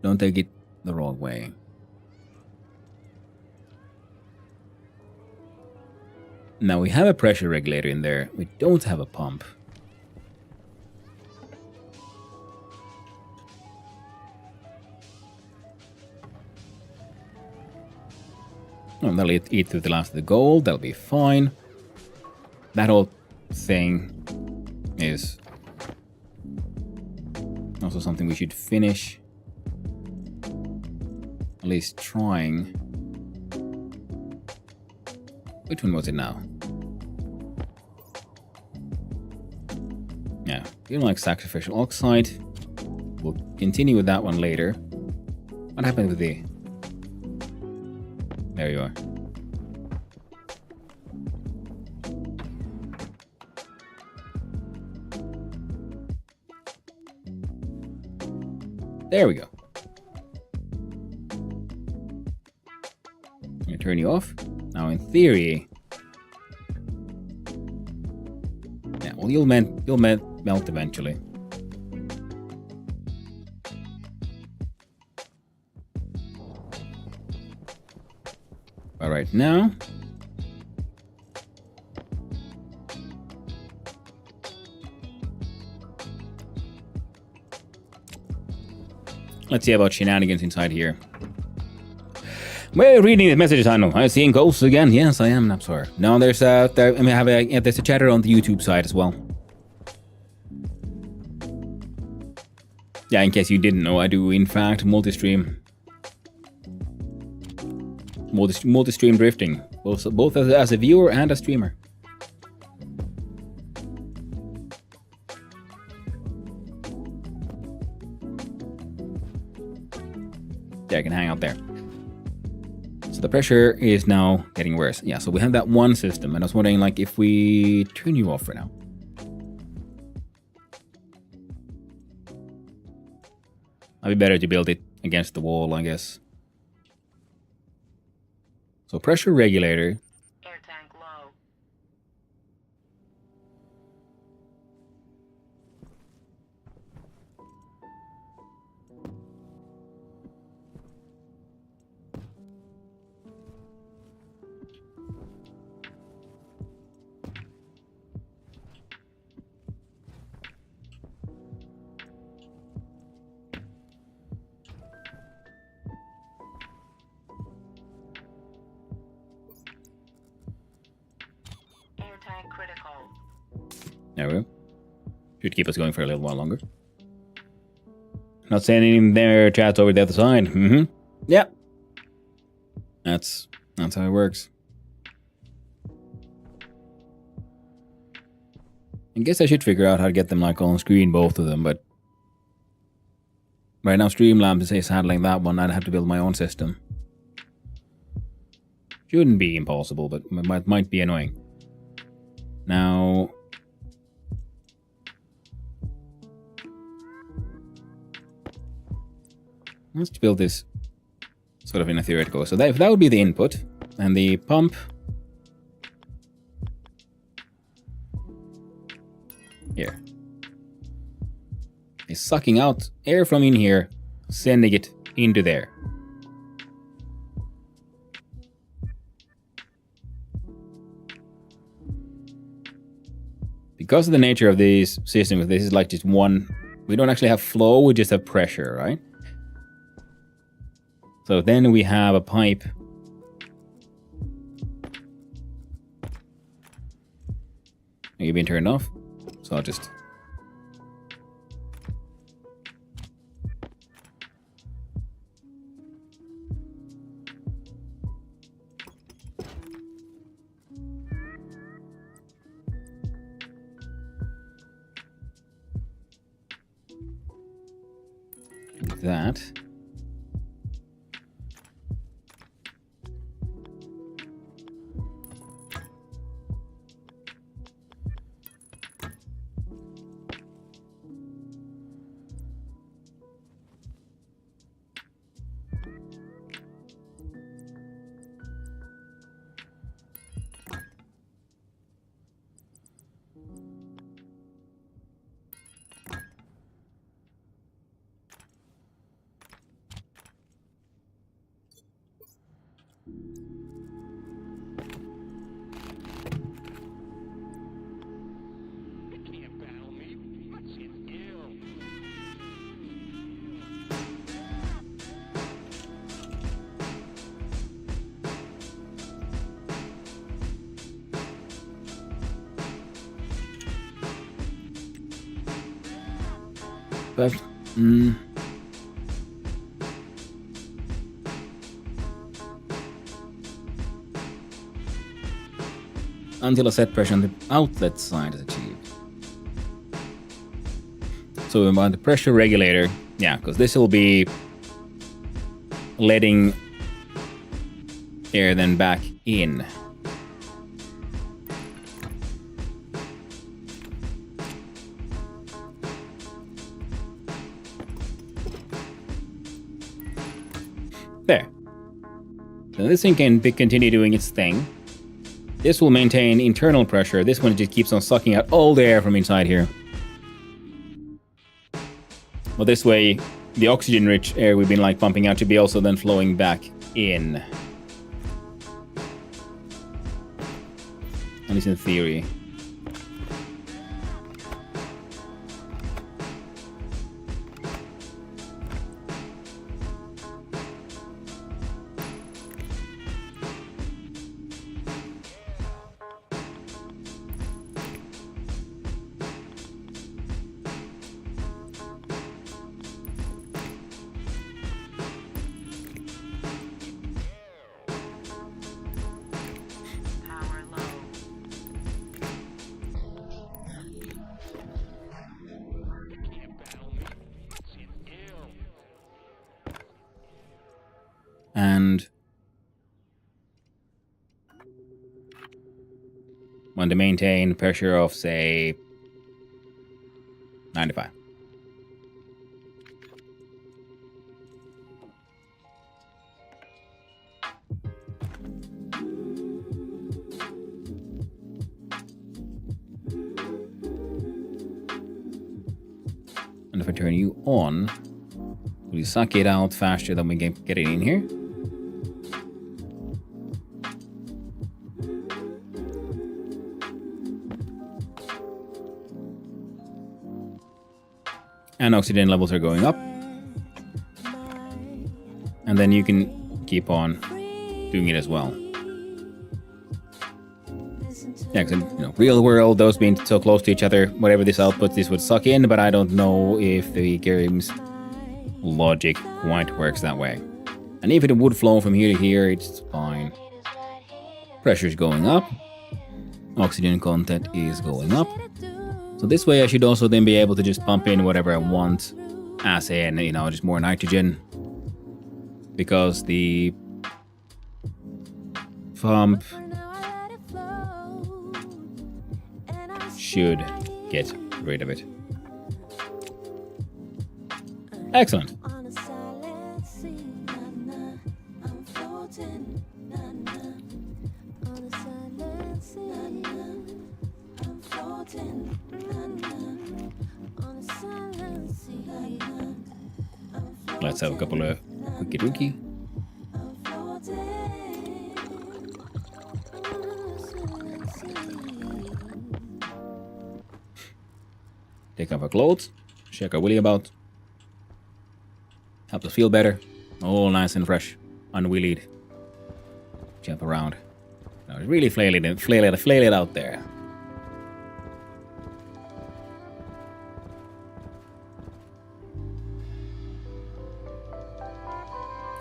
don't take it the wrong way. Now we have a pressure regulator in there. We don't have a pump. Oh, that'll eat through the last of the gold. That'll be fine. That whole thing is also something we should finish. At least trying. Which one was it now? Yeah, you don't like sacrificial oxide. We'll continue with that one later. What happened with the... There you are. There we go. I'm gonna turn you off. Now, in theory, yeah, well, you'll melt eventually. All right, now. Let's see about shenanigans inside here. We're reading the messages, I know. I'm seeing ghosts again. Yes, I am. I'm sorry. No, there's there's a chatter on the YouTube side as well. Yeah, in case you didn't know, I do in fact multi-stream drifting, both as a viewer and a streamer. Yeah, I can hang out there. So the pressure is now getting worse. Yeah, so we have that one system, and I was wondering, like, if we turn you off for now. It'd be better to build it against the wall, I guess. So pressure regulator. Air tank low. Air tank critical. There we go. Should keep us going for a little while longer. Not saying anything there, chat's over the other side. Mm-hmm. Yeah. That's how it works. I guess I should figure out how to get them like on screen, both of them, but right now Streamlabs is handling that one. I'd have to build my own system. Shouldn't be impossible, but might be annoying. Now, let's build this sort of in a theoretical. So that would be the input, and the pump here is sucking out air from in here, sending it into there. Because of the nature of these systems, this is like just one. We don't actually have flow, we just have pressure, right? So then we have a pipe. You've been turned off, so I'll just... that. But until a set pressure on the outlet side is achieved. So we want the pressure regulator, yeah, because this will be letting air then back in. There. So this thing can continue doing its thing. This will maintain internal pressure. This one just keeps on sucking out all the air from inside here. But this way, the oxygen-rich air we've been like pumping out should be also then flowing back in. At least in theory. Power low. And want to maintain pressure of, say, 95. And if I turn you on, will you suck it out faster than we get it in here? And oxygen levels are going up. And then you can keep on doing it as well. Yeah, because real world, those being so close to each other, whatever this outputs, this would suck in, but I don't know if the game's logic quite works that way. And if it would flow from here to here, it's fine. Pressure's going up. Oxygen content is going up. So this way I should also then be able to just pump in whatever I want, as in, just more nitrogen. Because the pump should get rid of it. Excellent. Let's have a couple of quickie dookie. Take off our clothes, check our willy about. Help us feel better. All nice and fresh, unwillied. Jump around. Now really flail it out there.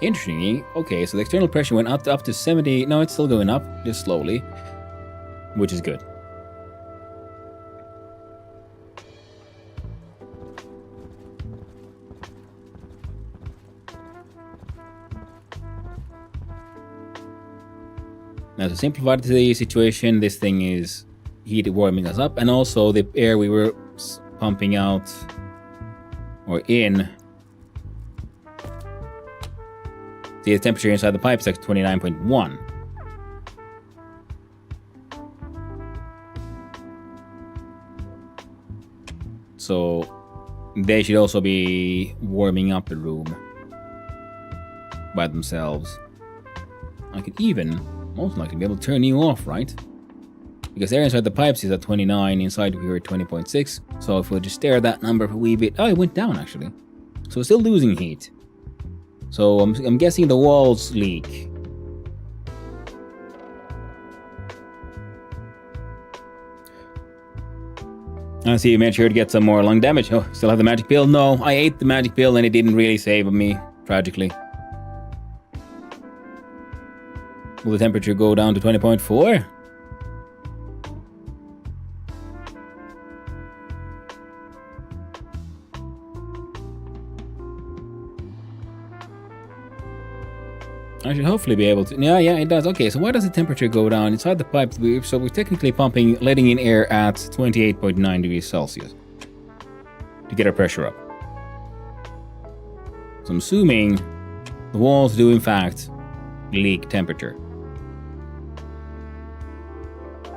Interestingly, okay, so the external pressure went up to 70. No, it's still going up, just slowly, which is good. Now, to simplify the situation, this thing is heat warming us up, and also the air we were pumping out or in. The temperature inside the pipe is like 29.1. So they should also be warming up the room by themselves. I could even, most likely, be able to turn you off, right? Because air inside the pipes is at 29, inside we were at 20.6. So if we just stare at that number for a wee bit, oh, it went down actually. So we're still losing heat. So I'm guessing the walls leak. I see you made sure to get some more lung damage. Oh, still have the magic pill? No, I ate the magic pill and it didn't really save me, tragically. Will the temperature go down to 20.4? I should hopefully be able to. Yeah, it does. Okay, so why does the temperature go down inside the pipe? So we're technically letting in air at 28.9 degrees Celsius to get our pressure up. So I'm assuming the walls do in fact leak temperature.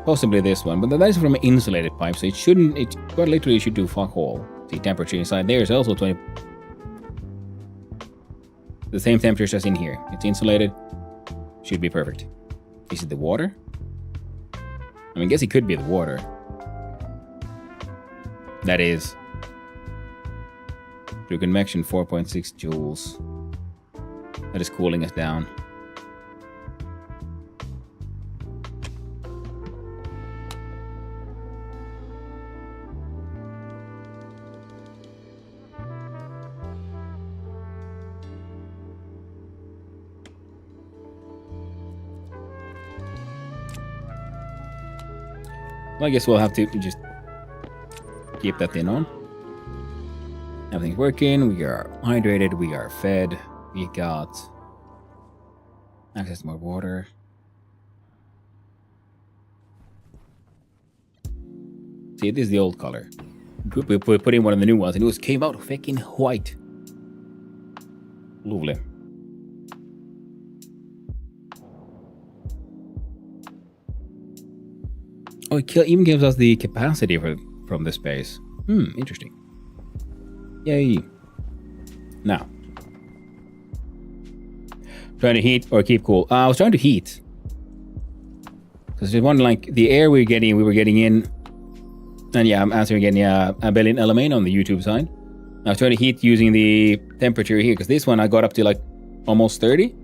Possibly this one, but that is from an insulated pipe, so it quite literally should do fuck all. The temperature inside there is also 20. The same temperature as in here. It's insulated. Should be perfect. Is it the water? I guess it could be the water. That is through convection 4.6 joules. That is cooling us down. Well, I guess we'll have to just keep that thing on. Everything's working. We are hydrated. We are fed. We got access to more water. See, this is the old color. We put in one of the new ones and it came out fucking white. Lovely. Oh, it even gives us the capacity from the space. Interesting. Yay. Now. Trying to heat or keep cool? I was trying to heat. Because there's one like the air we were getting in. And yeah, I'm answering again, yeah, Abelin Elamane on the YouTube side. I was trying to heat using the temperature here, because this one I got up to like almost 30.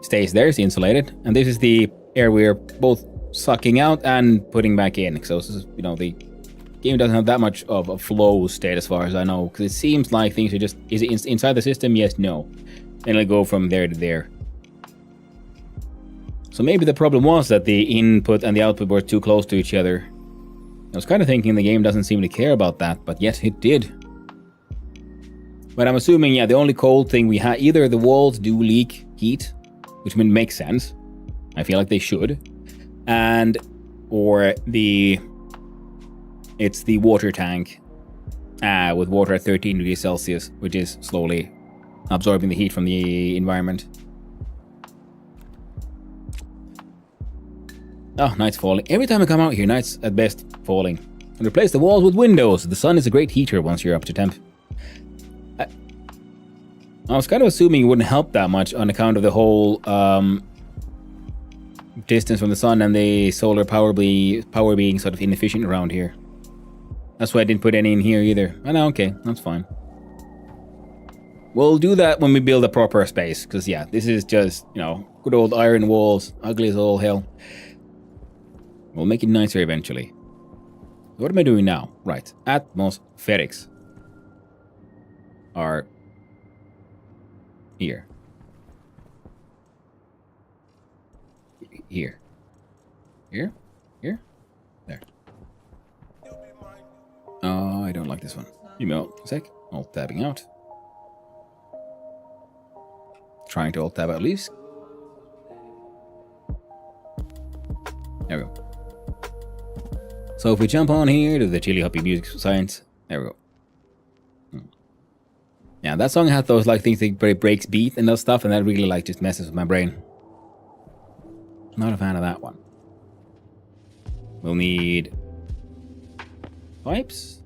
Stays there, it's insulated. And this is the air we're both sucking out and putting back in. So this is, the game doesn't have that much of a flow state as far as I know, because it seems like things are just, is it inside the system? Yes, no. And it'll go from there to there. So maybe the problem was that the input and the output were too close to each other. I was kind of thinking the game doesn't seem to care about that, but yet it did. But I'm assuming, yeah, the only cold thing we have, either the walls do leak heat, which makes sense. I feel like they should. Or it's the water tank with water at 13 degrees Celsius, which is slowly absorbing the heat from the environment. Oh, night's falling. Every time I come out here, night's at best falling. And replace the walls with windows. The sun is a great heater once you're up to temp. I was kind of assuming it wouldn't help that much on account of the whole distance from the sun and the solar power being sort of inefficient around here. That's why I didn't put any in here either. Oh, no, okay, that's fine. We'll do that when we build a proper space, because yeah, this is just, good old iron walls, ugly as all hell. We'll make it nicer eventually. What am I doing now? Right, atmospherics are here. Here. Here? Here? There. Oh, I don't like this one. Email, a sec. Alt tabbing out. Trying to alt tab at least. There we go. So if we jump on here to the Chili Hoppy Music Science, there we go. Yeah, that song had those like things that breaks beat and those stuff, and that really like just messes with my brain. Not a fan of that one. We'll need pipes.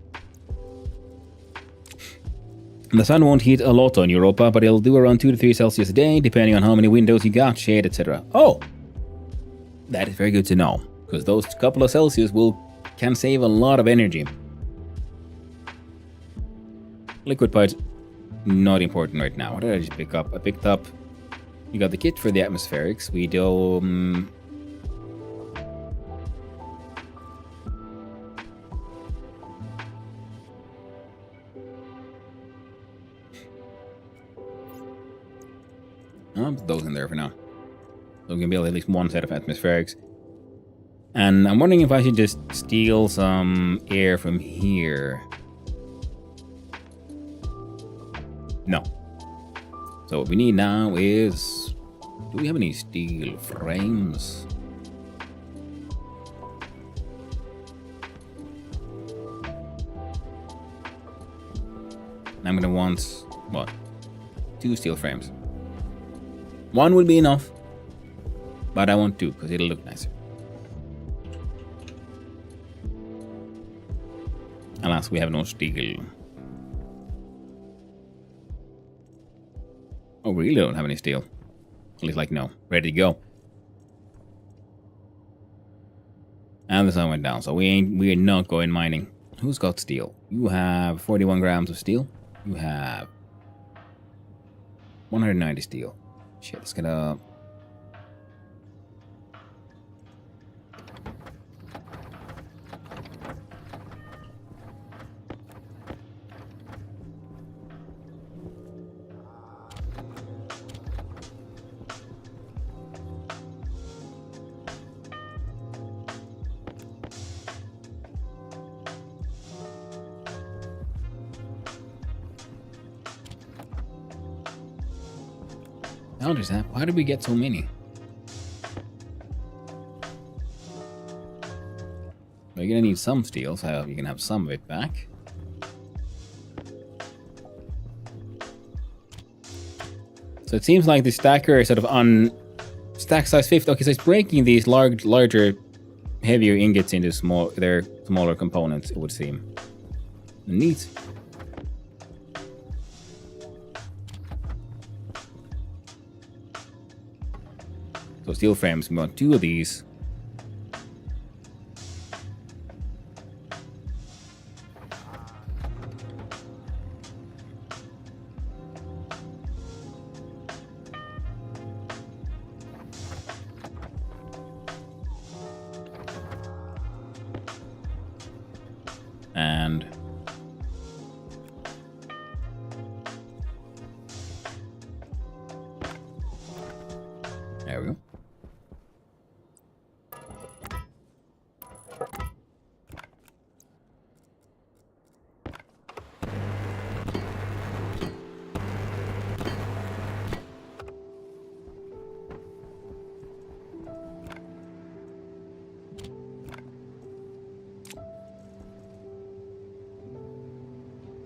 And the sun won't heat a lot on Europa, but it'll do around 2 to 3 Celsius a day, depending on how many windows you got, shade, etc. Oh! That is very good to know, because those couple of Celsius can save a lot of energy. Liquid pipes, not important right now. What did I just pick up? I picked up... We got the kit for the atmospherics. We do... put those in there for now. So we can build at least one set of atmospherics. And I'm wondering if I should just steal some air from here. No. So what we need now is... Do we have any steel frames? I'm gonna want... What? 2 steel frames. 1 would be enough. But I want 2 because it'll look nicer. Alas, we have no steel. Oh, we really don't have any steel. At least, like, no. Ready to go. And the sun went down, so we're not going mining. Who's got steel? You have 41 grams of steel. You have 190 steel. Shit, let's get up. Why did we get so many? We're gonna need some steel, so you can have some of it back. So it seems like the stacker is sort of on stack size 50. Okay, so it's breaking these larger, heavier ingots into their smaller components, it would seem. Neat. So steel frames, we want 2 of these. And there we go.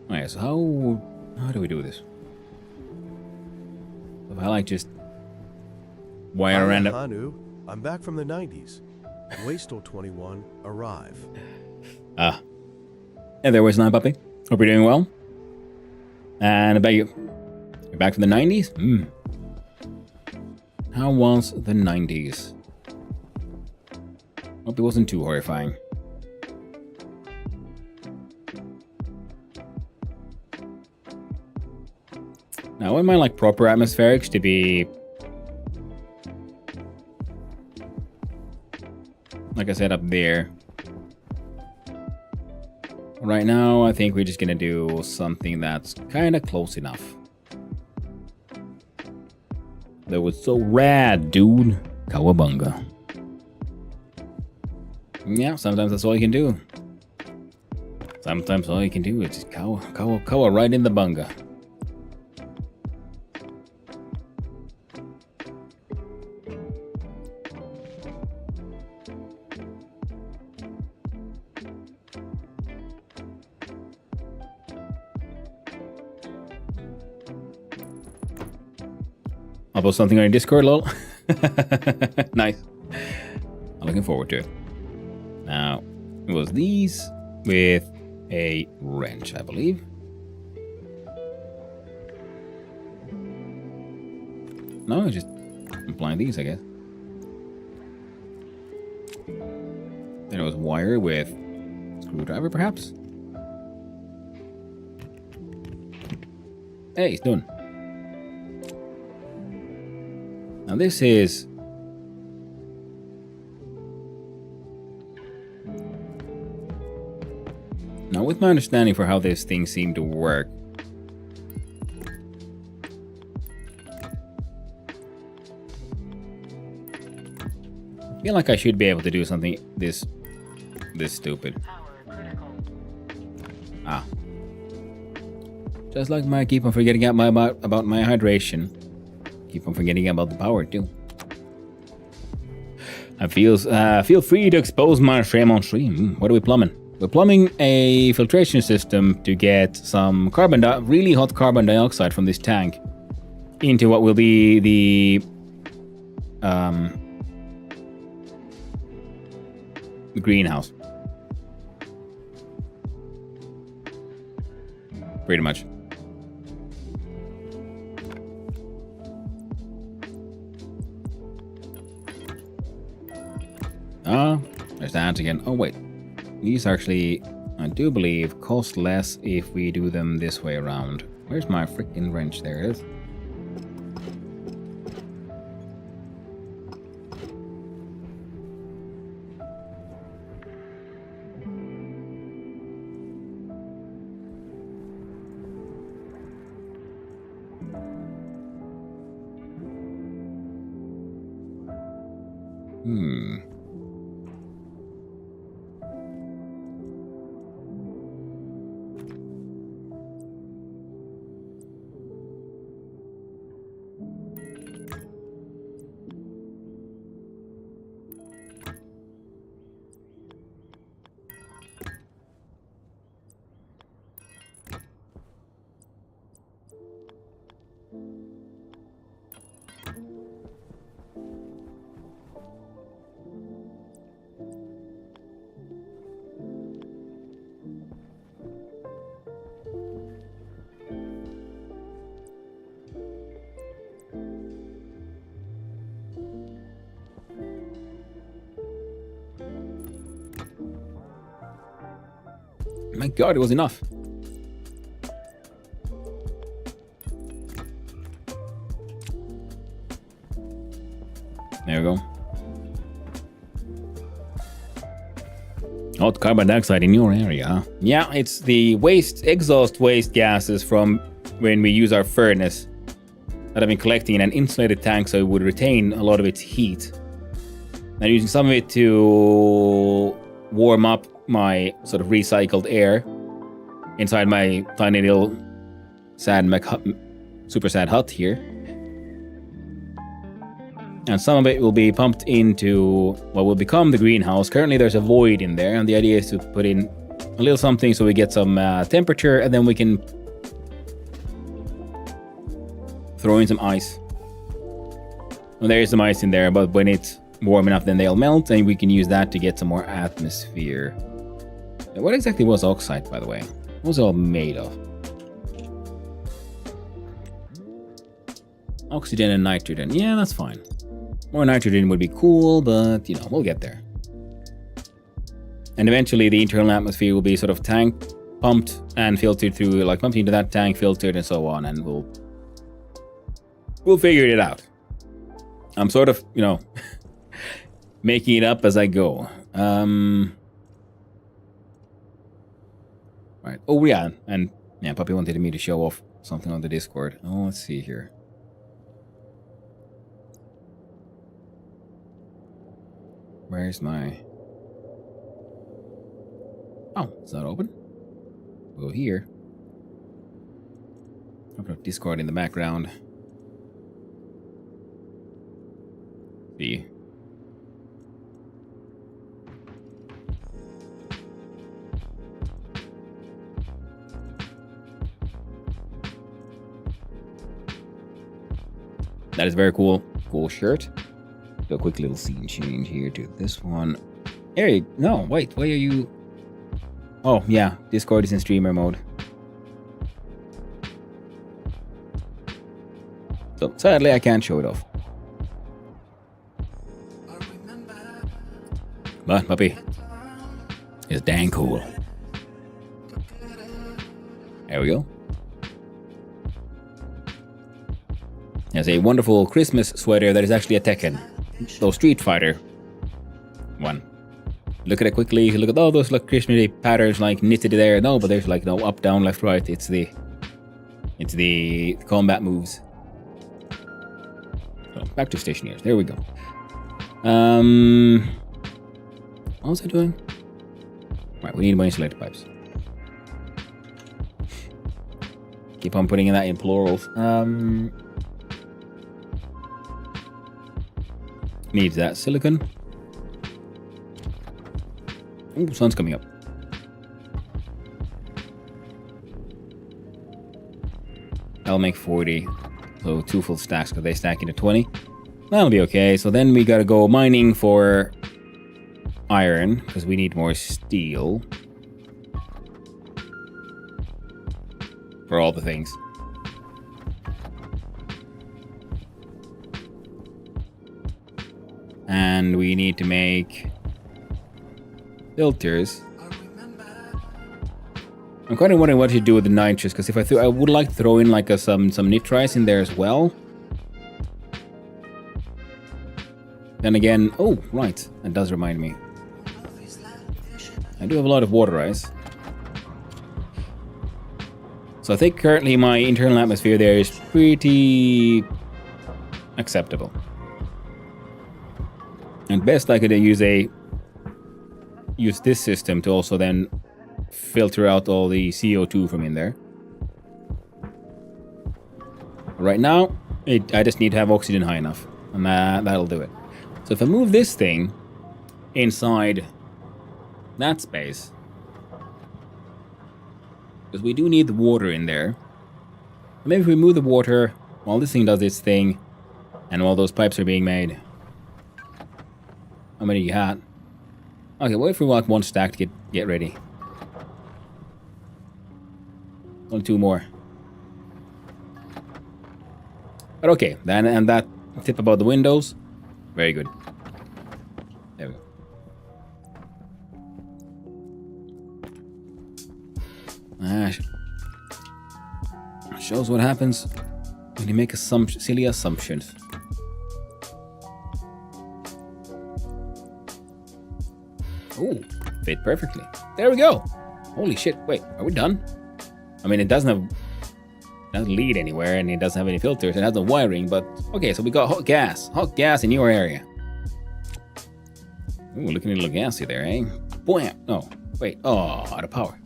Alright, so how do we do this? If I like just wire Hi, around it. Hanu. I'm back from the 90s. Wastel 21, arrive. Ah. Hey there, West Nine Puppy. Hope you're doing well. And about you. You're back from the 90s? How was the 90s? Hope it wasn't too horrifying. Now, I wouldn't mind like proper atmospherics to be, like I said, up there. Right now, I think we're just gonna do something that's kind of close enough. That was so rad, dude. Cowabunga. Yeah, sometimes that's all you can do. Sometimes all you can do is just cow right in the bunga. I'll post something on your Discord, lol. Nice. I'm looking forward to it. Now, it was these with a wrench, I believe. No, it's just applying these, I guess. Then it was wire with screwdriver, perhaps? Hey, it's done. Now this is... Now with my understanding for how this thing seemed to work, feel like I should be able to do something this stupid. Power critical. Ah. Just like my keep on forgetting about my hydration. Keep on forgetting about the power too. I feel free to expose my frame on stream. What are we plumbing? We're plumbing a filtration system to get some really hot carbon dioxide from this tank into what will be the greenhouse. Pretty much. Ah, there's the ants again. Oh wait, these actually, I do believe, cost less if we do them this way around. Where's my freaking wrench? There it is. My god, it was enough. There we go. Hot carbon dioxide in your area. Yeah, it's the exhaust waste gases from when we use our furnace that I've been collecting in an insulated tank so it would retain a lot of its heat. And using some of it to warm up my sort of recycled air inside my tiny little super sad hut here. And some of it will be pumped into what will become the greenhouse. Currently there's a void in there, and the idea is to put in a little something so we get some temperature, and then we can throw in some ice. Well, there is some ice in there, but when it's warm enough then they'll melt, and we can use that to get some more atmosphere. What exactly was oxide, by the way? What was it all made of? Oxygen and nitrogen. Yeah, that's fine. More nitrogen would be cool, but, you know, we'll get there. And eventually the internal atmosphere will be sort of tank pumped and filtered through, like pumped into that tank, filtered and so on, and we'll figure it out. I'm sort of, you know, making it up as I go. Right. Oh yeah, and yeah, Puppy wanted me to show off something on the Discord. Oh, let's see here. Where's my... Oh, it's not open. We'll go here. Open up Discord in the background. See. That is very cool. Cool shirt. Do a quick little scene change here to this one. Hey, no, wait, why are you... Oh, yeah, Discord is in streamer mode. So, sadly, I can't show it off. But, puppy, it's dang cool. There we go. There's a wonderful Christmas sweater that is actually a Tekken. So Street Fighter one. Look at it quickly. Look at all those like Christmassy patterns like knitted there. No, but there's like no up, down, left, right. It's the combat moves. So back to Stationeers. There we go. What was I doing? Right, we need more insulated pipes. Keep on putting that in plurals. Needs that silicon. Ooh, sun's coming up. I'll make 40. So 2 full stacks because they stack into 20. That'll be okay. So then we gotta go mining for iron because we need more steel. For all the things. And we need to make filters. I'm kind of wondering what to do with the nitrous, because if I would like to throw in like some nitrites in there as well. Then again, oh right, that does remind me. I do have a lot of water ice. So I think currently my internal atmosphere there is pretty acceptable. And best I could use this system to also then filter out all the CO2 from in there. Right now, I just need to have oxygen high enough, and that'll do it. So if I move this thing inside that space, because we do need the water in there. Maybe if we move the water while this thing does its thing, and while those pipes are being made. How many you had? Okay, wait for like 1 stack to get ready. Only 2 more. But okay, then and that tip about the windows, very good. There we go. Shows what happens when you make silly assumptions. Oh, fit perfectly. There we go. Holy shit! Wait, are we done? I mean, it doesn't lead anywhere, and it doesn't have any filters. It has no wiring, but okay. So we got hot gas in your area. Ooh, looking a little gassy there, eh? Bam! No, wait. Oh, out of power.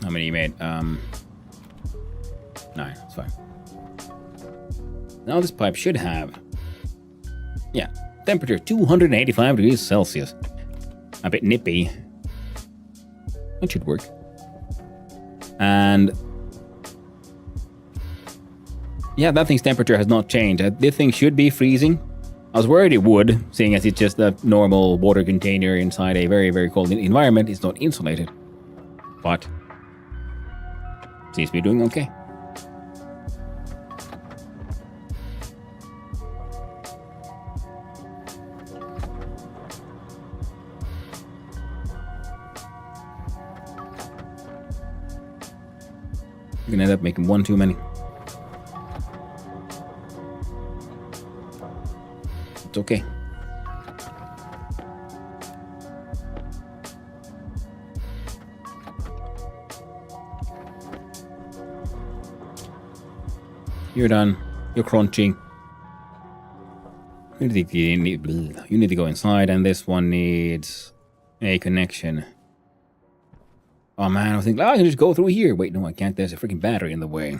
How many you made? 9. It's fine. Now this pipe should have, yeah, temperature 285 degrees Celsius. A bit nippy. That should work. And yeah, that thing's temperature has not changed. This thing should be freezing. I was worried it would, seeing as it's just a normal water container inside a very, very cold environment. It's not insulated. But seems to be doing okay. You're gonna end up making 1 too many. It's okay. You're done. You're crunching. You need to go inside, and this one needs a connection. Oh man, I was thinking, I can just go through here. Wait, no, I can't. There's a freaking battery in the way.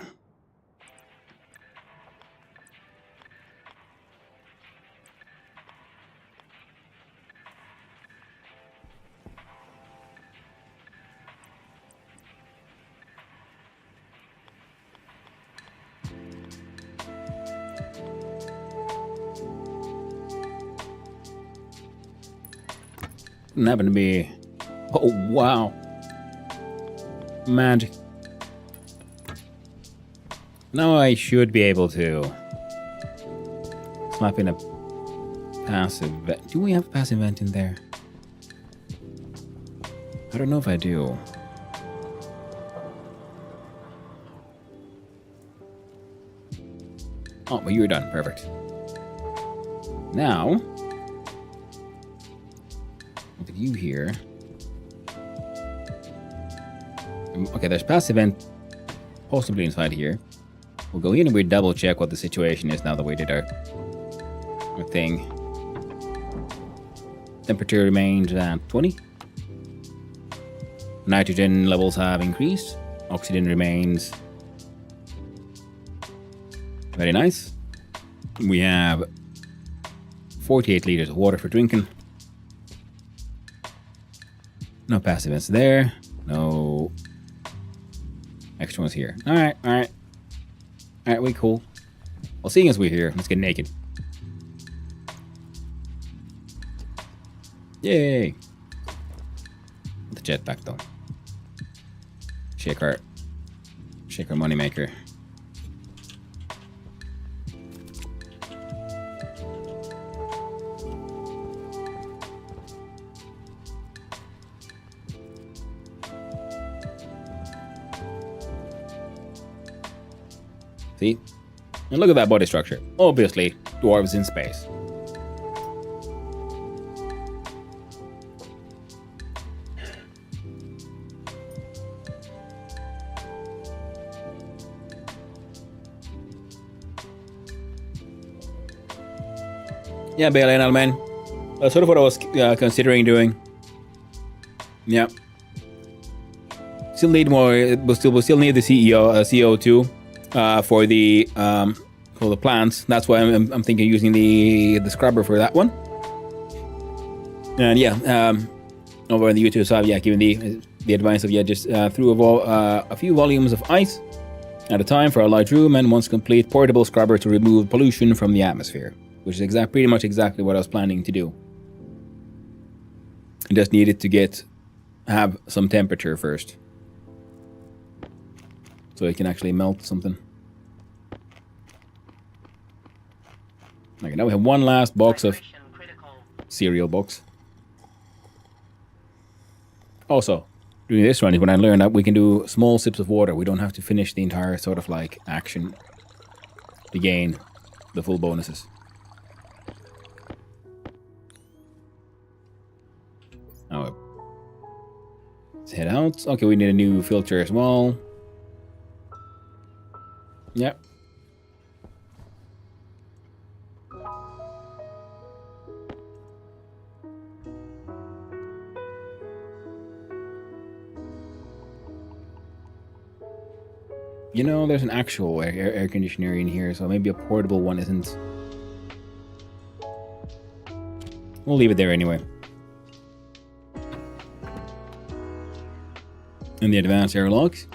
Didn't happen to be. Oh wow. Magic. Now I should be able to slap in a passive vent. Do we have a passive vent in there? I don't know if I do. Oh, but you're done. Perfect. Now, look at you here. Okay, there's passive vent possibly inside here. We'll go in and we double check what the situation is now that we did our thing. Temperature remains at 20. Nitrogen levels have increased. Oxygen remains very nice. We have 48 liters of water for drinking. No passive vents there. No extra ones here. Alright, alright. Alright, we cool. Well, seeing as we're here, let's get naked. Yay! The jetpack though. Shake our moneymaker. See? And look at that body structure. Obviously, dwarves in space. Yeah, Bailey and Alman. That's sort of what I was considering doing. Yeah. Still need more. We still need the CO2 for the plants. That's why I'm thinking using the scrubber for that one. And yeah, over on the YouTube side, yeah, giving the advice of just through a few volumes of ice at a time for a light room, and once complete, portable scrubber to remove pollution from the atmosphere. Which is pretty much exactly what I was planning to do. I just needed to have some temperature first. So it can actually melt something. Okay, now we have one last box of cereal box. Also, doing this run is when I learned that we can do small sips of water. We don't have to finish the entire sort of like action to gain the full bonuses. Now, let's head out. Okay, we need a new filter as well. Yep. You know, there's an actual air conditioner in here, so maybe a portable one isn't. We'll leave it there anyway. And the advanced airlocks.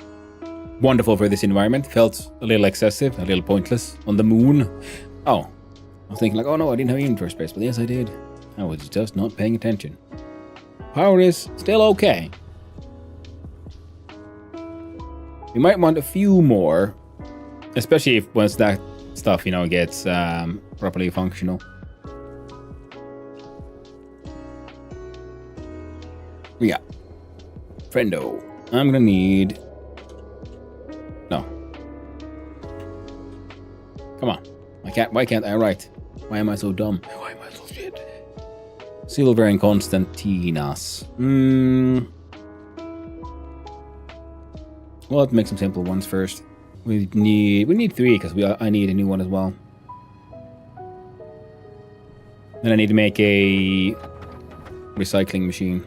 Wonderful for this environment. Felt a little excessive, a little pointless. On the moon. Oh. I was thinking like, oh no, I didn't have inventory space. But yes, I did. I was just not paying attention. Power is still okay. We might want a few more. Especially if once that stuff, gets properly functional. Yeah. Friendo. I'm gonna need... No. Come on. Why can't I write? Why am I so dumb? Why am I so shit? Silver and Constantinas. Well, let's make some simple ones first. We need 3 because I need a new one as well. Then I need to make a recycling machine.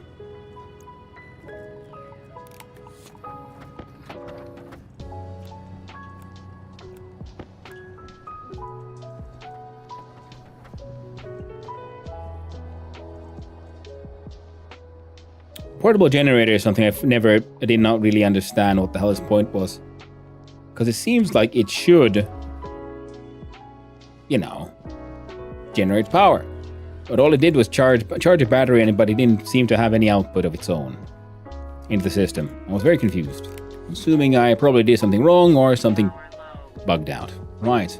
Portable generator is something I did not really understand what the hell its point was. Because it seems like it should, generate power. But all it did was charge a battery, but it didn't seem to have any output of its own into the system. I was very confused. Assuming I probably did something wrong or something bugged out. Right.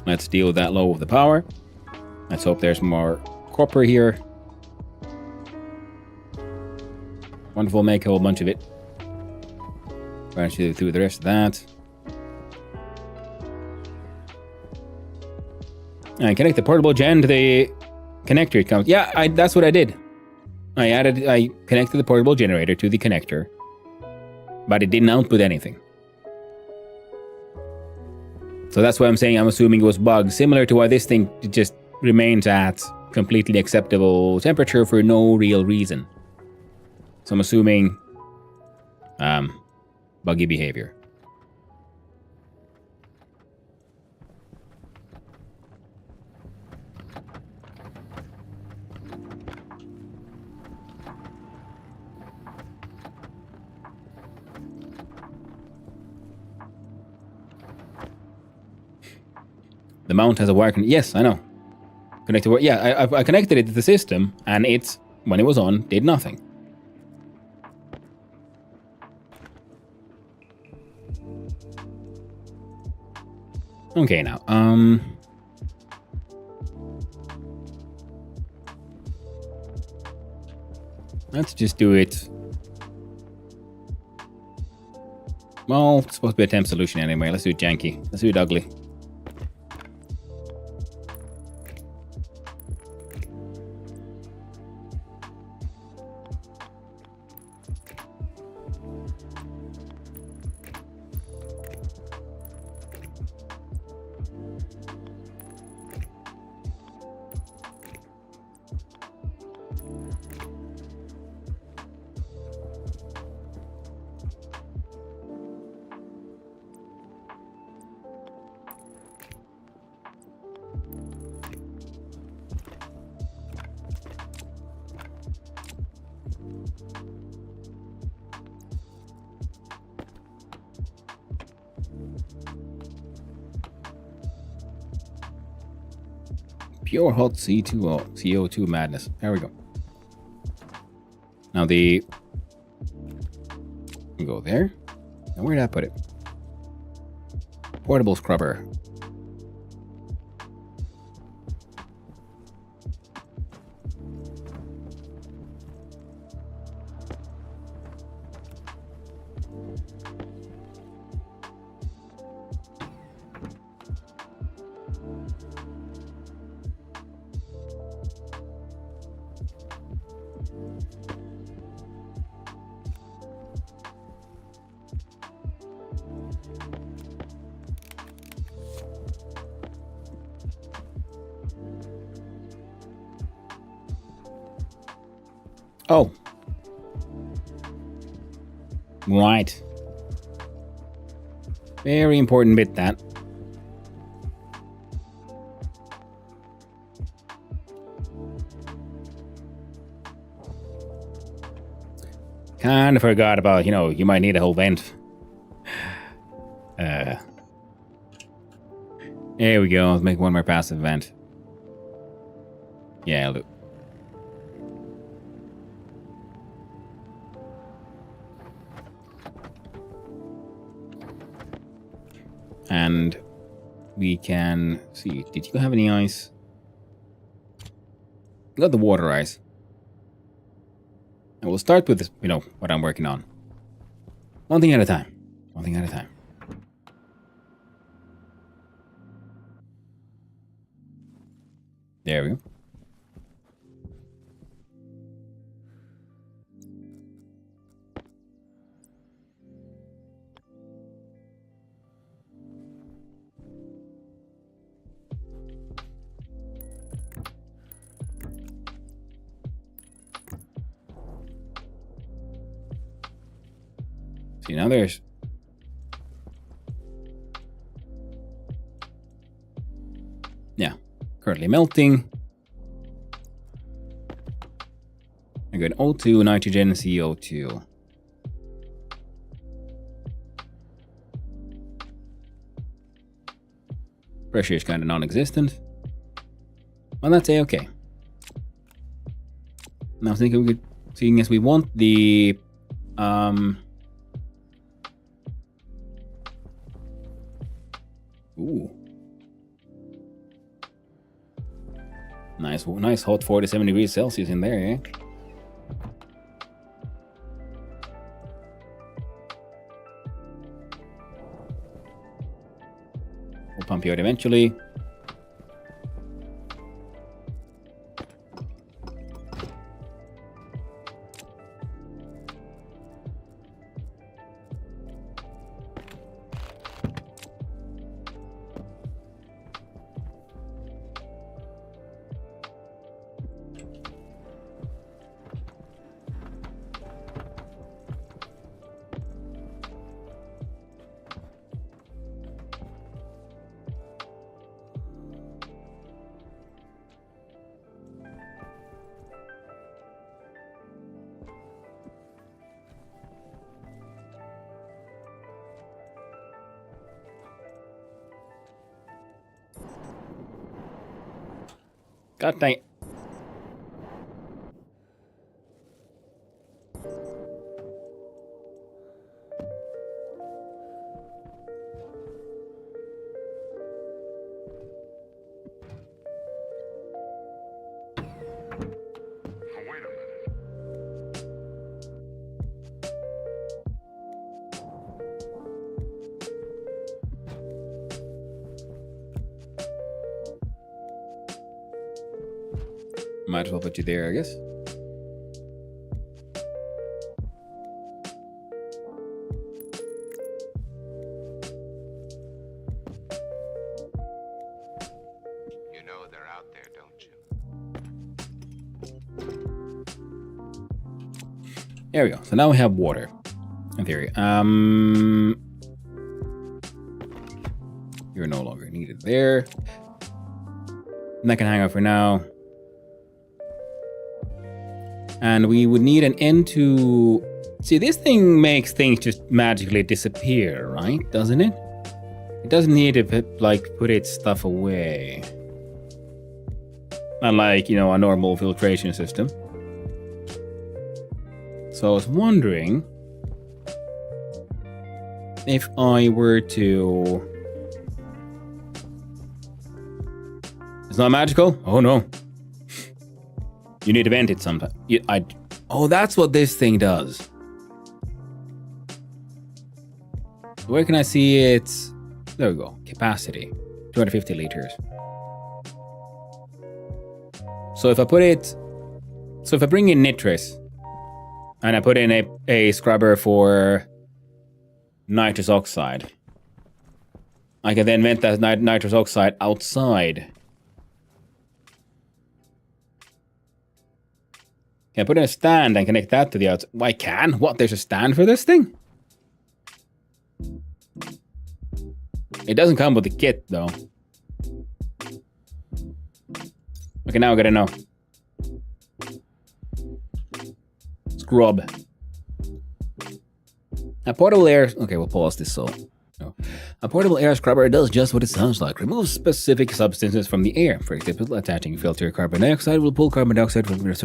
Let's deal with that low with the power. Let's hope there's more copper here. Wonderful, make a whole bunch of it. Branch through the rest of that. And connect the portable gen to the connector it comes. Yeah, that's what I did. I connected the portable generator to the connector, but it didn't output anything. So that's why I'm saying I'm assuming it was bugged, similar to why this thing just remains at completely acceptable temperature for no real reason. So I'm assuming buggy behavior. The mount has a wire. Yes, I know. Connected. Yeah, I connected it to the system, and it, when it was on, did nothing. Okay, now, let's just do it. Well, it's supposed to be a temp solution anyway. Let's do it janky. Let's do it ugly. Pure hot CO2 madness. There we go. Now we go there. Now where did I put it? Portable scrubber. Oh. Right. Very important bit, that. Kind of forgot about, you might need a whole vent. There we go. Let's make one more passive vent. Yeah, I'll do. And we can see, did you have any ice? Got the water ice. And we'll start with this, what I'm working on. One thing at a time. One thing at a time. There we go. See, now there's... Yeah, currently melting. I got O2, nitrogen, CO2. Pressure is kind of non-existent. Well, that's A-okay. Now I think we could, seeing as we want the ooh. Nice hot 47 degrees Celsius in there, eh? We'll pump you out eventually. God dang it. Might as well put you there, I guess. You know they're out there, don't you? There we go. So now we have water. In theory. You're no longer needed there. And that can hang out for now. And we would need an end to... See, this thing makes things just magically disappear, right? Doesn't it? It doesn't need to put its stuff away. Unlike, you know, a normal filtration system. So I was wondering if I were to... It's not magical? Oh no. You need to vent it sometime. Oh, that's what this thing does. Where can I see it? There we go. Capacity. 250 liters. So if I put it... So if I bring in nitrous, and I put in a scrubber for nitrous oxide, I can then vent that nitrous oxide outside. Can I put in a stand and connect that to the outside? I can? What? There's a stand for this thing? It doesn't come with the kit, though. Okay, now I gotta know. Scrub. A portable air... Okay, we'll pause this so... No. A portable air scrubber does just what it sounds like. Removes specific substances from the air. For example, attaching filter carbon dioxide will pull carbon dioxide from the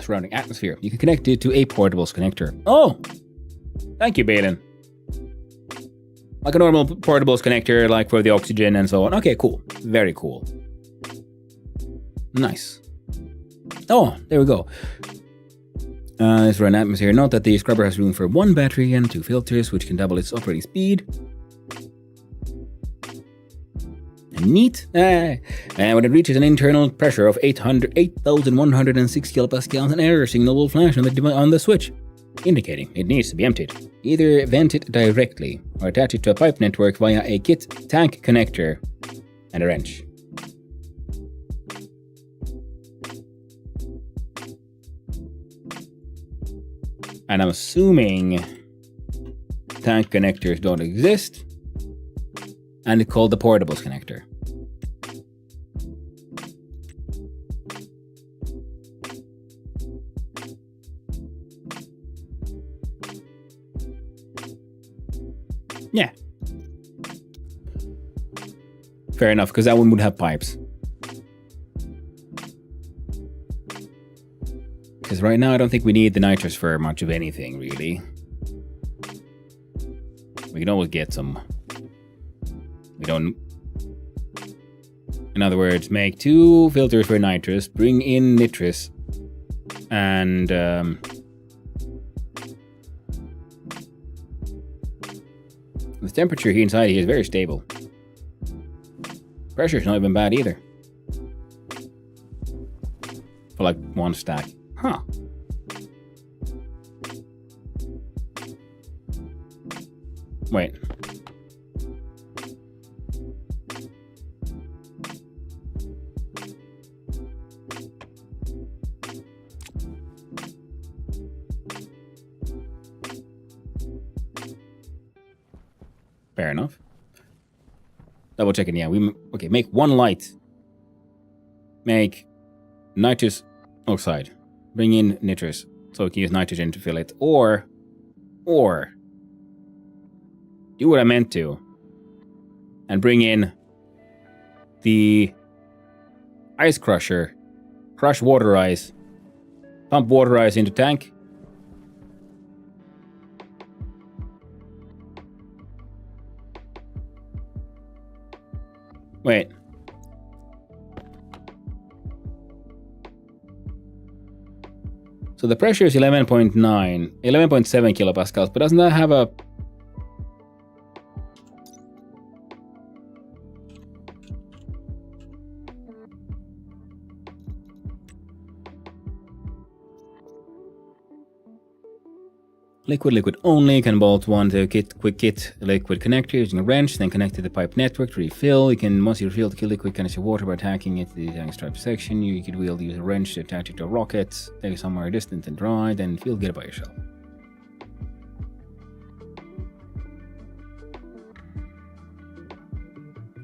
surrounding atmosphere. You can connect it to a portables connector. Oh! Thank you, Balin. Like a normal portables connector, like for the oxygen and so on. Okay, cool. Very cool. Nice. Oh, there we go. It's for an atmosphere. Note that the scrubber has room for 1 battery and 2 filters, which can double its operating speed. Neat. And when it reaches an internal pressure of 8,106 kilopascals, an error signal will flash on the switch, indicating it needs to be emptied. Either vent it directly or attach it to a pipe network via a kit tank connector and a wrench. And I'm assuming tank connectors don't exist. And it's called the portables connector. Yeah. Fair enough, because that one would have pipes. Because right now I don't think we need the nitrous for much of anything, really. We can always get some. We don't... In other words, make 2 filters for nitrous, bring in nitrous, and... the temperature here inside here is very stable. Pressure's not even bad either. For like 1 stack. Huh. Wait. Fair enough. Double checking, yeah. Okay, make 1 light. Make nitrous oxide. Bring in nitrous, so we can use nitrogen to fill it. Or do what I meant to. And bring in the ice crusher Crush water ice. Pump water ice into tank. Wait. So the pressure is 11.9, 11.7 kilopascals, but doesn't that have a... Liquid only, can bolt one to quick kit liquid connector using a wrench, then connect to the pipe network to refill. You can, once you refill the liquid canister water by attacking it to the tank stripe section, you could wield use a wrench to attach it to a rocket, take it somewhere distant and dry, then fill get it by yourself.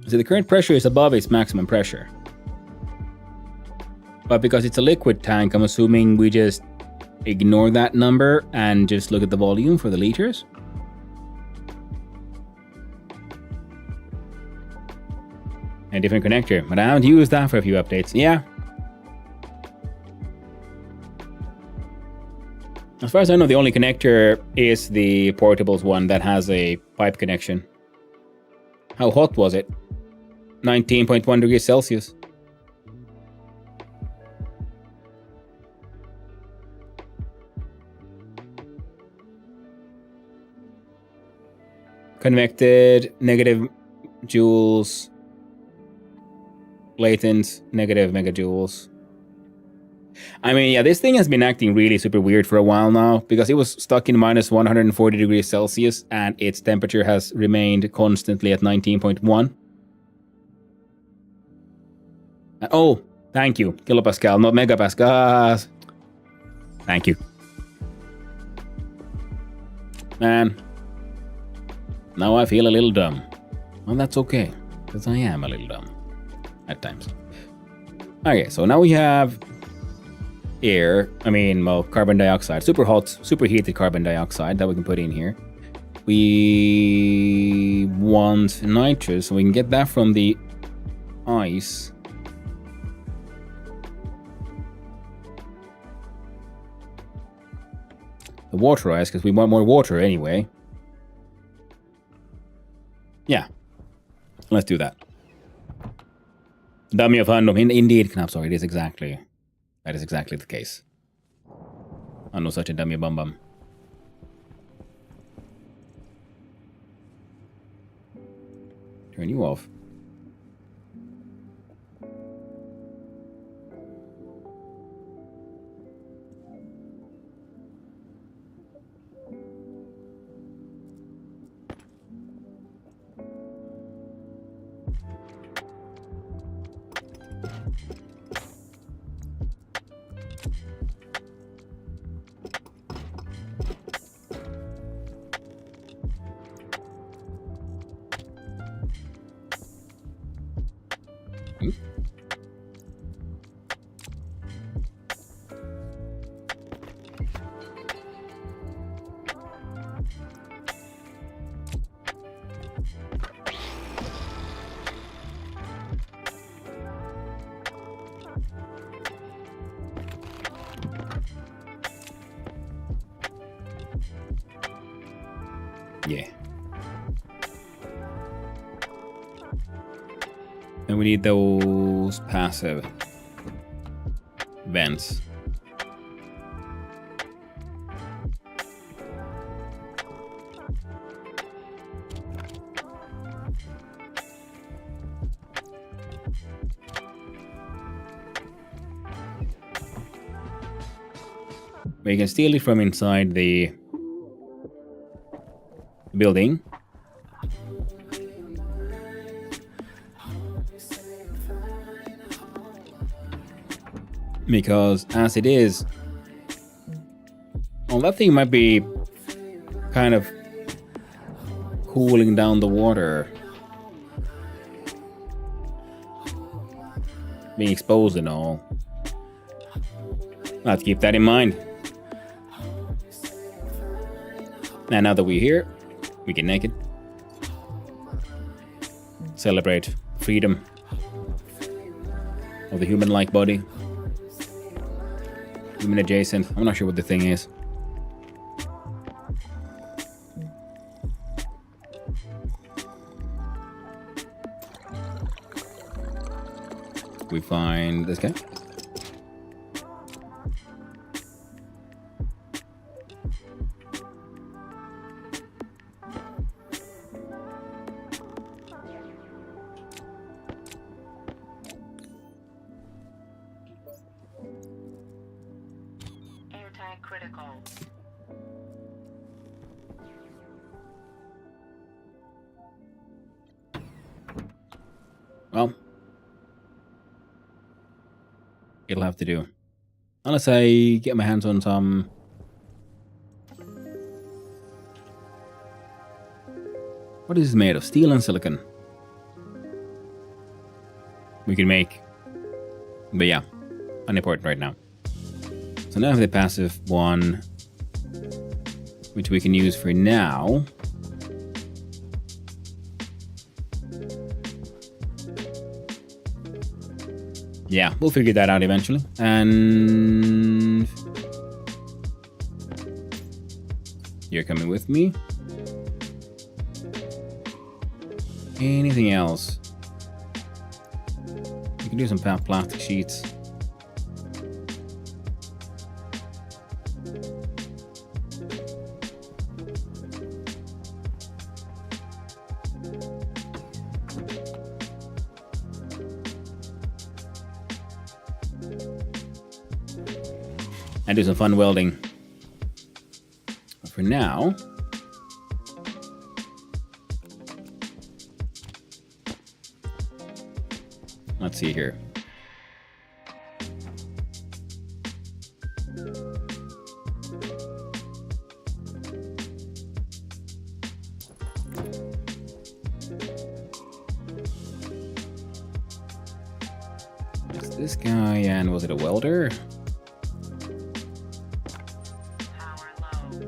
So the current pressure is above its maximum pressure. But because it's a liquid tank, I'm assuming we just ignore that number and just look at the volume for the liters. A different connector, but I haven't used that for a few updates. Yeah. As far as I know, the only connector is the portables one that has a pipe connection. How hot was it? 19.1 degrees Celsius. Convected, negative joules. Latent, negative megajoules. I mean, yeah, this thing has been acting really super weird for a while now, because it was stuck in minus 140 degrees Celsius and its temperature has remained constantly at 19.1. Oh, thank you. Kilopascal, not megapascals. Thank you. Man. Now I feel a little dumb. Well, that's okay, because I am a little dumb. At times. Okay, so now we have air. Well, carbon dioxide. Super hot, super heated carbon dioxide that we can put in here. We want nitrous, so we can get that from the ice. The water ice, because we want more water anyway. Yeah. Let's do that. Dummy of Handom. Indeed, Knap, sorry, that is exactly the case. I'm not such a dummy bum bum. Turn you off. Yeah. And we need those passive vents. We can steal it from inside the building. Because as it is, well, that thing might be kind of cooling down the water. Being exposed and all. I'll have to keep that in mind. And now that we're here, we get naked. Celebrate freedom of the human-like body. Human adjacent. I'm not sure what the thing is. We find this guy. Air tank critical. Well, it'll have to do. Unless I get my hands on some... What is this made of? Steel and silicon. We can make... But yeah, unimportant right now. So now I have the passive one, which we can use for now. Yeah, we'll figure that out eventually. And you're coming with me. Anything else? We can do some plastic sheets. And do some fun welding. For now, let's see here. It's this guy, and was it a welder? Power low.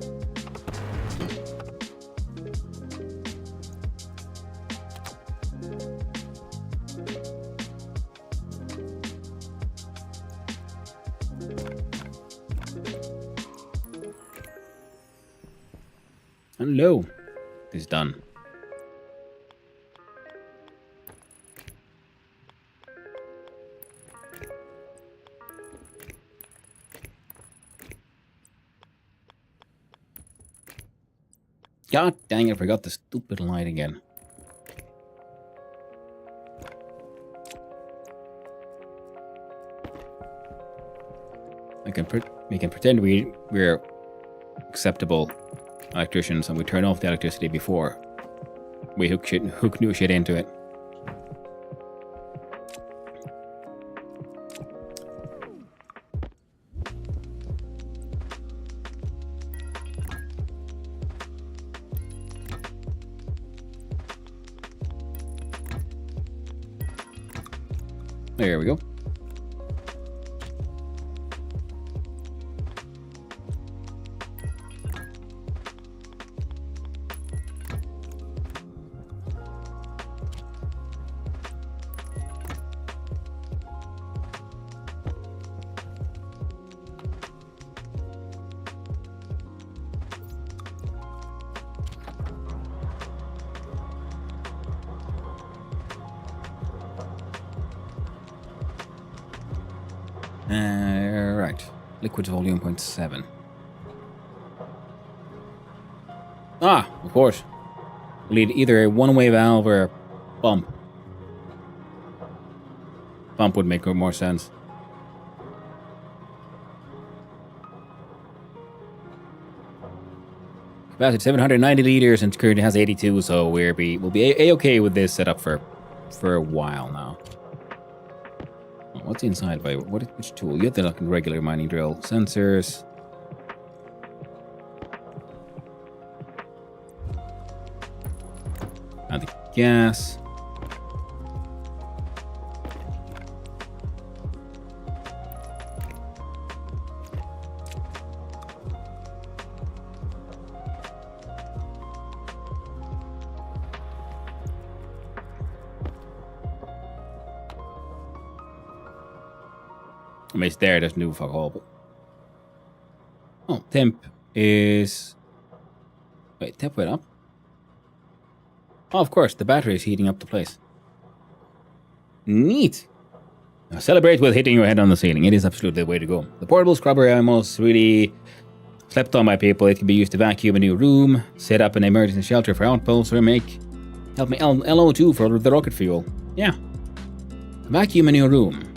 Hello. It's done. God dang it, I forgot the stupid light again. We can pretend we're acceptable electricians and we turn off the electricity before we hook new shit into it. There we go. Right. Liquid volume 0.7. Ah, of course. We'll need either a one-way valve or a pump. Pump would make more sense. Capacity 790 liters and currently has 82, so we'll be a-okay with this setup for a while now. What's inside? Which tool? You have the regular mining drill. Sensors. And the gas. I mean, it's there, there's no fuck all, but temp is... Wait, temp went up? Oh, of course, the battery is heating up the place. Neat! Now celebrate with hitting your head on the ceiling. It is absolutely the way to go. The portable scrubber I almost really slept on by people. It can be used to vacuum a new room, set up an emergency shelter for outposts, or help me LO2 for the rocket fuel. Yeah. Vacuum a new room.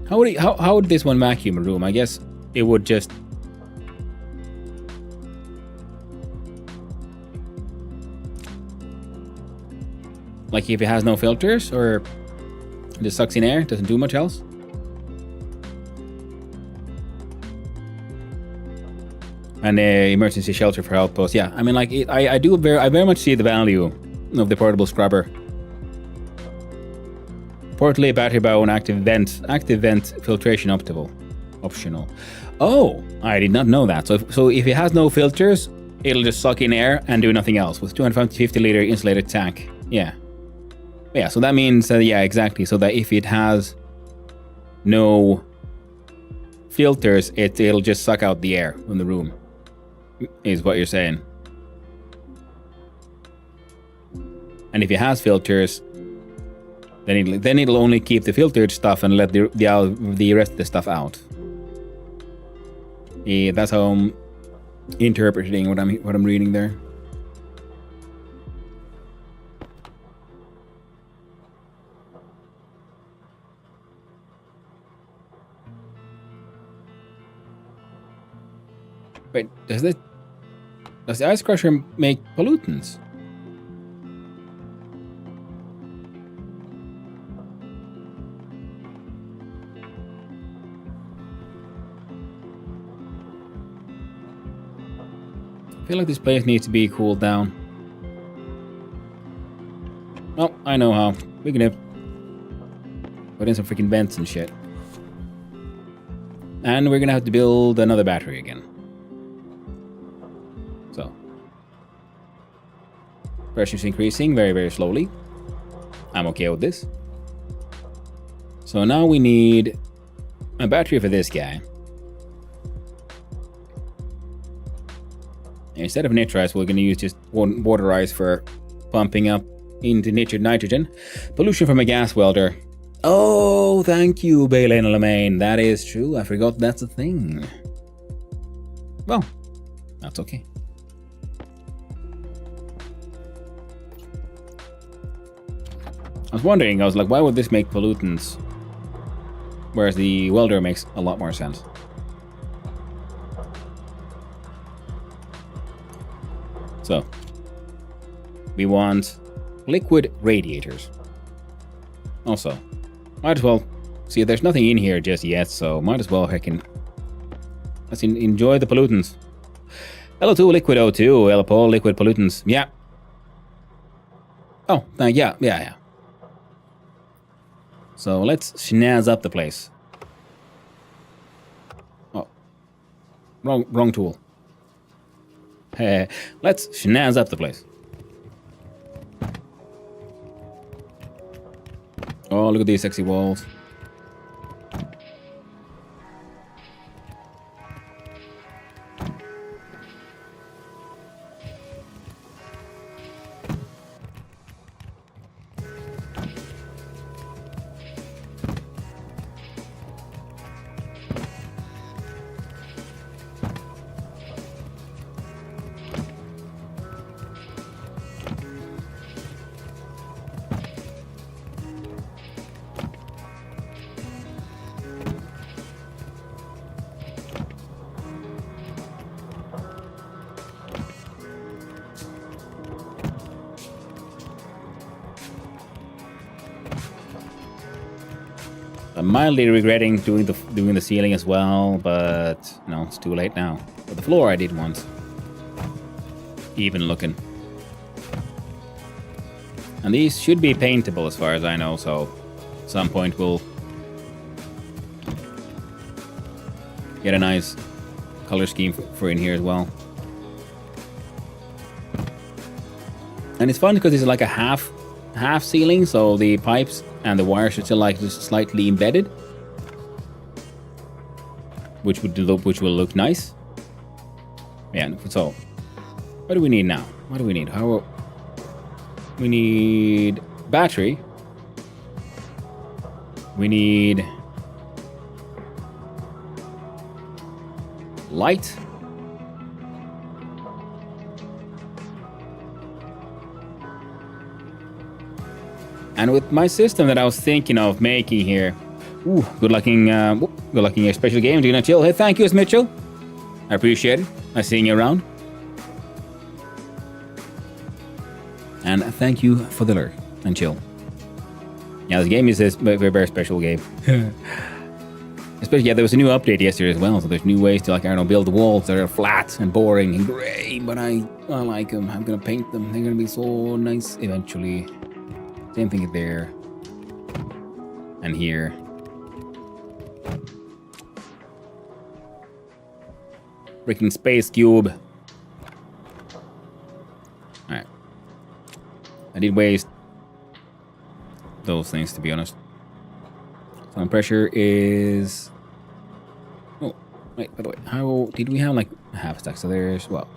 How would this one vacuum a room? I guess it would just... Like if it has no filters, or it just sucks in air, doesn't do much else? And emergency shelter for outposts. Yeah, I mean, like I very much see the value of the portable scrubber. Portally battery bound active vent filtration optional. Oh, I did not know that. So if it has no filters, it'll just suck in air and do nothing else with 250 liter insulated tank. Yeah. Yeah, so that means yeah, exactly. So that if it has no filters, it'll just suck out the air from the room. Is what you're saying. And if it has filters, then it'll only keep the filtered stuff and let the rest of the stuff out. Yeah, that's how I'm interpreting what I'm reading there. Wait, does the ice crusher make pollutants? I feel like this place needs to be cooled down. Oh, I know how. We can put in some freaking vents and shit. And we're gonna have to build another battery again. So. Pressure's increasing very, very slowly. I'm okay with this. So now we need a battery for this guy. Instead of nitrize, we're going to use just water ice for pumping up into nitrogen. Pollution from a gas welder. Oh, thank you, Baylene Lemaine. That is true. I forgot that's a thing. Well, that's okay. I was wondering, I was like, why would this make pollutants? Whereas the welder makes a lot more sense. So, we want liquid radiators. Also, might as well see there's nothing in here just yet, so might as well let's enjoy the pollutants. LO2 liquid O2, LPO liquid pollutants. Yeah. Oh, yeah. So let's snazz up the place. Oh, wrong tool. Let's snazz up the place. Oh, look at these sexy walls. I'm mildly regretting doing the ceiling as well, but no, it's too late now. But the floor I did once. Even looking. And these should be paintable as far as I know, so at some point we'll get a nice color scheme for in here as well. And it's fun because it's like a half ceiling, so the pipes and the wires are still like just slightly embedded, which will look nice. Yeah. So, what do we need now? What do we need? We need battery. We need light. And with my system that I was thinking of making here, good looking special game. Do you not chill? Hey, thank you, Mitchell. I appreciate it. Nice seeing you around. And thank you for the lurk and chill. Yeah, this game is a very, very special game. Especially, yeah, there was a new update yesterday as well, so there's new ways to, like, I don't know, build walls that are flat and boring and grey, but I like them. I'm gonna paint them. They're gonna be so nice eventually. Same thing there. And here. Freaking space cube. Alright. I did waste those things, to be honest. Sound pressure is... Oh, wait, by the way, how did we have like half stack? So there's, well...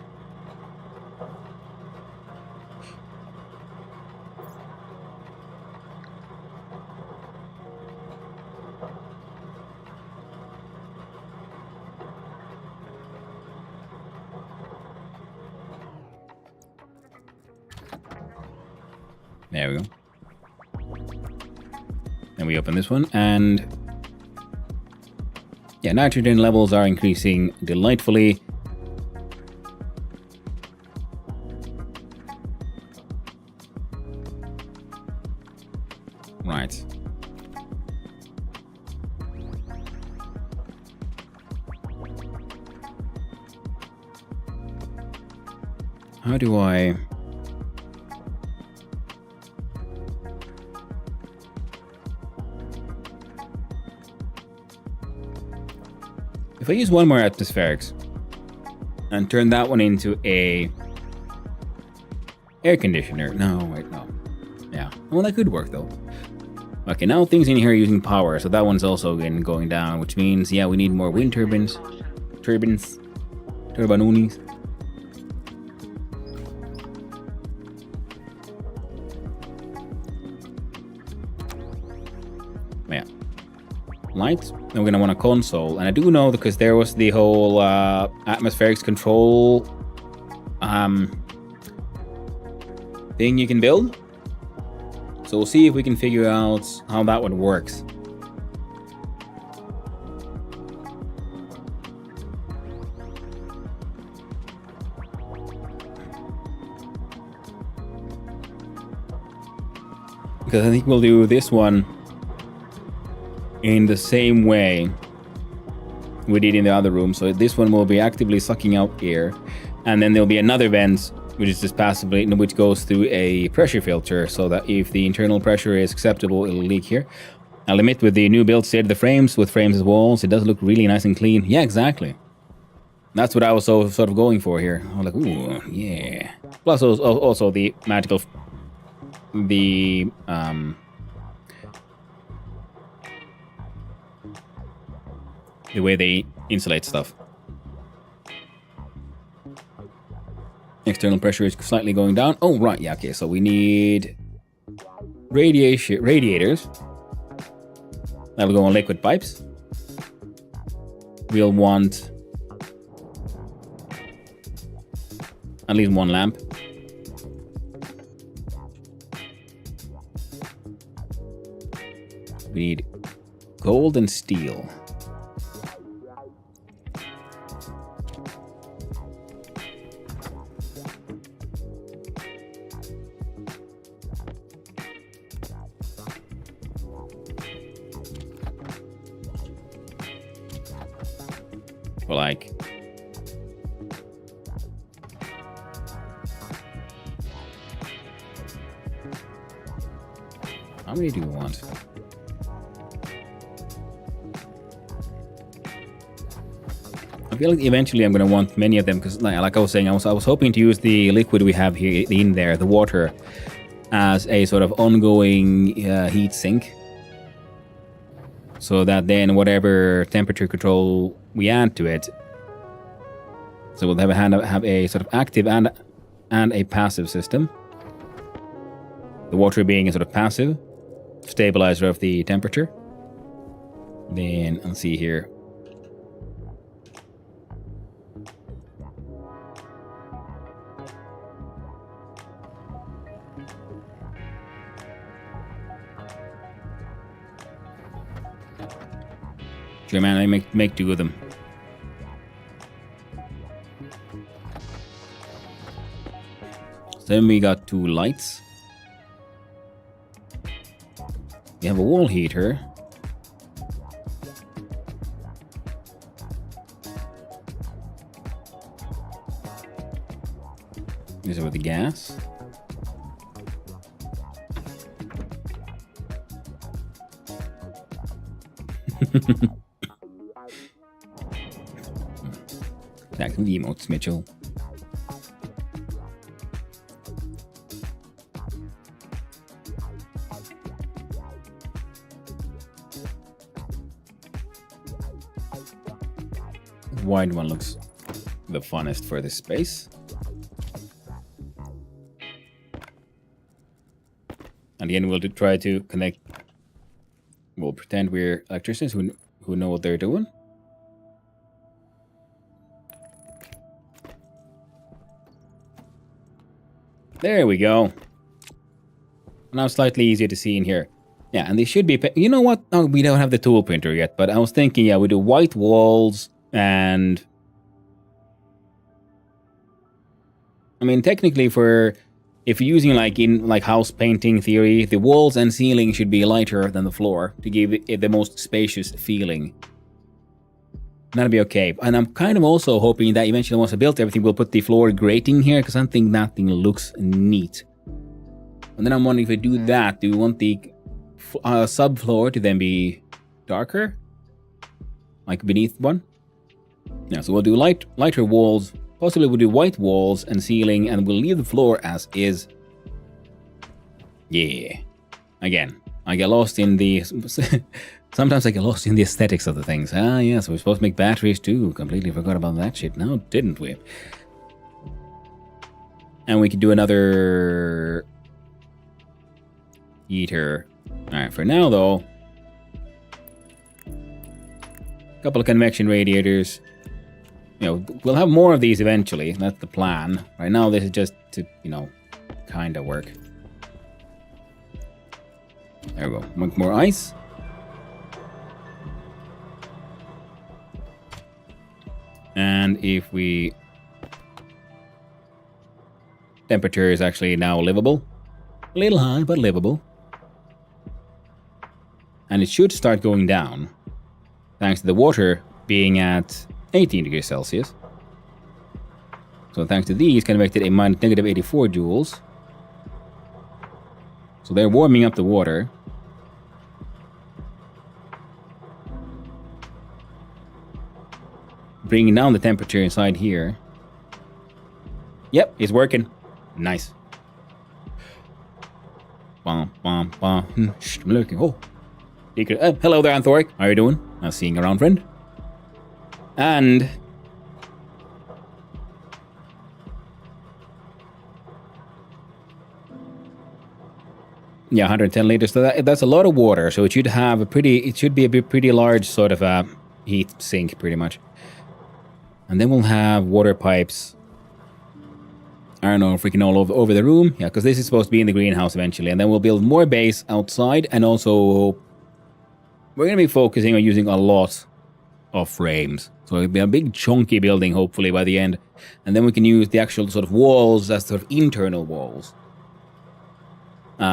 There we go. Then we open this one, and yeah, nitrogen levels are increasing delightfully. Right. How do I... If I use one more atmospherics and turn that one into a air conditioner. No, wait, no. Yeah. Well, that could work though. Okay, now things in here are using power, so that one's also going down, which means, yeah, we need more wind turbines. Turbanoonies. Yeah. Lights. Then we're gonna want a console, and I do know because there was the whole atmospherics control thing you can build. So we'll see if we can figure out how that one works. Because I think we'll do this one in the same way we did in the other room. So this one will be actively sucking out air, and then there'll be another vent which is just passively, which goes through a pressure filter, so that if the internal pressure is acceptable, it'll leak here. I'll admit, with the new build state of the frames, with frames as walls, it does look really nice and clean. Yeah, exactly. That's what I was sort of going for here. I was like, ooh, yeah. Plus also the magical, the way they insulate stuff. External pressure is slightly going down. Oh, right, yeah, okay, so we need radiators. That'll go on liquid pipes. We'll want at least one lamp. We need gold and steel. For like how many do you want? feel like eventually I'm going to want many of them because, like I was saying, I was hoping to use the liquid we have here in there, the water, as a sort of ongoing heat sink. So that then whatever temperature control we add to it, so we'll have a sort of active and a passive system. The water being a sort of passive stabilizer of the temperature. Then let's see here. Sure, man, I make two of them. So then we got 2 lights. We have a wall heater. This is with the gas. Back to the emotes, Mitchell. Wide one looks the funnest for this space. And again, we'll try to connect. We'll pretend we're electricians who know what they're doing. There we go. Now slightly easier to see in here. Yeah, and they should be... You know what? Oh, we don't have the tool printer yet, but I was thinking, yeah, we do white walls and... I mean, technically for... If you're using in house painting theory, the walls and ceiling should be lighter than the floor to give it the most spacious feeling. That'll be okay. And I'm kind of also hoping that eventually once I build everything, we'll put the floor grating here because I think that thing looks neat. And then I'm wondering if we do that, do we want the subfloor to then be darker? Like beneath one? Yeah, so we'll do lighter walls. Possibly we'll do white walls and ceiling, and we'll leave the floor as is. Yeah. Again, I get lost in the... Sometimes I get lost in the aesthetics of the things. Ah, yes, we're supposed to make batteries too. Completely forgot about that shit now, didn't we? And we could do another... heater. Alright, for now though... a couple of convection radiators. You know, we'll have more of these eventually. That's the plan. Right now, this is just to, kind of work. There we go. Want more ice? And if we... Temperature is actually now livable. A little high, but livable. And it should start going down. Thanks to the water being at 18 degrees Celsius. So thanks to these, convected a negative 84 joules. So they're warming up the water. Bringing down the temperature inside here. Yep, it's working. Nice. Bum, bum, bum. Shh, I'm looking. Oh. Hello there, Anthoric. How are you doing? Nice seeing you around, friend. And... yeah, 110 liters. So that's a lot of water. So it should have it should be a pretty large sort of a heat sink, pretty much. And then we'll have water pipes. I don't know, freaking all over the room. Yeah, because this is supposed to be in the greenhouse eventually. And then we'll build more base outside. And also, we're going to be focusing on using a lot of frames. So it'll be a big chunky building, hopefully, by the end. And then we can use the actual sort of walls as sort of internal walls.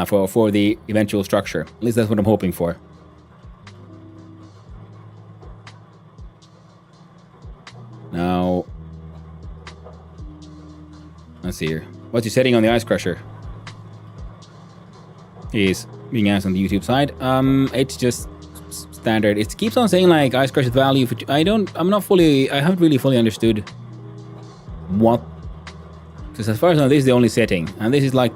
For the eventual structure. At least that's what I'm hoping for. Now, let's see here. What's your setting on the ice crusher? Is being asked on the YouTube side. It's just standard. It keeps on saying like ice crush value for. I haven't really fully understood what. Because as far as I know, this is the only setting, and this is like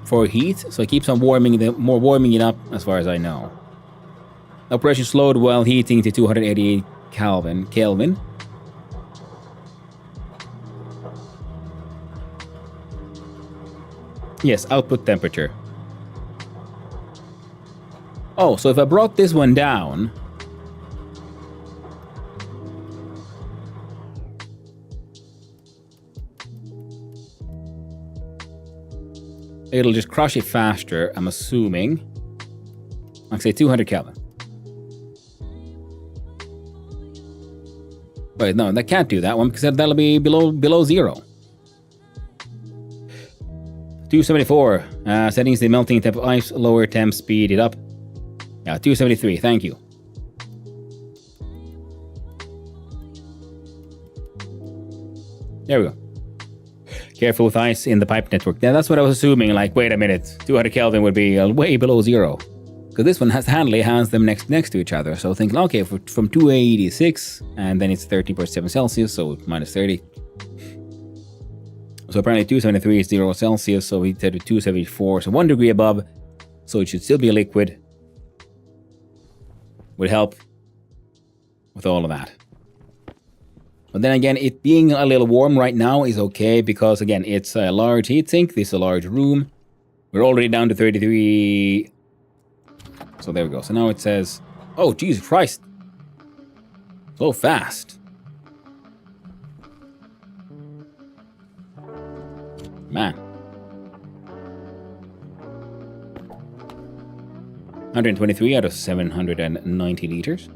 for heat, so it keeps on warming it up as far as I know. Operation slowed while heating to 288 Kelvin. Yes, output temperature. Oh, so if I brought this one down... it'll just crush it faster, I'm assuming. Like say 200 Kelvin. Wait, no, that can't do that one because that'll be below zero. 274. Settings the melting temp of ice, lower temp, speed it up. Yeah, 273, thank you. There we go. Careful with ice in the pipe network. Yeah, that's what I was assuming. Like, wait a minute, 200 Kelvin would be way below zero. Because this one has them next to each other. So think, okay, from 286, and then it's 13.7 Celsius, so minus 30. So apparently 273 is 0 Celsius, so we said 274, so 1 degree above, so it should still be a liquid. Would help with all of that. But then again, it being a little warm right now is okay, because again, it's a large heatsink, this is a large room. We're already down to 33. So there we go. So now it says, oh, Jesus Christ. So fast. Man. 123 out of 790 liters.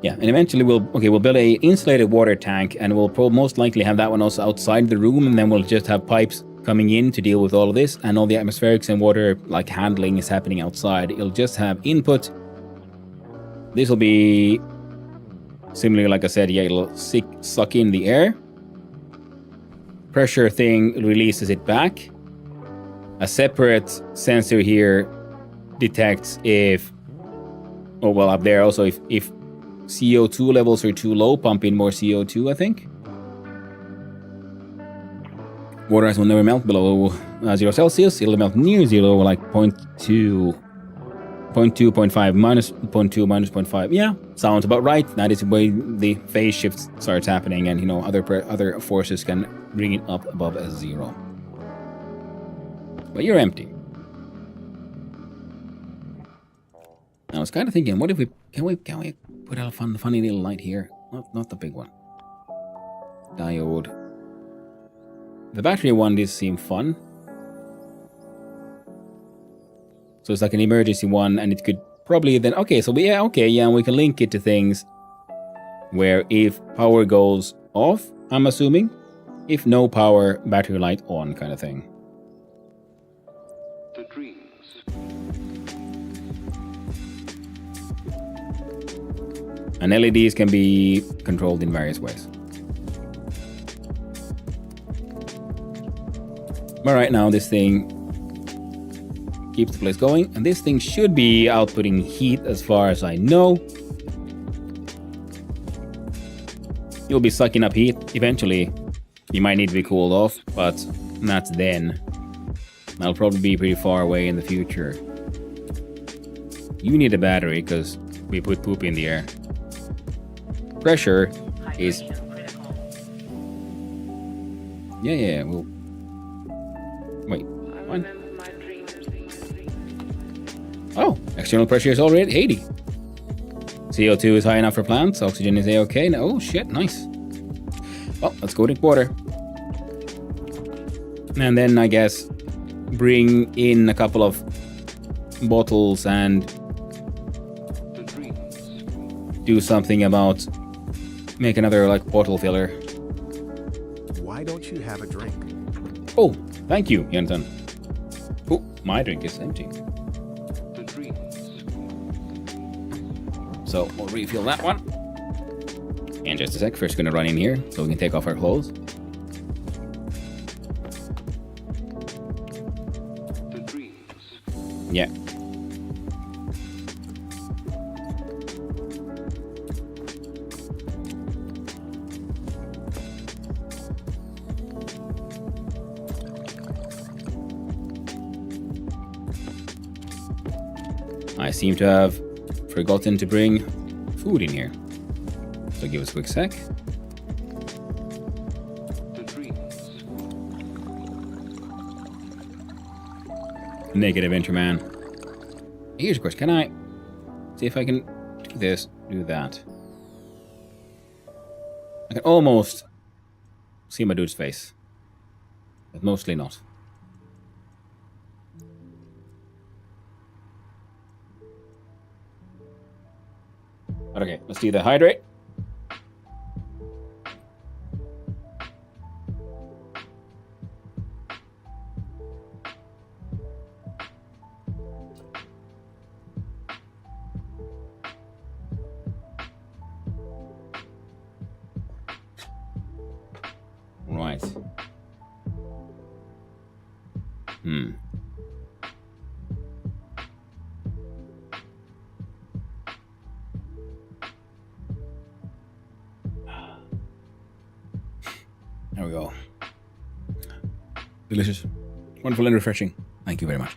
Yeah, and eventually we'll build a insulated water tank, and we'll most likely have that one also outside the room, and then we'll just have pipes coming in to deal with all of this, and all the atmospherics and water like handling is happening outside. It'll just have input. This will be similar, like I said, yeah, it'll suck in the air. Pressure thing releases it back. A separate sensor here detects if, oh well, up there also if CO2 levels are too low, pump in more CO2, I think. Water ice will never melt below 0 Celsius. It'll melt near zero, like 0.2, 0.5, minus 0.2, minus 0.5. Yeah, sounds about right. That is where the phase shift starts happening, and other forces can bring it up above a zero. But you're empty. I was kind of thinking, what if can we put out a funny little light here? Not the big one. Diode. The battery one did seem fun. So it's like an emergency one, and it could probably then, we can link it to things where if power goes off, I'm assuming, if no power, battery light on kind of thing. The dreams. And LEDs can be controlled in various ways. But right now this thing keeps the place going, and this thing should be outputting heat as far as I know. You'll be sucking up heat eventually. You might need to be cooled off, but that's then. That'll probably be pretty far away in the future. You need a battery because we put poop in the air. Pressure is... Hydration critical. Yeah, we'll... Wait, what? My dreams. Oh, external pressure is already at 80. CO2 is high enough for plants. Oxygen is A-okay. Oh, shit, nice. Well, let's go to quarter. And then, I guess, bring in a couple of bottles and do something about... make another, bottle filler. Why don't you have a drink? Oh, thank you, Jensen. Oh, my drink is empty. So we'll refill that one. In just a sec. First, gonna run in here so we can take off our clothes. Yeah. I seem to have forgotten to bring food in here. So give us a quick sec. The trees. Negative Interman. Here's a question. Can I see if I can do this, do that? I can almost see my dude's face. But mostly not. But okay, let's do the hydrate. Right. There we go. Delicious. Wonderful and refreshing. Thank you very much.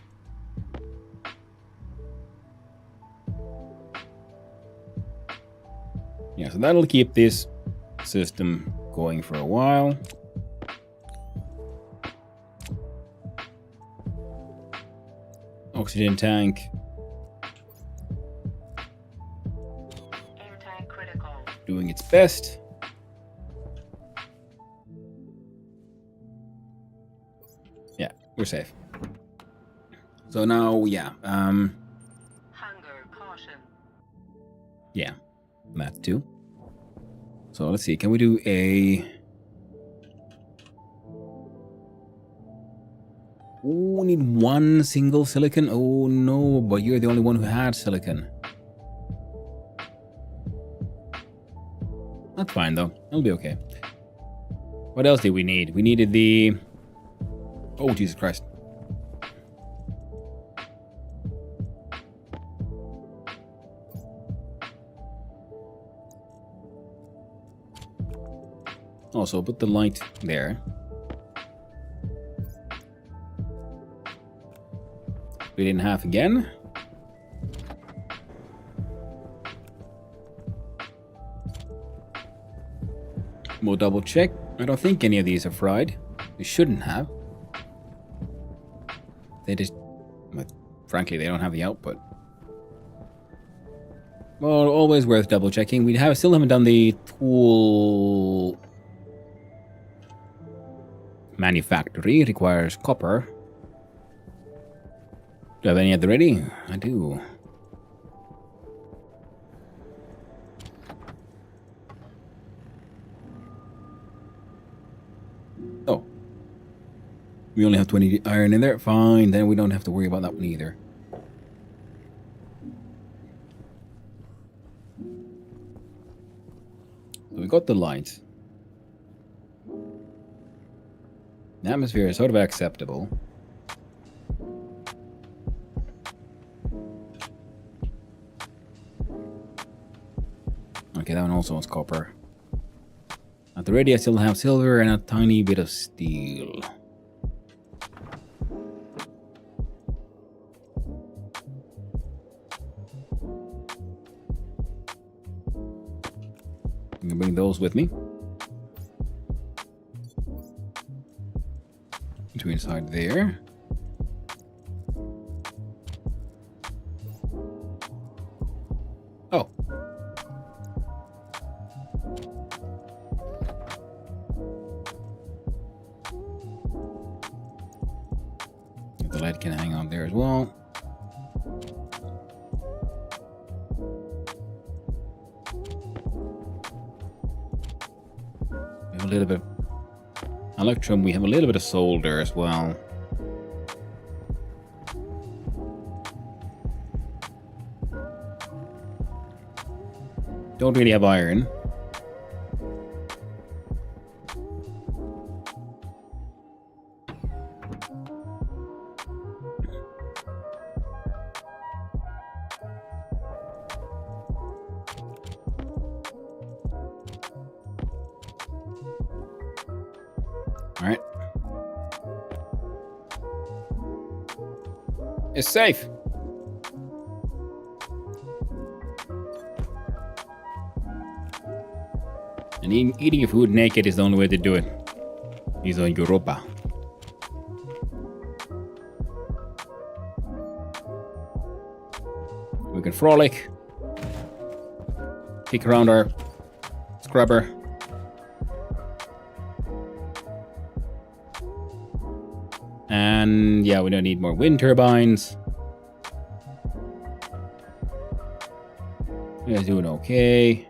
Yeah, so that'll keep this system going for a while. Oxygen tank. Air tank critical. Doing its best. Yeah, we're safe. So now, yeah, Hunger caution. yeah, that too. So let's see, can we do a... Oh, we need one single silicon? Oh no, but you're the only one who had silicon. That's fine though, it'll be okay. What else did we need? We needed the... Oh, Jesus Christ. Also, put the light there. Split it in half again. We'll double check. I don't think any of these are fried. They shouldn't have. They just... Frankly, they don't have the output. Well, always worth double checking. We still haven't done the tool... Manufactory. It requires copper. Do I have any at the ready? I do. Oh. We only have 20 iron in there. Fine, then we don't have to worry about that one either. So we got the lights. The atmosphere is sort of acceptable. Okay, that one also wants copper. At the ready, I still have silver and a tiny bit of steel. I'm gonna bring those with me. To inside there. Oh. The light can hang on there as well. We have a little bit of electrum, we have a little bit of solder as well. Don't really have iron. is safe. And eating your food naked is the only way to do it. He's on Europa. We can frolic. Kick around our scrubber. And yeah, we don't need more wind turbines. We're doing okay.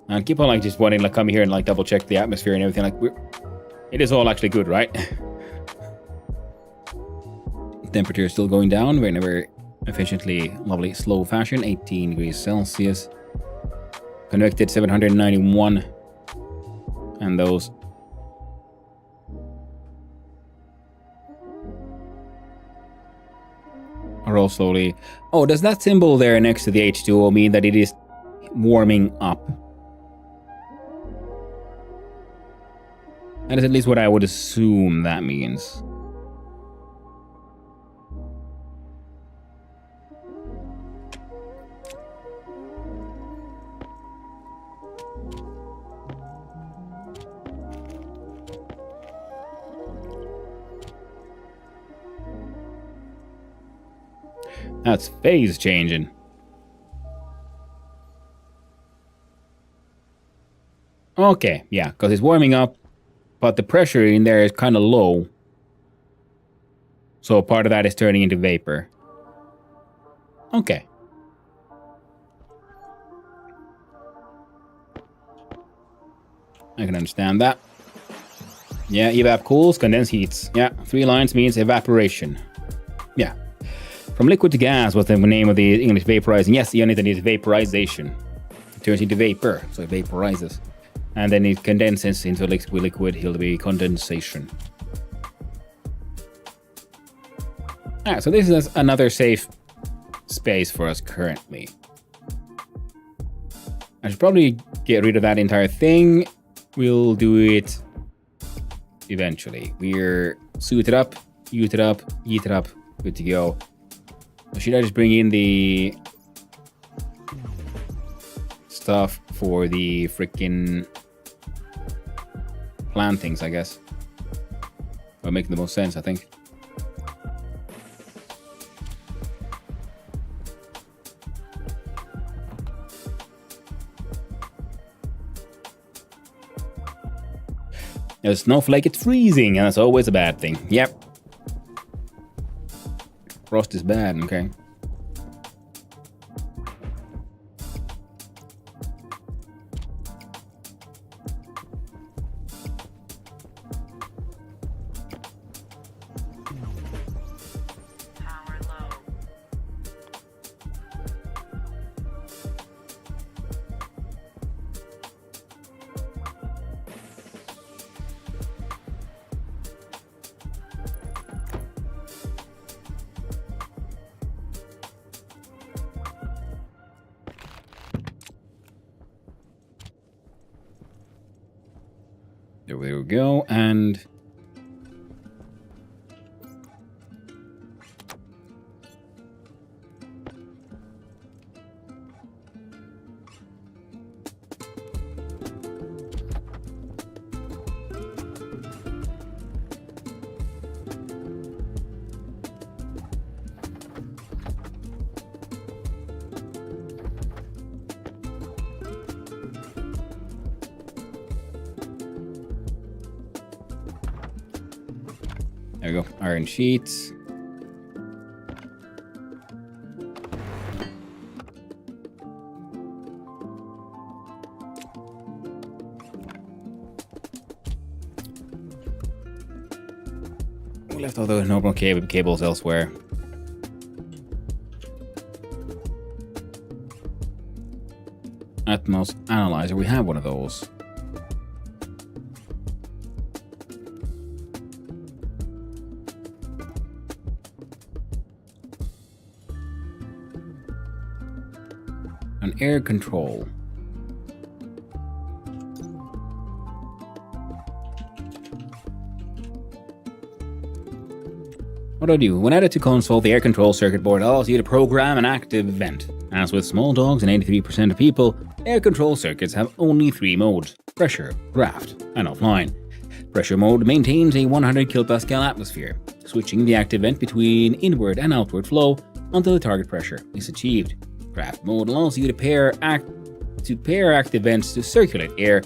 And keep on like just wanting to like come here and like double check the atmosphere and everything. Like it is all actually good, right? Temperature is still going down. We're in a very efficiently, lovely, slow fashion. 18 degrees Celsius. Convected 791. And those are all slowly. Oh, does that symbol there next to the H2O mean that it is warming up? That is at least what I would assume that means. That's phase changing. Okay, yeah, because it's warming up, but the pressure in there is kind of low. So part of that is turning into vapor. Okay. I can understand that. Yeah, evap cools, condense heats. Yeah, 3 lines means evaporation. Yeah. From liquid to gas was the name of the English vaporizing. Yes, the only thing is vaporization. It turns into vapor, so it vaporizes. And then it condenses into liquid. It'll be condensation. Alright, so this is another safe space for us currently. I should probably get rid of that entire thing. We'll do it eventually. We're suited up, yeet it up, good to go. Or should I just bring in the stuff for the freaking plantings, I guess? Will make the most sense, I think. A snowflake, it's freezing, and that's always a bad thing. Yep. Frost is bad, okay. Power low. There we go, and there we go. Iron sheets. We left all the normal cables elsewhere. Atmos analyzer. We have one of those. An air control. What do I do? When added to console, the air control circuit board allows you to program an active vent. As with small dogs and 83% of people, air control circuits have only 3 modes: pressure, draft, and offline. Pressure mode maintains a 100 kPa atmosphere, switching the active vent between inward and outward flow until the target pressure is achieved. Draft mode allows you to pair active vents to circulate air.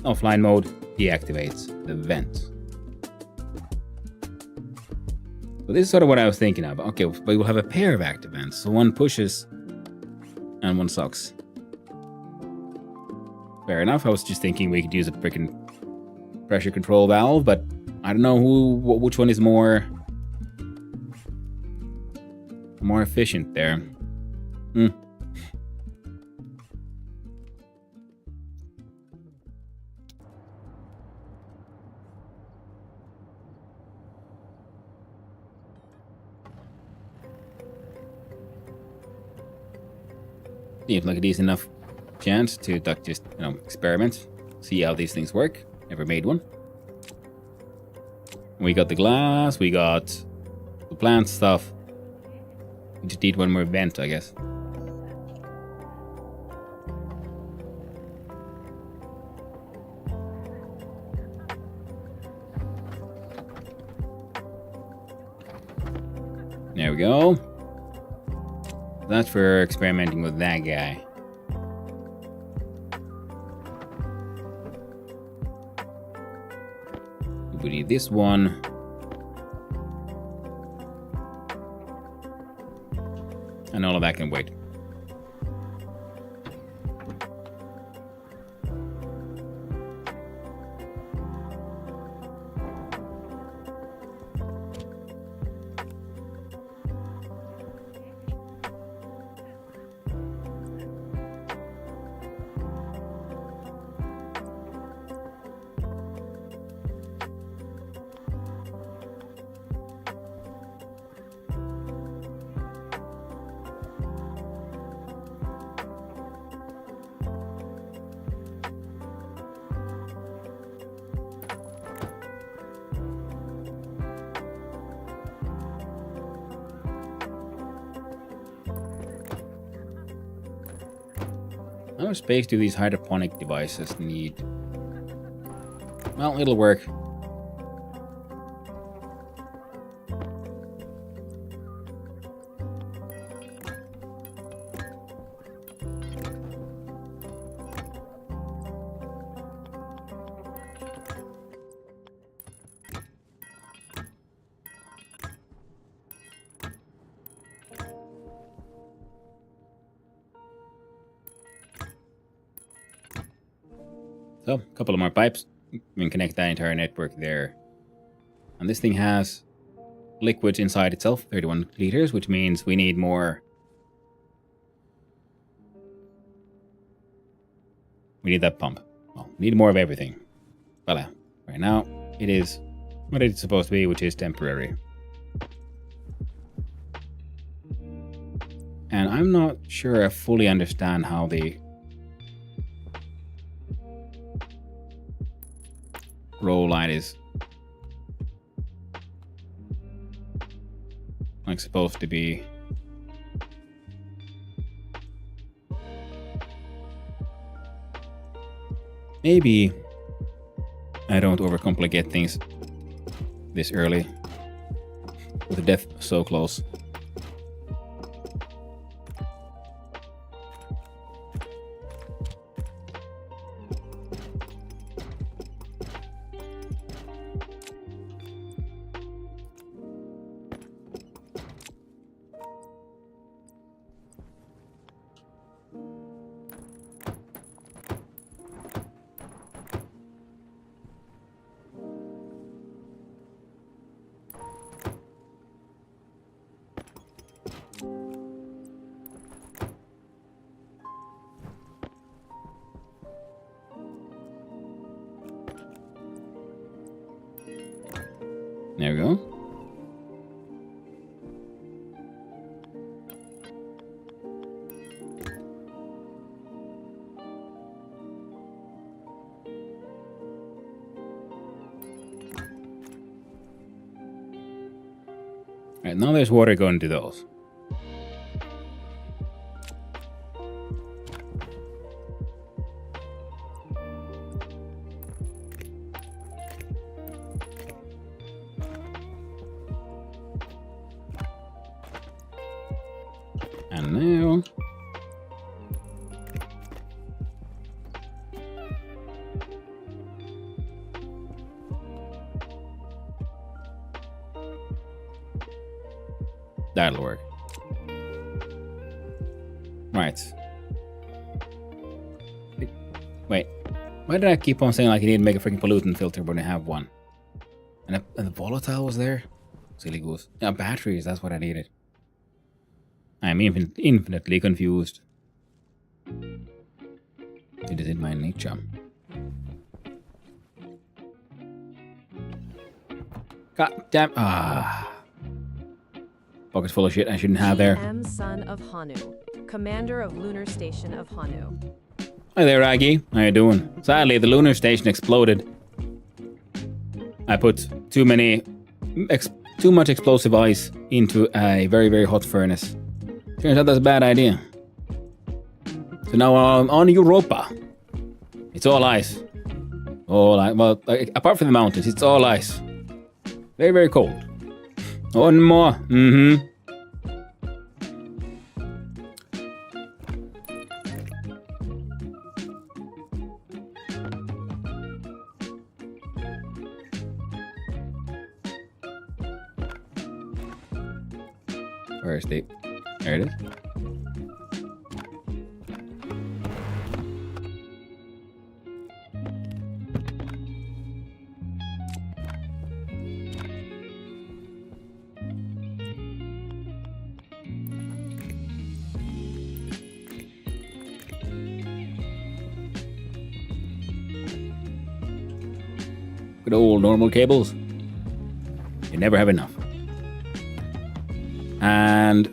Offline mode deactivates the vent. So this is sort of what I was thinking of. Okay, but we'll have a pair of active vents. So one pushes and one sucks. Fair enough. I was just thinking we could use a freaking pressure control valve, but I don't know which one is more efficient there. Seems like a decent enough chance to just, experiment, see how these things work. Never made one. We got the glass, we got the plant stuff. We just need one more vent, I guess. There we go. That's for experimenting with that guy. We need this one. And all of that can wait. How much space do these hydroponic devices need? Well, it'll work. So, a couple of more pipes. We can connect that entire network there. And this thing has liquids inside itself, 31 liters, which means we need more. We need that pump. Well, we need more of everything. Voila. Right now, it is what it's supposed to be, which is temporary. And I'm not sure I fully understand how the roll light is like supposed to be. Maybe I don't overcomplicate things this early with death so close. There we go. Right, now there's water going to those. And now... that'll work. Right. Wait. Why did I keep on saying like you need to make a freaking pollutant filter when I have one? And the volatile was there? Silly goose. Yeah, batteries, that's what I needed. I'm infinitely confused. It is in my nature. God damn. Pockets full of shit I shouldn't have there. M. Son of Hanu, commander of Lunar Station of Hanu. Hi there, Aggie. How you doing? Sadly, the lunar station exploded. I put too much explosive ice into a very, very hot furnace. Turns out that's a bad idea. So now on Europa, it's all ice. All ice. Well, apart from the mountains, it's all ice. Very, very cold. One more. Mm-hmm. Where is the... there it is. Good old normal cables. You never have enough. And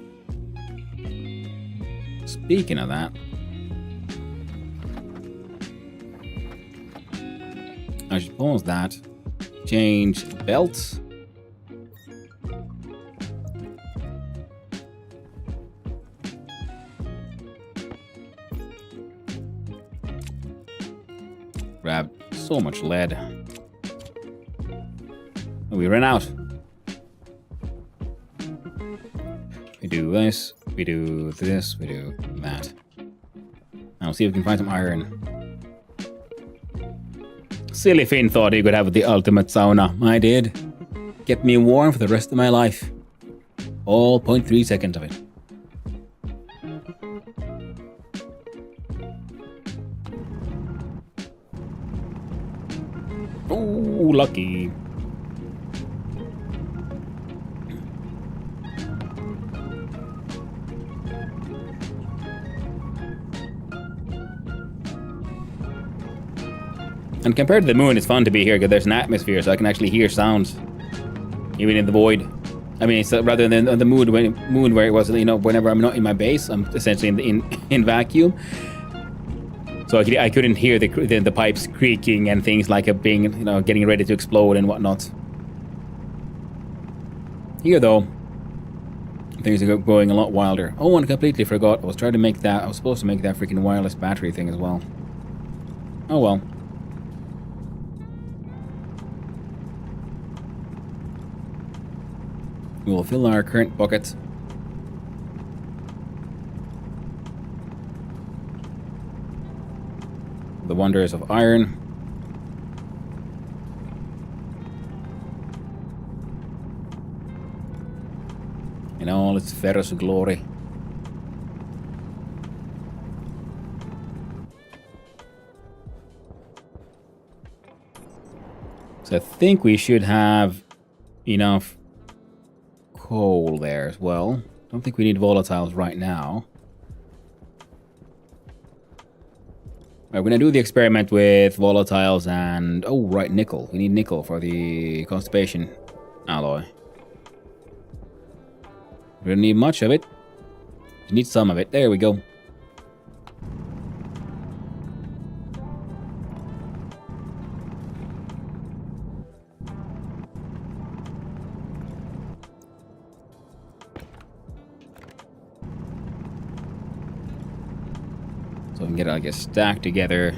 speaking of that, I should pause that. Change belts. Grab so much lead. We ran out. We do this, we do this, we do that. Now see if we can find some iron. Silly Finn thought he could have the ultimate sauna. I did. Kept me warm for the rest of my life. All 0.3 seconds of it. Oh, lucky. And compared to the moon, it's fun to be here because there's an atmosphere, so I can actually hear sounds, even in the void. I mean, so rather than the moon where it was, you know, whenever I'm not in my base, I'm essentially in vacuum. So I couldn't hear the pipes creaking and things like it being, you know, getting ready to explode and whatnot. Here though, things are going a lot wilder. Oh, and I completely forgot. I was supposed to make that freaking wireless battery thing as well. Oh well. We will fill our current bucket. The wonders of iron. In all its ferrous glory. So I think we should have enough coal there as well. Don't think we need volatiles right now. Right, we're gonna do the experiment with volatiles and... oh, right, nickel. We need nickel for the constipation alloy. We don't need much of it. We need some of it. There we go. So we can get it, I guess, stacked together.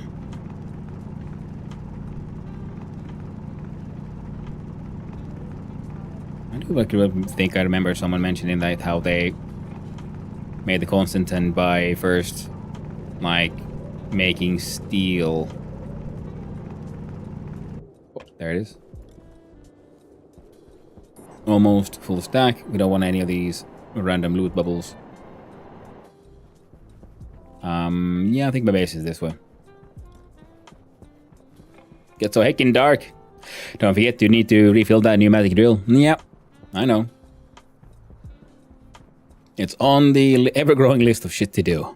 I do think I remember someone mentioning that how they made the constant and by first, like, making steel. Oh, there it is. Almost full stack. We don't want any of these random loot bubbles. Yeah, I think my base is this way. Get so heckin' dark. Don't forget you need to refill that pneumatic drill. Yep, I know. It's on the ever-growing list of shit to do.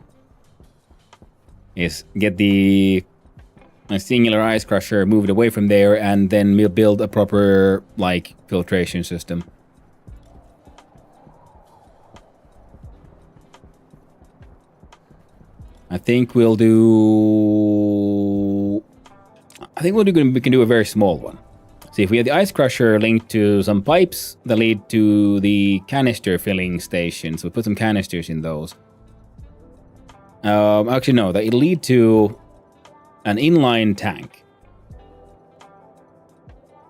Is get the singular ice crusher moved away from there and then we'll build a proper, like, filtration system. I think we'll do... we can do a very small one. See, if we have the ice crusher linked to some pipes that lead to the canister filling stations, we'll put some canisters in those. Actually, no, that it'll lead to an inline tank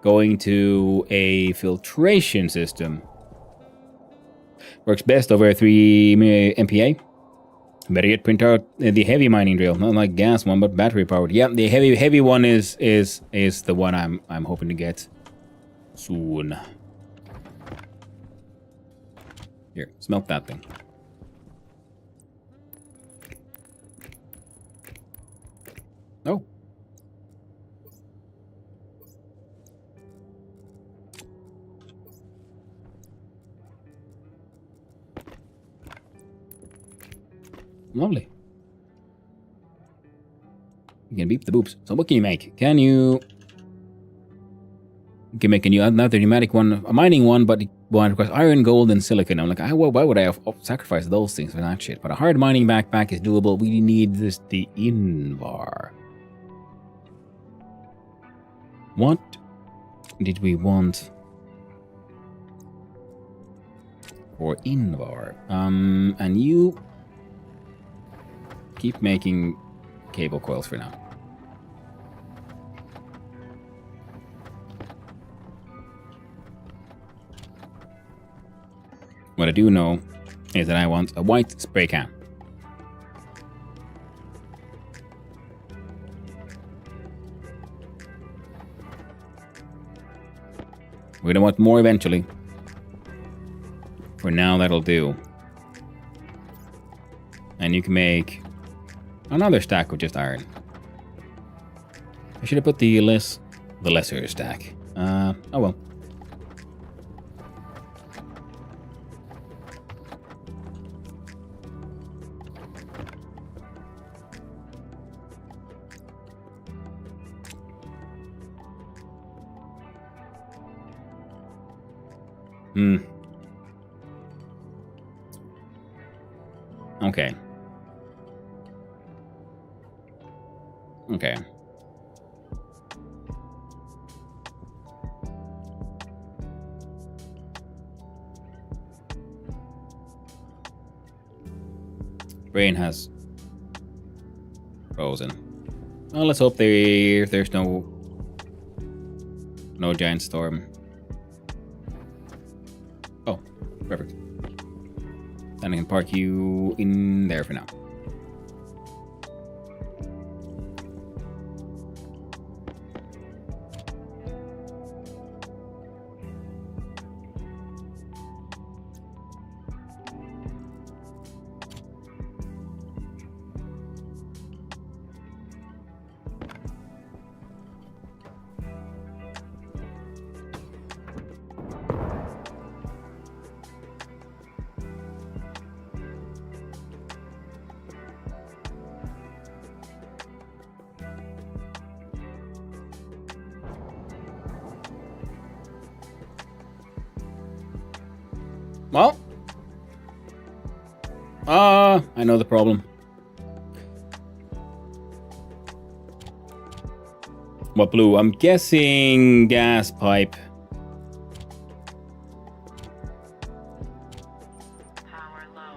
going to a filtration system. Works best over 3 MPa. Better yet, print out the heavy mining drill, not like gas one, but battery powered. Yeah, the heavy one is the one I'm hoping to get soon. Here, smelt that thing. Oh. Lovely. You can beep the boops. So what can you make? You can make a new another pneumatic one, a mining one, but one requires iron, gold, and silicon. I'm like, why would I have sacrificed those things for that shit? But a hard mining backpack is doable. We need the Invar. What did we want for Invar? And you keep making cable coils for now. What I do know is that I want a white spray can. We're gonna want more eventually. For now, that'll do. And you can make another stack of just iron. I should have put the lesser stack. Oh well. Okay. Okay. Brain has frozen. Well, let's hope there's no giant storm. Oh, perfect. Then I can park you in there for now. Well, I know the problem. What blue? I'm guessing gas pipe. Power low.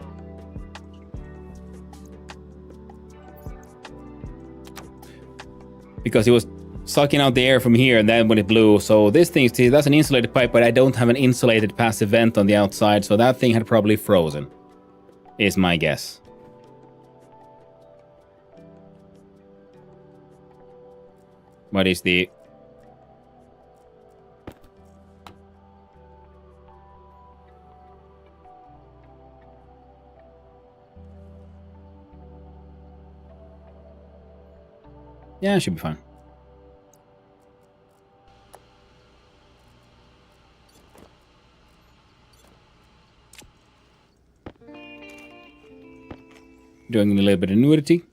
because it was sucking out the air from here, and then when it blew. So this thing, see, that's an insulated pipe, but I don't have an insulated passive vent on the outside, so that thing had probably frozen, is my guess. What is the... Yeah, it should be fine. Doing a little bit of nudity.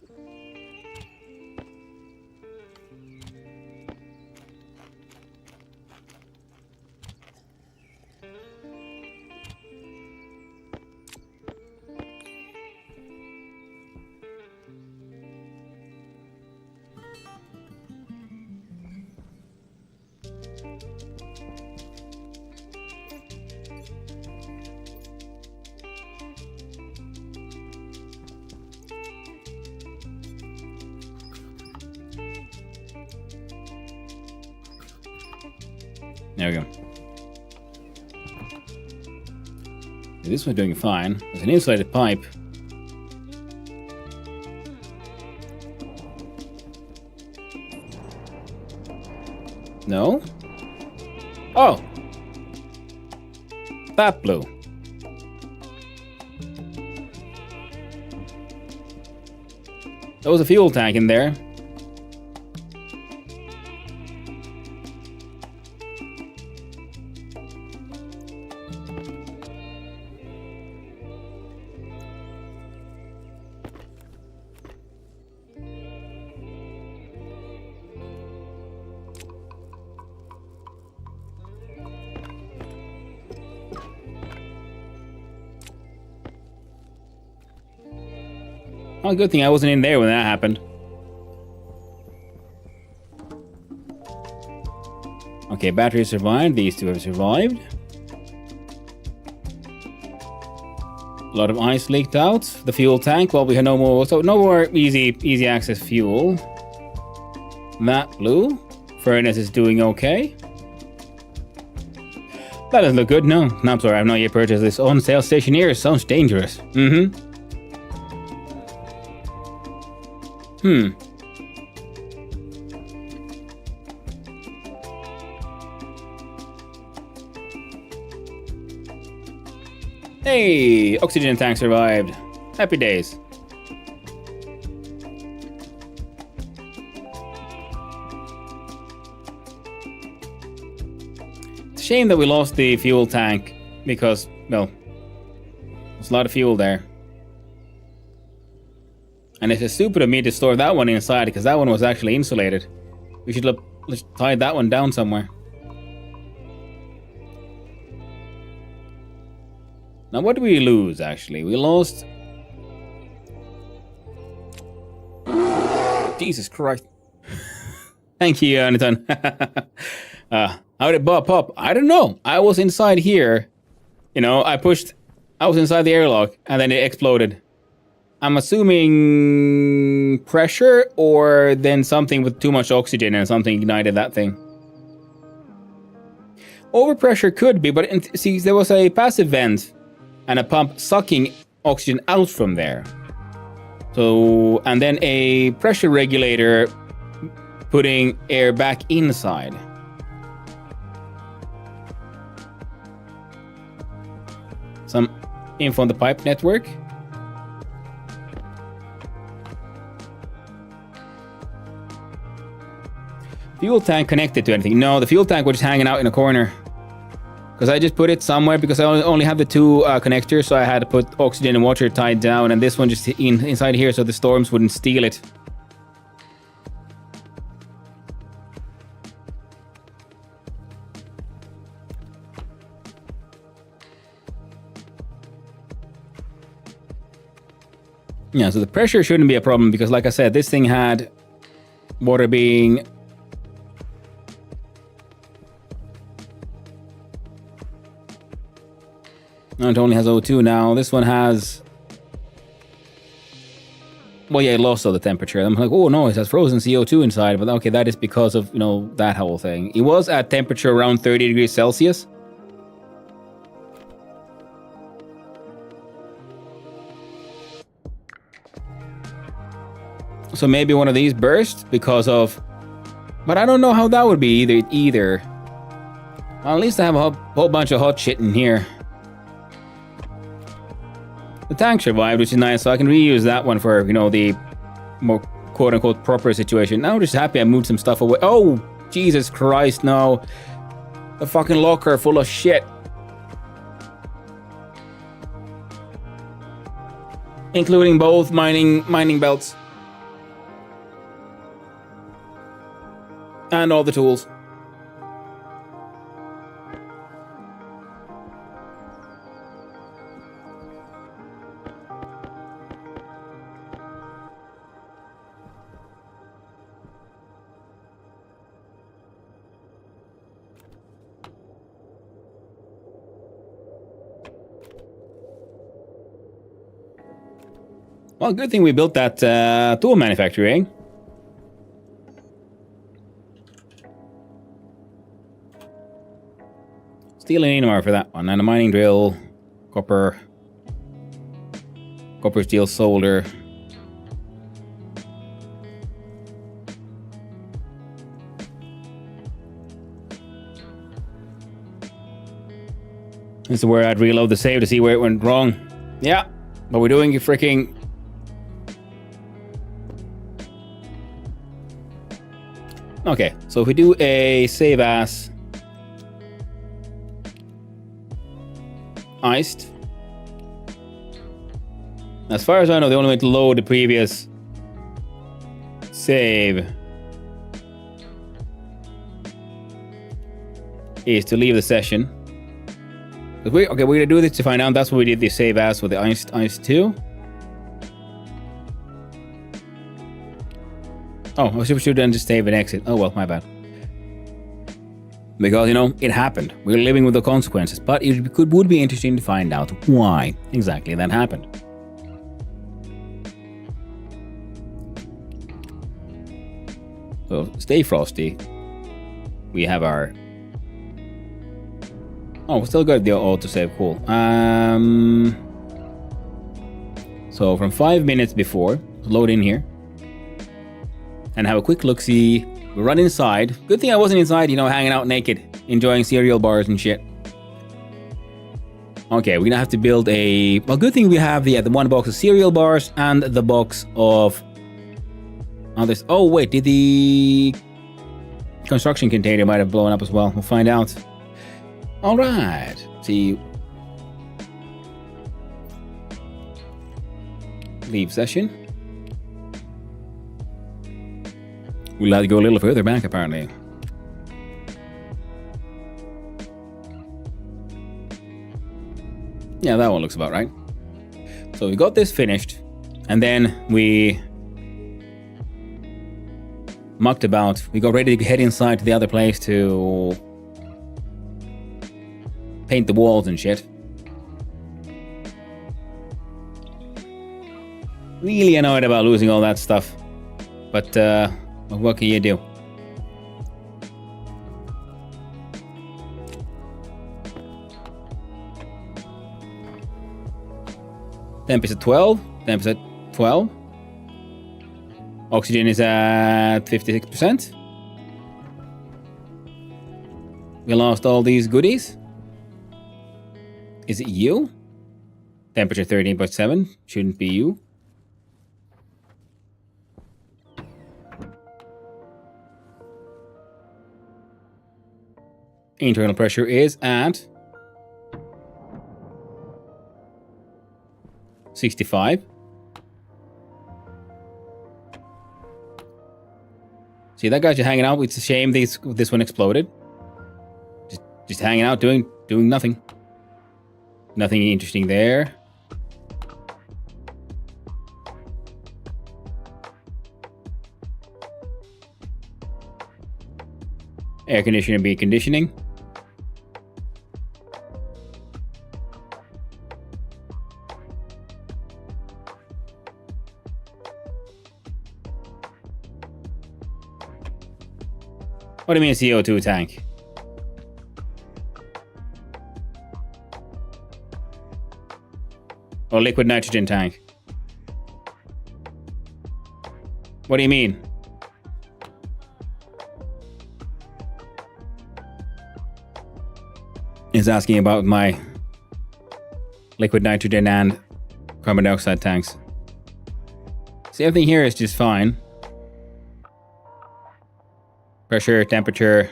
There we go. This one's doing fine. There's an insulated pipe. No? Oh! That blew. There was a fuel tank in there. Oh, good thing I wasn't in there when that happened. Okay, battery survived. These two have survived. A lot of ice leaked out. The fuel tank, well, we have no more, so no more easy access fuel. That blew. Furnace is doing okay. That doesn't look good. No, I'm sorry, I've not yet purchased this on sale. Stationeers sounds dangerous. Hey, oxygen tank survived. Happy days. It's a shame that we lost the fuel tank because, well, there's a lot of fuel there. And it's stupid of me to store that one inside because that one was actually insulated. We should have tied that one down somewhere. Now, what did we lose, actually? We lost... Jesus Christ. Thank you, Anton. How did it pop up? I don't know. I was inside here. You know, I was inside the airlock, and then it exploded. I'm assuming pressure, or then something with too much oxygen and something ignited that thing. Overpressure could be, but see, there was a passive vent and a pump sucking oxygen out from there. So, and then a pressure regulator putting air back inside. Some info on the pipe network. Fuel tank connected to anything? No, the fuel tank was just hanging out in a corner. Because I just put it somewhere because I only have the two connectors, so I had to put oxygen and water tied down, and this one just inside here so the storms wouldn't steal it. Yeah, so the pressure shouldn't be a problem because, like I said, this thing had water being... No, it only has O2 now. This one has Well, yeah, it lost all the temperature. I'm like, oh no, it has frozen CO2 inside. But okay, that is because of, you know, that whole thing. It was at temperature around 30 degrees Celsius. So maybe one of these burst because of... But I don't know how that would be either. Well, at least I have a whole bunch of hot shit in here. The tank survived, which is nice, so I can reuse that one for, you know, the more quote-unquote proper situation. Now I'm just happy I moved some stuff away. Oh, Jesus Christ, no. The fucking locker full of shit. Including both mining belts. And all the tools. Well, good thing we built that tool manufacturing. Steel and Inmar for that one, and a mining drill, copper steel solder. This is where I'd reload the save to see where it went wrong. Yeah, but we're doing a freaking... Okay, so if we do a save as iced, as far as I know, the only way to load the previous save is to leave the session. We're gonna do this to find out. That's what we did the save as with the iced 2. Oh, I should then just save and exit. Oh well, my bad. Because, you know, it happened. We're living with the consequences. But it would be interesting to find out why exactly that happened. So, stay frosty. We have our... Oh, we still got the autosave. Cool. So, from 5 minutes before, load in here. And have a quick look-see. We run inside. Good thing I wasn't inside, you know, hanging out naked, enjoying cereal bars and shit. Okay, we're gonna have to build a... Well, good thing we have the one box of cereal bars and the box of... others. Oh, wait, did the construction container might have blown up as well? We'll find out. All right. See. Leave session. We'll have to go a little further back, apparently. Yeah, that one looks about right. So we got this finished, and then we mucked about. We got ready to head inside to the other place to paint the walls and shit. Really annoyed about losing all that stuff, but what can you do? Temp is at 12. Temp is at 12. Oxygen is at 56%. We lost all these goodies. Is it you? Temperature 13.7. Shouldn't be you. Internal pressure is at 65. See, that guy's just hanging out. It's a shame this one exploded. Just hanging out, doing nothing. Nothing interesting there. Air conditioning be conditioning. What do you mean CO2 tank? Or liquid nitrogen tank? What do you mean? He's asking about my liquid nitrogen and carbon dioxide tanks. See, everything here is just fine. Pressure, temperature.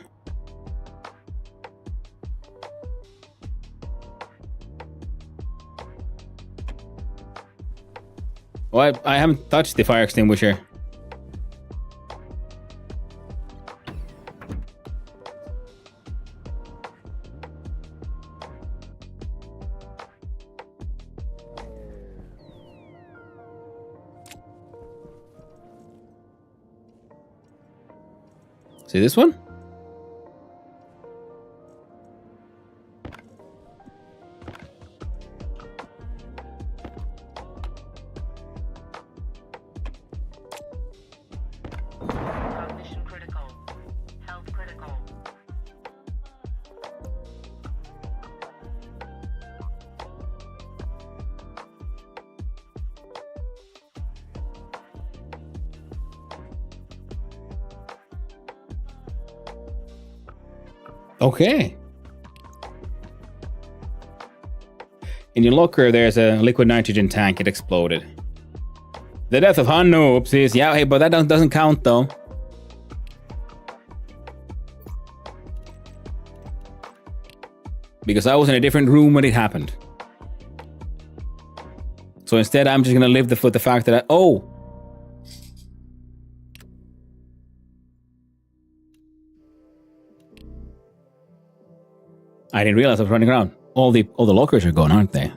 Well, I haven't touched the fire extinguisher. See this one? Cognition critical. Health critical. Okay. In your locker, there's a liquid nitrogen tank. It exploded. The death of Hanno. Oopsies. Yeah, hey, but that doesn't count, though. Because I was in a different room when it happened. So instead, I'm just gonna live with the fact that oh! I didn't realize I was running around. All the lockers are gone, aren't they?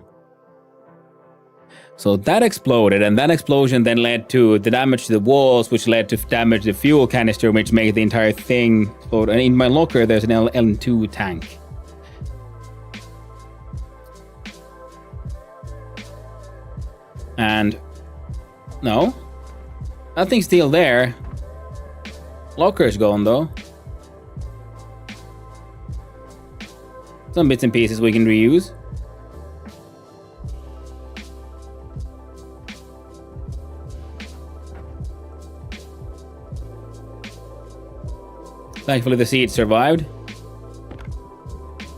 So that exploded, and that explosion then led to the damage to the walls, which led to damage to the fuel canister, which made the entire thing explode. And in my locker, there's an LN2 tank. And no, that thing's still there. Locker's gone though. Some bits and pieces we can reuse. Thankfully the seed survived.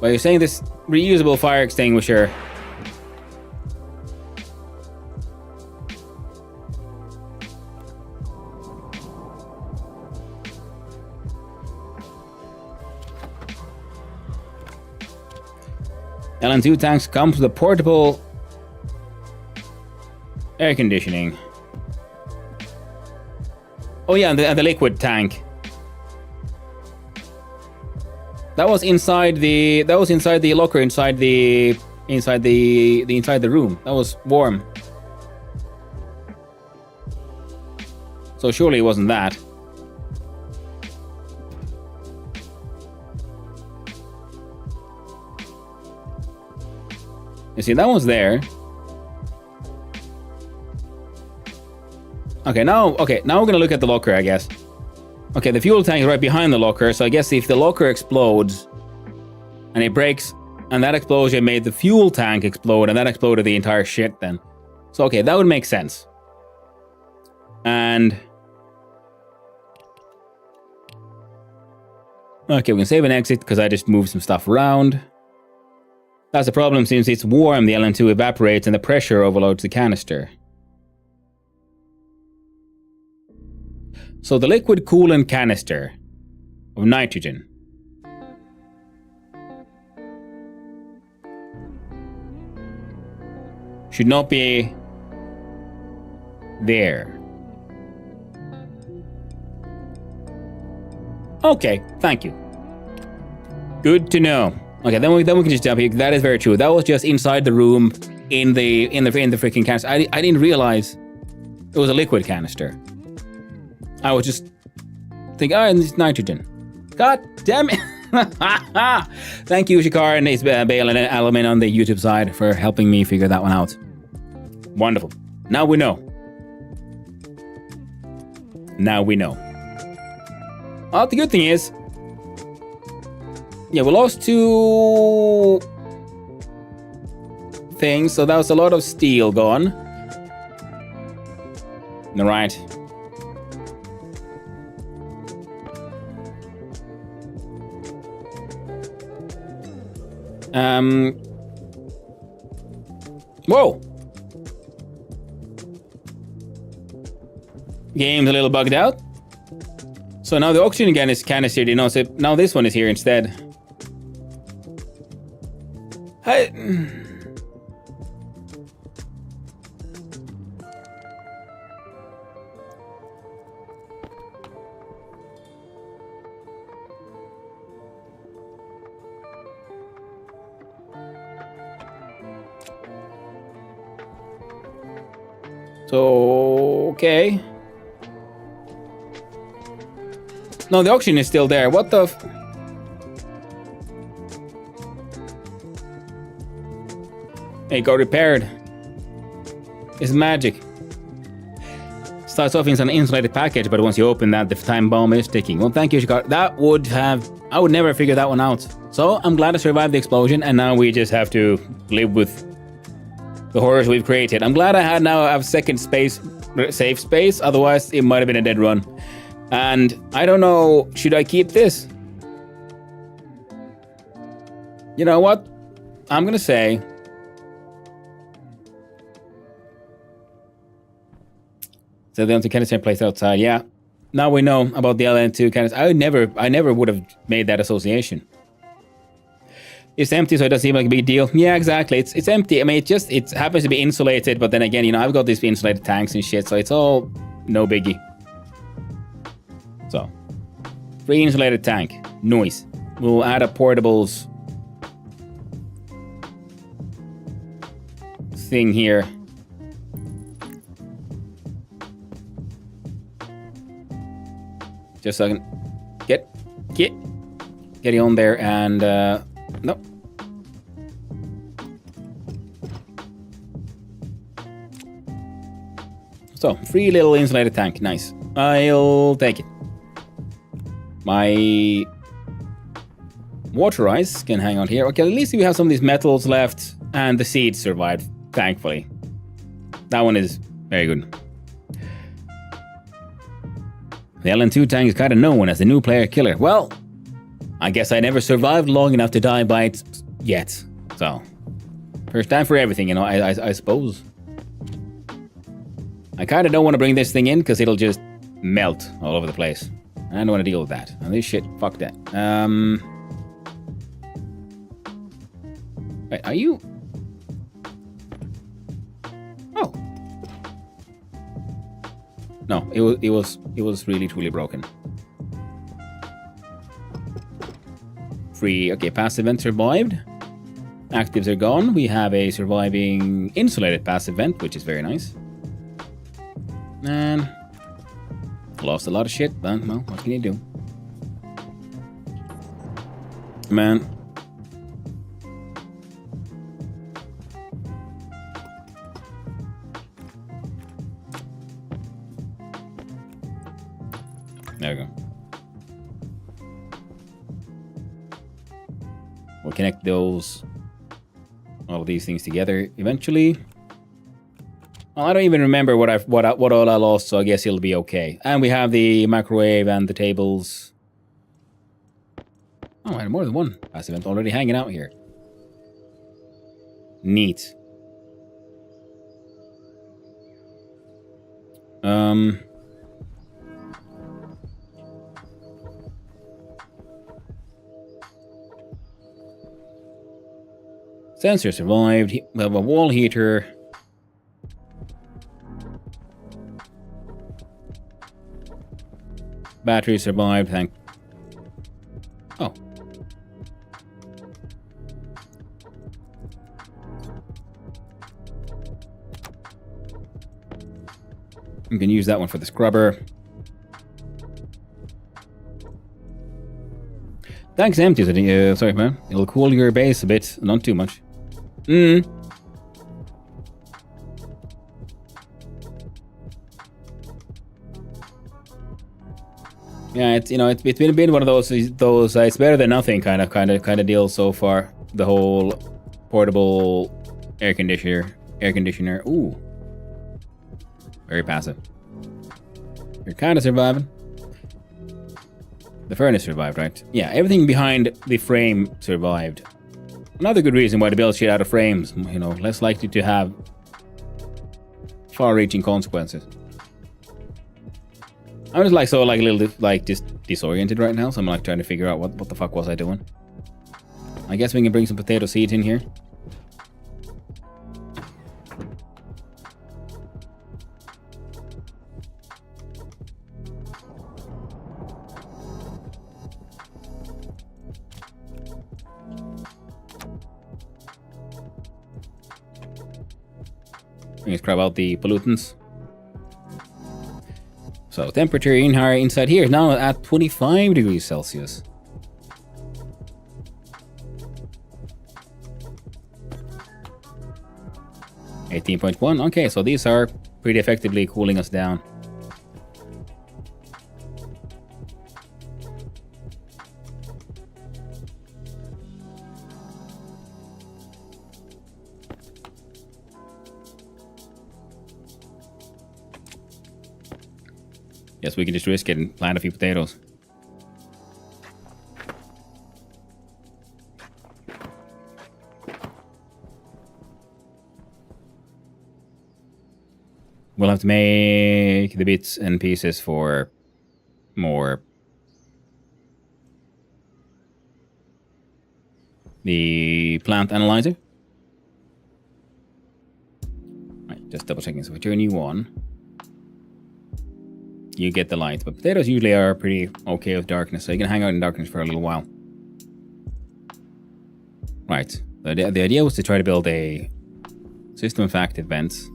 But you're saying this reusable fire extinguisher. LN2 tanks comes with a portable air conditioning. Oh yeah, and the liquid tank. That was inside the locker, inside the room. That was warm. So surely it wasn't that. You see, that was there. Okay, now we're gonna look at the locker, I guess. Okay, the fuel tank is right behind the locker, so I guess if the locker explodes and it breaks, and that explosion made the fuel tank explode, and that exploded the entire shit then. So okay, that would make sense. And okay, we can save and exit because I just moved some stuff around. That's a problem since it's warm, the LN2 evaporates and the pressure overloads the canister. So the liquid coolant canister of nitrogen should not be there. Okay, thank you. Good to know. Okay, then we can just jump here. That is very true. That was just inside the room in the freaking canister. I didn't realize it was a liquid canister. I was just thinking, oh, it's nitrogen. God damn it. Thank you, Shikar and Ace Bale and Alamin on the YouTube side for helping me figure that one out. Wonderful. Now we know. Now we know. Well, the good thing is, Yeah, we lost 2 things, so that was a lot of steel gone. Alright. Whoa! Game's a little bugged out. So now the oxygen again is kind of here, you know, so now this one is here instead. So, okay. No, the oxygen is still there. What the It got repaired. It's magic. Starts off in an insulated package, but once you open that, the time bomb is ticking. Well, thank you, Chicago. I would never figure that one out. So, I'm glad I survived the explosion, and now we just have to live with the horrors we've created. I'm glad I have second safe space, otherwise it might have been a dead run. And I don't know, should I keep this? You know what? I'm gonna say... So the only canister place outside, yeah. Now we know about the LN2 canister. I never would have made that association. It's empty, so it doesn't seem like a big deal. Yeah, exactly. It's empty. I mean, it happens to be insulated, but then again, you know, I've got these insulated tanks and shit, so it's all no biggie. So, free insulated tank. Nice. We'll add a portables thing here. Just so I can get it on there and nope. So, free little insulated tank. Nice. I'll take it. My water ice can hang on here. Okay, at least we have some of these metals left, and the seeds survived, thankfully. That one is very good. The LN2 tank is kind of known as the new player killer. Well, I guess I never survived long enough to die by it yet. So, first time for everything, you know, I suppose. I kind of don't want to bring this thing in because it'll just melt all over the place. I don't want to deal with that. And this shit, fuck that. Wait, are you? Oh. No, it was really truly broken. Free, okay, passive vent survived. Actives are gone. We have a surviving insulated passive vent, which is very nice. And lost a lot of shit, but well, what can you do? Man. There we go. We'll connect all of these things together eventually. Well, I don't even remember what all I lost, so I guess it'll be okay. And we have the microwave and the tables. Oh, I had more than one passive event already hanging out here. Neat. Sensor survived. We have a wall heater. Battery survived, thank... Oh. You can use that one for the scrubber. Thanks, empty. Sorry, man. It'll cool your base a bit, not too much. Yeah, it's it's been one of those it's better than nothing kind of deals so far. The whole portable air conditioner. Ooh, very passive. You're kind of surviving. The furnace survived, right? Yeah, everything behind the frame survived. Another good reason why to build shit out of frames. Less likely to have far-reaching consequences. I'm just a little just disoriented right now, so I'm trying to figure out what the fuck was I doing. I guess we can bring some potato seeds in here. Let's grab out the pollutants. So temperature inside here is now at 25 degrees Celsius. $18.1. Okay, so these are pretty effectively cooling us down. Yes, we can just risk it and plant a few potatoes. We'll have to make the bits and pieces for more. The plant analyzer. Right, just double checking. So if we turn you on, you get the light. But potatoes usually are pretty okay with darkness, so you can hang out in darkness for a little while. Right. The idea was to try to build a system of active vents.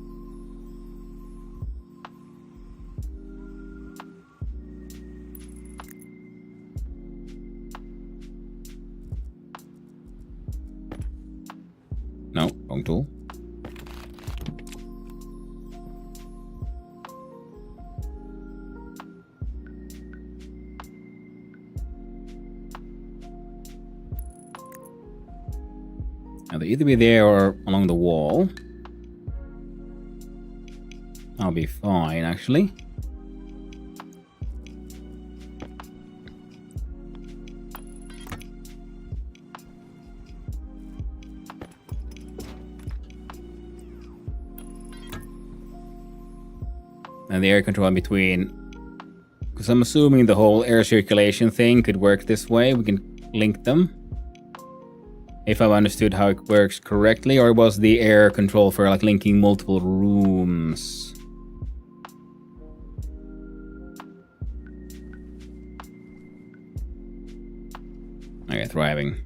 No, wrong tool. Now they either be there or along the wall. I'll be fine, actually. And the air control in between, because I'm assuming the whole air circulation thing could work this way. We can link them. If I've understood how it works correctly, or was the air control for linking multiple rooms? Okay, thriving.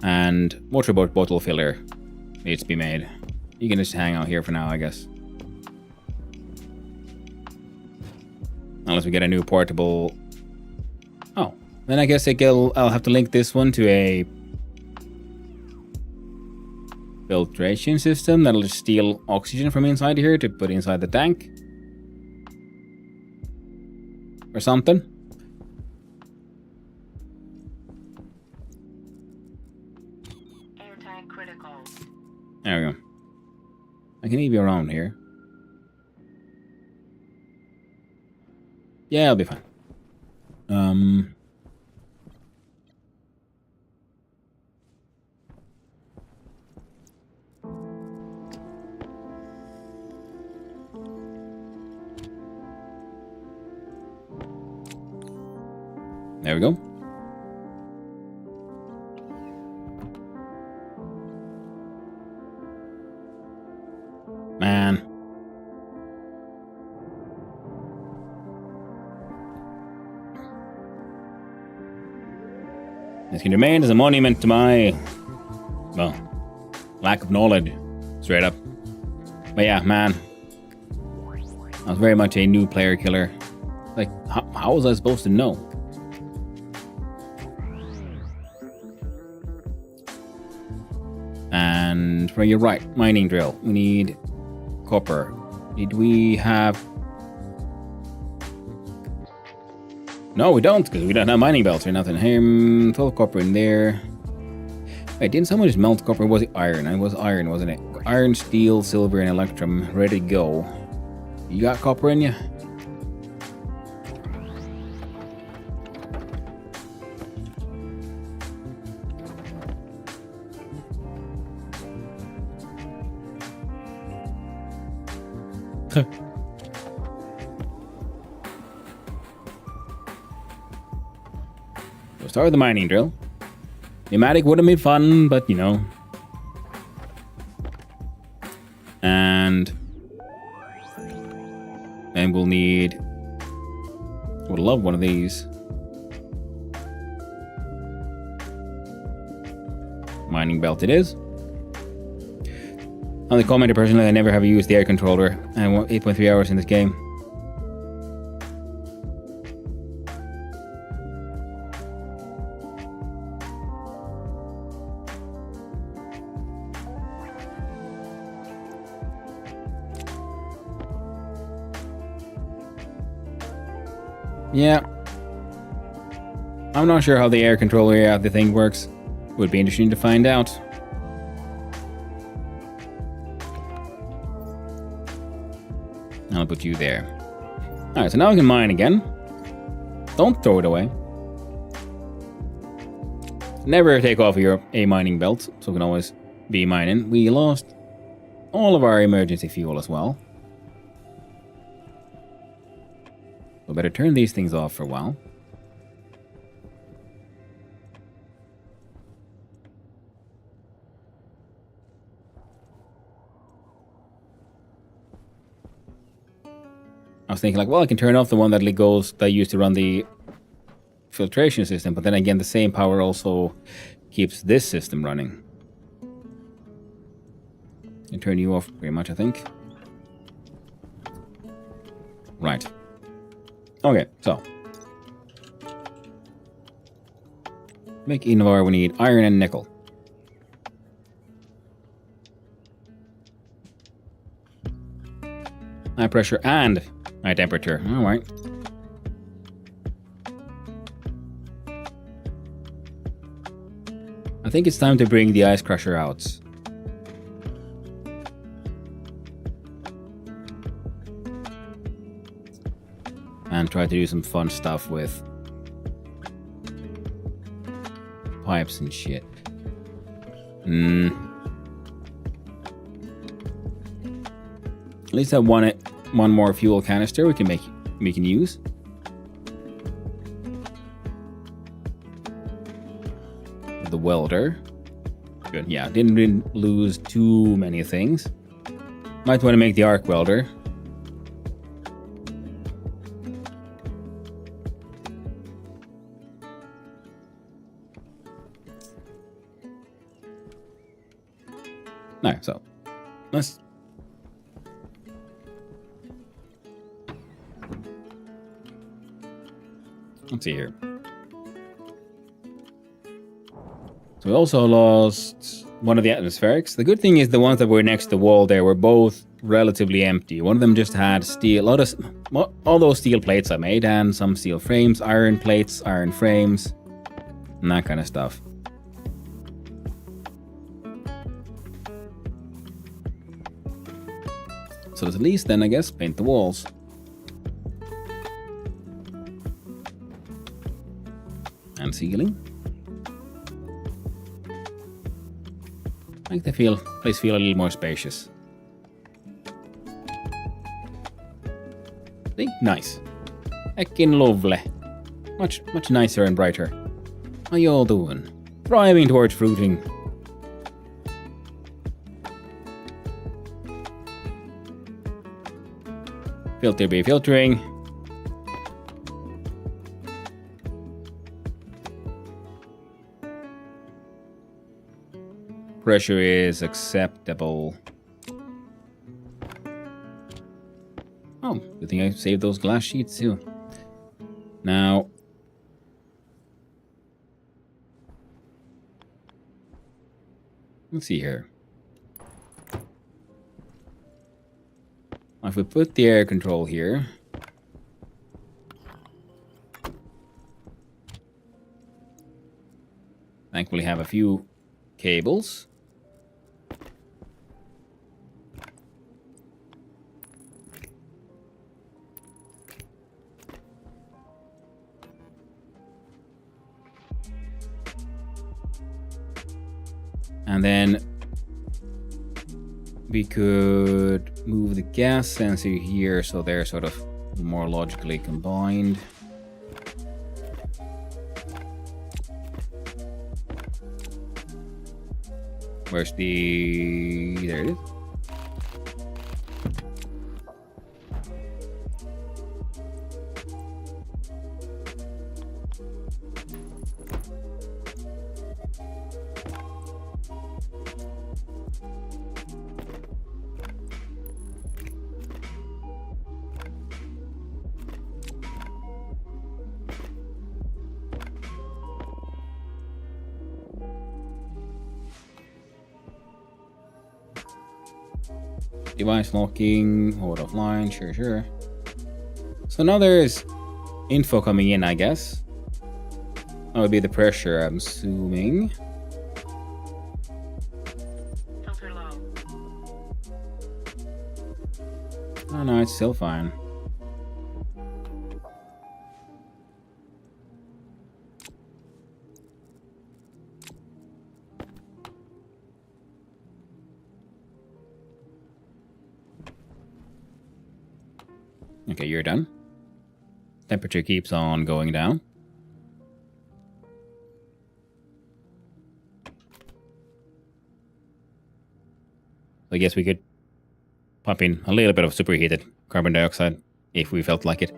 And water bottle filler needs to be made. You can just hang out here for now, I guess. Unless we get a new portable... Oh, then I guess I'll have to link this one to a filtration system that'll just steal oxygen from inside here to put inside the tank. Or something. Air tank critical. There we go. I can leave you around here. Yeah, I'll be fine. There we go. Man. This can remain as a monument to my, well, lack of knowledge, straight up. But yeah, man. I was very much a new player killer. Like, how was I supposed to know? And for your right, mining drill. We need copper. Did we have No, we don't, because we don't have mining belts or nothing. 12 copper in there. Wait, didn't someone just melt copper? Was it iron? It was iron, wasn't it? Iron, steel, silver, and electrum. Ready to go. You got copper in you? We'll start with the mining drill. Pneumatic would have been fun, but you know. And we'll need... Would love one of these. Mining belt it is. On the commenter personally, I never have used the air controller. And I want 8.3 hours in this game. Yeah. I'm not sure how the air controller out the thing works. Would be interesting to find out. I'll put you there. Alright, so now we can mine again. Don't throw it away. Never take off your A mining belt, so we can always be mining. We lost all of our emergency fuel as well. We'll better turn these things off for a while. I was thinking like, well, I can turn off the one that I used to run the filtration system, but then again, the same power also keeps this system running. I can turn you off pretty much, I think. Right. Okay, so. Make Invar, we need iron and nickel. High pressure and high temperature. Alright. I think it's time to bring the ice crusher out. And try to do some fun stuff with pipes and shit. At least have one more fuel canister we can use. The welder. Good. Yeah, didn't lose too many things. Might want to make the arc welder. No, so let's see here. So we also lost one of the atmospherics. The good thing is the ones that were next to the wall there were both relatively empty. One of them just had steel, all those steel plates I made, and some steel frames, iron plates, iron frames, and that kind of stuff. So at least then, I guess, paint the walls. And ceiling. Make the place feel a little more spacious. See? Nice. Heckin' lovely. Much nicer and brighter. How you all doing? Thriving towards fruiting. Filter be filtering. Pressure is acceptable. Oh, good thing I saved those glass sheets too. Now, let's see here. If we put the air control here, only have a few cables. And then we could move the gas sensor here so they're sort of more logically combined. Where's the... There it is. Device locking, hold offline, sure. So now there's info coming in, I guess. That would be the pressure, I'm assuming. Filter low. Oh no, it's still fine. Okay, you're done. Temperature keeps on going down. I guess we could pump in a little bit of superheated carbon dioxide if we felt like it.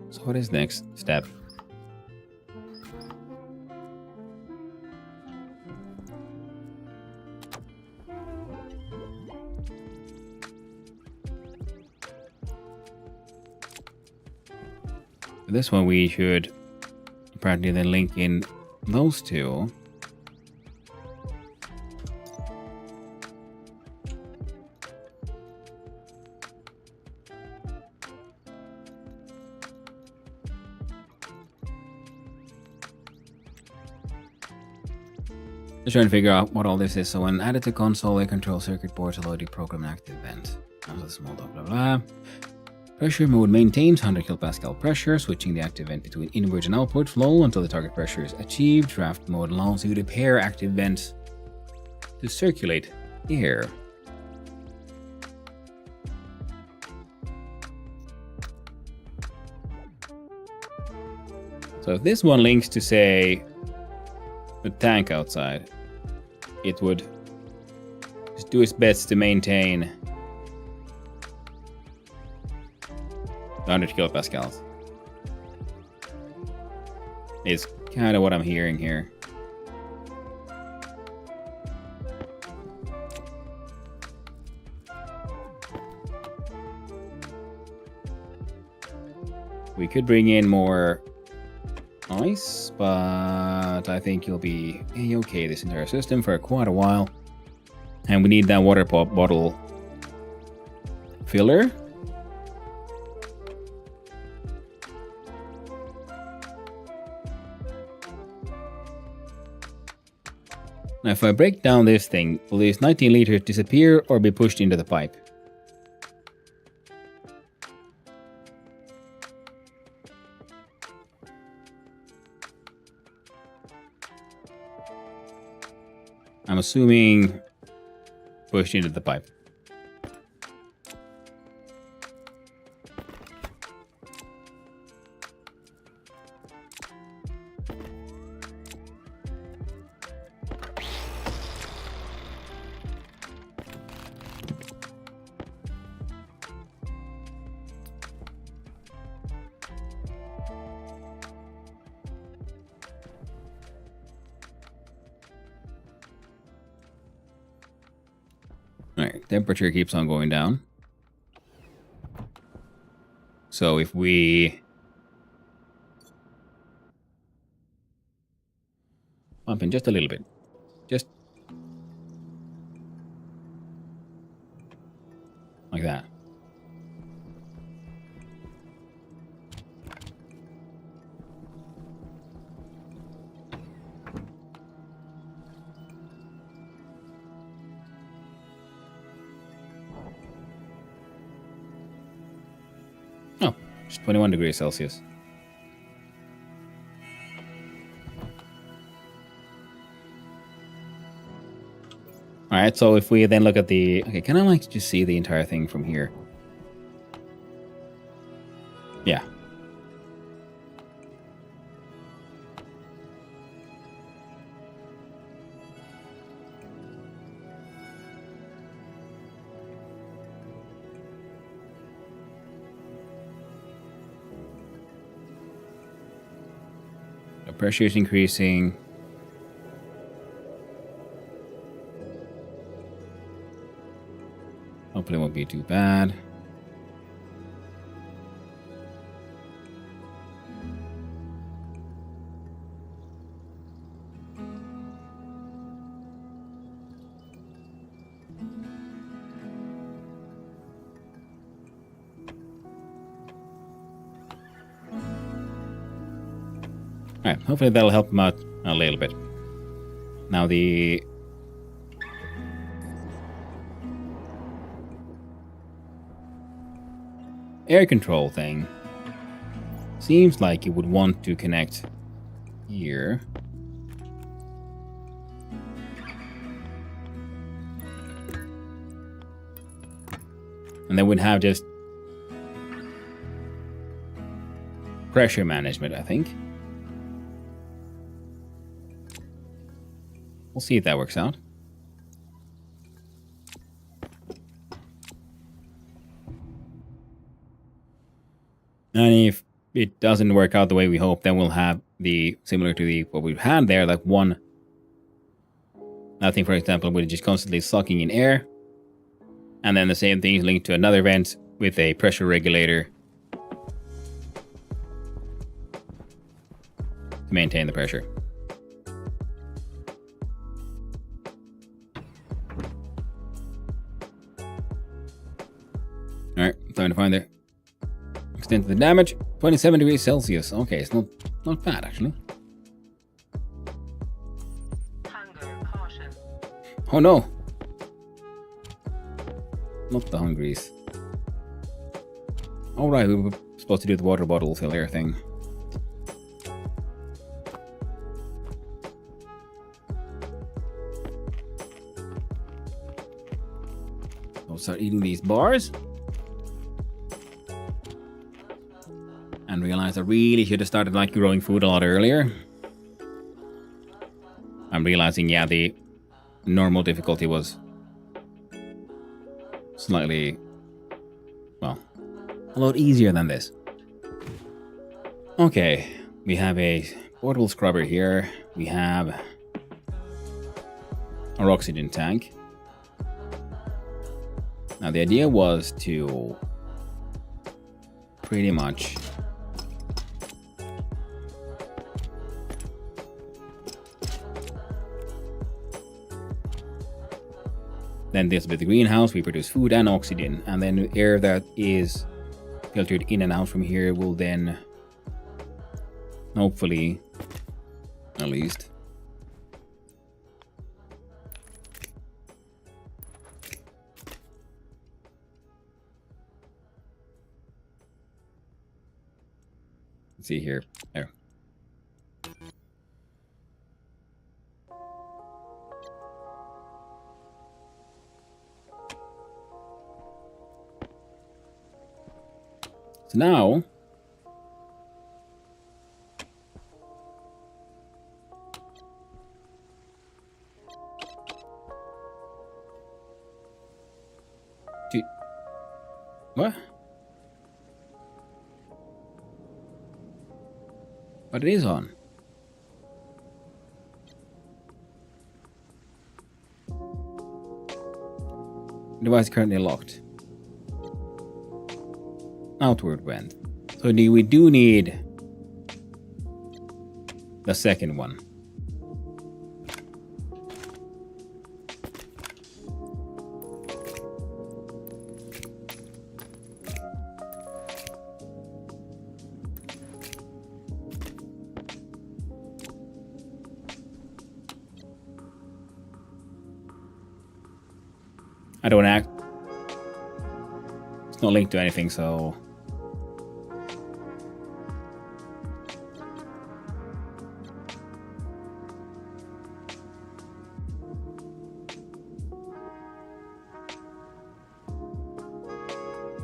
So what is next step? This one we should apparently then link in those two. Just trying to figure out what all this is. So when added to console, a control circuit board allow the program active vent. Small blah blah. Pressure mode maintains 100 kPa pressure, switching the active vent between inward and outward flow until the target pressure is achieved. Draft mode allows you to pair active vents to circulate air. So if this one links to, say, the tank outside, it would just do its best to maintain 100 kilopascals. Is kind of what I'm hearing here. We could bring in more ice, but I think you'll be okay this entire system for quite a while. And we need that water bottle filler. Now if I break down this thing, will these 19 liters disappear or be pushed into the pipe? I'm assuming pushed into the pipe. Alright, temperature keeps on going down. So if we up in just a little bit. Just like that. Oh, just 21 degrees Celsius. Alright, so if we then look at the... Okay, can I like just see the entire thing from here? Yeah. The pressure is increasing. Hopefully it won't be too bad. Alright, hopefully that'll help him out a little bit. Now the... air control thing seems like you would want to connect here. And then we'd have just pressure management, I think. We'll see if that works out. And if it doesn't work out the way we hope, then we'll have the similar to the what we've had there, like one. That thing, for example, would just constantly sucking in air, and then the same thing is linked to another vent with a pressure regulator to maintain the pressure. All right, time to find the extent of the damage. 27 degrees Celsius. Okay, it's not bad actually. Hunger caution. Oh no! Not the hungries. Alright, we were supposed to do the water bottle fill air thing. I'll start eating these bars. And realize I really should have started like growing food a lot earlier. I'm realizing, yeah, the normal difficulty was slightly, well, a lot easier than this. Okay, we have a portable scrubber here. We have our oxygen tank. Now the idea was to pretty much then this with the greenhouse, we produce food and oxygen, and then the air that is filtered in and out from here will then, hopefully, at least, let's see here, there. So now, what? But it is on. Device currently locked. Outward vent. So we do need the second one. I don't act. It's not linked to anything, so.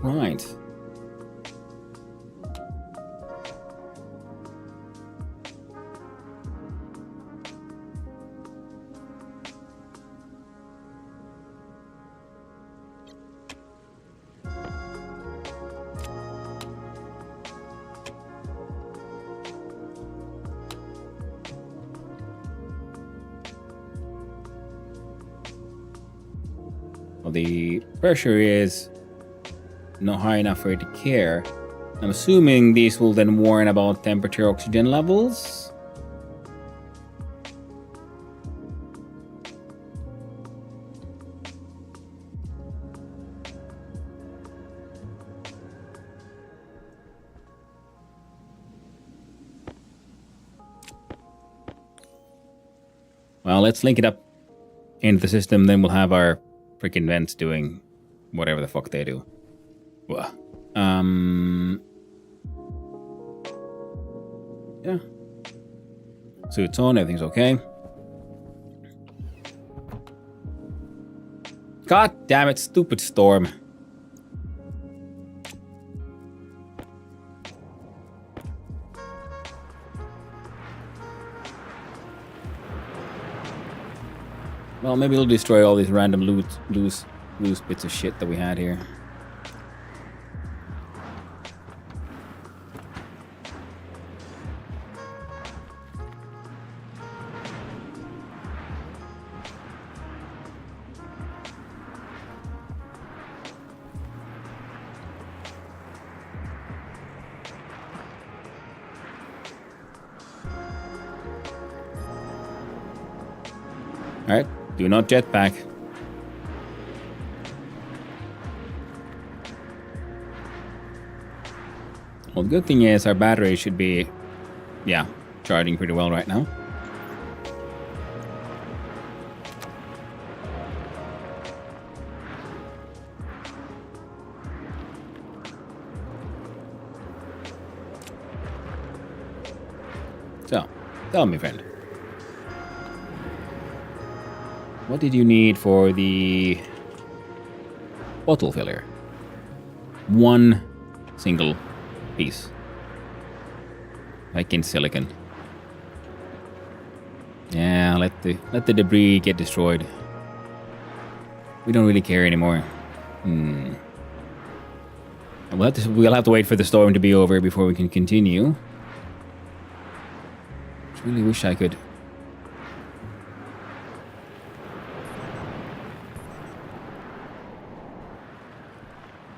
Right. Well, the pressure is not high enough for it to care. I'm assuming these will then warn about temperature, oxygen levels. Well, let's link it up into the system, then we'll have our freaking vents doing whatever the fuck they do. Well, yeah. Suits on, everything's okay. God damn it, stupid storm. Well, maybe it'll destroy all these random loose bits of shit that we had here. Alright, do not jetpack. Well, the good thing is our battery should be, yeah, charging pretty well right now. So, tell me, friend. What did you need for the bottle filler? One single piece. Like in silicon. Yeah, let the debris get destroyed. We don't really care anymore. And we'll have to wait for the storm to be over before we can continue. I really wish I could.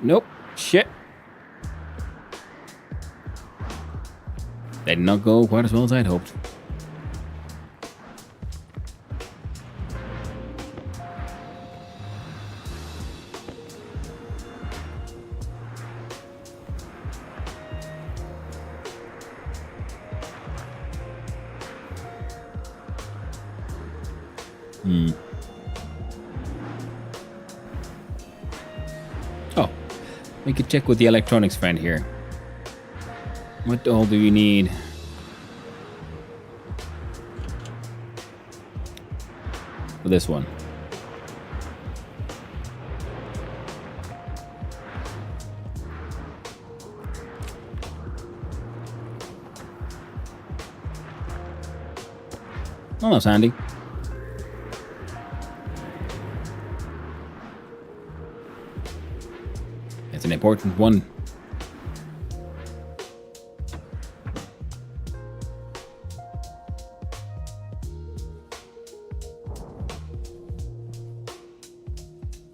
Nope. Shit. That did not go quite as well as I'd hoped. Oh, we could check with the electronics friend here. What all do you need? For this one. Oh, that's handy. It's an important one.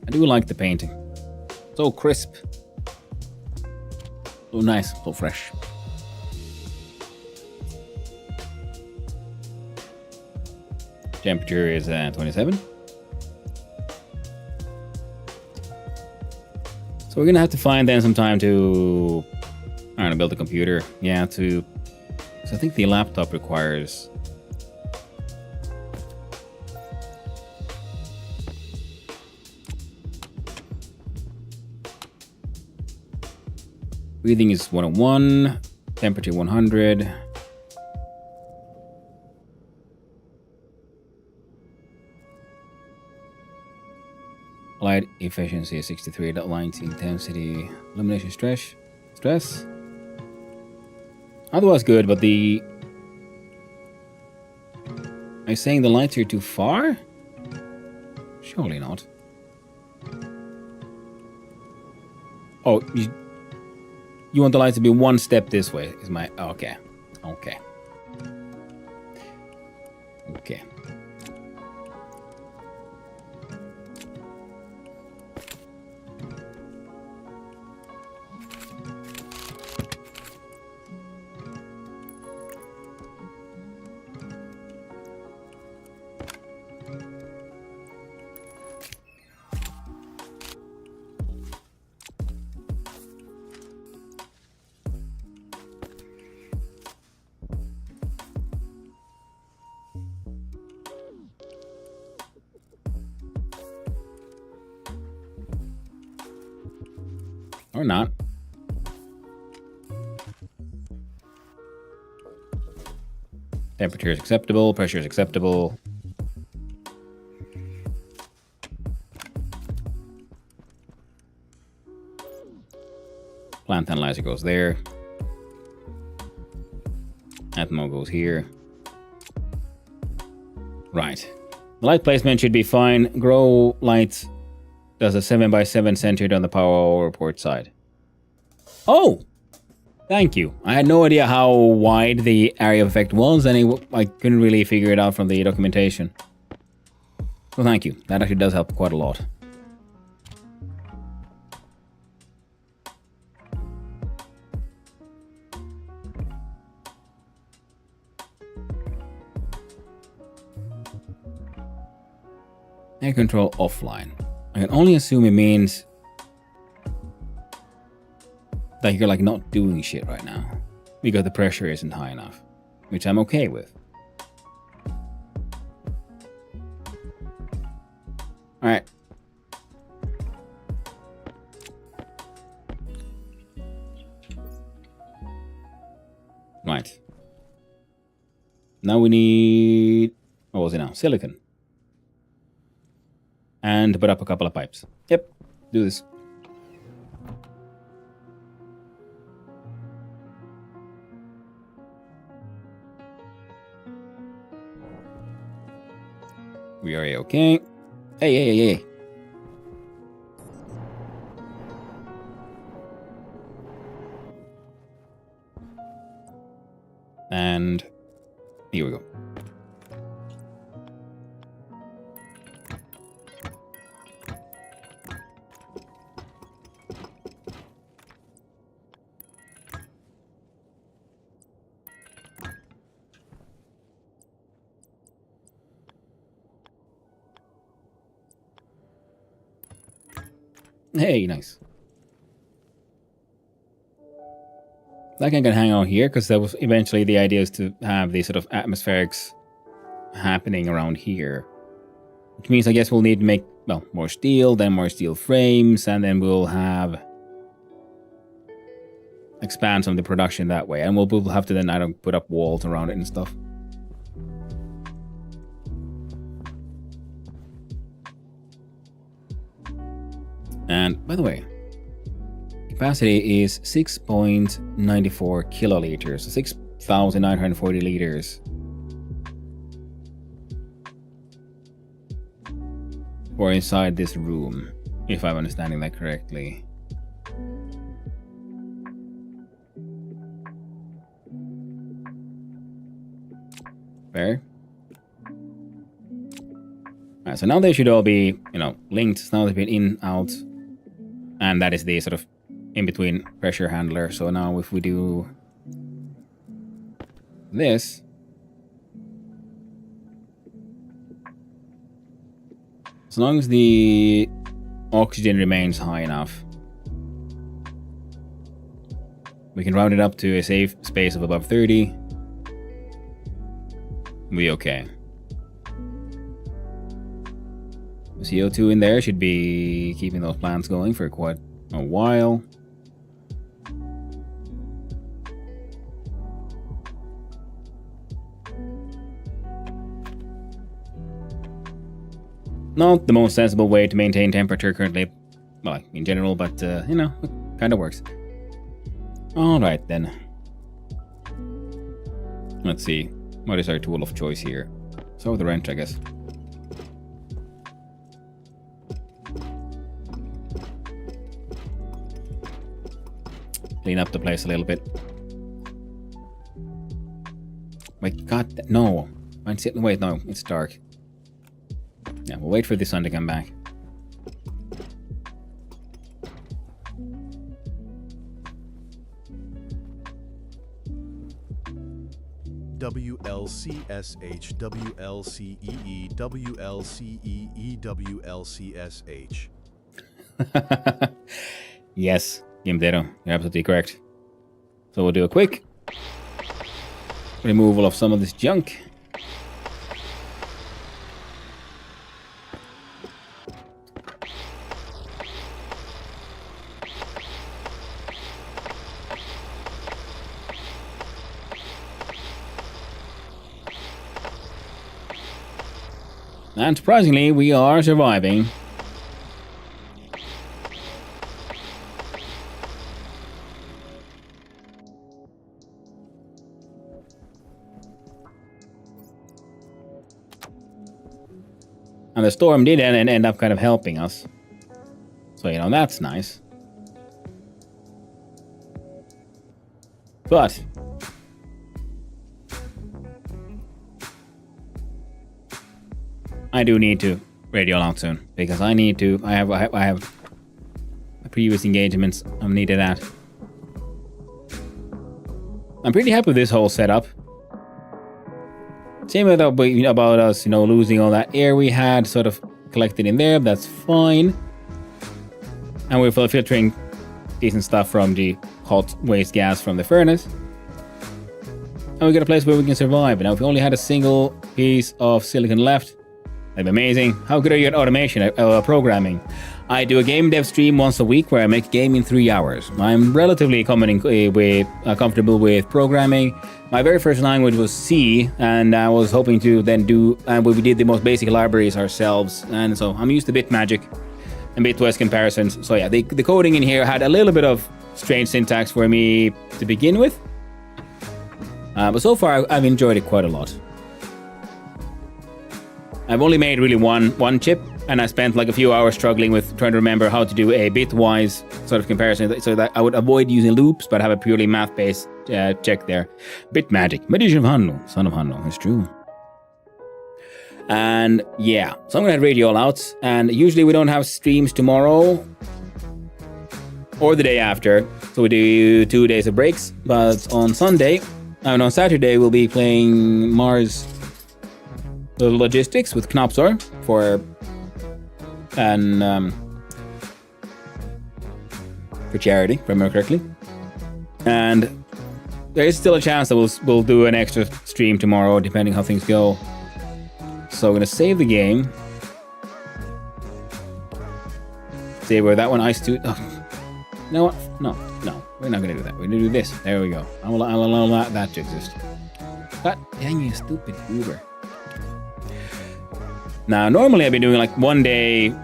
I do like the painting. So crisp. So nice, so fresh. Temperature is 27. So we're gonna have to find then some time to, I don't know, build a computer. Yeah, so I think the laptop requires. Breathing is 101. Temperature 100. Light efficiency is 63. Light intensity. Illumination stress. Otherwise good, but the... Are you saying the lights are too far? Surely not. Oh, you want the lights to be one step this way? Is my... Okay. Okay. Okay. Or not. Temperature is acceptable. Pressure is acceptable. Plant analyzer goes there. Atmo goes here. Right. The light placement should be fine. Grow lights does a 7x7 centered on the power port side. Oh! Thank you. I had no idea how wide the area of effect was, and I couldn't really figure it out from the documentation. So thank you. That actually does help quite a lot. Air control offline. I can only assume it means that you're like not doing shit right now because the pressure isn't high enough, which I'm okay with. All right. Right. Now we need, what was it now? Silicon. And put up a couple of pipes. Yep, do this. We are okay. Hey. And here we go. Hey, nice. That can hang out here, because that was eventually the idea is to have these sort of atmospherics happening around here. Which means I guess we'll need to make, well, more steel, then more steel frames, and then we'll have... expand some of the production that way. And we'll have to then, I don't put up walls around it and stuff. And, by the way, capacity is 6.94 kiloliters, so 6,940 liters. For inside this room, if I'm understanding that correctly. Fair? Alright, so now they should all be, linked. Now they've been in, out. And that is the sort of in-between pressure handler. So now if we do this, as long as the oxygen remains high enough, we can round it up to a safe space of above 30. We'll be okay. The CO2 in there should be keeping those plants going for quite a while. Not the most sensible way to maintain temperature currently, well, in general, but, you know, it kind of works. Alright then. Let's see. What is our tool of choice here? So the wrench, I guess. Clean up the place a little bit. Wait, God, no. Wait, no, it's dark. Yeah, we'll wait for the sun to come back. WLCSH, WLCEE, WLCEE, WLCSH. Yes, Gimdero, you're absolutely correct. So we'll do a quick removal of some of this junk. And surprisingly, we are surviving. And the storm did end up kind of helping us. So, you know, that's nice. But I do need to radio out soon because I need to. I have previous engagements. I'm needed at. I'm pretty happy with this whole setup. Same about us, you know, losing all that air we had sort of collected in there. That's fine. And we're filtering decent stuff from the hot waste gas from the furnace. And we got a place where we can survive. Now, if we only had a single piece of silicon left, that'd be amazing. How good are you at automation, programming? I do a game dev stream once a week where I make a game in 3 hours. I'm relatively comfortable with programming. My very first language was C, and I was hoping to then we did the most basic libraries ourselves. And so I'm used to Bitmagic and Bitwise comparisons. So yeah, the coding in here had a little bit of strange syntax for me to begin with. But so far, I've enjoyed it quite a lot. I've only made really one chip, and I spent like a few hours struggling with trying to remember how to do a bitwise sort of comparison so that I would avoid using loops, but have a purely math-based check there. Bitmagic, magician of Hanno, son of Hanno, it's true. And yeah, so I'm gonna head radio all out, and usually we don't have streams tomorrow or the day after, so we do 2 days of breaks. But on Saturday we'll be playing Mars Logistics with Knopsor for charity, if I remember correctly. And there is still a chance that we'll do an extra stream tomorrow, depending how things go. So I'm gonna save the game. Save where that one ice to. Oh. You know what? No, we're not gonna do that. We're gonna do this. There we go. I will allow that to exist. God dang you, stupid Uber. Now, normally I've been doing like 1 day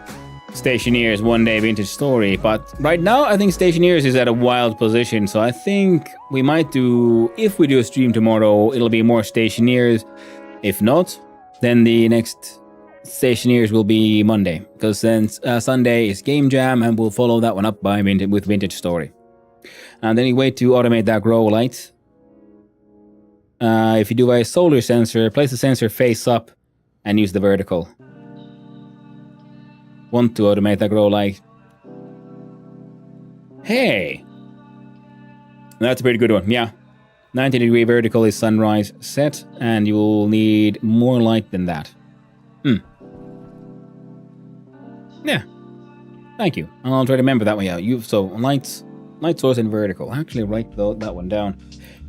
Stationeers, 1 day Vintage Story, but right now I think Stationeers is at a wild position, so I think we might do, if we do a stream tomorrow, it'll be more Stationeers. If not, then the next Stationeers will be Monday, because then Sunday is Game Jam, and we'll follow that one up with Vintage Story. And then you wait to automate that grow light. If you do a solar sensor, place the sensor face up and use the vertical. Want to automate that grow light. Hey! That's a pretty good one, yeah. 90-degree vertical is sunrise set, and you'll need more light than that. Yeah. Thank you. I'll try to remember that one. Yeah, so light source and vertical. I'll actually write that one down.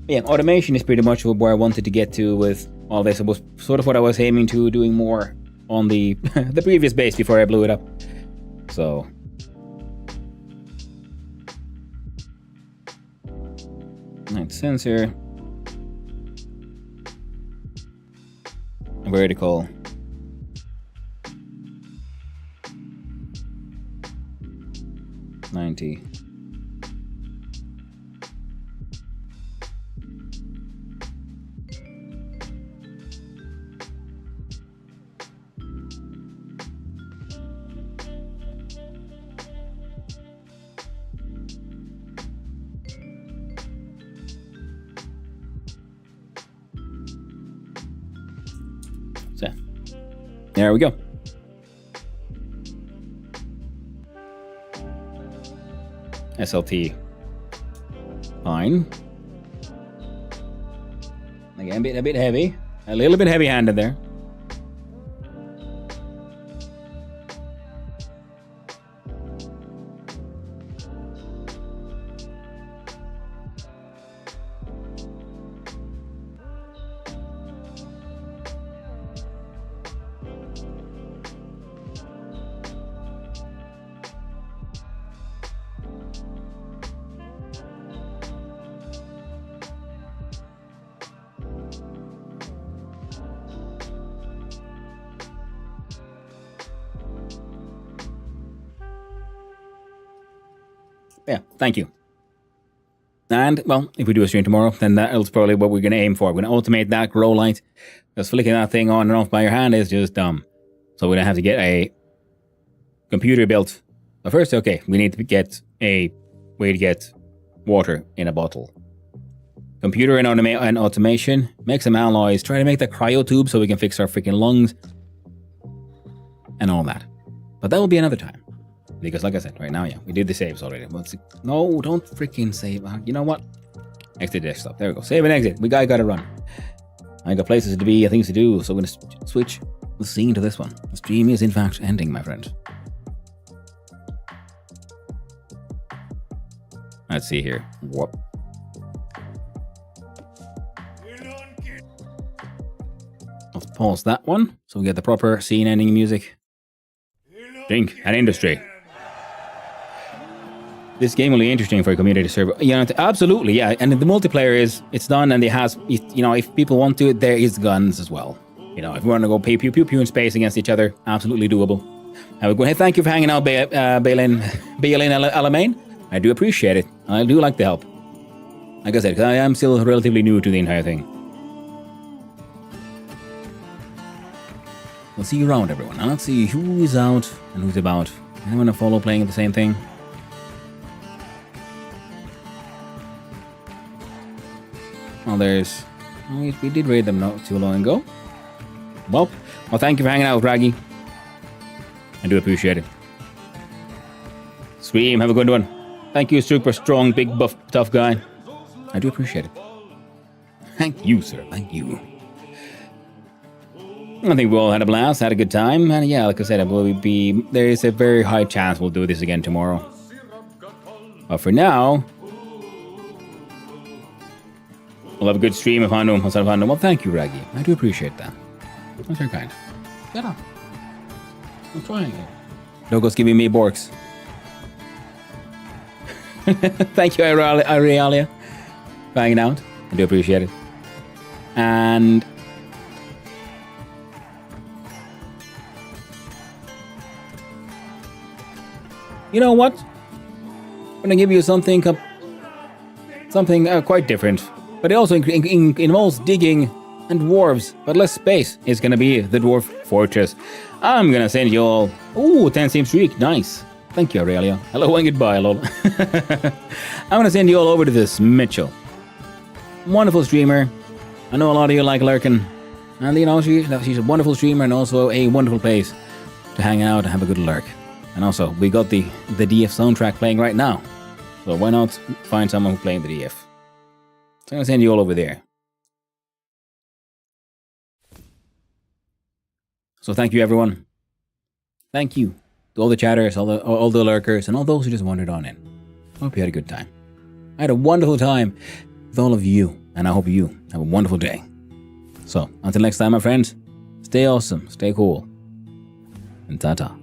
Yeah, automation is pretty much where I wanted to get to with all this. It was sort of what I was aiming to, doing more on the the previous base before I blew it up. So light sensor, vertical, 90. So, there we go. SLT. Fine. Again, a bit heavy. A little bit heavy-handed there. Yeah, thank you. And, well, if we do a stream tomorrow, then that's probably what we're going to aim for. We're going to automate that grow light. Just flicking that thing on and off by your hand is just dumb. So we're going to have to get a computer built. But first, okay, we need to get a way to get water in a bottle. Computer and automation. Make some alloys. Try to make the cryo tube so we can fix our freaking lungs. And all that. But that will be another time. Because like I said, right now, yeah, we did the saves already. No, don't freaking save. You know what? Exit desktop. There we go. Save and exit. We gotta run. I got places to be, things to do. So we're gonna switch the scene to this one. The stream is in fact ending, my friend. Let's see here. Whoop. Let's pause that one so we get the proper scene ending music. Drink and industry. This game will be interesting for a community server. Absolutely, yeah. And the multiplayer it's done, and it has, if people want to, there is guns as well. If we want to go pew pew pew in space against each other, absolutely doable. I would go ahead. Thank you for hanging out, Balin Alamein. I do appreciate it. I do like the help. Like I said, because I am still relatively new to the entire thing. We'll see you around, everyone. Now let's see who is out and who's about. Anyone to follow playing the same thing? Well, we did raid them not too long ago. Well, thank you for hanging out, Raggy. I do appreciate it. Stream, have a good one. Thank you, super strong, big, buff, tough guy. I do appreciate it. Thank you, sir. Thank you. I think we all had a blast, had a good time, and yeah, like I said, there is a very high chance we'll do this again tomorrow. But for now, we'll have a good stream of Handum. Well, thank you, Raggy. I do appreciate that. That's very kind. Get up. I'm trying it. Dogo's giving me borks. Thank you, Irealia, for hanging out. I do appreciate it. And you know what? I'm gonna give you something quite different. But it also involves digging and dwarves, but less space. It's gonna be the dwarf fortress. I'm gonna send you all. Ooh, 10 team streak, nice. Thank you, Aurelia. Hello and goodbye, lol. I'm gonna send you all over to this Mitchell. Wonderful streamer. I know a lot of you like lurking, and she's a wonderful streamer and also a wonderful place to hang out and have a good lurk. And also, we got the DF soundtrack playing right now, so why not find someone who's playing the DF? So I'm going to send you all over there. So thank you, everyone. Thank you to all the chatters, all the lurkers, and all those who just wandered on in. I hope you had a good time. I had a wonderful time with all of you, and I hope you have a wonderful day. So, until next time, my friends, stay awesome, stay cool, and ta-ta.